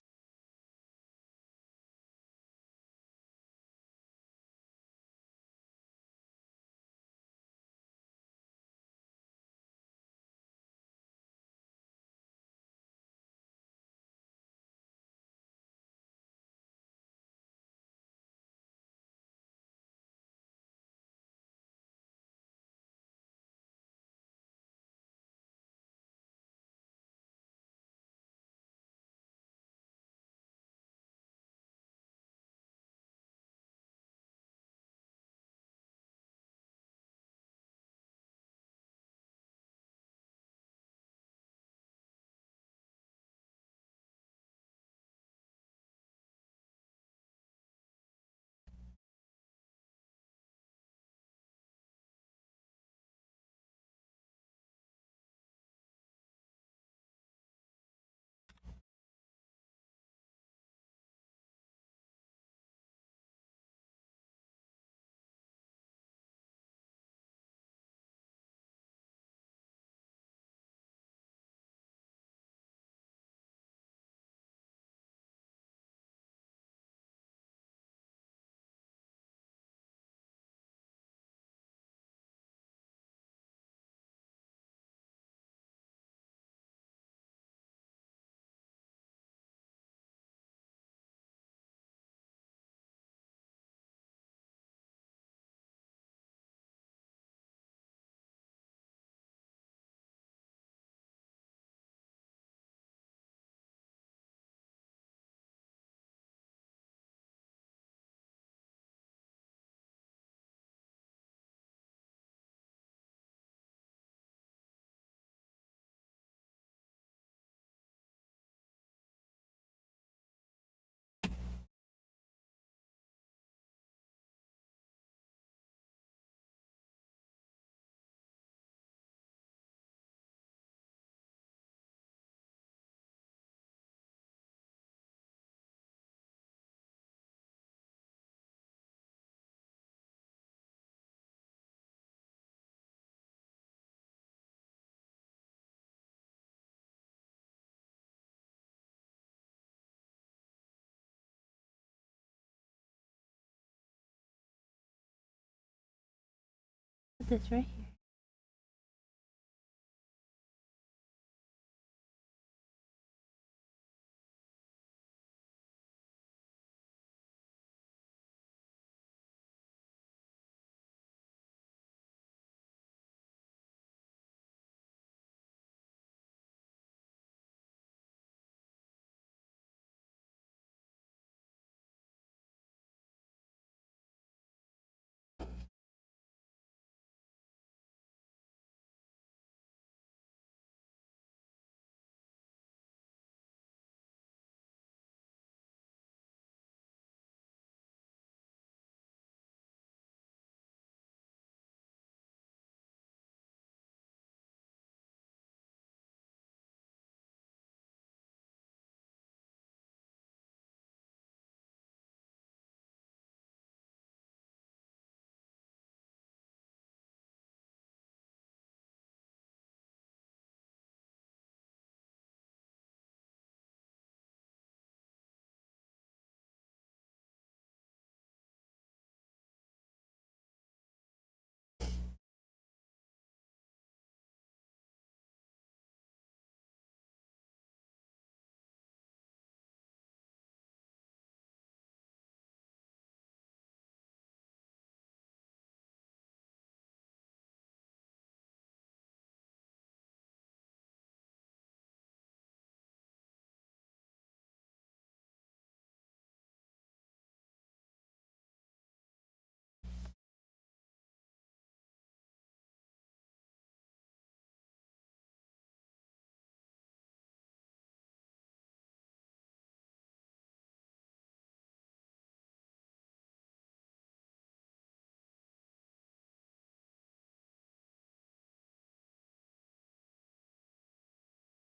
this right here.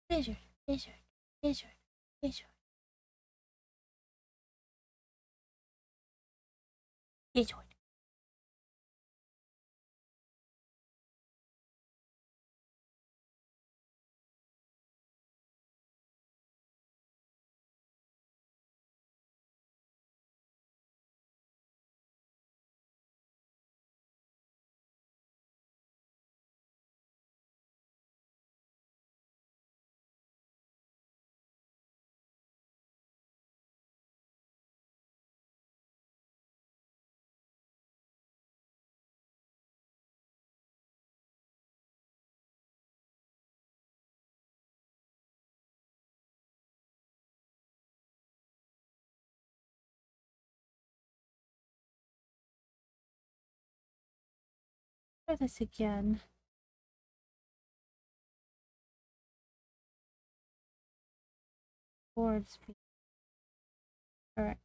Lizard, lizard, lizard, lizard, lizard. Try this again. Board speed. Correct.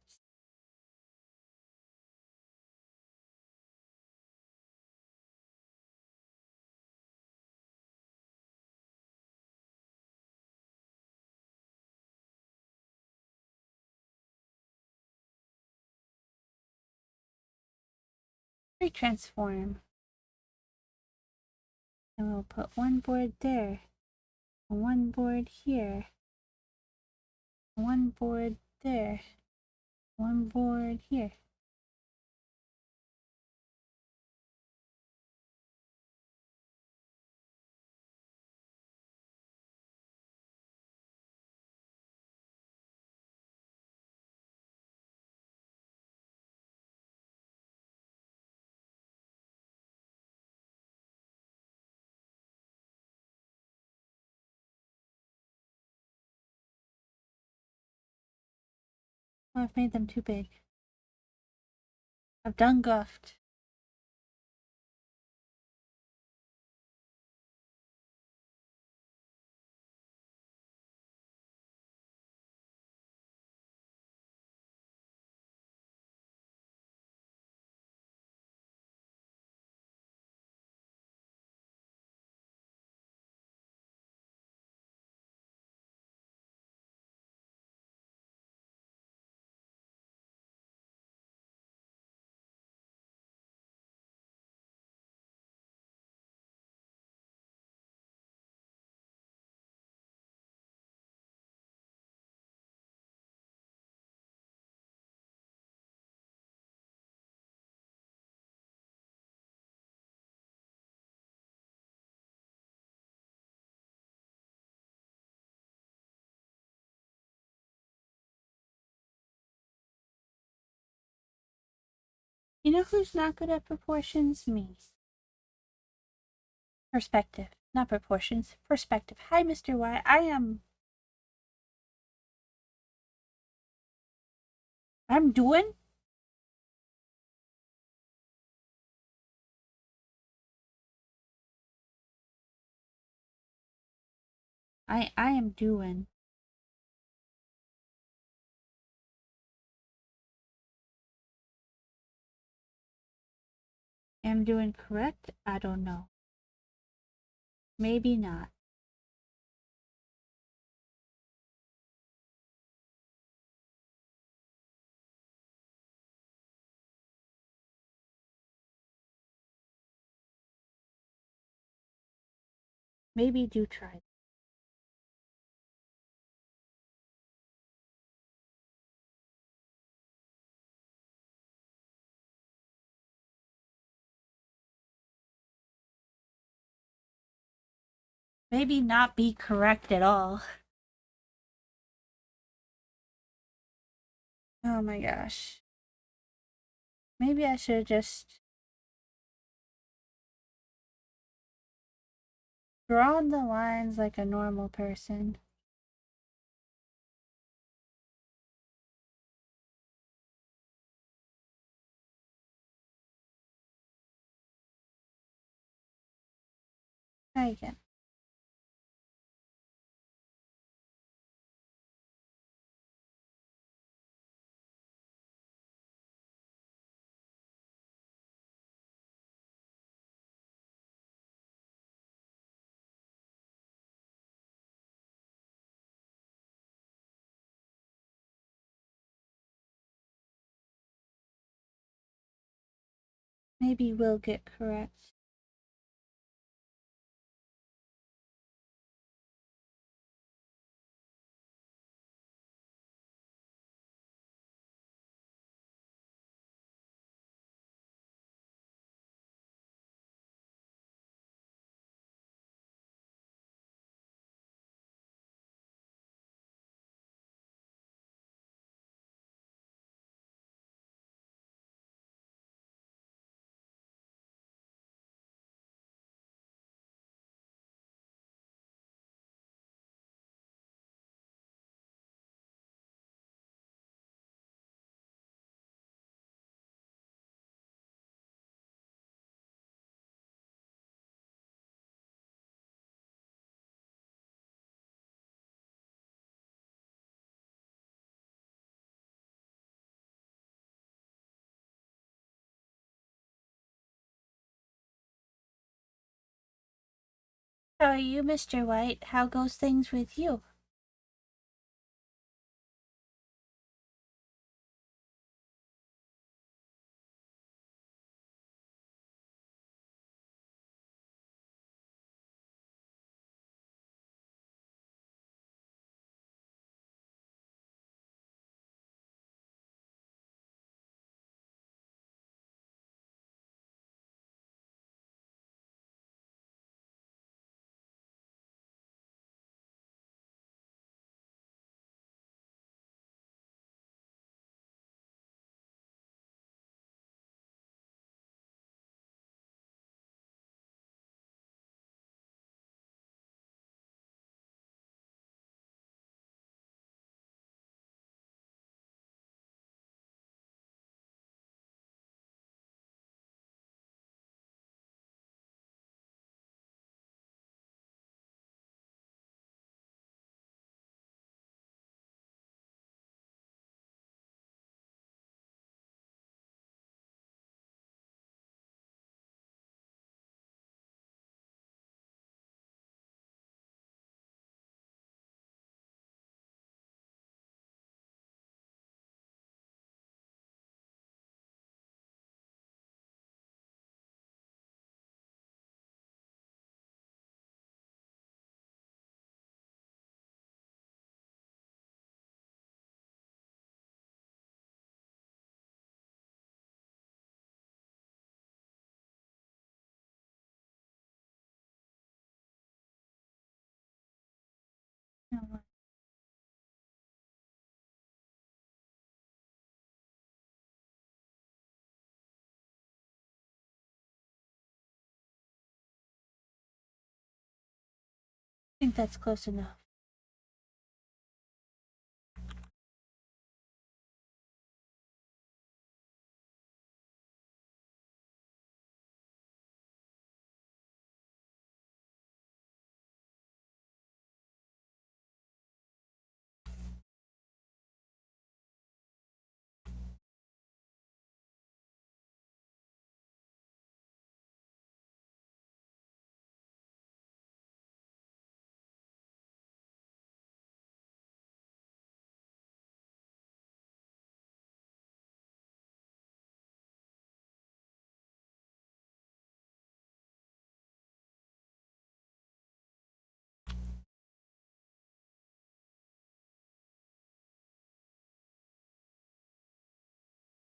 Retransform. And we'll put one board there, one board here, one board there, one board here. Oh, I've made them too big. I've done guffed. You know who's not good at proportions? Me. Perspective. Not proportions. Perspective. Hi, Mr. Y. I'm doing? I am doing. Am doing correct? I don't know. Maybe not. Maybe do try. Maybe not be correct at all. Oh my gosh. Maybe I should just drawn the lines like a normal person. Try again. Maybe we'll get correct. How are you, Mr. White? How goes things with you? No. think that's close enough.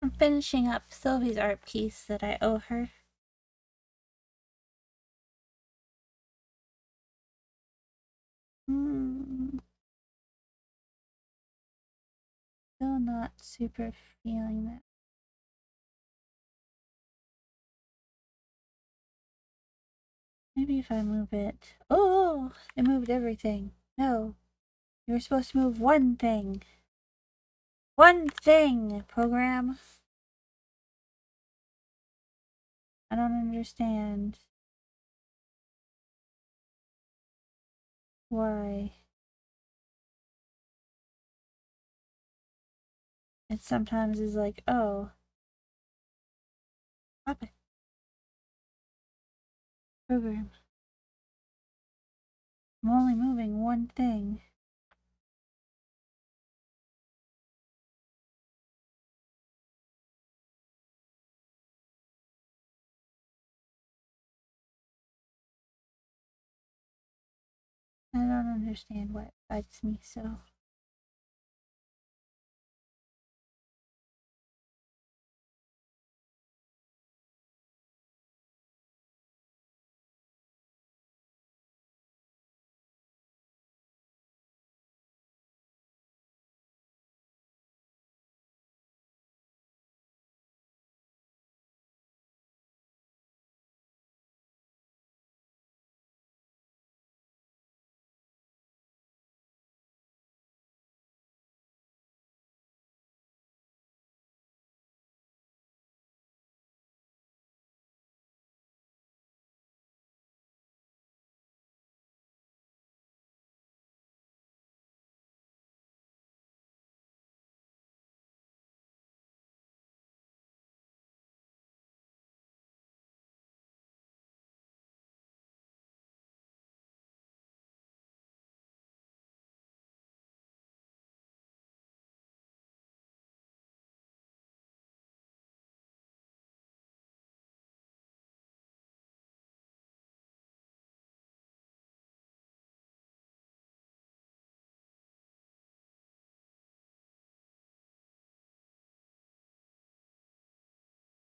I'm finishing up Sylvie's art piece that I owe her. Still not super feeling that. Maybe if I move it. Oh, it moved everything. No, you were supposed to move one thing. One thing, program. I don't understand. Why? It sometimes is like, oh. Stop it. Program. I'm only moving one thing. I don't understand what bites me so.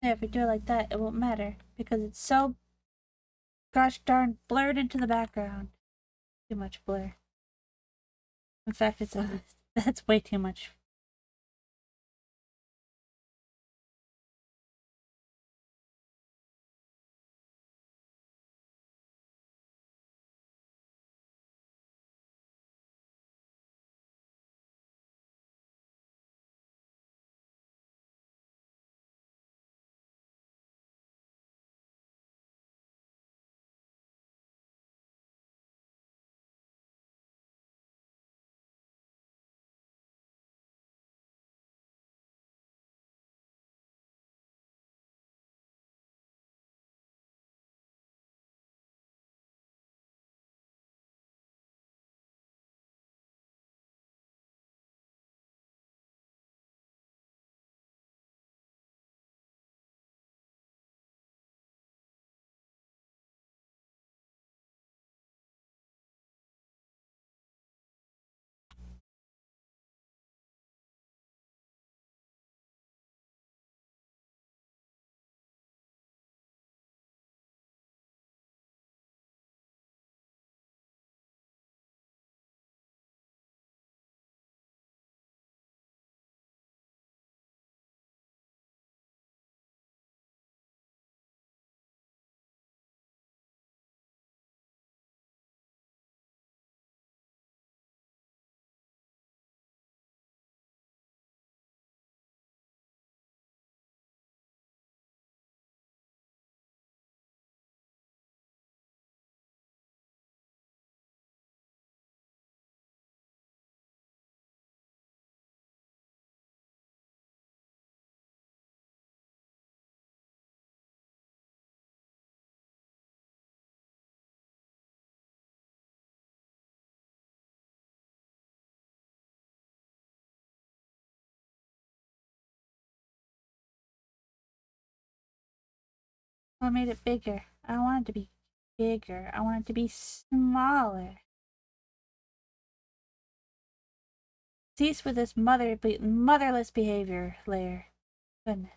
Yeah, if we do it like that, it won't matter because it's so gosh darn blurred into the background. Too much blur. In fact, it's that's way too much. I made it bigger. I don't want it to be bigger. I want it to be smaller. Cease with this motherless behavior, layer. Goodness.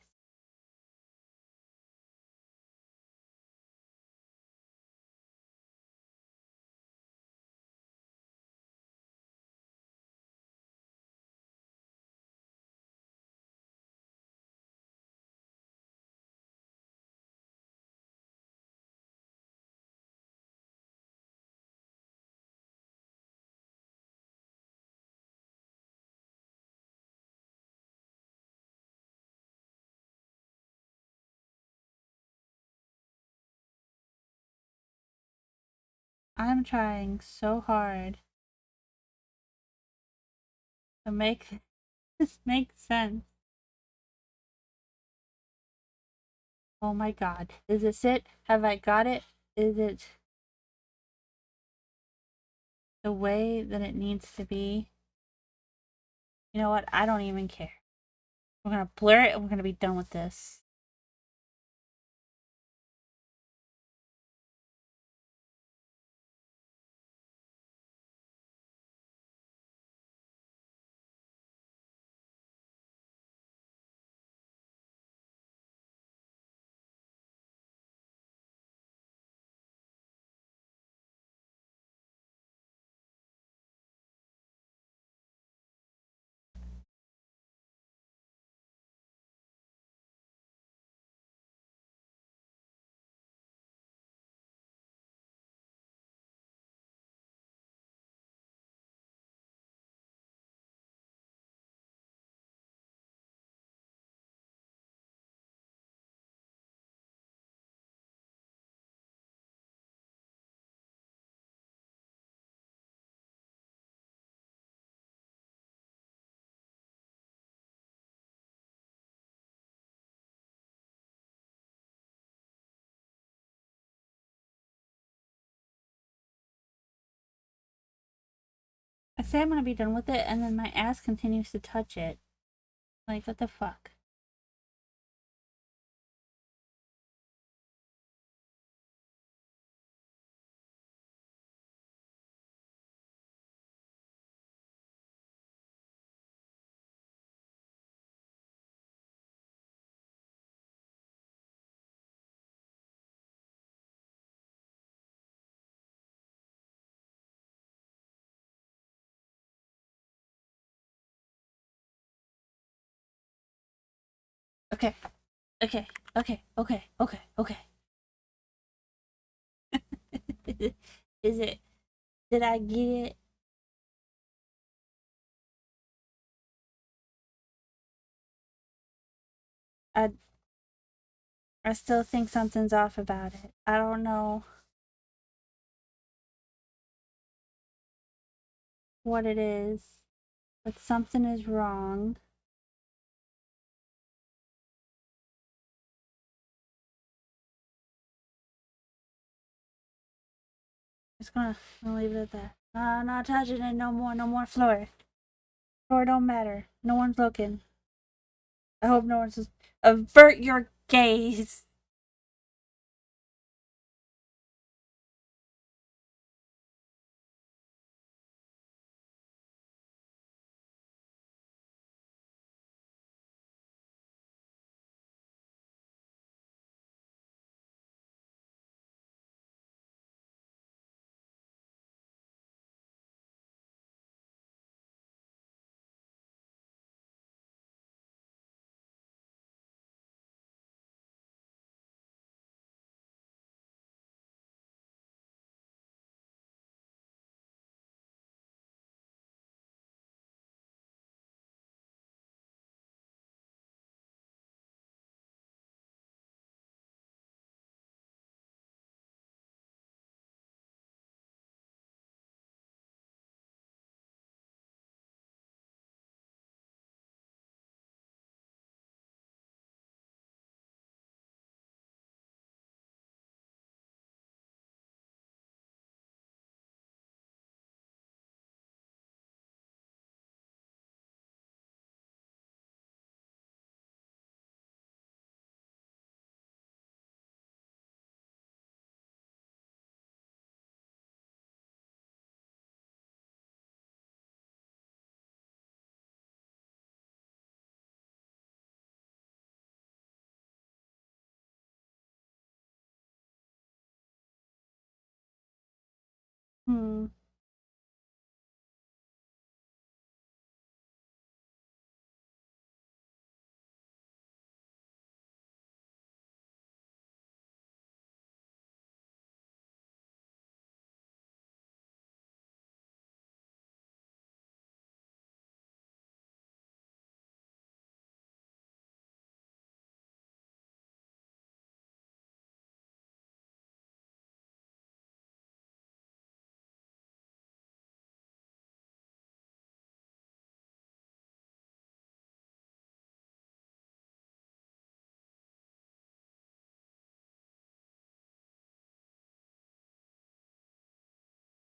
I'm trying so hard to make this make sense. Oh my god. Is this it? Have I got it? Is it the way that it needs to be? You know what? I don't even care. We're gonna blur it and we're gonna be done with this. I say I'm gonna be done with it and then my ass continues to touch it. Like, what the fuck? Okay. Okay. Okay. Okay. Okay. Okay. Is it? Did I get it? I I still think something's off about it. I don't know what it is, but something is wrong. I'm gonna leave it at that. Not touching it no more. No more floor. Floor don't matter. No one's looking. I hope no one's just avert your gaze.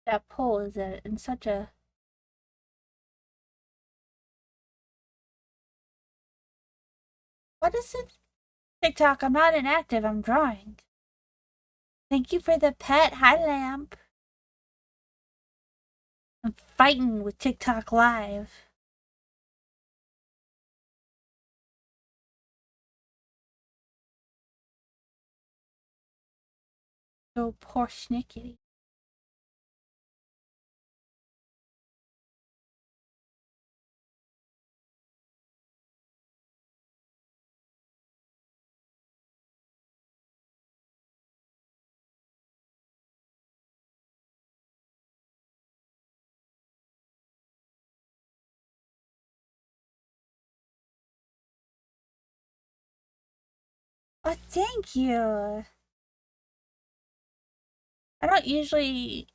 that pole is in such a... What is it? TikTok, I'm not inactive, I'm drawing. Thank you for the pet. Hi, Lamp. I'm fighting with TikTok Live. Oh, poor Snickety. Oh, thank you. I don't usually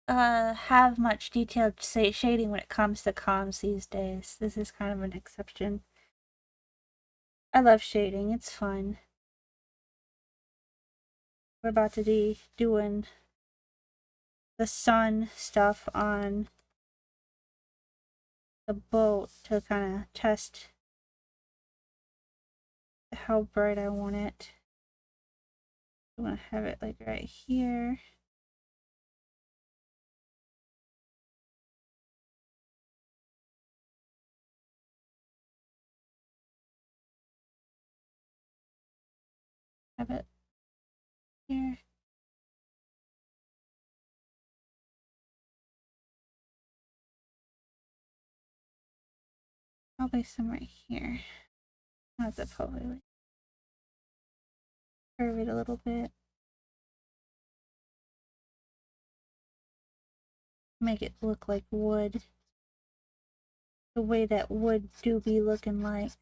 have much detailed shading when it comes to comms these days. This is kind of an exception. I love shading, it's fun. We're about to be doing the sun stuff on the boat to kind of test how bright I want it. I want to have it like right here. Have it here. Probably some right here. I'll have to probably like curve it a little bit. Make it look like wood. The way that wood do be looking like.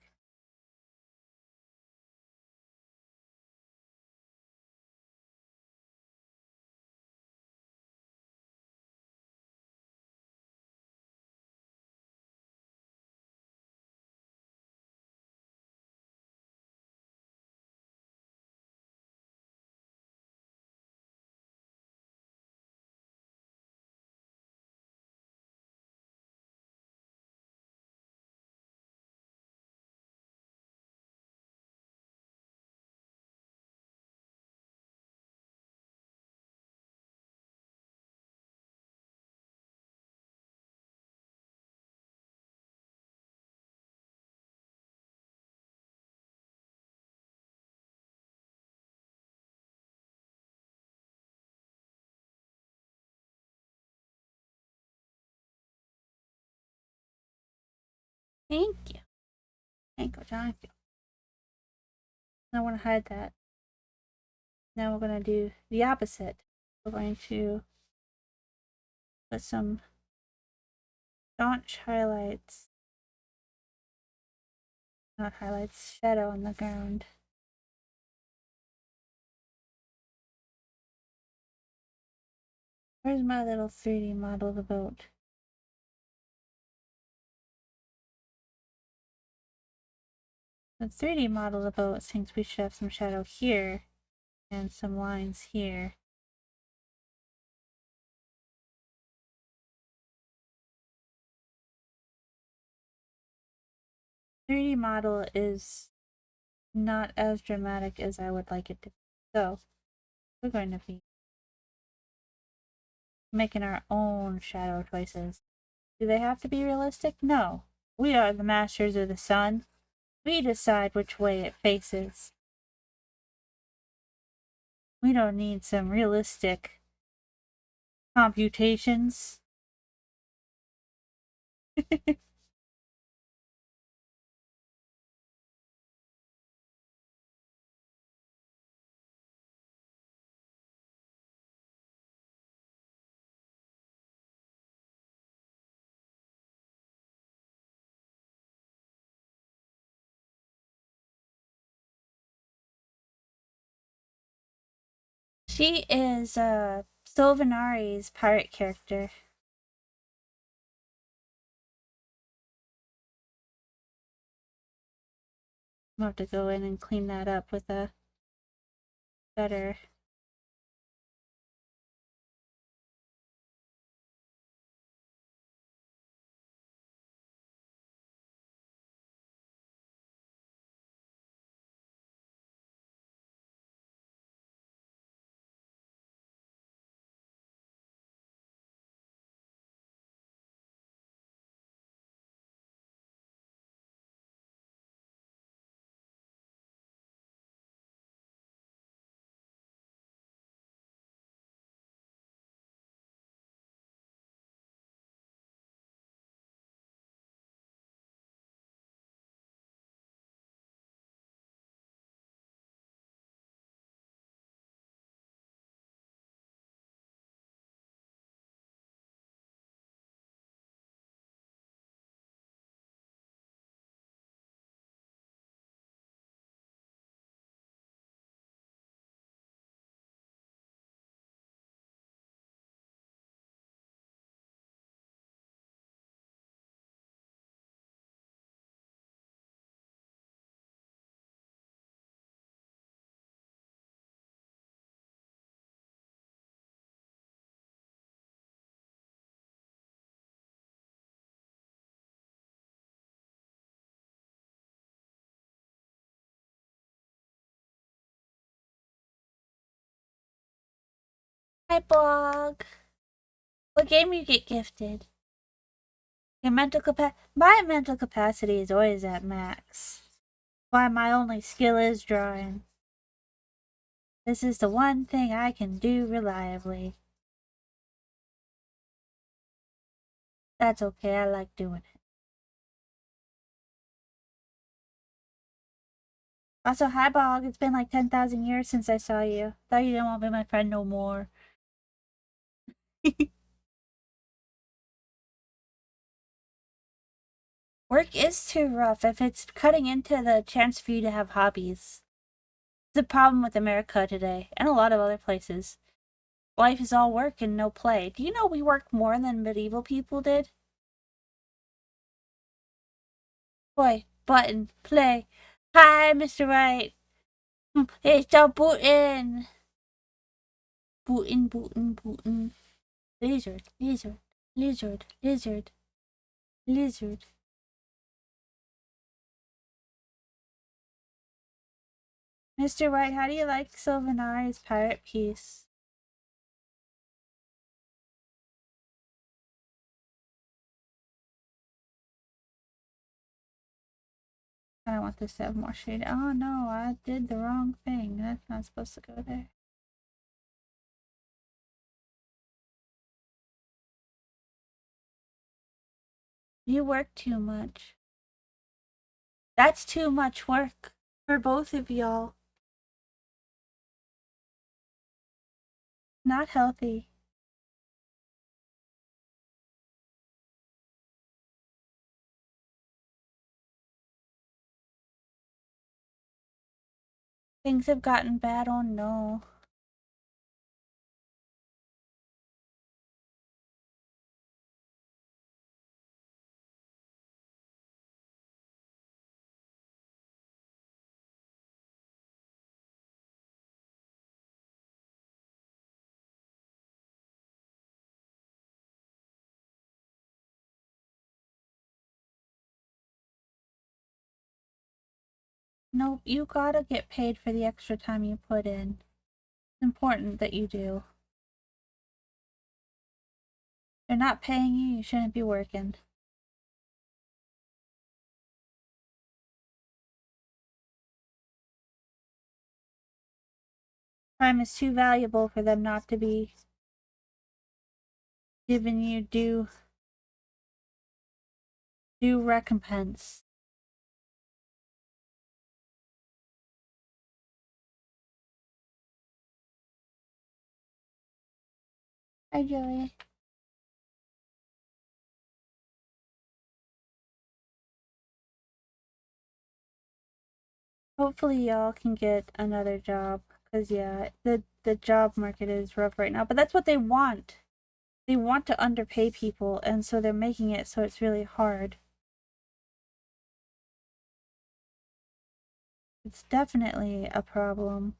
Thank you. Thank you, thank you. I want to hide that. Now we're going to do the opposite. We're going to put some staunch highlights, not highlights, shadow on the ground. Where's my little 3D model of the boat? The 3D model of the boat thinks we should have some shadow here and some lines here. The 3D model is not as dramatic as I would like it to be. So we're going to be making our own shadow choices. Do they have to be realistic? No. We are the masters of the sun. We decide which way it faces. We don't need some realistic computations. She is Sylvanari's pirate character. I'm going to have to go in and clean that up with a better Hi, blog. What game you get gifted? Your my mental capacity is always at max. Why my only skill is drawing. This is the one thing I can do reliably. That's okay, I like doing it. Also, hi, Bog. It's been like 10,000 years since I saw you. Thought you didn't want to be my friend no more. Work is too rough if it's cutting into the chance for you to have hobbies. It's a problem with America today, and a lot of other places. Life is all work and no play. Do you know we worked more than medieval people did? Boy, button, play. Hi, Mr. Wright. It's a bootin'. Bootin', bootin', bootin'. Lizard, lizard, lizard, lizard, lizard. Mr. White, how do you like Sylvanari's pirate piece? I don't want this to have more shade. Oh no, I did the wrong thing. That's not supposed to go there. You work too much. That's too much work for both of y'all. Not healthy. Things have gotten bad, oh no. Nope, you gotta get paid for the extra time you put in. It's important that you do. If they're not paying you, you shouldn't be working. Time is too valuable for them not to be giving you due recompense. Hi, Joey. Hopefully y'all can get another job. Cause yeah, the job market is rough right now. But that's what they want. They want to underpay people, and so they're making it so it's really hard. It's definitely a problem.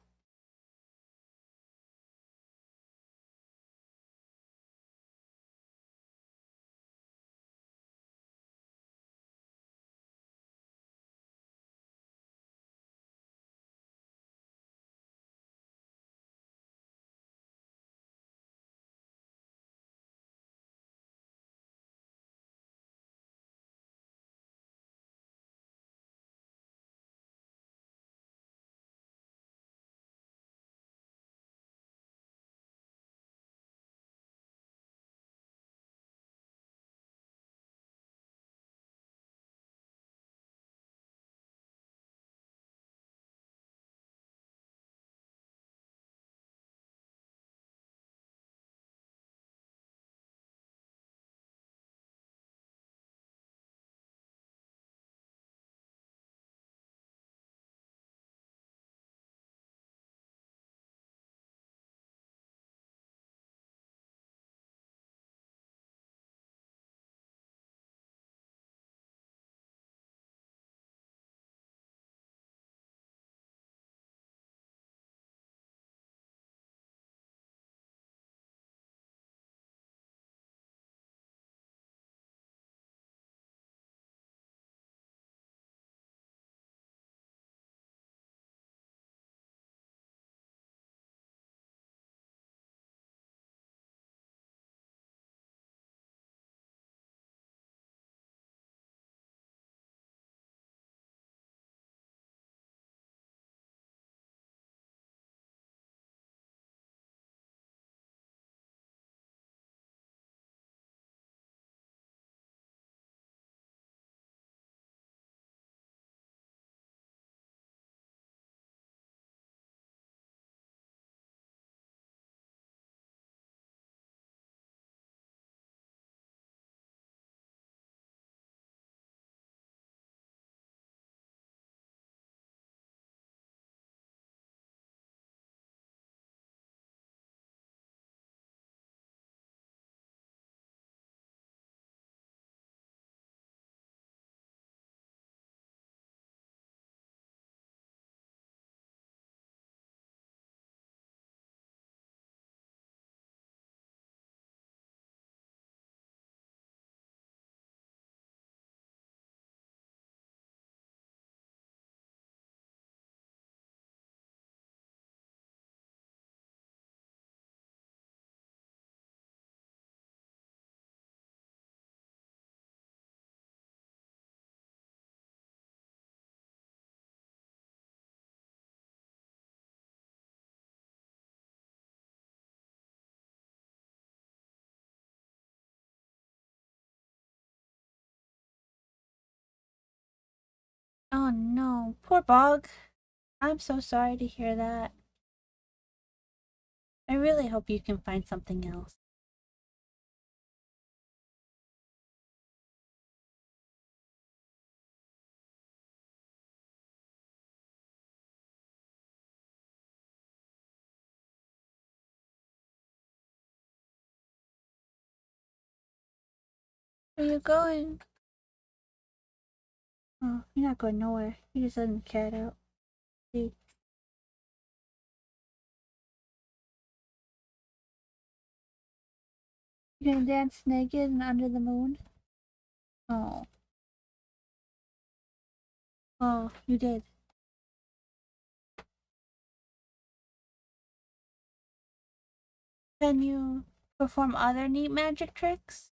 Oh no, poor Bog. I'm so sorry to hear that. I really hope you can find something else. Where are you going? Oh, you're not going nowhere. You're just letting the cat out. See? You're gonna dance naked and under the moon? Oh. Oh, you did. Can you perform other neat magic tricks?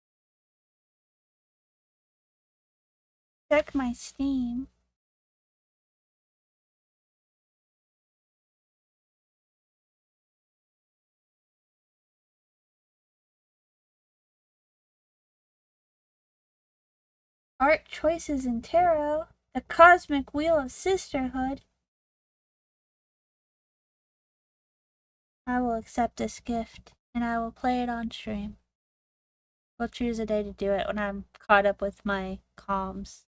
Check my Steam. Art choices in tarot. The cosmic wheel of sisterhood. I will accept this gift and I will play it on stream. We'll choose a day to do it when I'm caught up with my comms.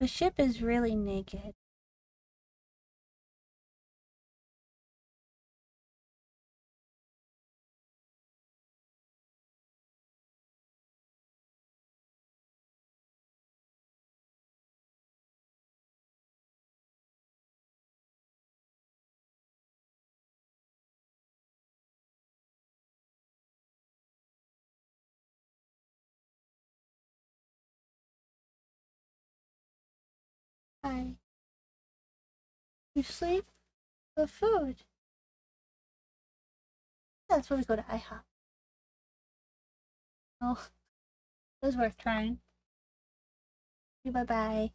The ship is really naked. Hi. You sleep? The food. That's where we go to IHOP. Oh, it was worth trying. Bye bye.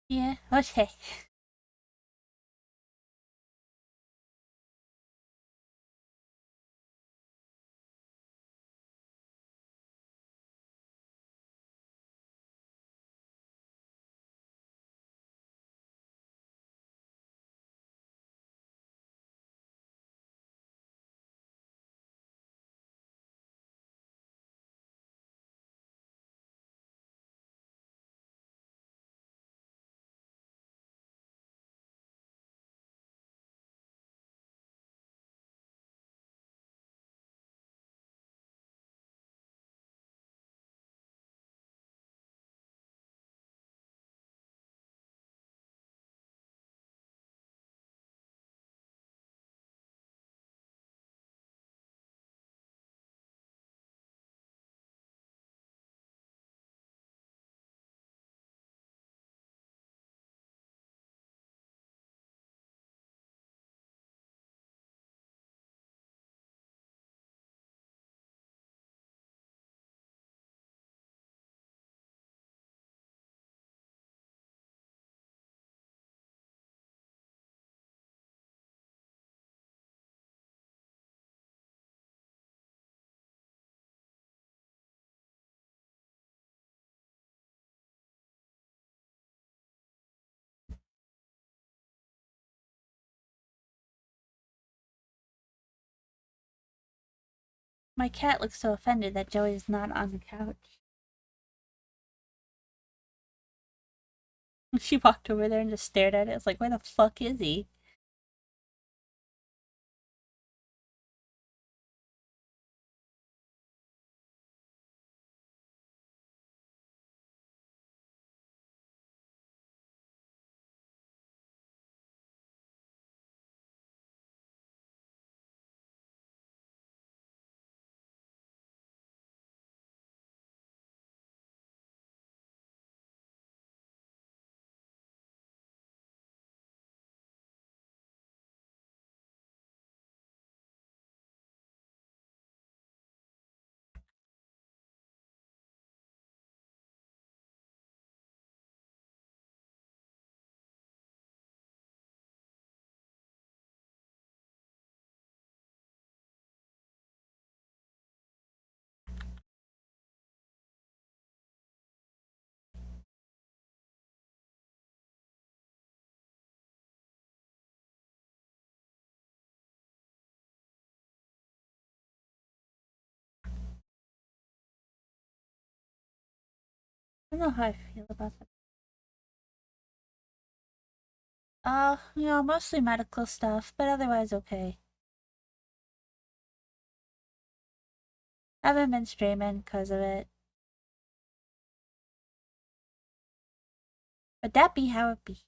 Yeah, okay. My cat looks so offended that Joey is not on the couch. She walked over there and just stared at it. It's like, where the fuck is he? I don't know how I feel about that. Mostly medical stuff, but otherwise okay. I haven't been streaming because of it. But that be how it be,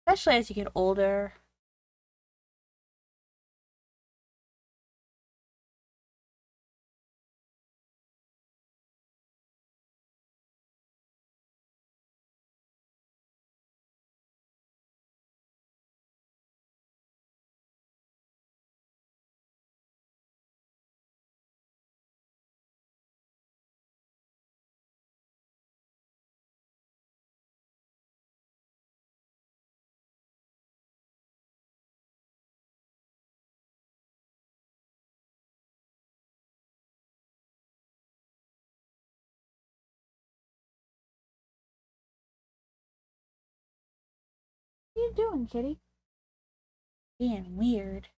Especially as you get older. What are you doing, kitty? Being weird.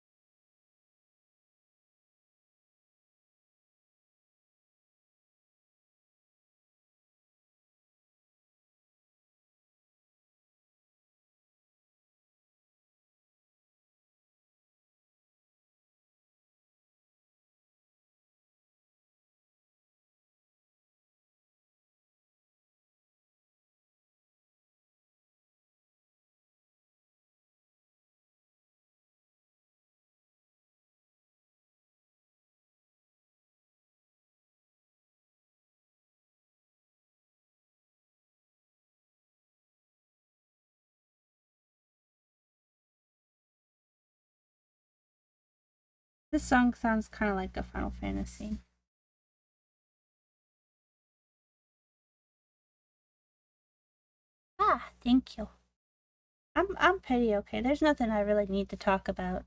This song sounds kind of like a Final Fantasy. Ah, thank you. I'm pretty okay. There's nothing I really need to talk about.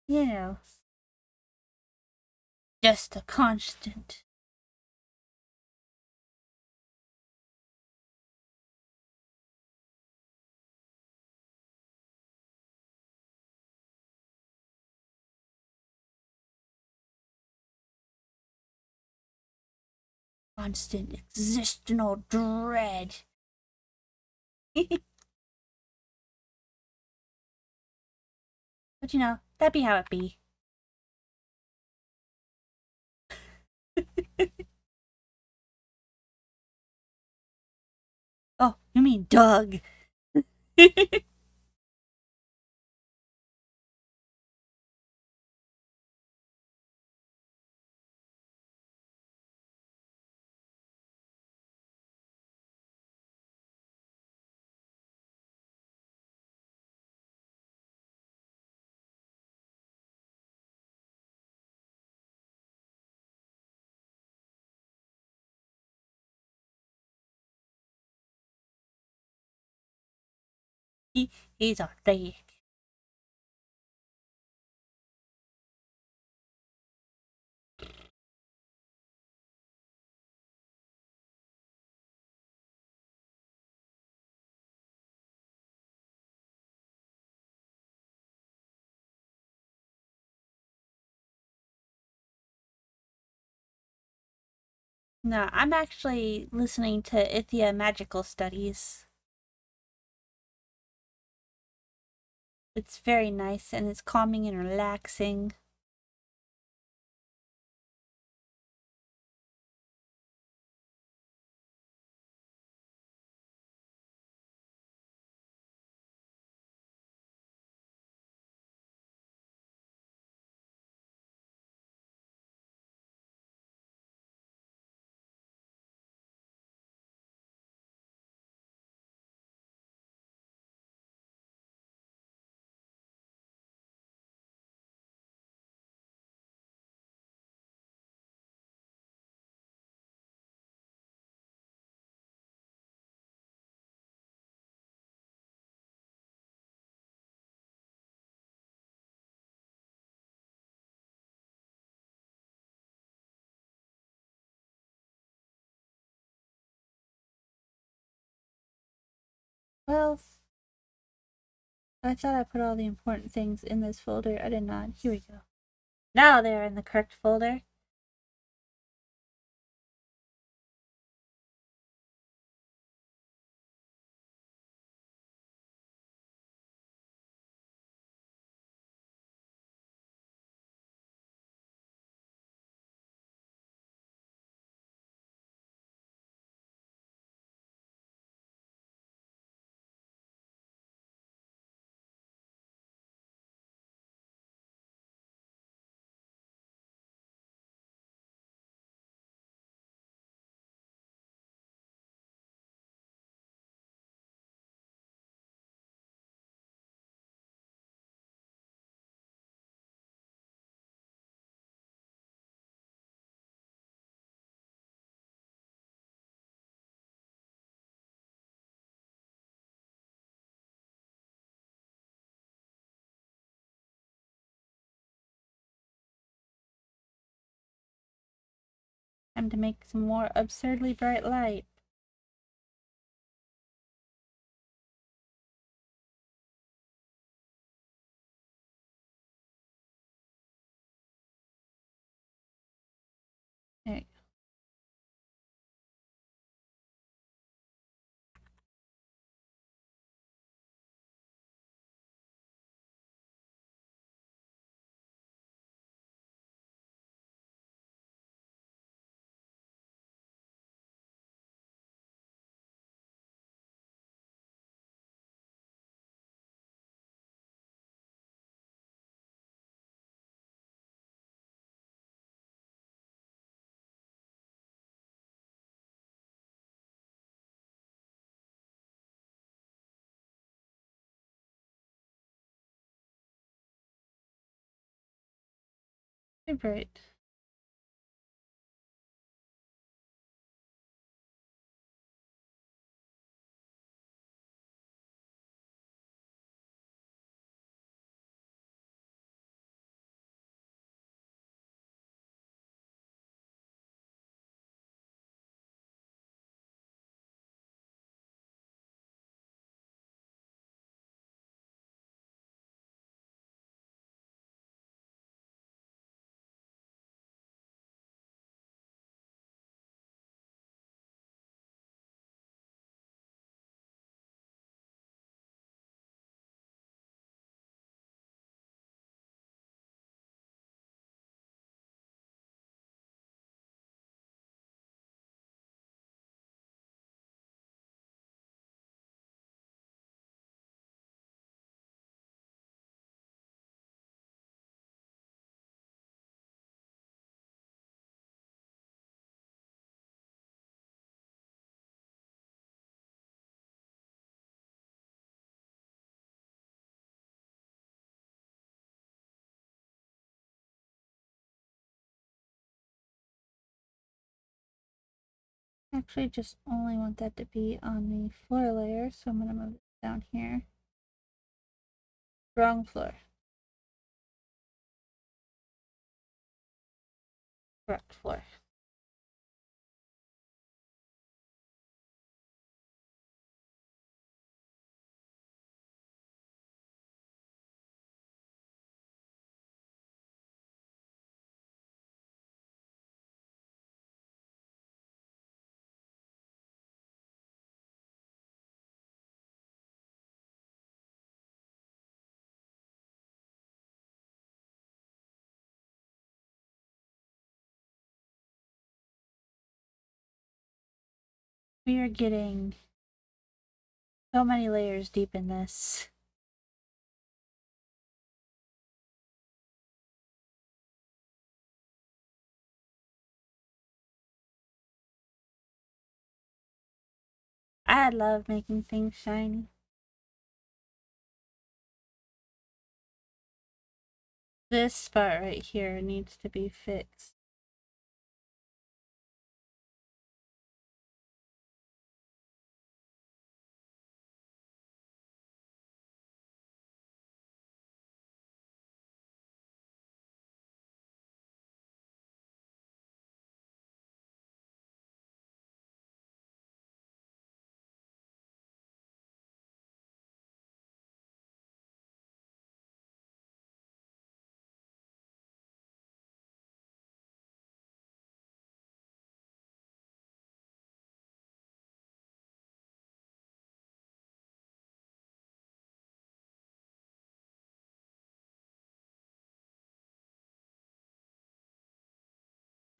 You know, just a constant. Constant existential dread. But that'd be how it be. Oh, you mean Doug. He's archaic. No, I'm actually listening to Ithia Magical Studies. It's very nice and it's calming and relaxing. Well, I thought I put all the important things in this folder. I did not. Here we go. Now they're in the correct folder. Time to make some more absurdly bright light. There you go. Too bright. Actually, just only want that to be on the floor layer, so I'm going to move it down here. Wrong floor. Correct floor. We are getting so many layers deep in this. I love making things shiny. This spot right here needs to be fixed.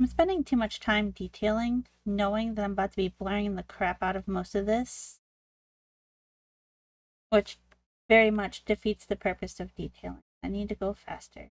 I'm spending too much time detailing, knowing that I'm about to be blurring the crap out of most of this, which very much defeats the purpose of detailing. I need to go faster.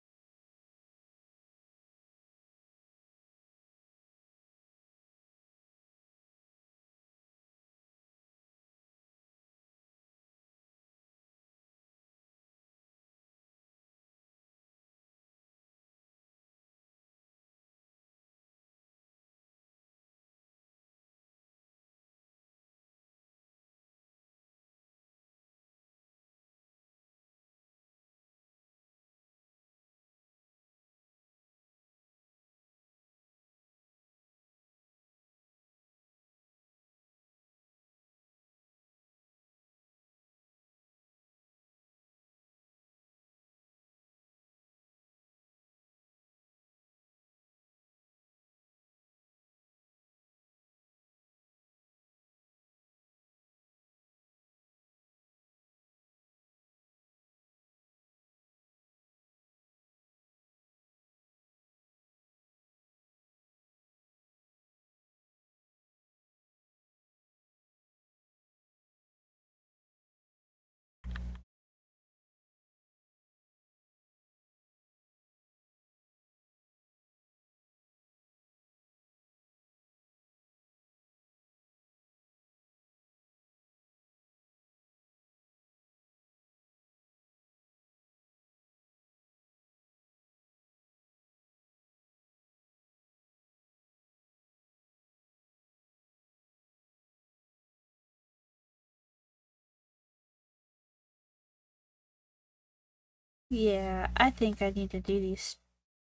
Yeah, I think I need to do these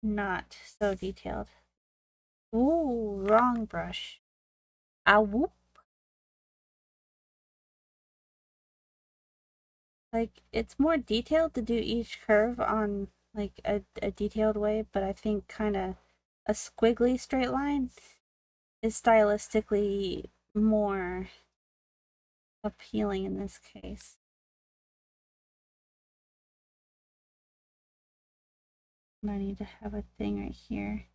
not so detailed. Ooh, wrong brush. Ah, whoop. Like, it's more detailed to do each curve on, like, a detailed way, but I think kind of a squiggly straight line is stylistically more appealing in this case. And I need to have a thing right here.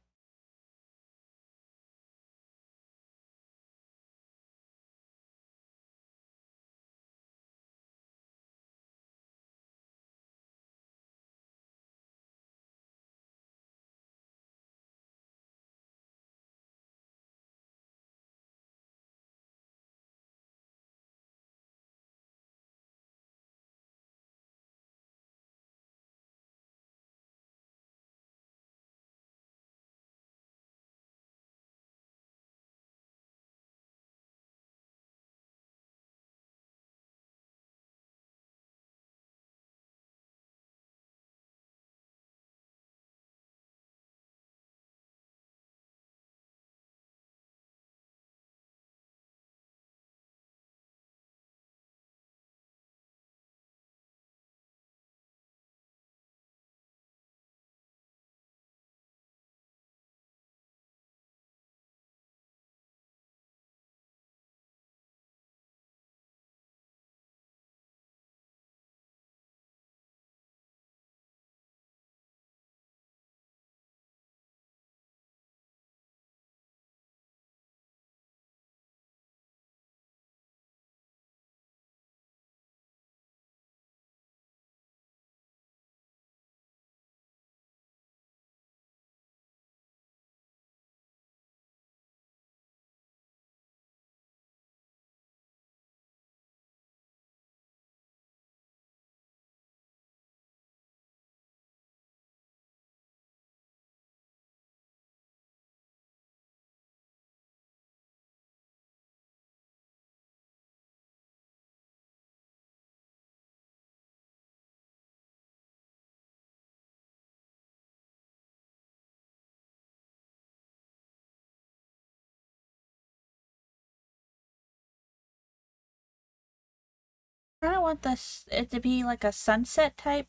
I kind of want this it to be like a sunset type.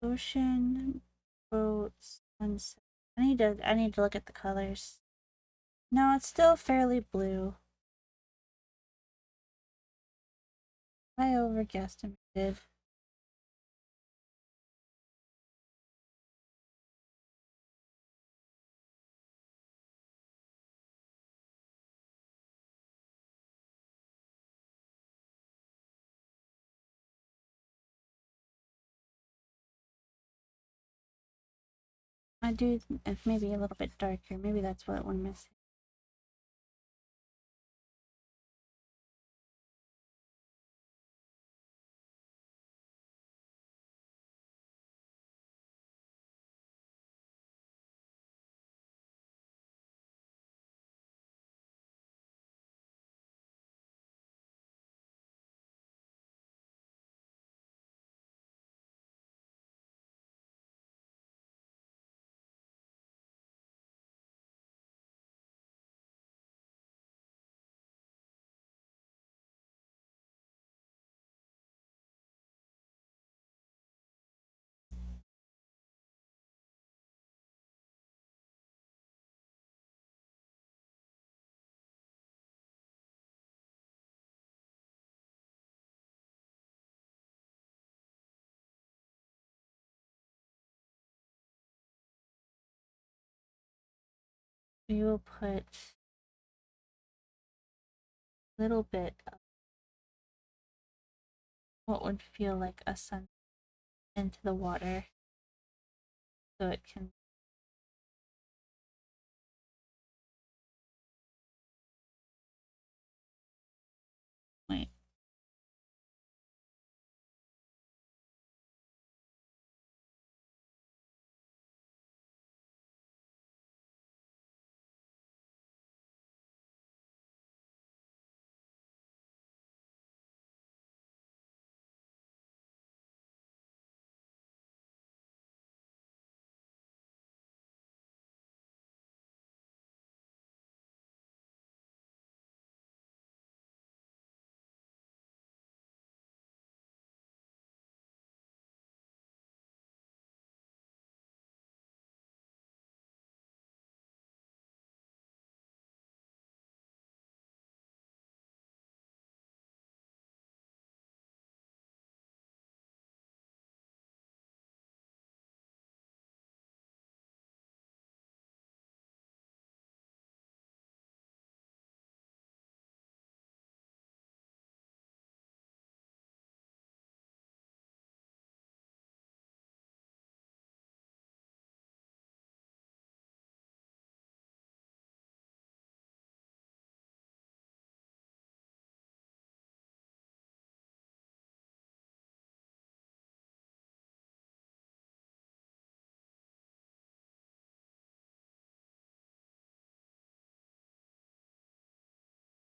Ocean, boats, sunset. I need to look at the colors. No, it's still fairly blue. I overguesstimated. I do maybe a little bit darker. Maybe that's what we're missing. We will put a little bit of what would feel like a sun into the water so it can wait.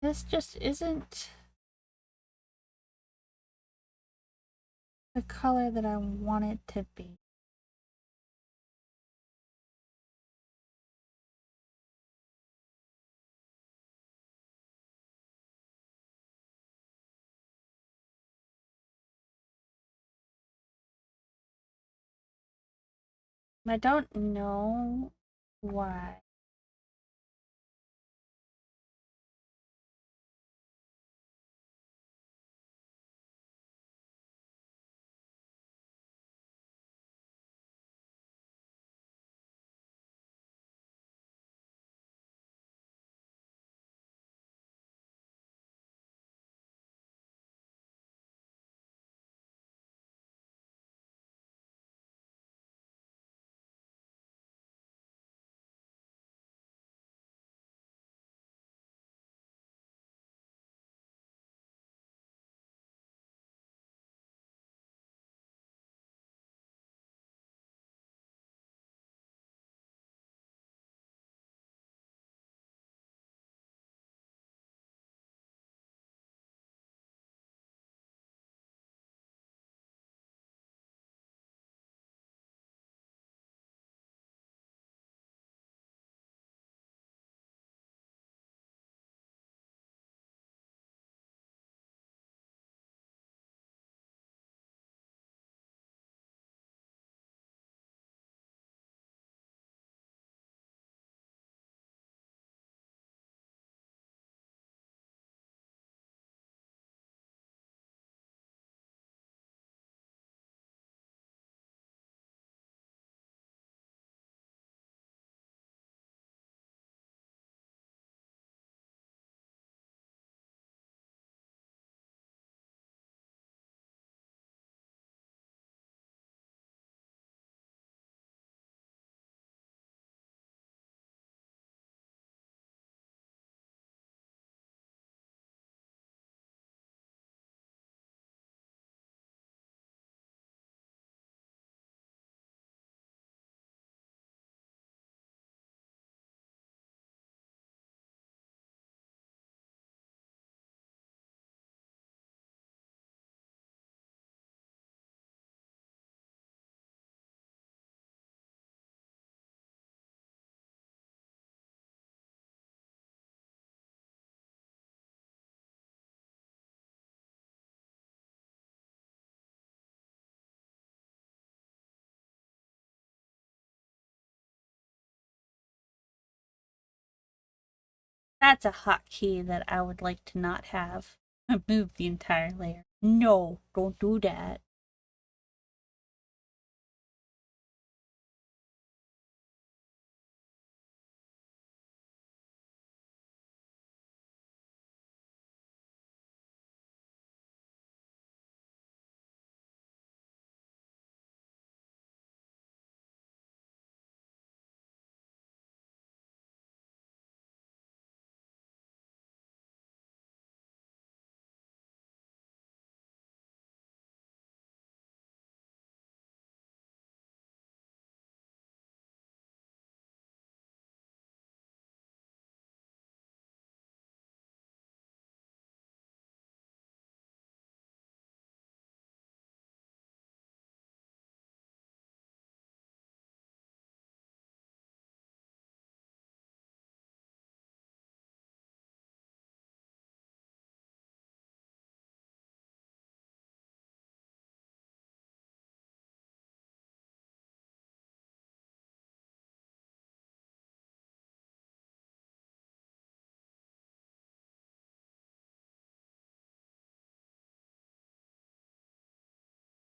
This just isn't the color that I want it to be. I don't know why. That's a hotkey that I would like to not have. Move the entire layer. No, don't do that.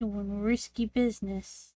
Doing risky business.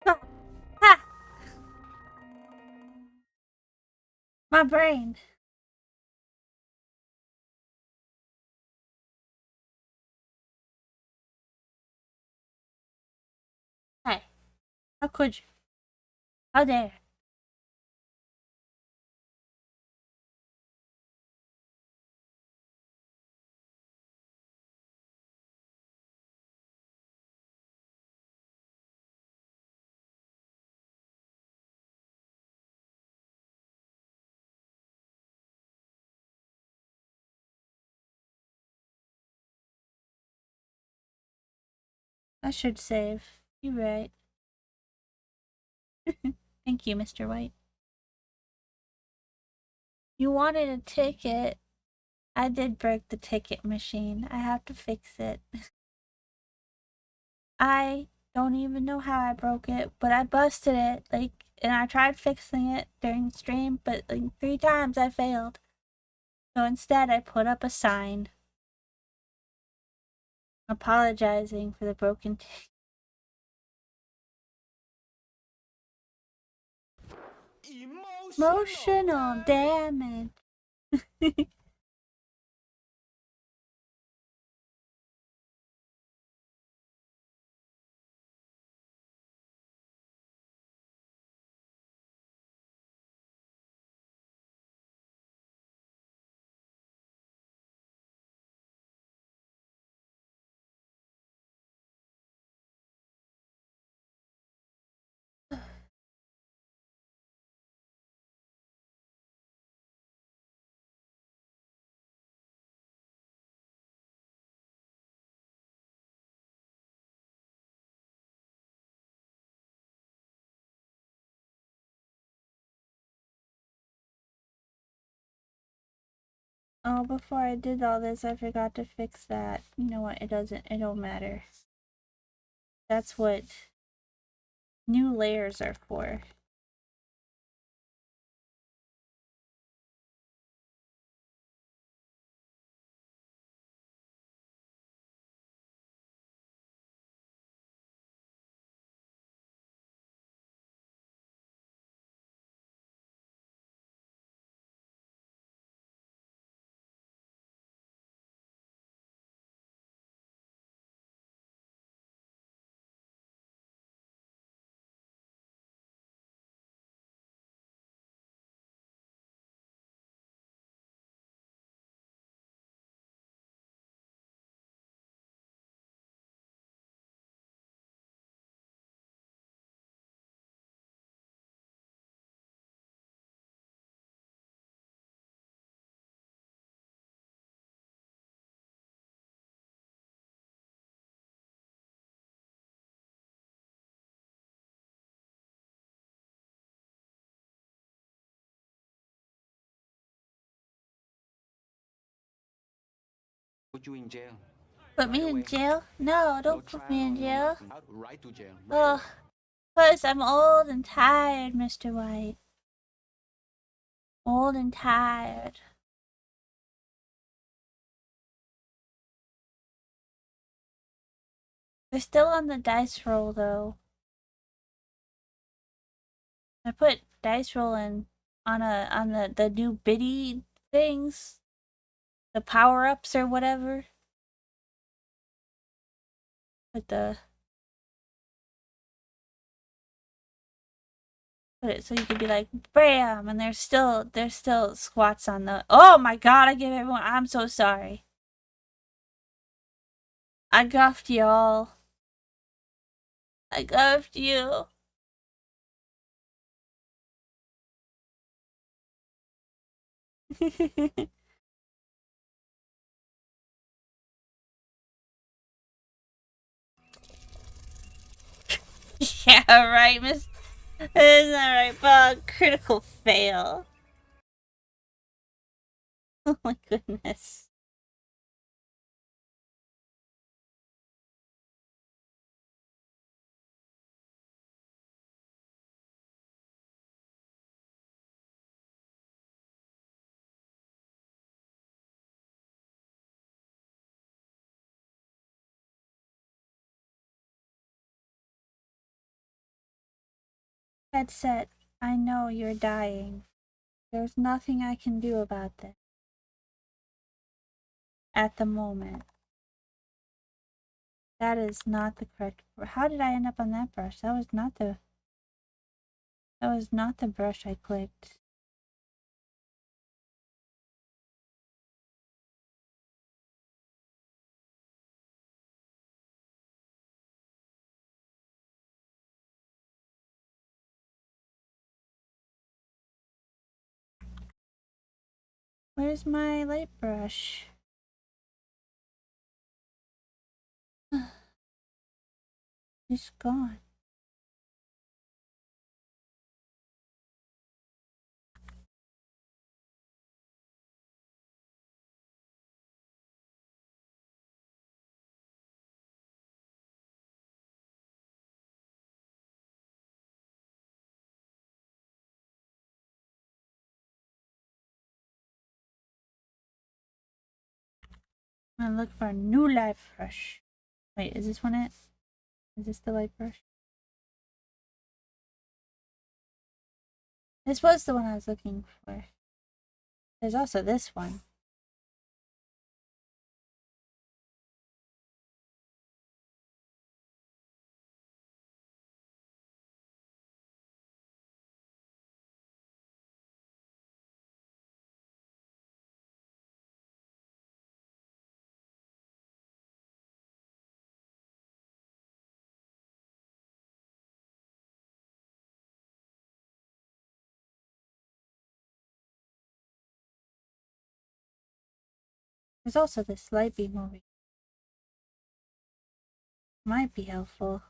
Ha! Ha! My brain. Hey, how could you? How dare? I should save. You're right. Thank you, Mr. White. You wanted a ticket. I did break the ticket machine. I have to fix it. I don't even know how I broke it, but I busted it. And I tried fixing it during the stream, but 3 times I failed. So instead, I put up a sign apologizing for the broken ticket. Emotional damage. Oh, before I did all this, I forgot to fix that. You know what? It don't matter. That's what new layers are for. Put you in jail. Put me in jail? No, don't put me in jail. Right to jail. Ugh. Because I'm old and tired, Mr. White. Old and tired. They're still on the dice roll, though. I put dice roll in on the new biddy things. The power-ups or whatever. With the... Put it so you could be like, BAM! And there's still squats on the... Oh my god, I give everyone... I'm so sorry. I guffed y'all. I guffed you. Yeah, right, Miss. Isn't that right, Bug? Critical fail. Oh my goodness. Headset, I know you're dying. There's nothing I can do about this. At the moment. That is not the correct... How did I end up on that brush? That was not the... That was not the brush I clicked. Where's my light brush? It's gone. I'm gonna look for a new light brush. Wait, is this one it? Is this the light brush? This was the one I was looking for. There's also this one. There's also this light beam over here. Might be helpful.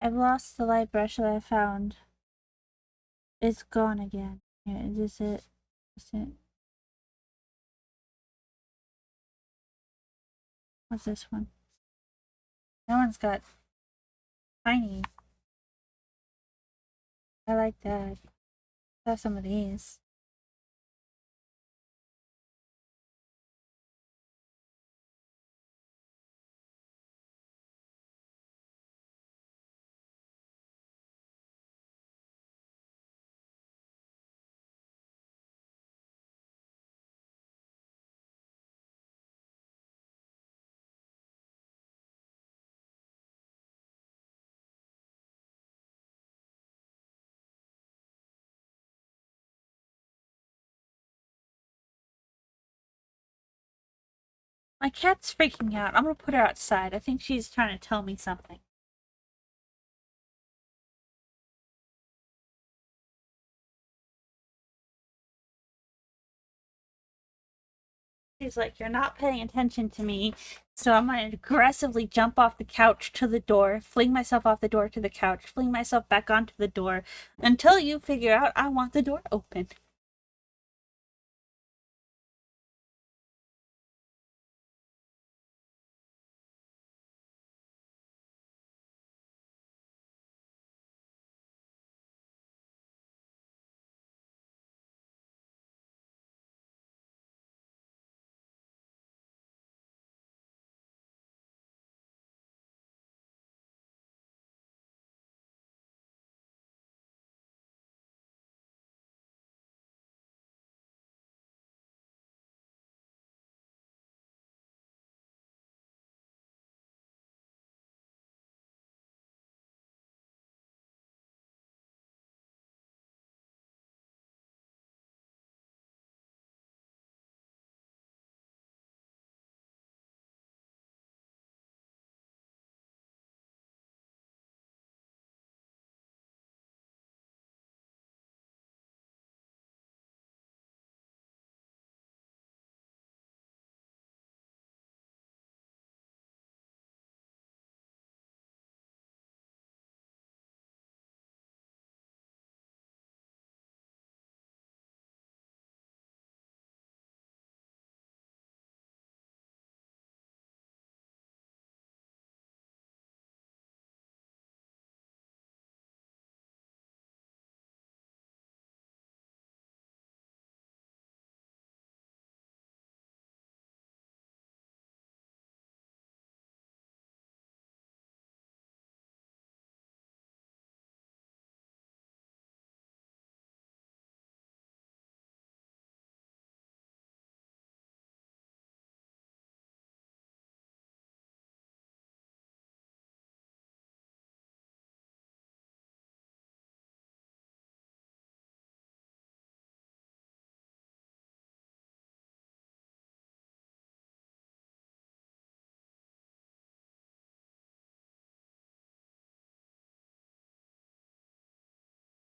I've lost the light brush that I found. It's gone again. Yeah, is this it? Is it? What's this one? That one's got tiny. I like that. I have some of these. My cat's freaking out. I'm gonna put her outside. I think she's trying to tell me something. She's like, "You're not paying attention to me." So I'm gonna aggressively jump off the couch to the door, fling myself off the door to the couch, fling myself back onto the door until you figure out I want the door open.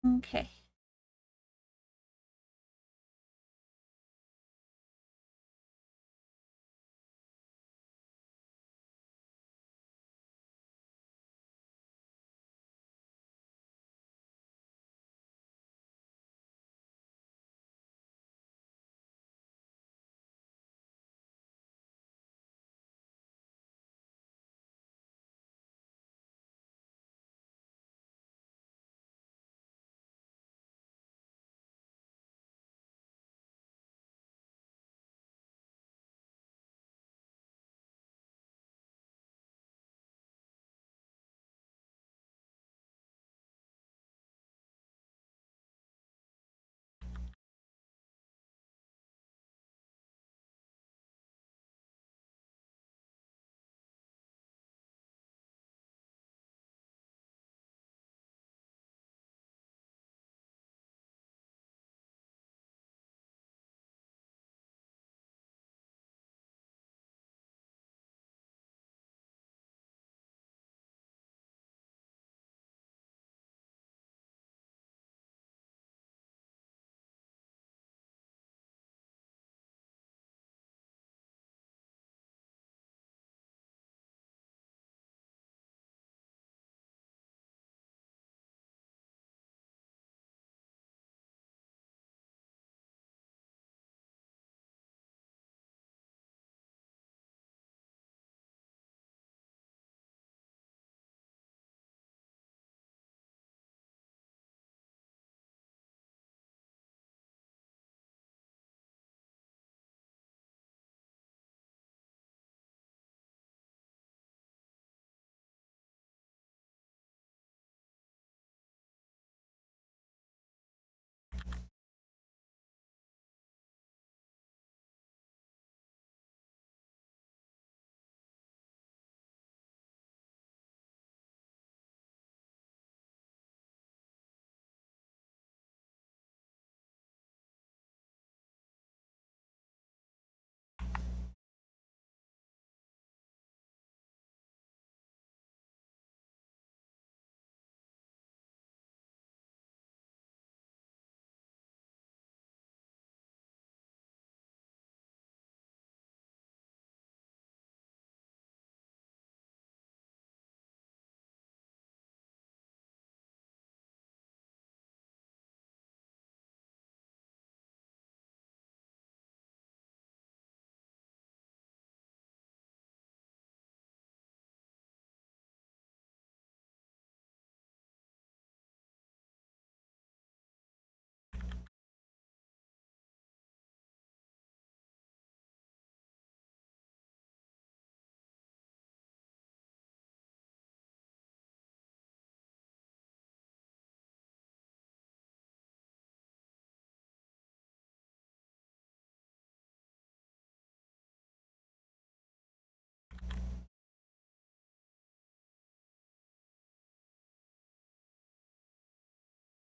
Okay.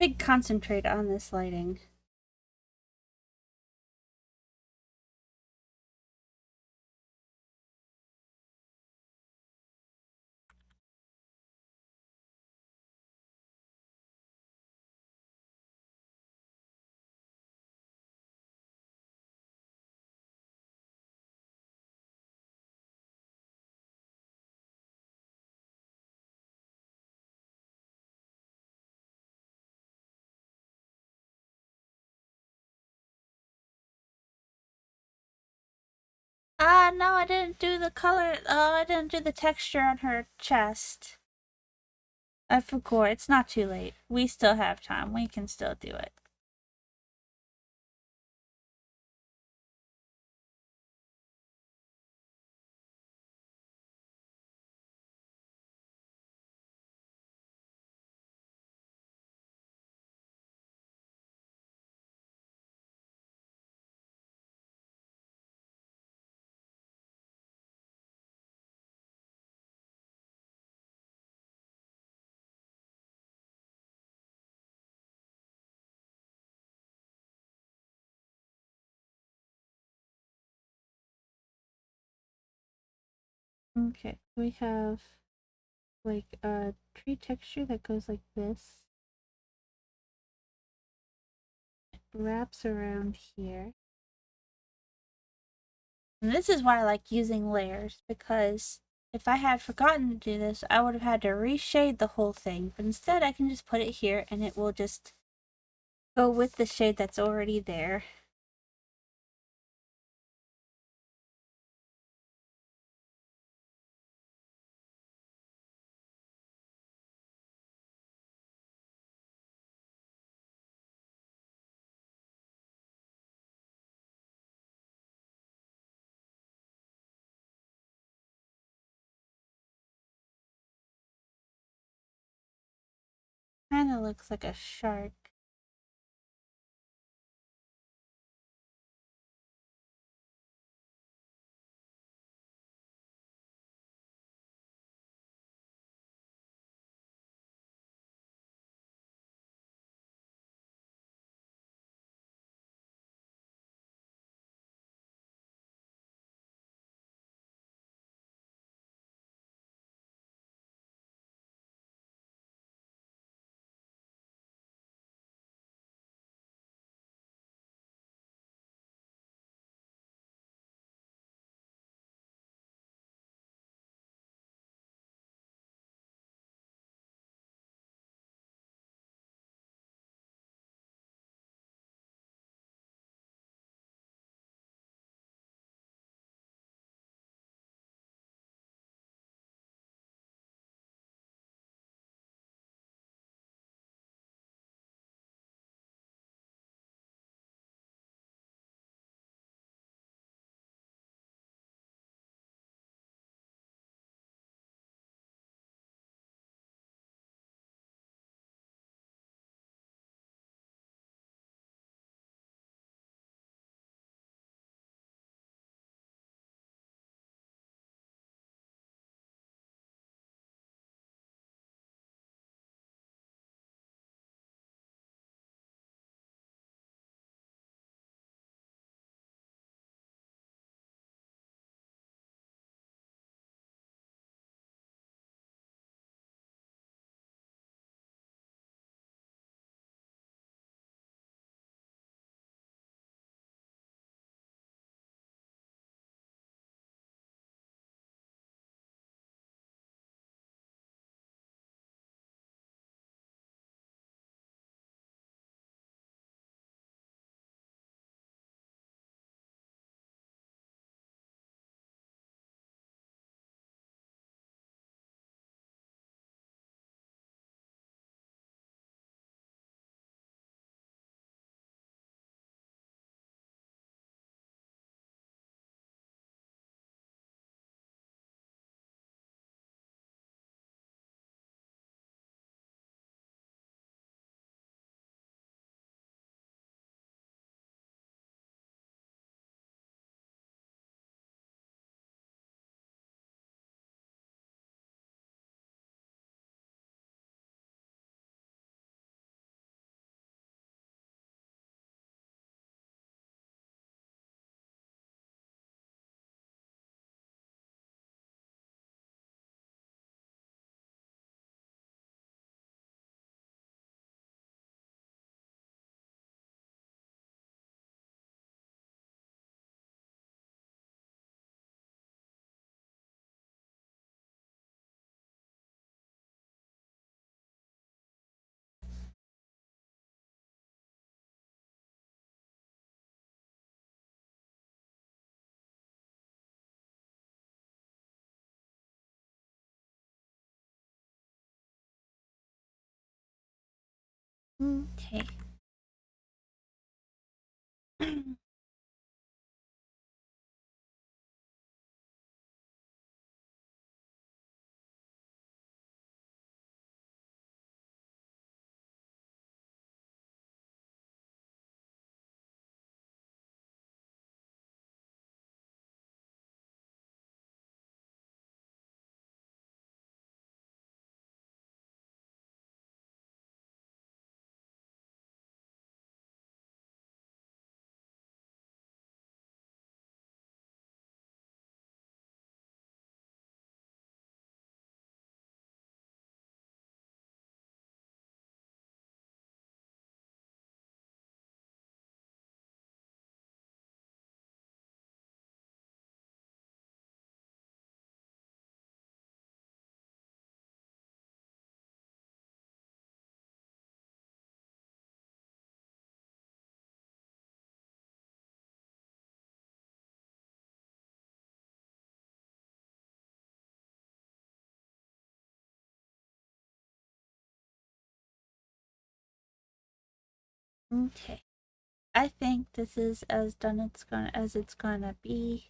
Big concentrate on this lighting. Ah, no, I didn't do the color. Oh, I didn't do the texture on her chest. I forgot. It's not too late. We still have time. We can still do it. Okay, we have like a tree texture that goes like this. wraps around here. And this is why I like using layers, because if I had forgotten to do this, I would have had to reshade the whole thing. But instead, I can just put it here and it will just go with the shade that's already there. Kind of looks like a shark. Okay. Okay. I think this is as done as it's gonna be.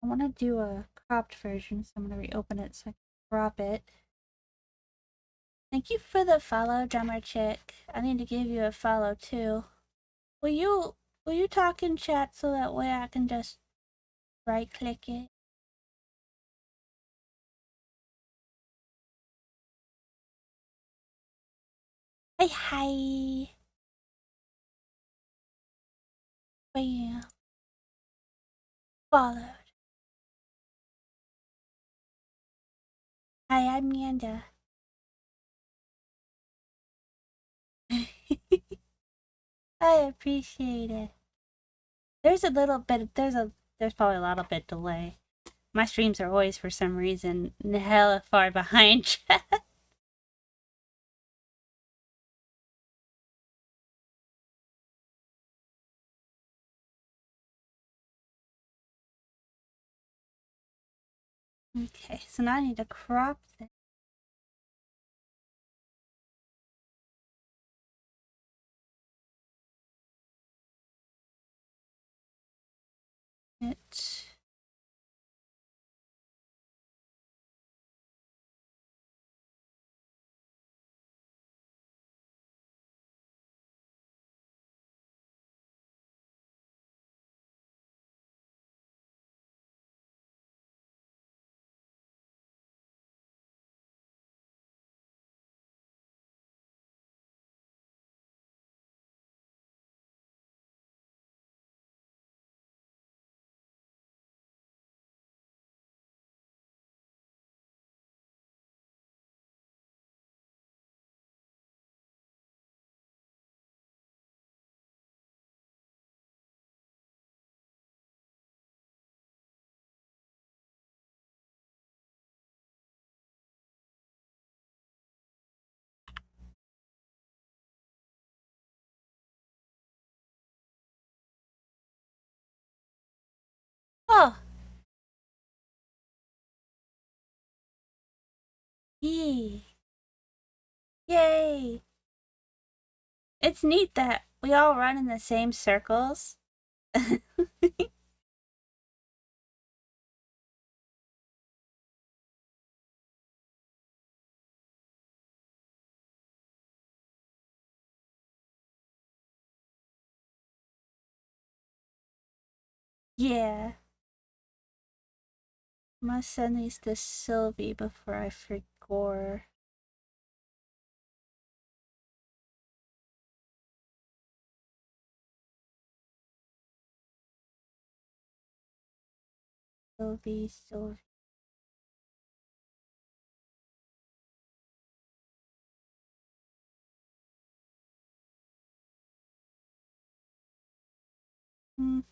I want to do a cropped version, so I'm gonna reopen it so I can crop it. Thank you for the follow, drummer chick. I need to give you a follow too. Will you talk in chat so that way I can just right click it? Hey hi. Bam. Followed. Hi, I'm Amanda. I appreciate it. There's a little bit there's probably a little bit delay. My streams are always for some reason hella far behind chat. Okay, so now I need to crop this. It. Oh, yay. Yay. It's neat that we all run in the same circles. Yeah. Must send these to Sylvie before I forget. Sylvie. Mm.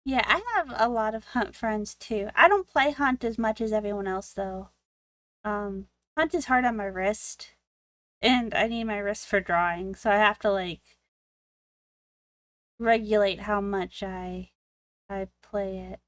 Yeah, I have a lot of Hunt friends too. I don't play Hunt as much as everyone else though. Hunt is hard on my wrist, and I need my wrist for drawing, so I have to like regulate how much I play it.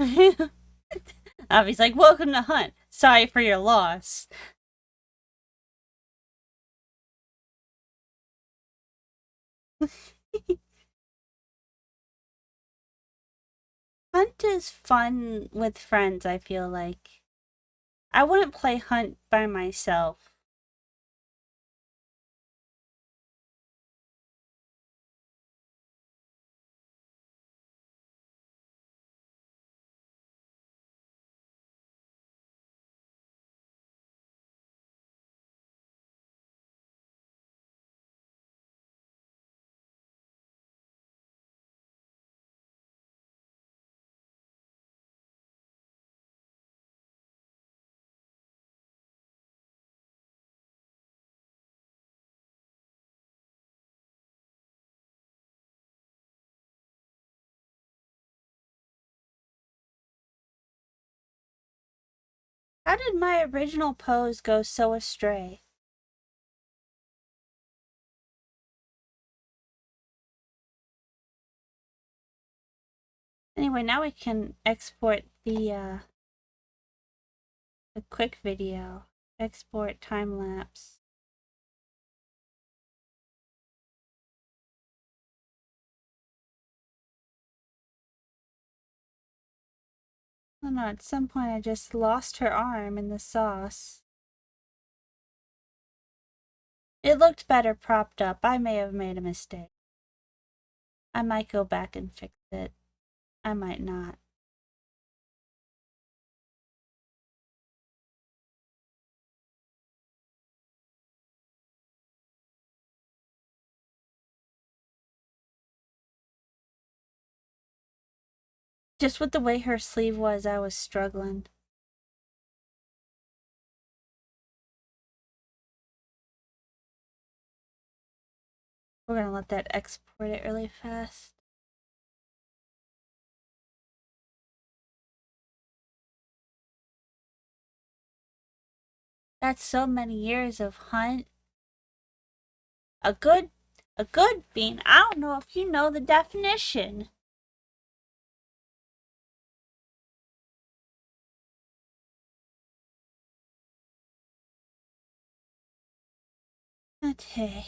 Avi's like, welcome to Hunt. Sorry for your loss. Hunt is fun with friends, I feel like. I wouldn't play Hunt by myself. How did my original pose go so astray? Anyway, now we can export the quick video. Export time lapse. Oh no, at some point I just lost her arm in the sauce. It looked better propped up. I may have made a mistake. I might go back and fix it. I might not. Just with the way her sleeve was, I was struggling. We're gonna let that export it really fast. That's so many years of Hunt. A good bean. I don't know if you know the definition. Okay.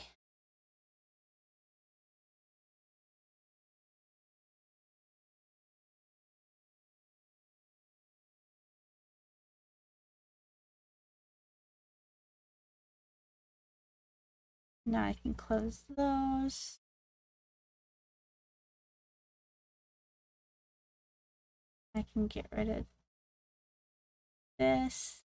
Now I can close those. I can get rid of this.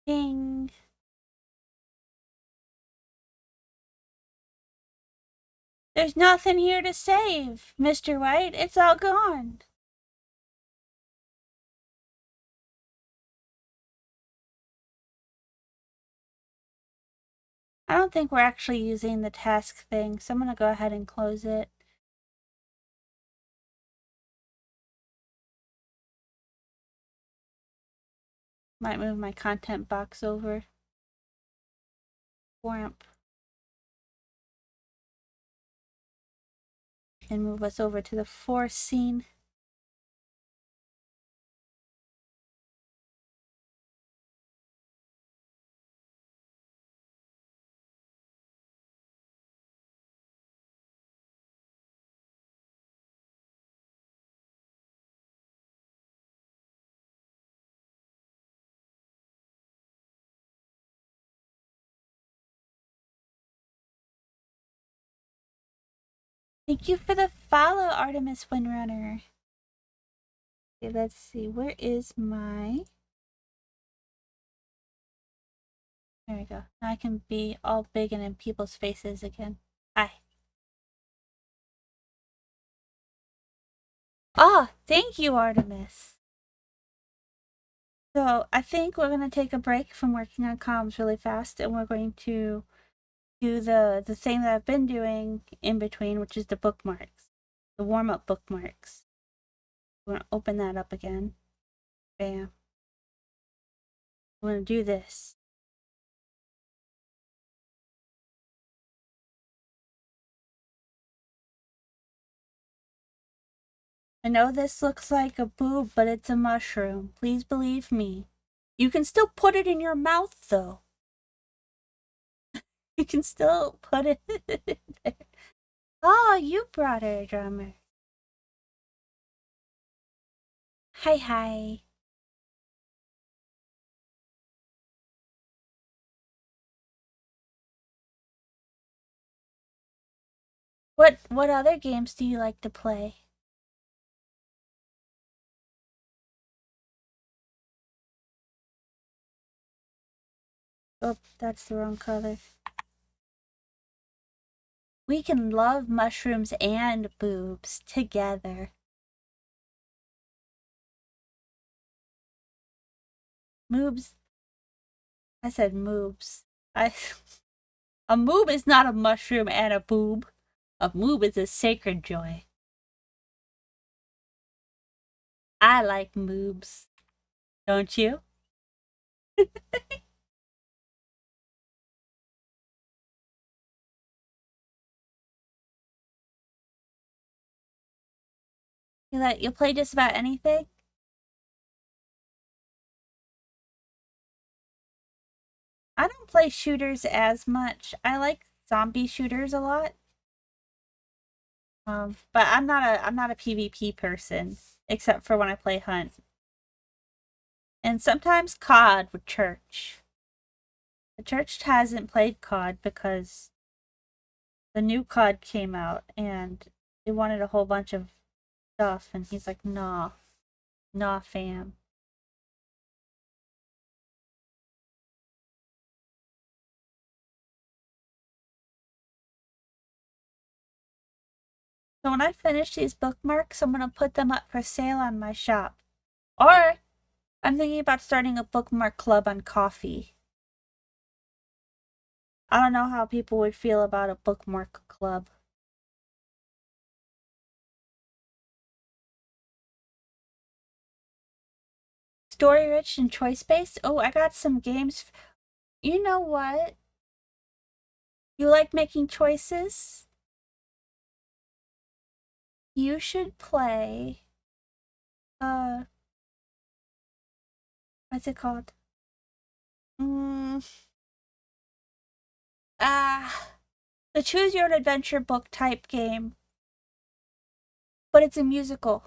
Ding. There's nothing here to save, Mr. White. It's all gone. I don't think we're actually using the task thing, so I'm gonna go ahead and close it. Might move my content box over. Wamp. And move us over to the force scene. Thank you for the follow, Artemis Windrunner. Okay, let's see. Where is my... There we go. Now I can be all big and in people's faces again. Hi. Ah, thank you, Artemis. So I think we're going to take a break from working on comms really fast, and we're going to do the thing that I've been doing in between, which is the bookmarks, the warm-up bookmarks. We're going to open that up again. Bam. I'm gonna do this. I know this looks like a boob, but it's a mushroom. Please believe me. You can still put it in your mouth, though. You can still put it there. Oh, you brought her, drummer. Hi, hi. What other games do you like to play? Oh, that's the wrong color. We can love mushrooms and boobs together. Moobs. I said moobs. A moob is not a mushroom and a boob. A moob is a sacred joy. I like moobs. Don't you? You'll play just about anything? I don't play shooters as much. I like zombie shooters a lot. But I'm not a PvP person, except for when I play Hunt. And sometimes COD with Church. The Church hasn't played COD because the new COD came out and they wanted a whole bunch of stuff, and he's like, nah, fam. So when I finish these bookmarks, I'm gonna put them up for sale on my shop. Or I'm thinking about starting a bookmark club on Coffee. I don't know how people would feel about a bookmark club. Story rich and choice based? Oh, I got some games. You know what? You like making choices? You should play what's it called? Mm, the choose your own adventure book type game. But it's a musical.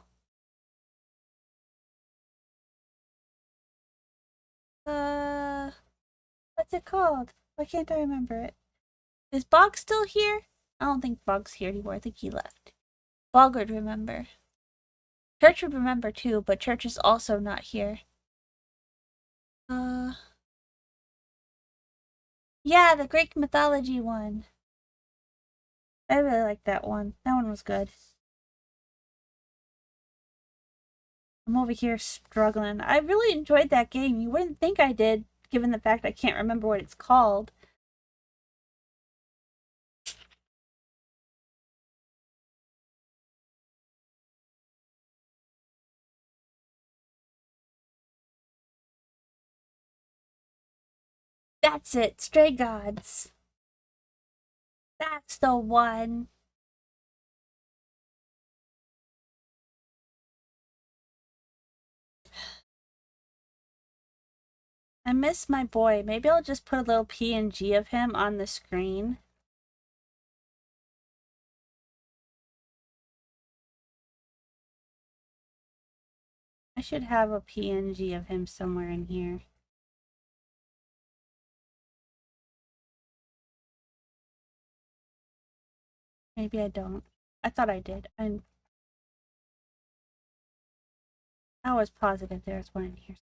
What's it called? Why can't I remember it? Is Bog still here? I don't think Bog's here anymore. I think he left. Bog would remember. Church would remember too, but Church is also not here. Yeah, the Greek mythology one. I really like that one. That one was good. I'm over here struggling. I really enjoyed that game. You wouldn't think I did, given the fact I can't remember what it's called. That's it, Stray Gods. That's the one. I miss my boy. Maybe I'll just put a little PNG of him on the screen. I should have a PNG of him somewhere in here. Maybe I don't. I thought I did. I was positive there was one in here.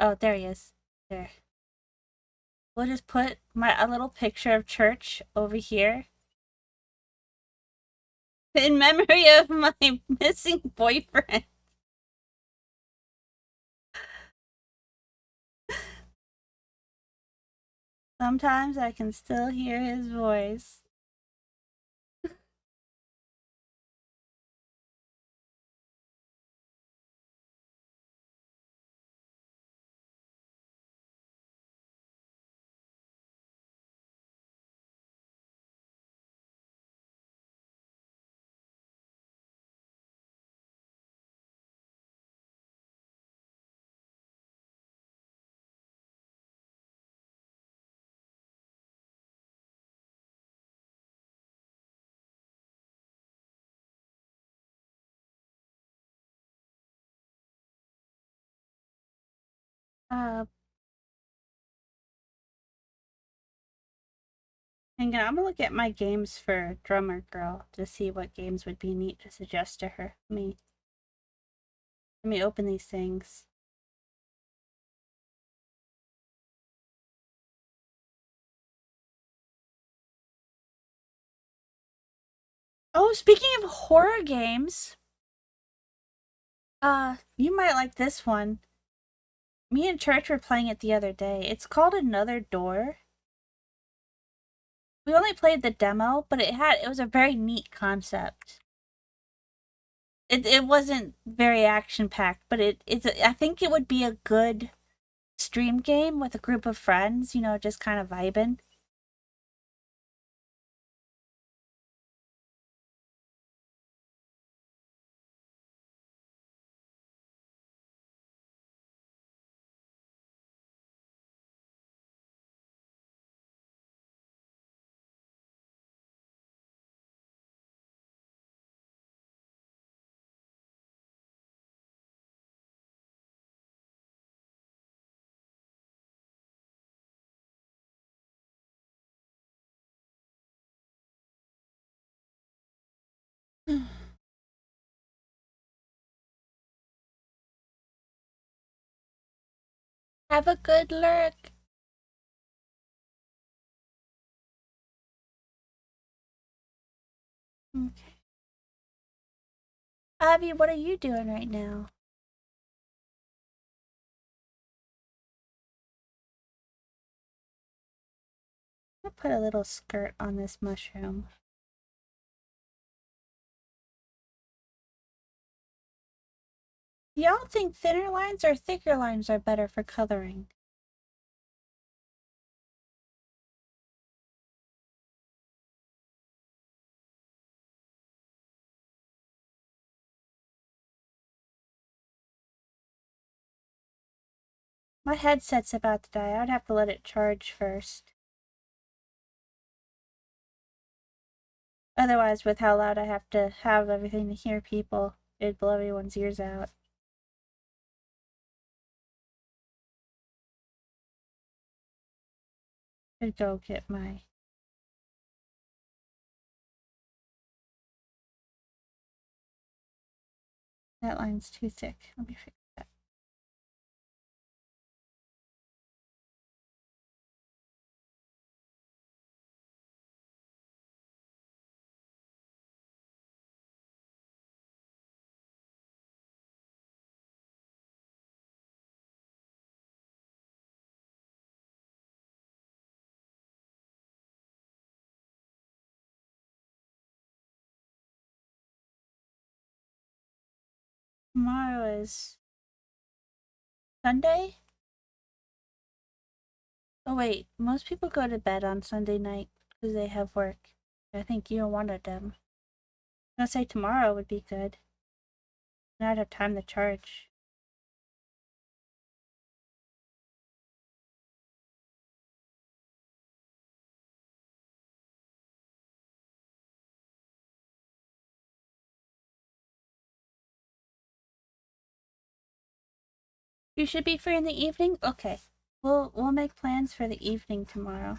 Oh, there he is. There. We'll just put a little picture of Church over here. In memory of my missing boyfriend. Sometimes I can still hear his voice. Uh, Hang on, I'm gonna look at my games for Drummer Girl to see what games would be neat to suggest to her. Let me open these things. Oh, speaking of horror games, you might like this one. Me and Church were playing it the other day. It's called Another Door. We only played the demo, but it was a very neat concept. It wasn't very action packed, but I think it would be a good stream game with a group of friends, you know, just kind of vibing. Have a good lurk. Okay. Abby, what are you doing right now? I'm gonna put a little skirt on this mushroom. Y'all think thinner lines or thicker lines are better for coloring? My headset's about to die. I'd have to let it charge first. Otherwise, with how loud I have to have everything to hear people, it'd blow everyone's ears out. I'd go get my... That line's too thick. Let me fix that. Tomorrow is Sunday? Oh wait, most people go to bed on Sunday night because they have work. I think you're one of them. I'm gonna say tomorrow would be good. And I'd have time to charge. You should be free in the evening? Okay. We'll make plans for the evening tomorrow.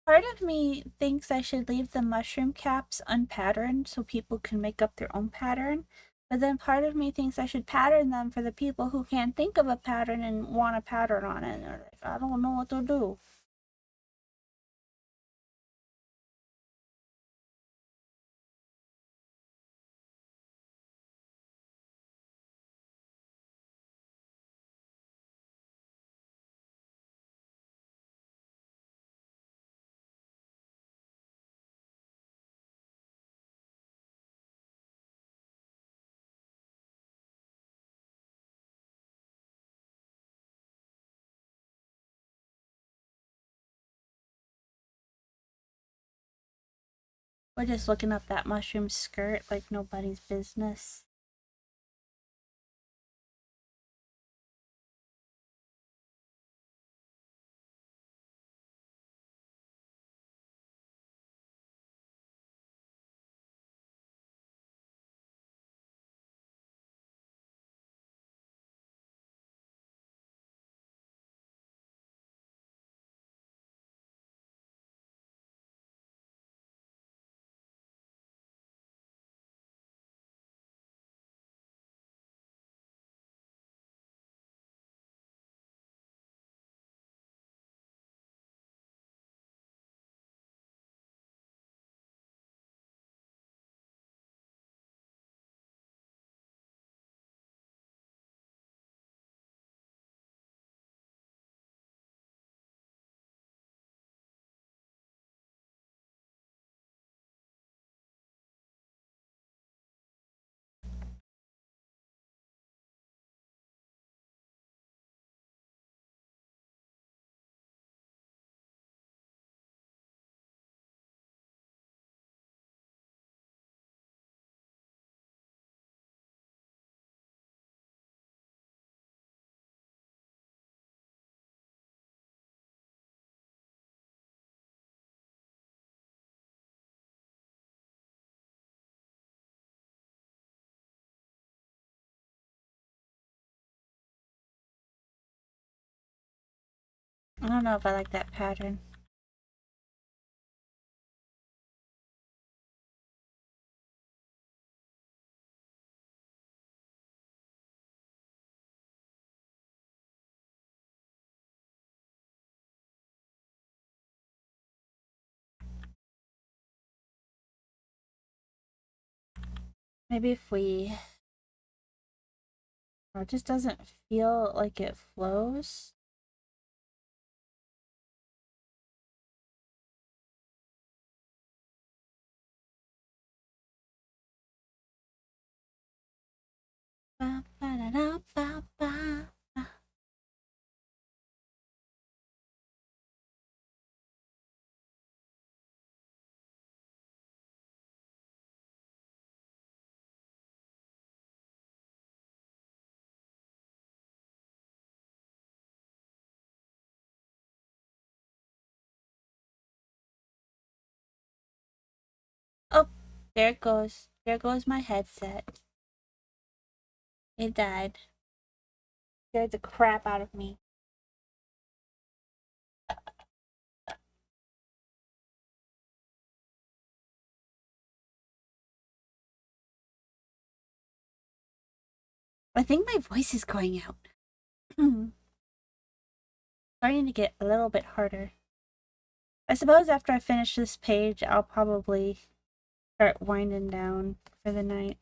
Part of me thinks I should leave the mushroom caps unpatterned so people can make up their own pattern. But then part of me thinks I should pattern them for the people who can't think of a pattern and want a pattern on it. And they're like, I don't know what to do. We're just looking up that mushroom skirt like nobody's business. I don't know if I like that pattern. Maybe if we... Or it just doesn't feel like it flows. Ba, ba, da, da, ba, ba, ba. Oh, there it goes. There goes my headset. It died. Scared the crap out of me. I think my voice is going out. Starting to get a little bit harder. I suppose after I finish this page, I'll probably start winding down for the night.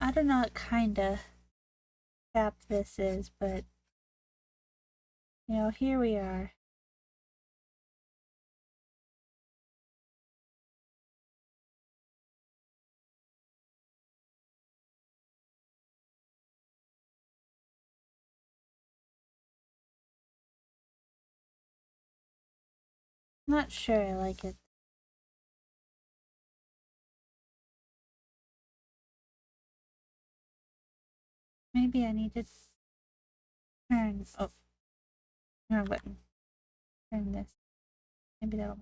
I don't know what kind of cap this is, but you know, here we are. Not sure I like it. Maybe I need to turn, oh, no button. Turn this. Maybe that'll.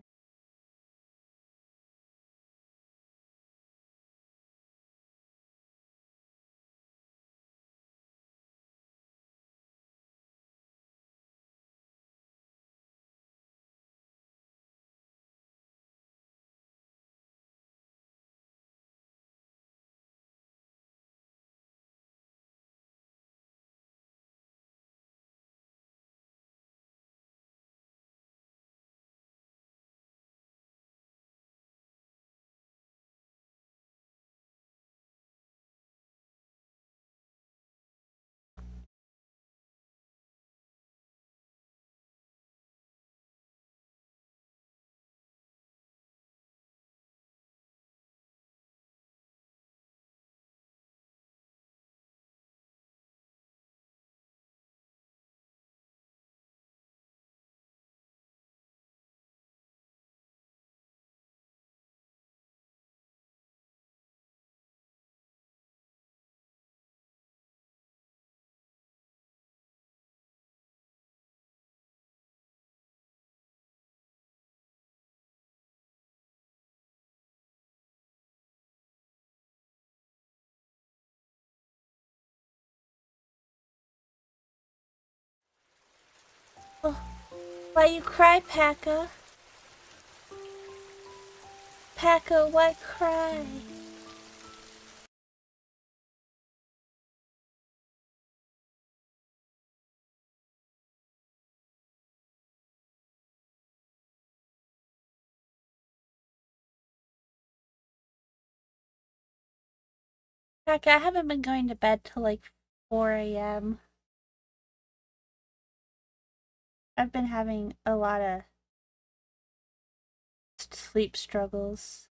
Oh, why you cry, Paka? Paka, why cry? Paka, I haven't been going to bed till like 4 a.m. I've been having a lot of sleep struggles.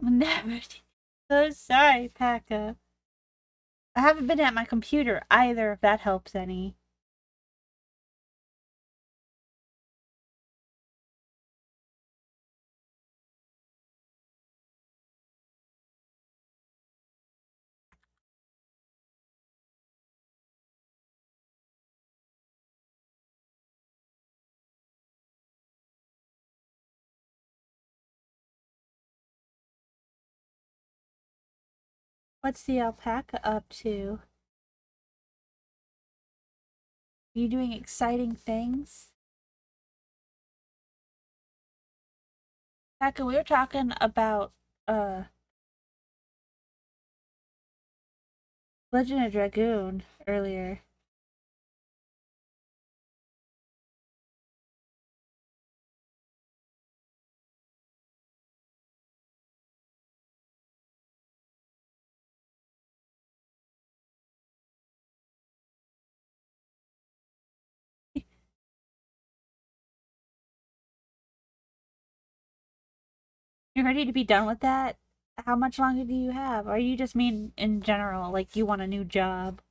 Never. So sorry, Paka. I haven't been at my computer either, if that helps any. What's the alpaca up to? Are you doing exciting things? Paka, we were talking about Legend of Dragoon earlier. You're ready to be done with that? How much longer do you have? Or you just mean in general, like you want a new job?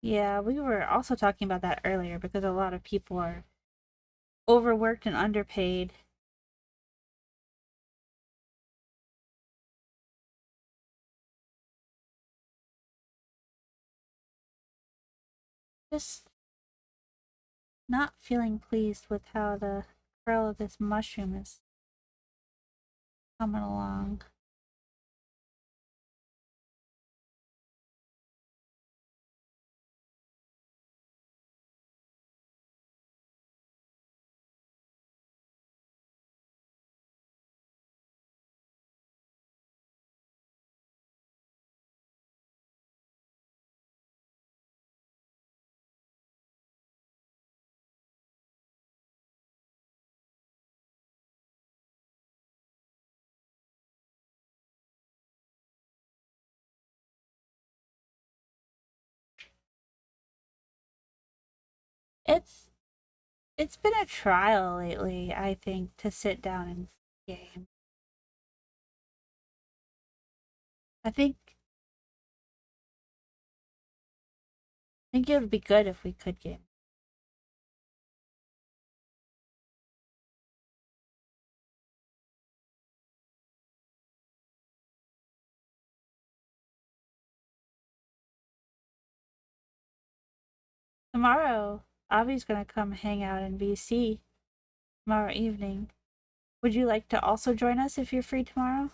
Yeah, we were also talking about that earlier because a lot of people are overworked and underpaid. Just not feeling pleased with how the curl of this mushroom is coming along. It's it's been a trial lately, I think, to sit down and game. I think it would be good if we could game. Tomorrow, Avi's gonna come hang out in VC tomorrow evening. Would you like to also join us if you're free tomorrow?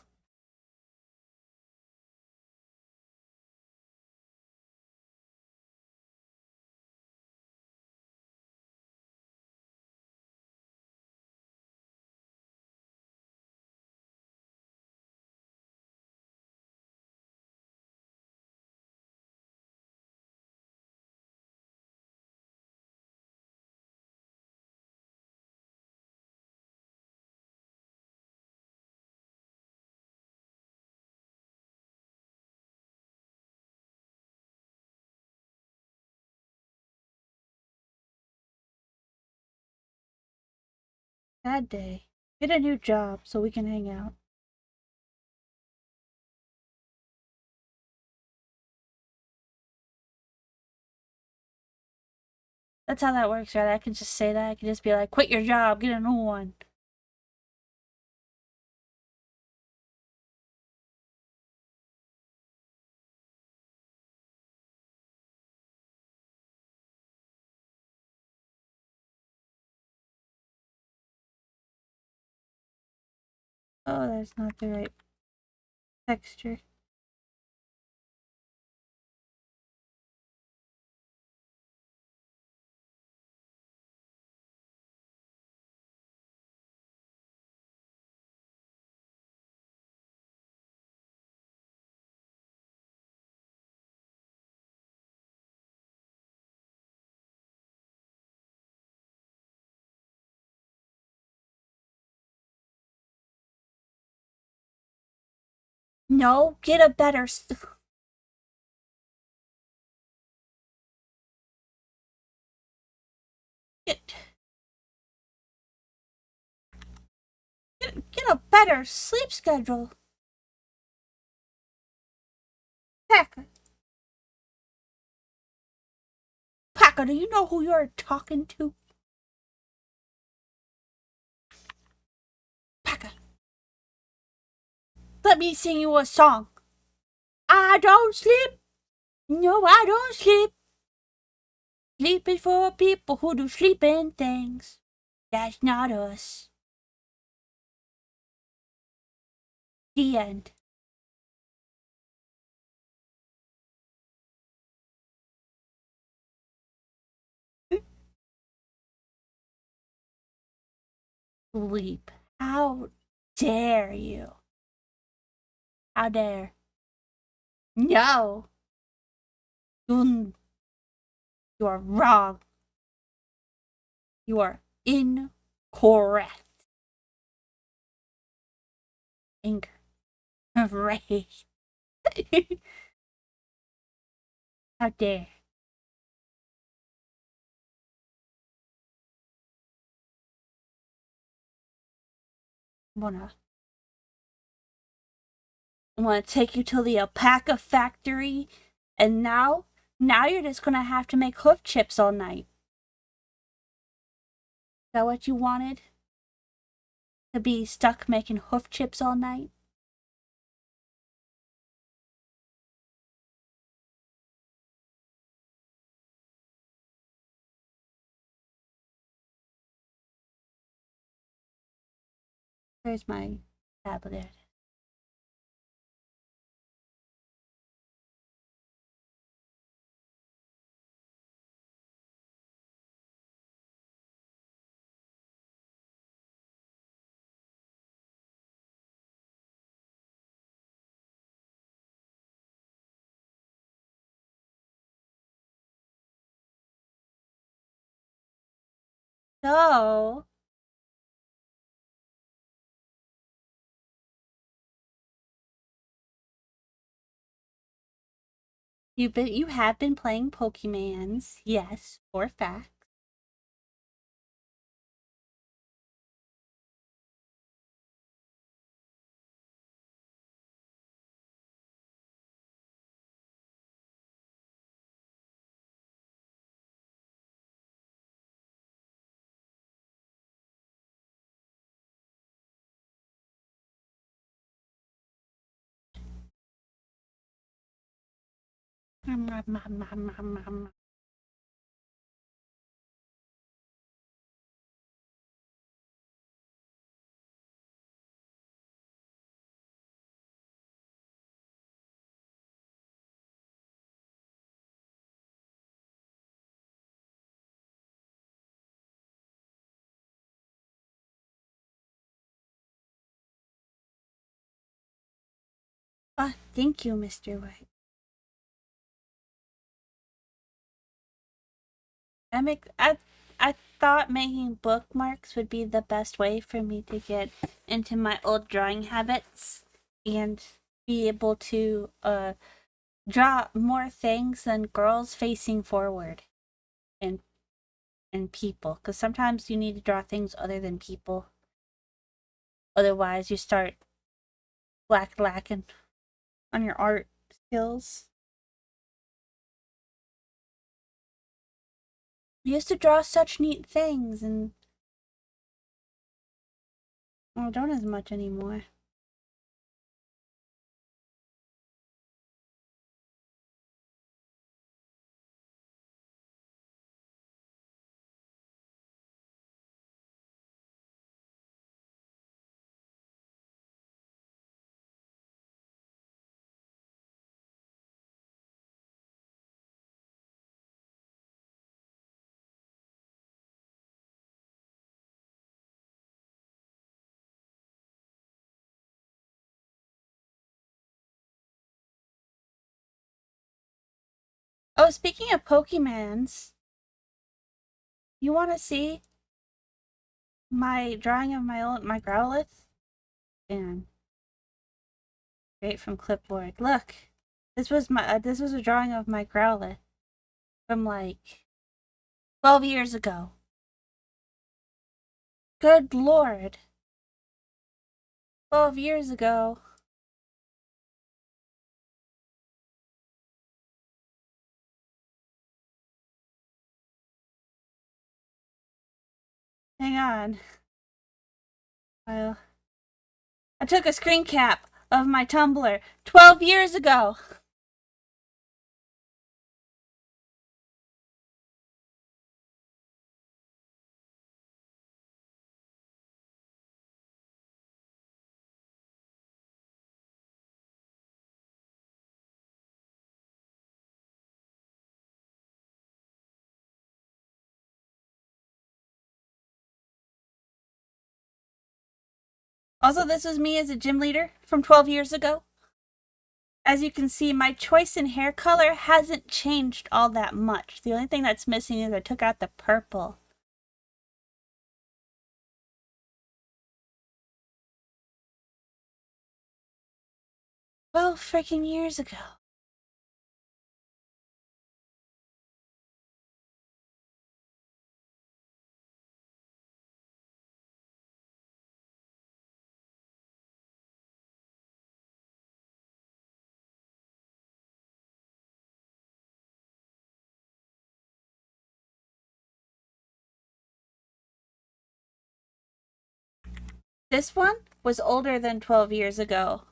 Bad day. Get a new job so we can hang out. That's how that works, right? I can just say that. I can just be like, quit your job, get a new one. Oh, that's not the right texture. No, get a better. Get, get a better sleep schedule. Packer, Packer, do you know who you're talking to? Packer, let me sing you a song. I don't sleep. No, I don't sleep. Sleep is for people who do sleeping things. That's not us. The end. Sleep. How dare you? How dare? No. You are wrong. You are incorrect. Incorrect. How dare? Wanna take you to the alpaca factory, and now you're just gonna have to make hoof chips all night. Is that what you wanted? To be stuck making hoof chips all night? Where's my tablet? So you have been playing Pokemans, yes, for a fact. Ah, thank you, Mr. White. I thought making bookmarks would be the best way for me to get into my old drawing habits and be able to draw more things than girls facing forward and people, because sometimes you need to draw things other than people, otherwise you start lacking on your art skills. We used to draw such neat things, and well, don't as much anymore. Oh, speaking of Pokemons, you want to see my drawing of my Growlithe? And straight from clipboard. Look, this was a drawing of my Growlithe from like 12 years ago. Good lord. 12 years ago. Hang on. Well, I took a screen cap of my Tumblr 12 years ago. Also, this was me as a gym leader from 12 years ago. As you can see, my choice in hair color hasn't changed all that much. The only thing that's missing is I took out the purple. 12 freaking years ago. This one was older than 12 years ago.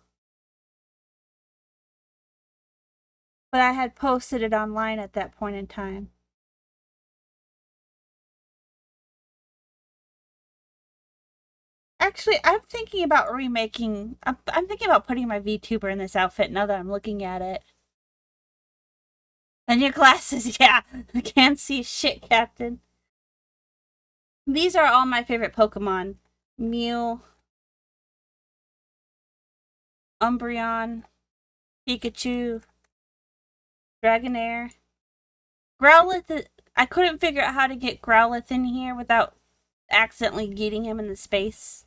But I had posted it online at that point in time. Actually, I'm thinking about remaking. I'm thinking about putting my VTuber in this outfit now that I'm looking at it. And your glasses, yeah. I can't see shit, Captain. These are all my favorite Pokemon. Mew, Umbreon, Pikachu, Dragonair. Growlithe, I couldn't figure out how to get Growlithe in here without accidentally getting him in the space.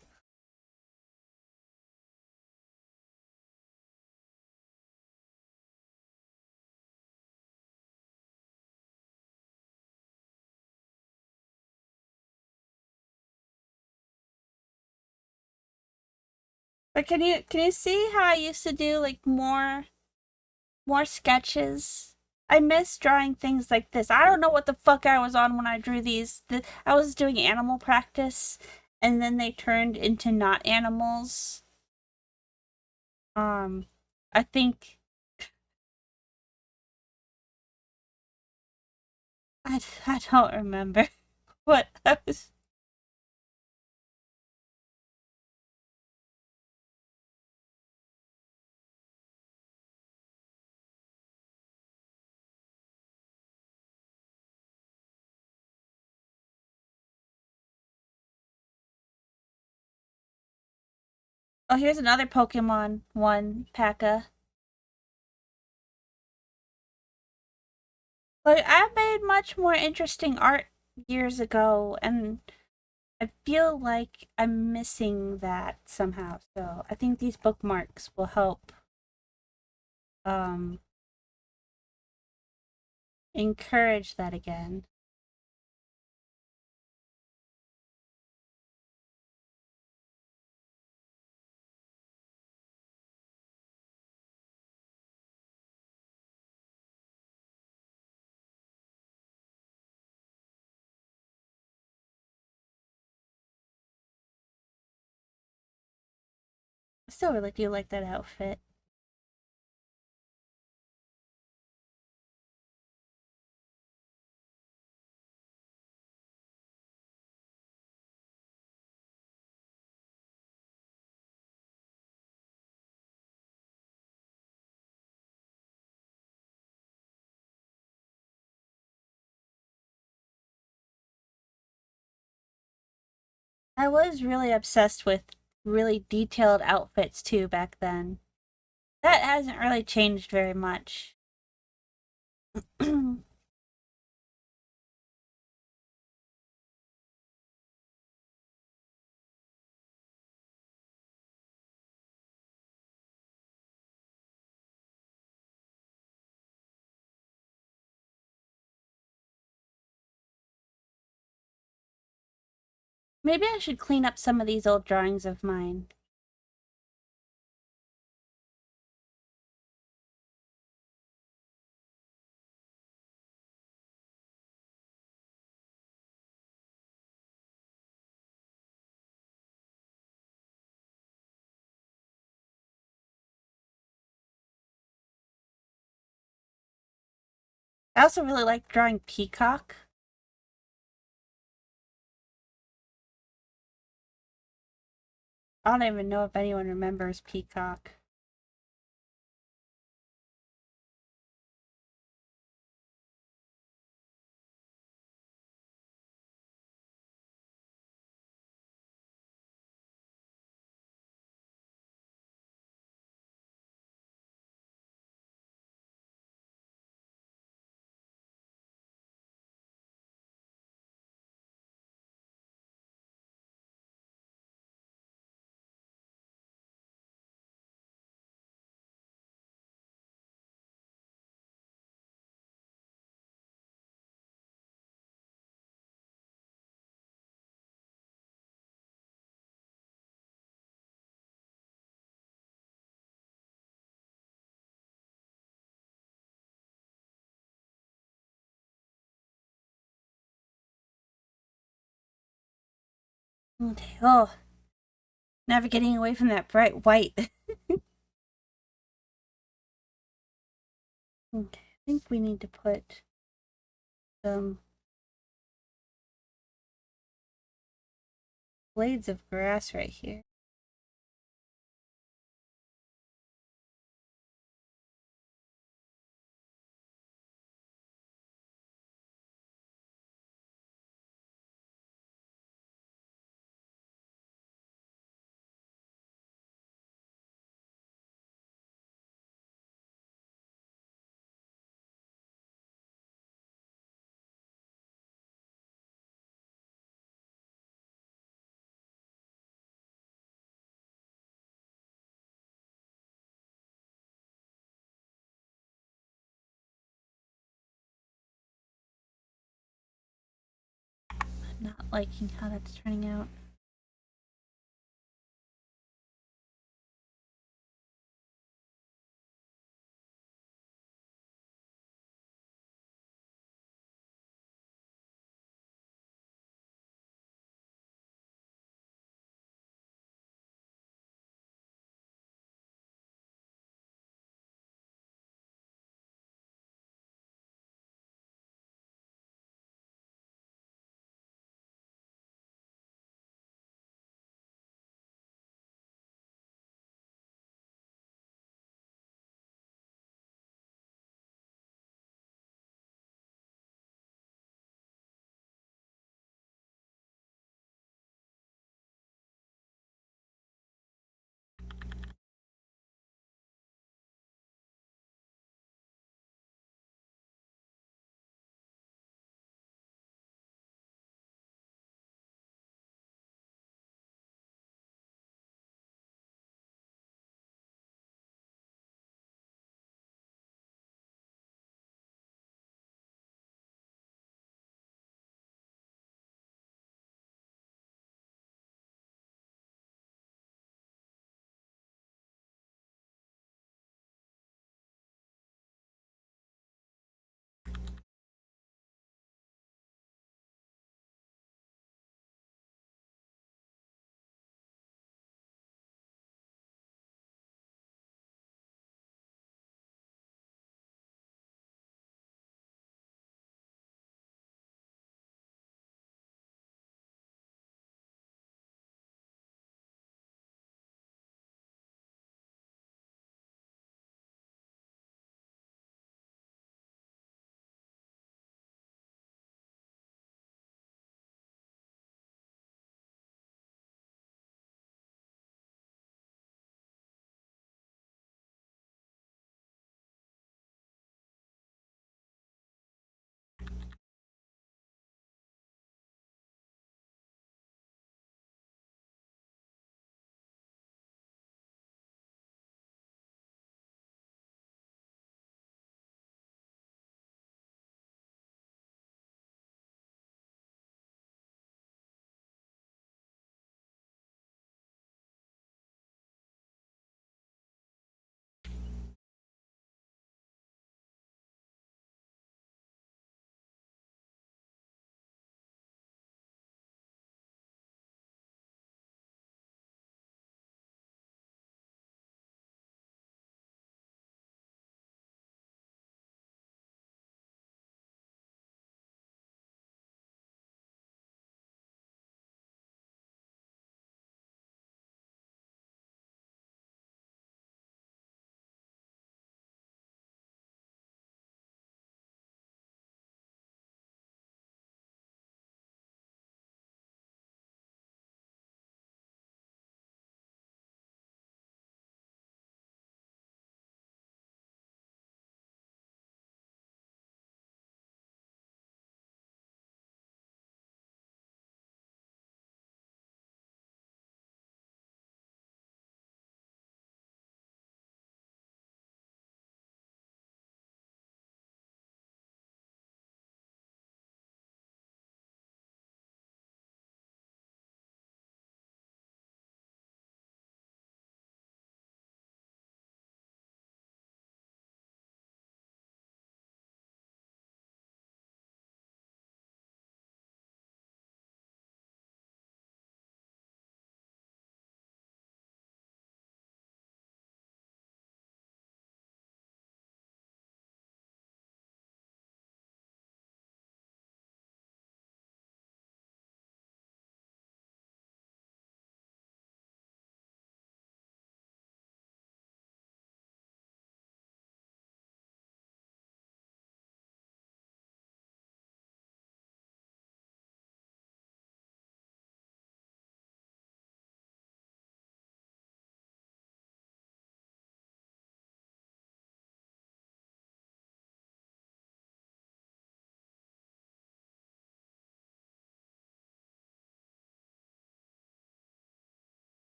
But can you see how I used to do like more sketches? I miss drawing things like this. I don't know what the fuck I was on when I drew these. I was doing animal practice, and then they turned into not animals. I think I don't remember what I was. Oh, here's another Pokemon one, Pekka. Like, I made much more interesting art years ago, and I feel like I'm missing that somehow. So I think these bookmarks will help um encourage that again. I still really do like that outfit. I was really obsessed with really detailed outfits too back then. That hasn't really changed very much. Maybe I should clean up some of these old drawings of mine. I also really like drawing Peacock. I don't even know if anyone remembers Peacock. Okay, oh, never getting away from that bright white. Okay, I think we need to put some blades of grass right here. I'm not liking how that's turning out.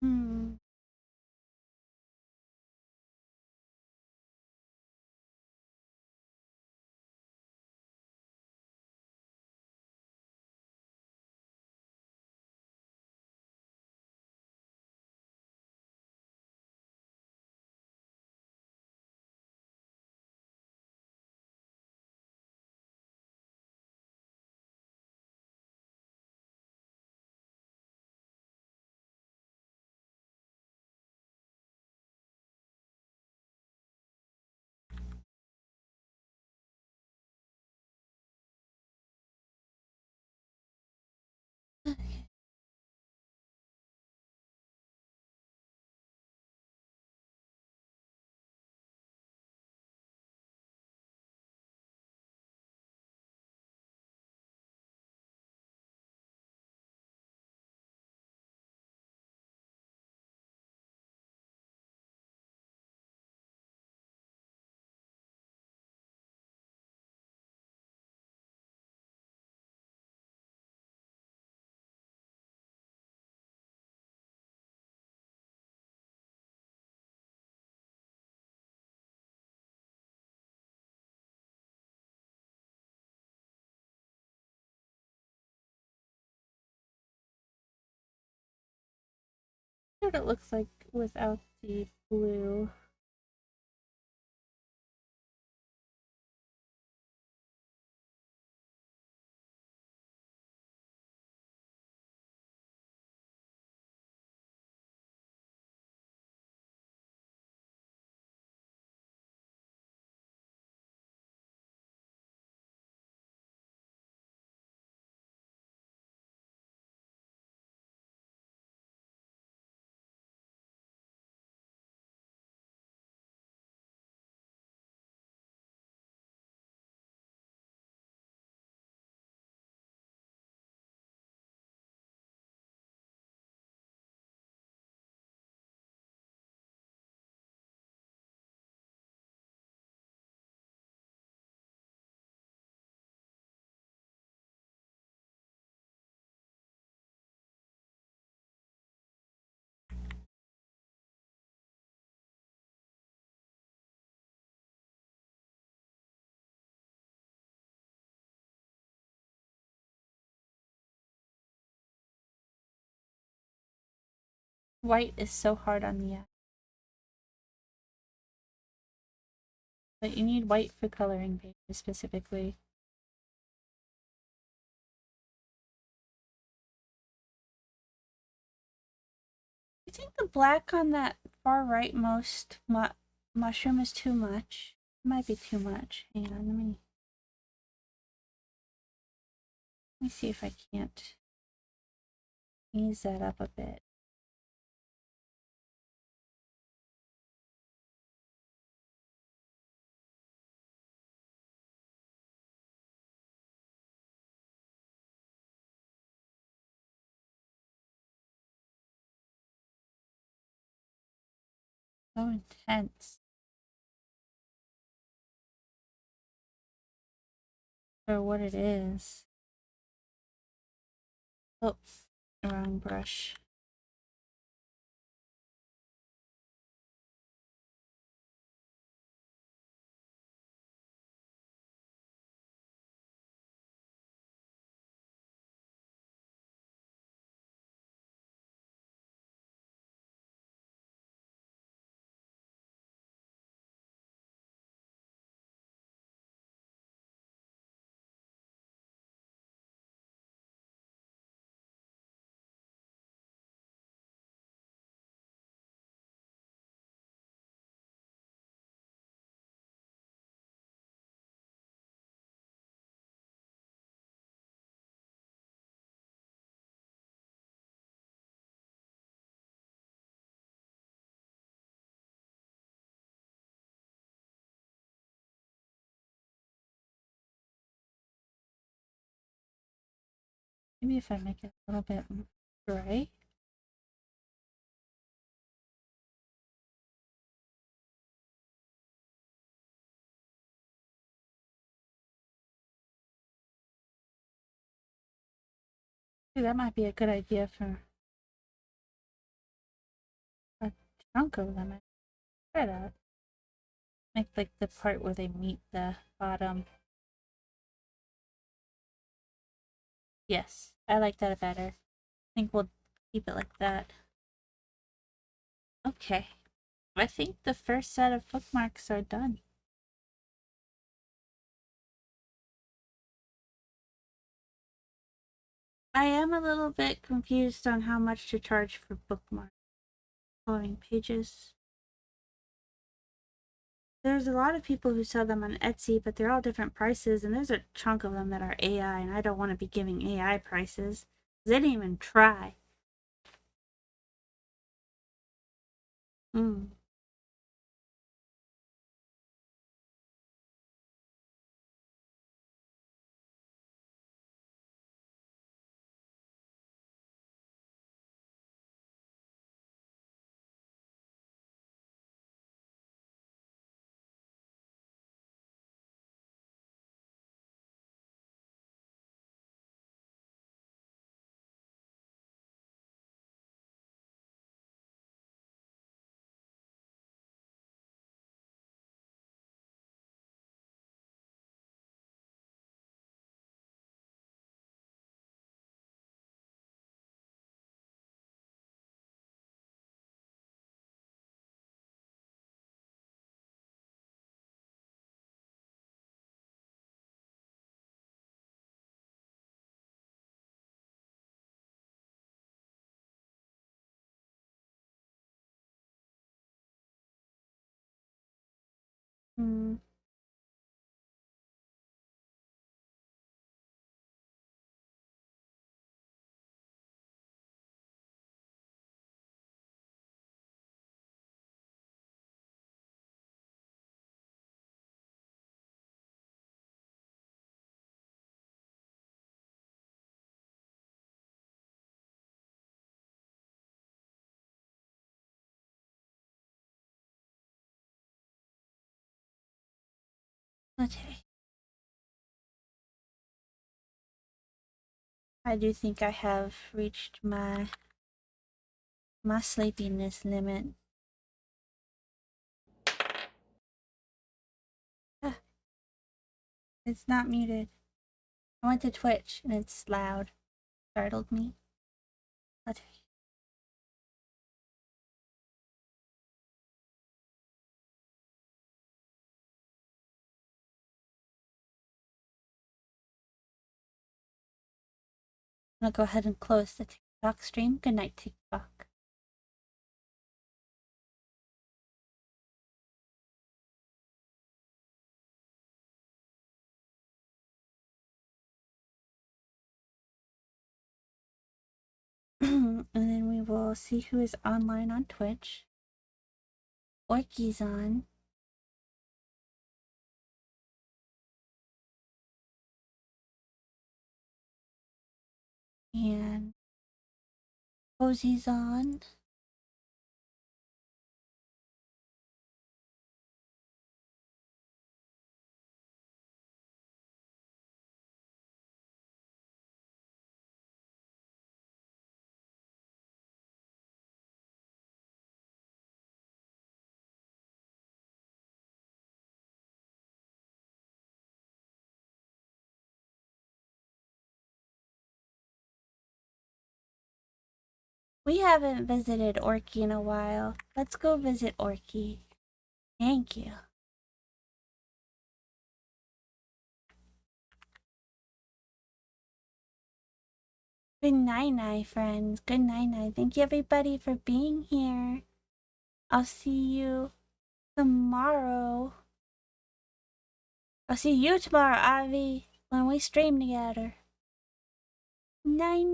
Hmm. What it looks like without the blue. White is so hard on the eye. But you need white for coloring pages specifically. I think the black on that far right most mushroom is too much. It might be too much. Hang on, let me see if I can't ease that up a bit. So intense for what it is. Oops, wrong brush. Maybe if I make it a little bit gray. Ooh, that might be a good idea for chunk of them. Try that. Make like the part where they meet the bottom. Yes, I like that better. I think we'll keep it like that. Okay. I think the first set of bookmarks are done. I am a little bit confused on how much to charge for bookmarks. Coloring pages. There's a lot of people who sell them on Etsy, but they're all different prices, and there's a chunk of them that are AI, and I don't want to be giving AI prices. They didn't even try. Hmm. Hmm. Okay. I do think I have reached my sleepiness limit. Ah, it's not muted. I went to Twitch and it's loud. Startled me. Okay. I'm gonna go ahead and close the TikTok stream. Good night, TikTok. And then we will see who is online on Twitch. Orky's on. And Cozy's on. We haven't visited Orky in a while. Let's go visit Orky. Thank you. Good night, friends. Good night. Thank you, everybody, for being here. I'll see you tomorrow. I'll see you tomorrow, Avi, when we stream together. Night.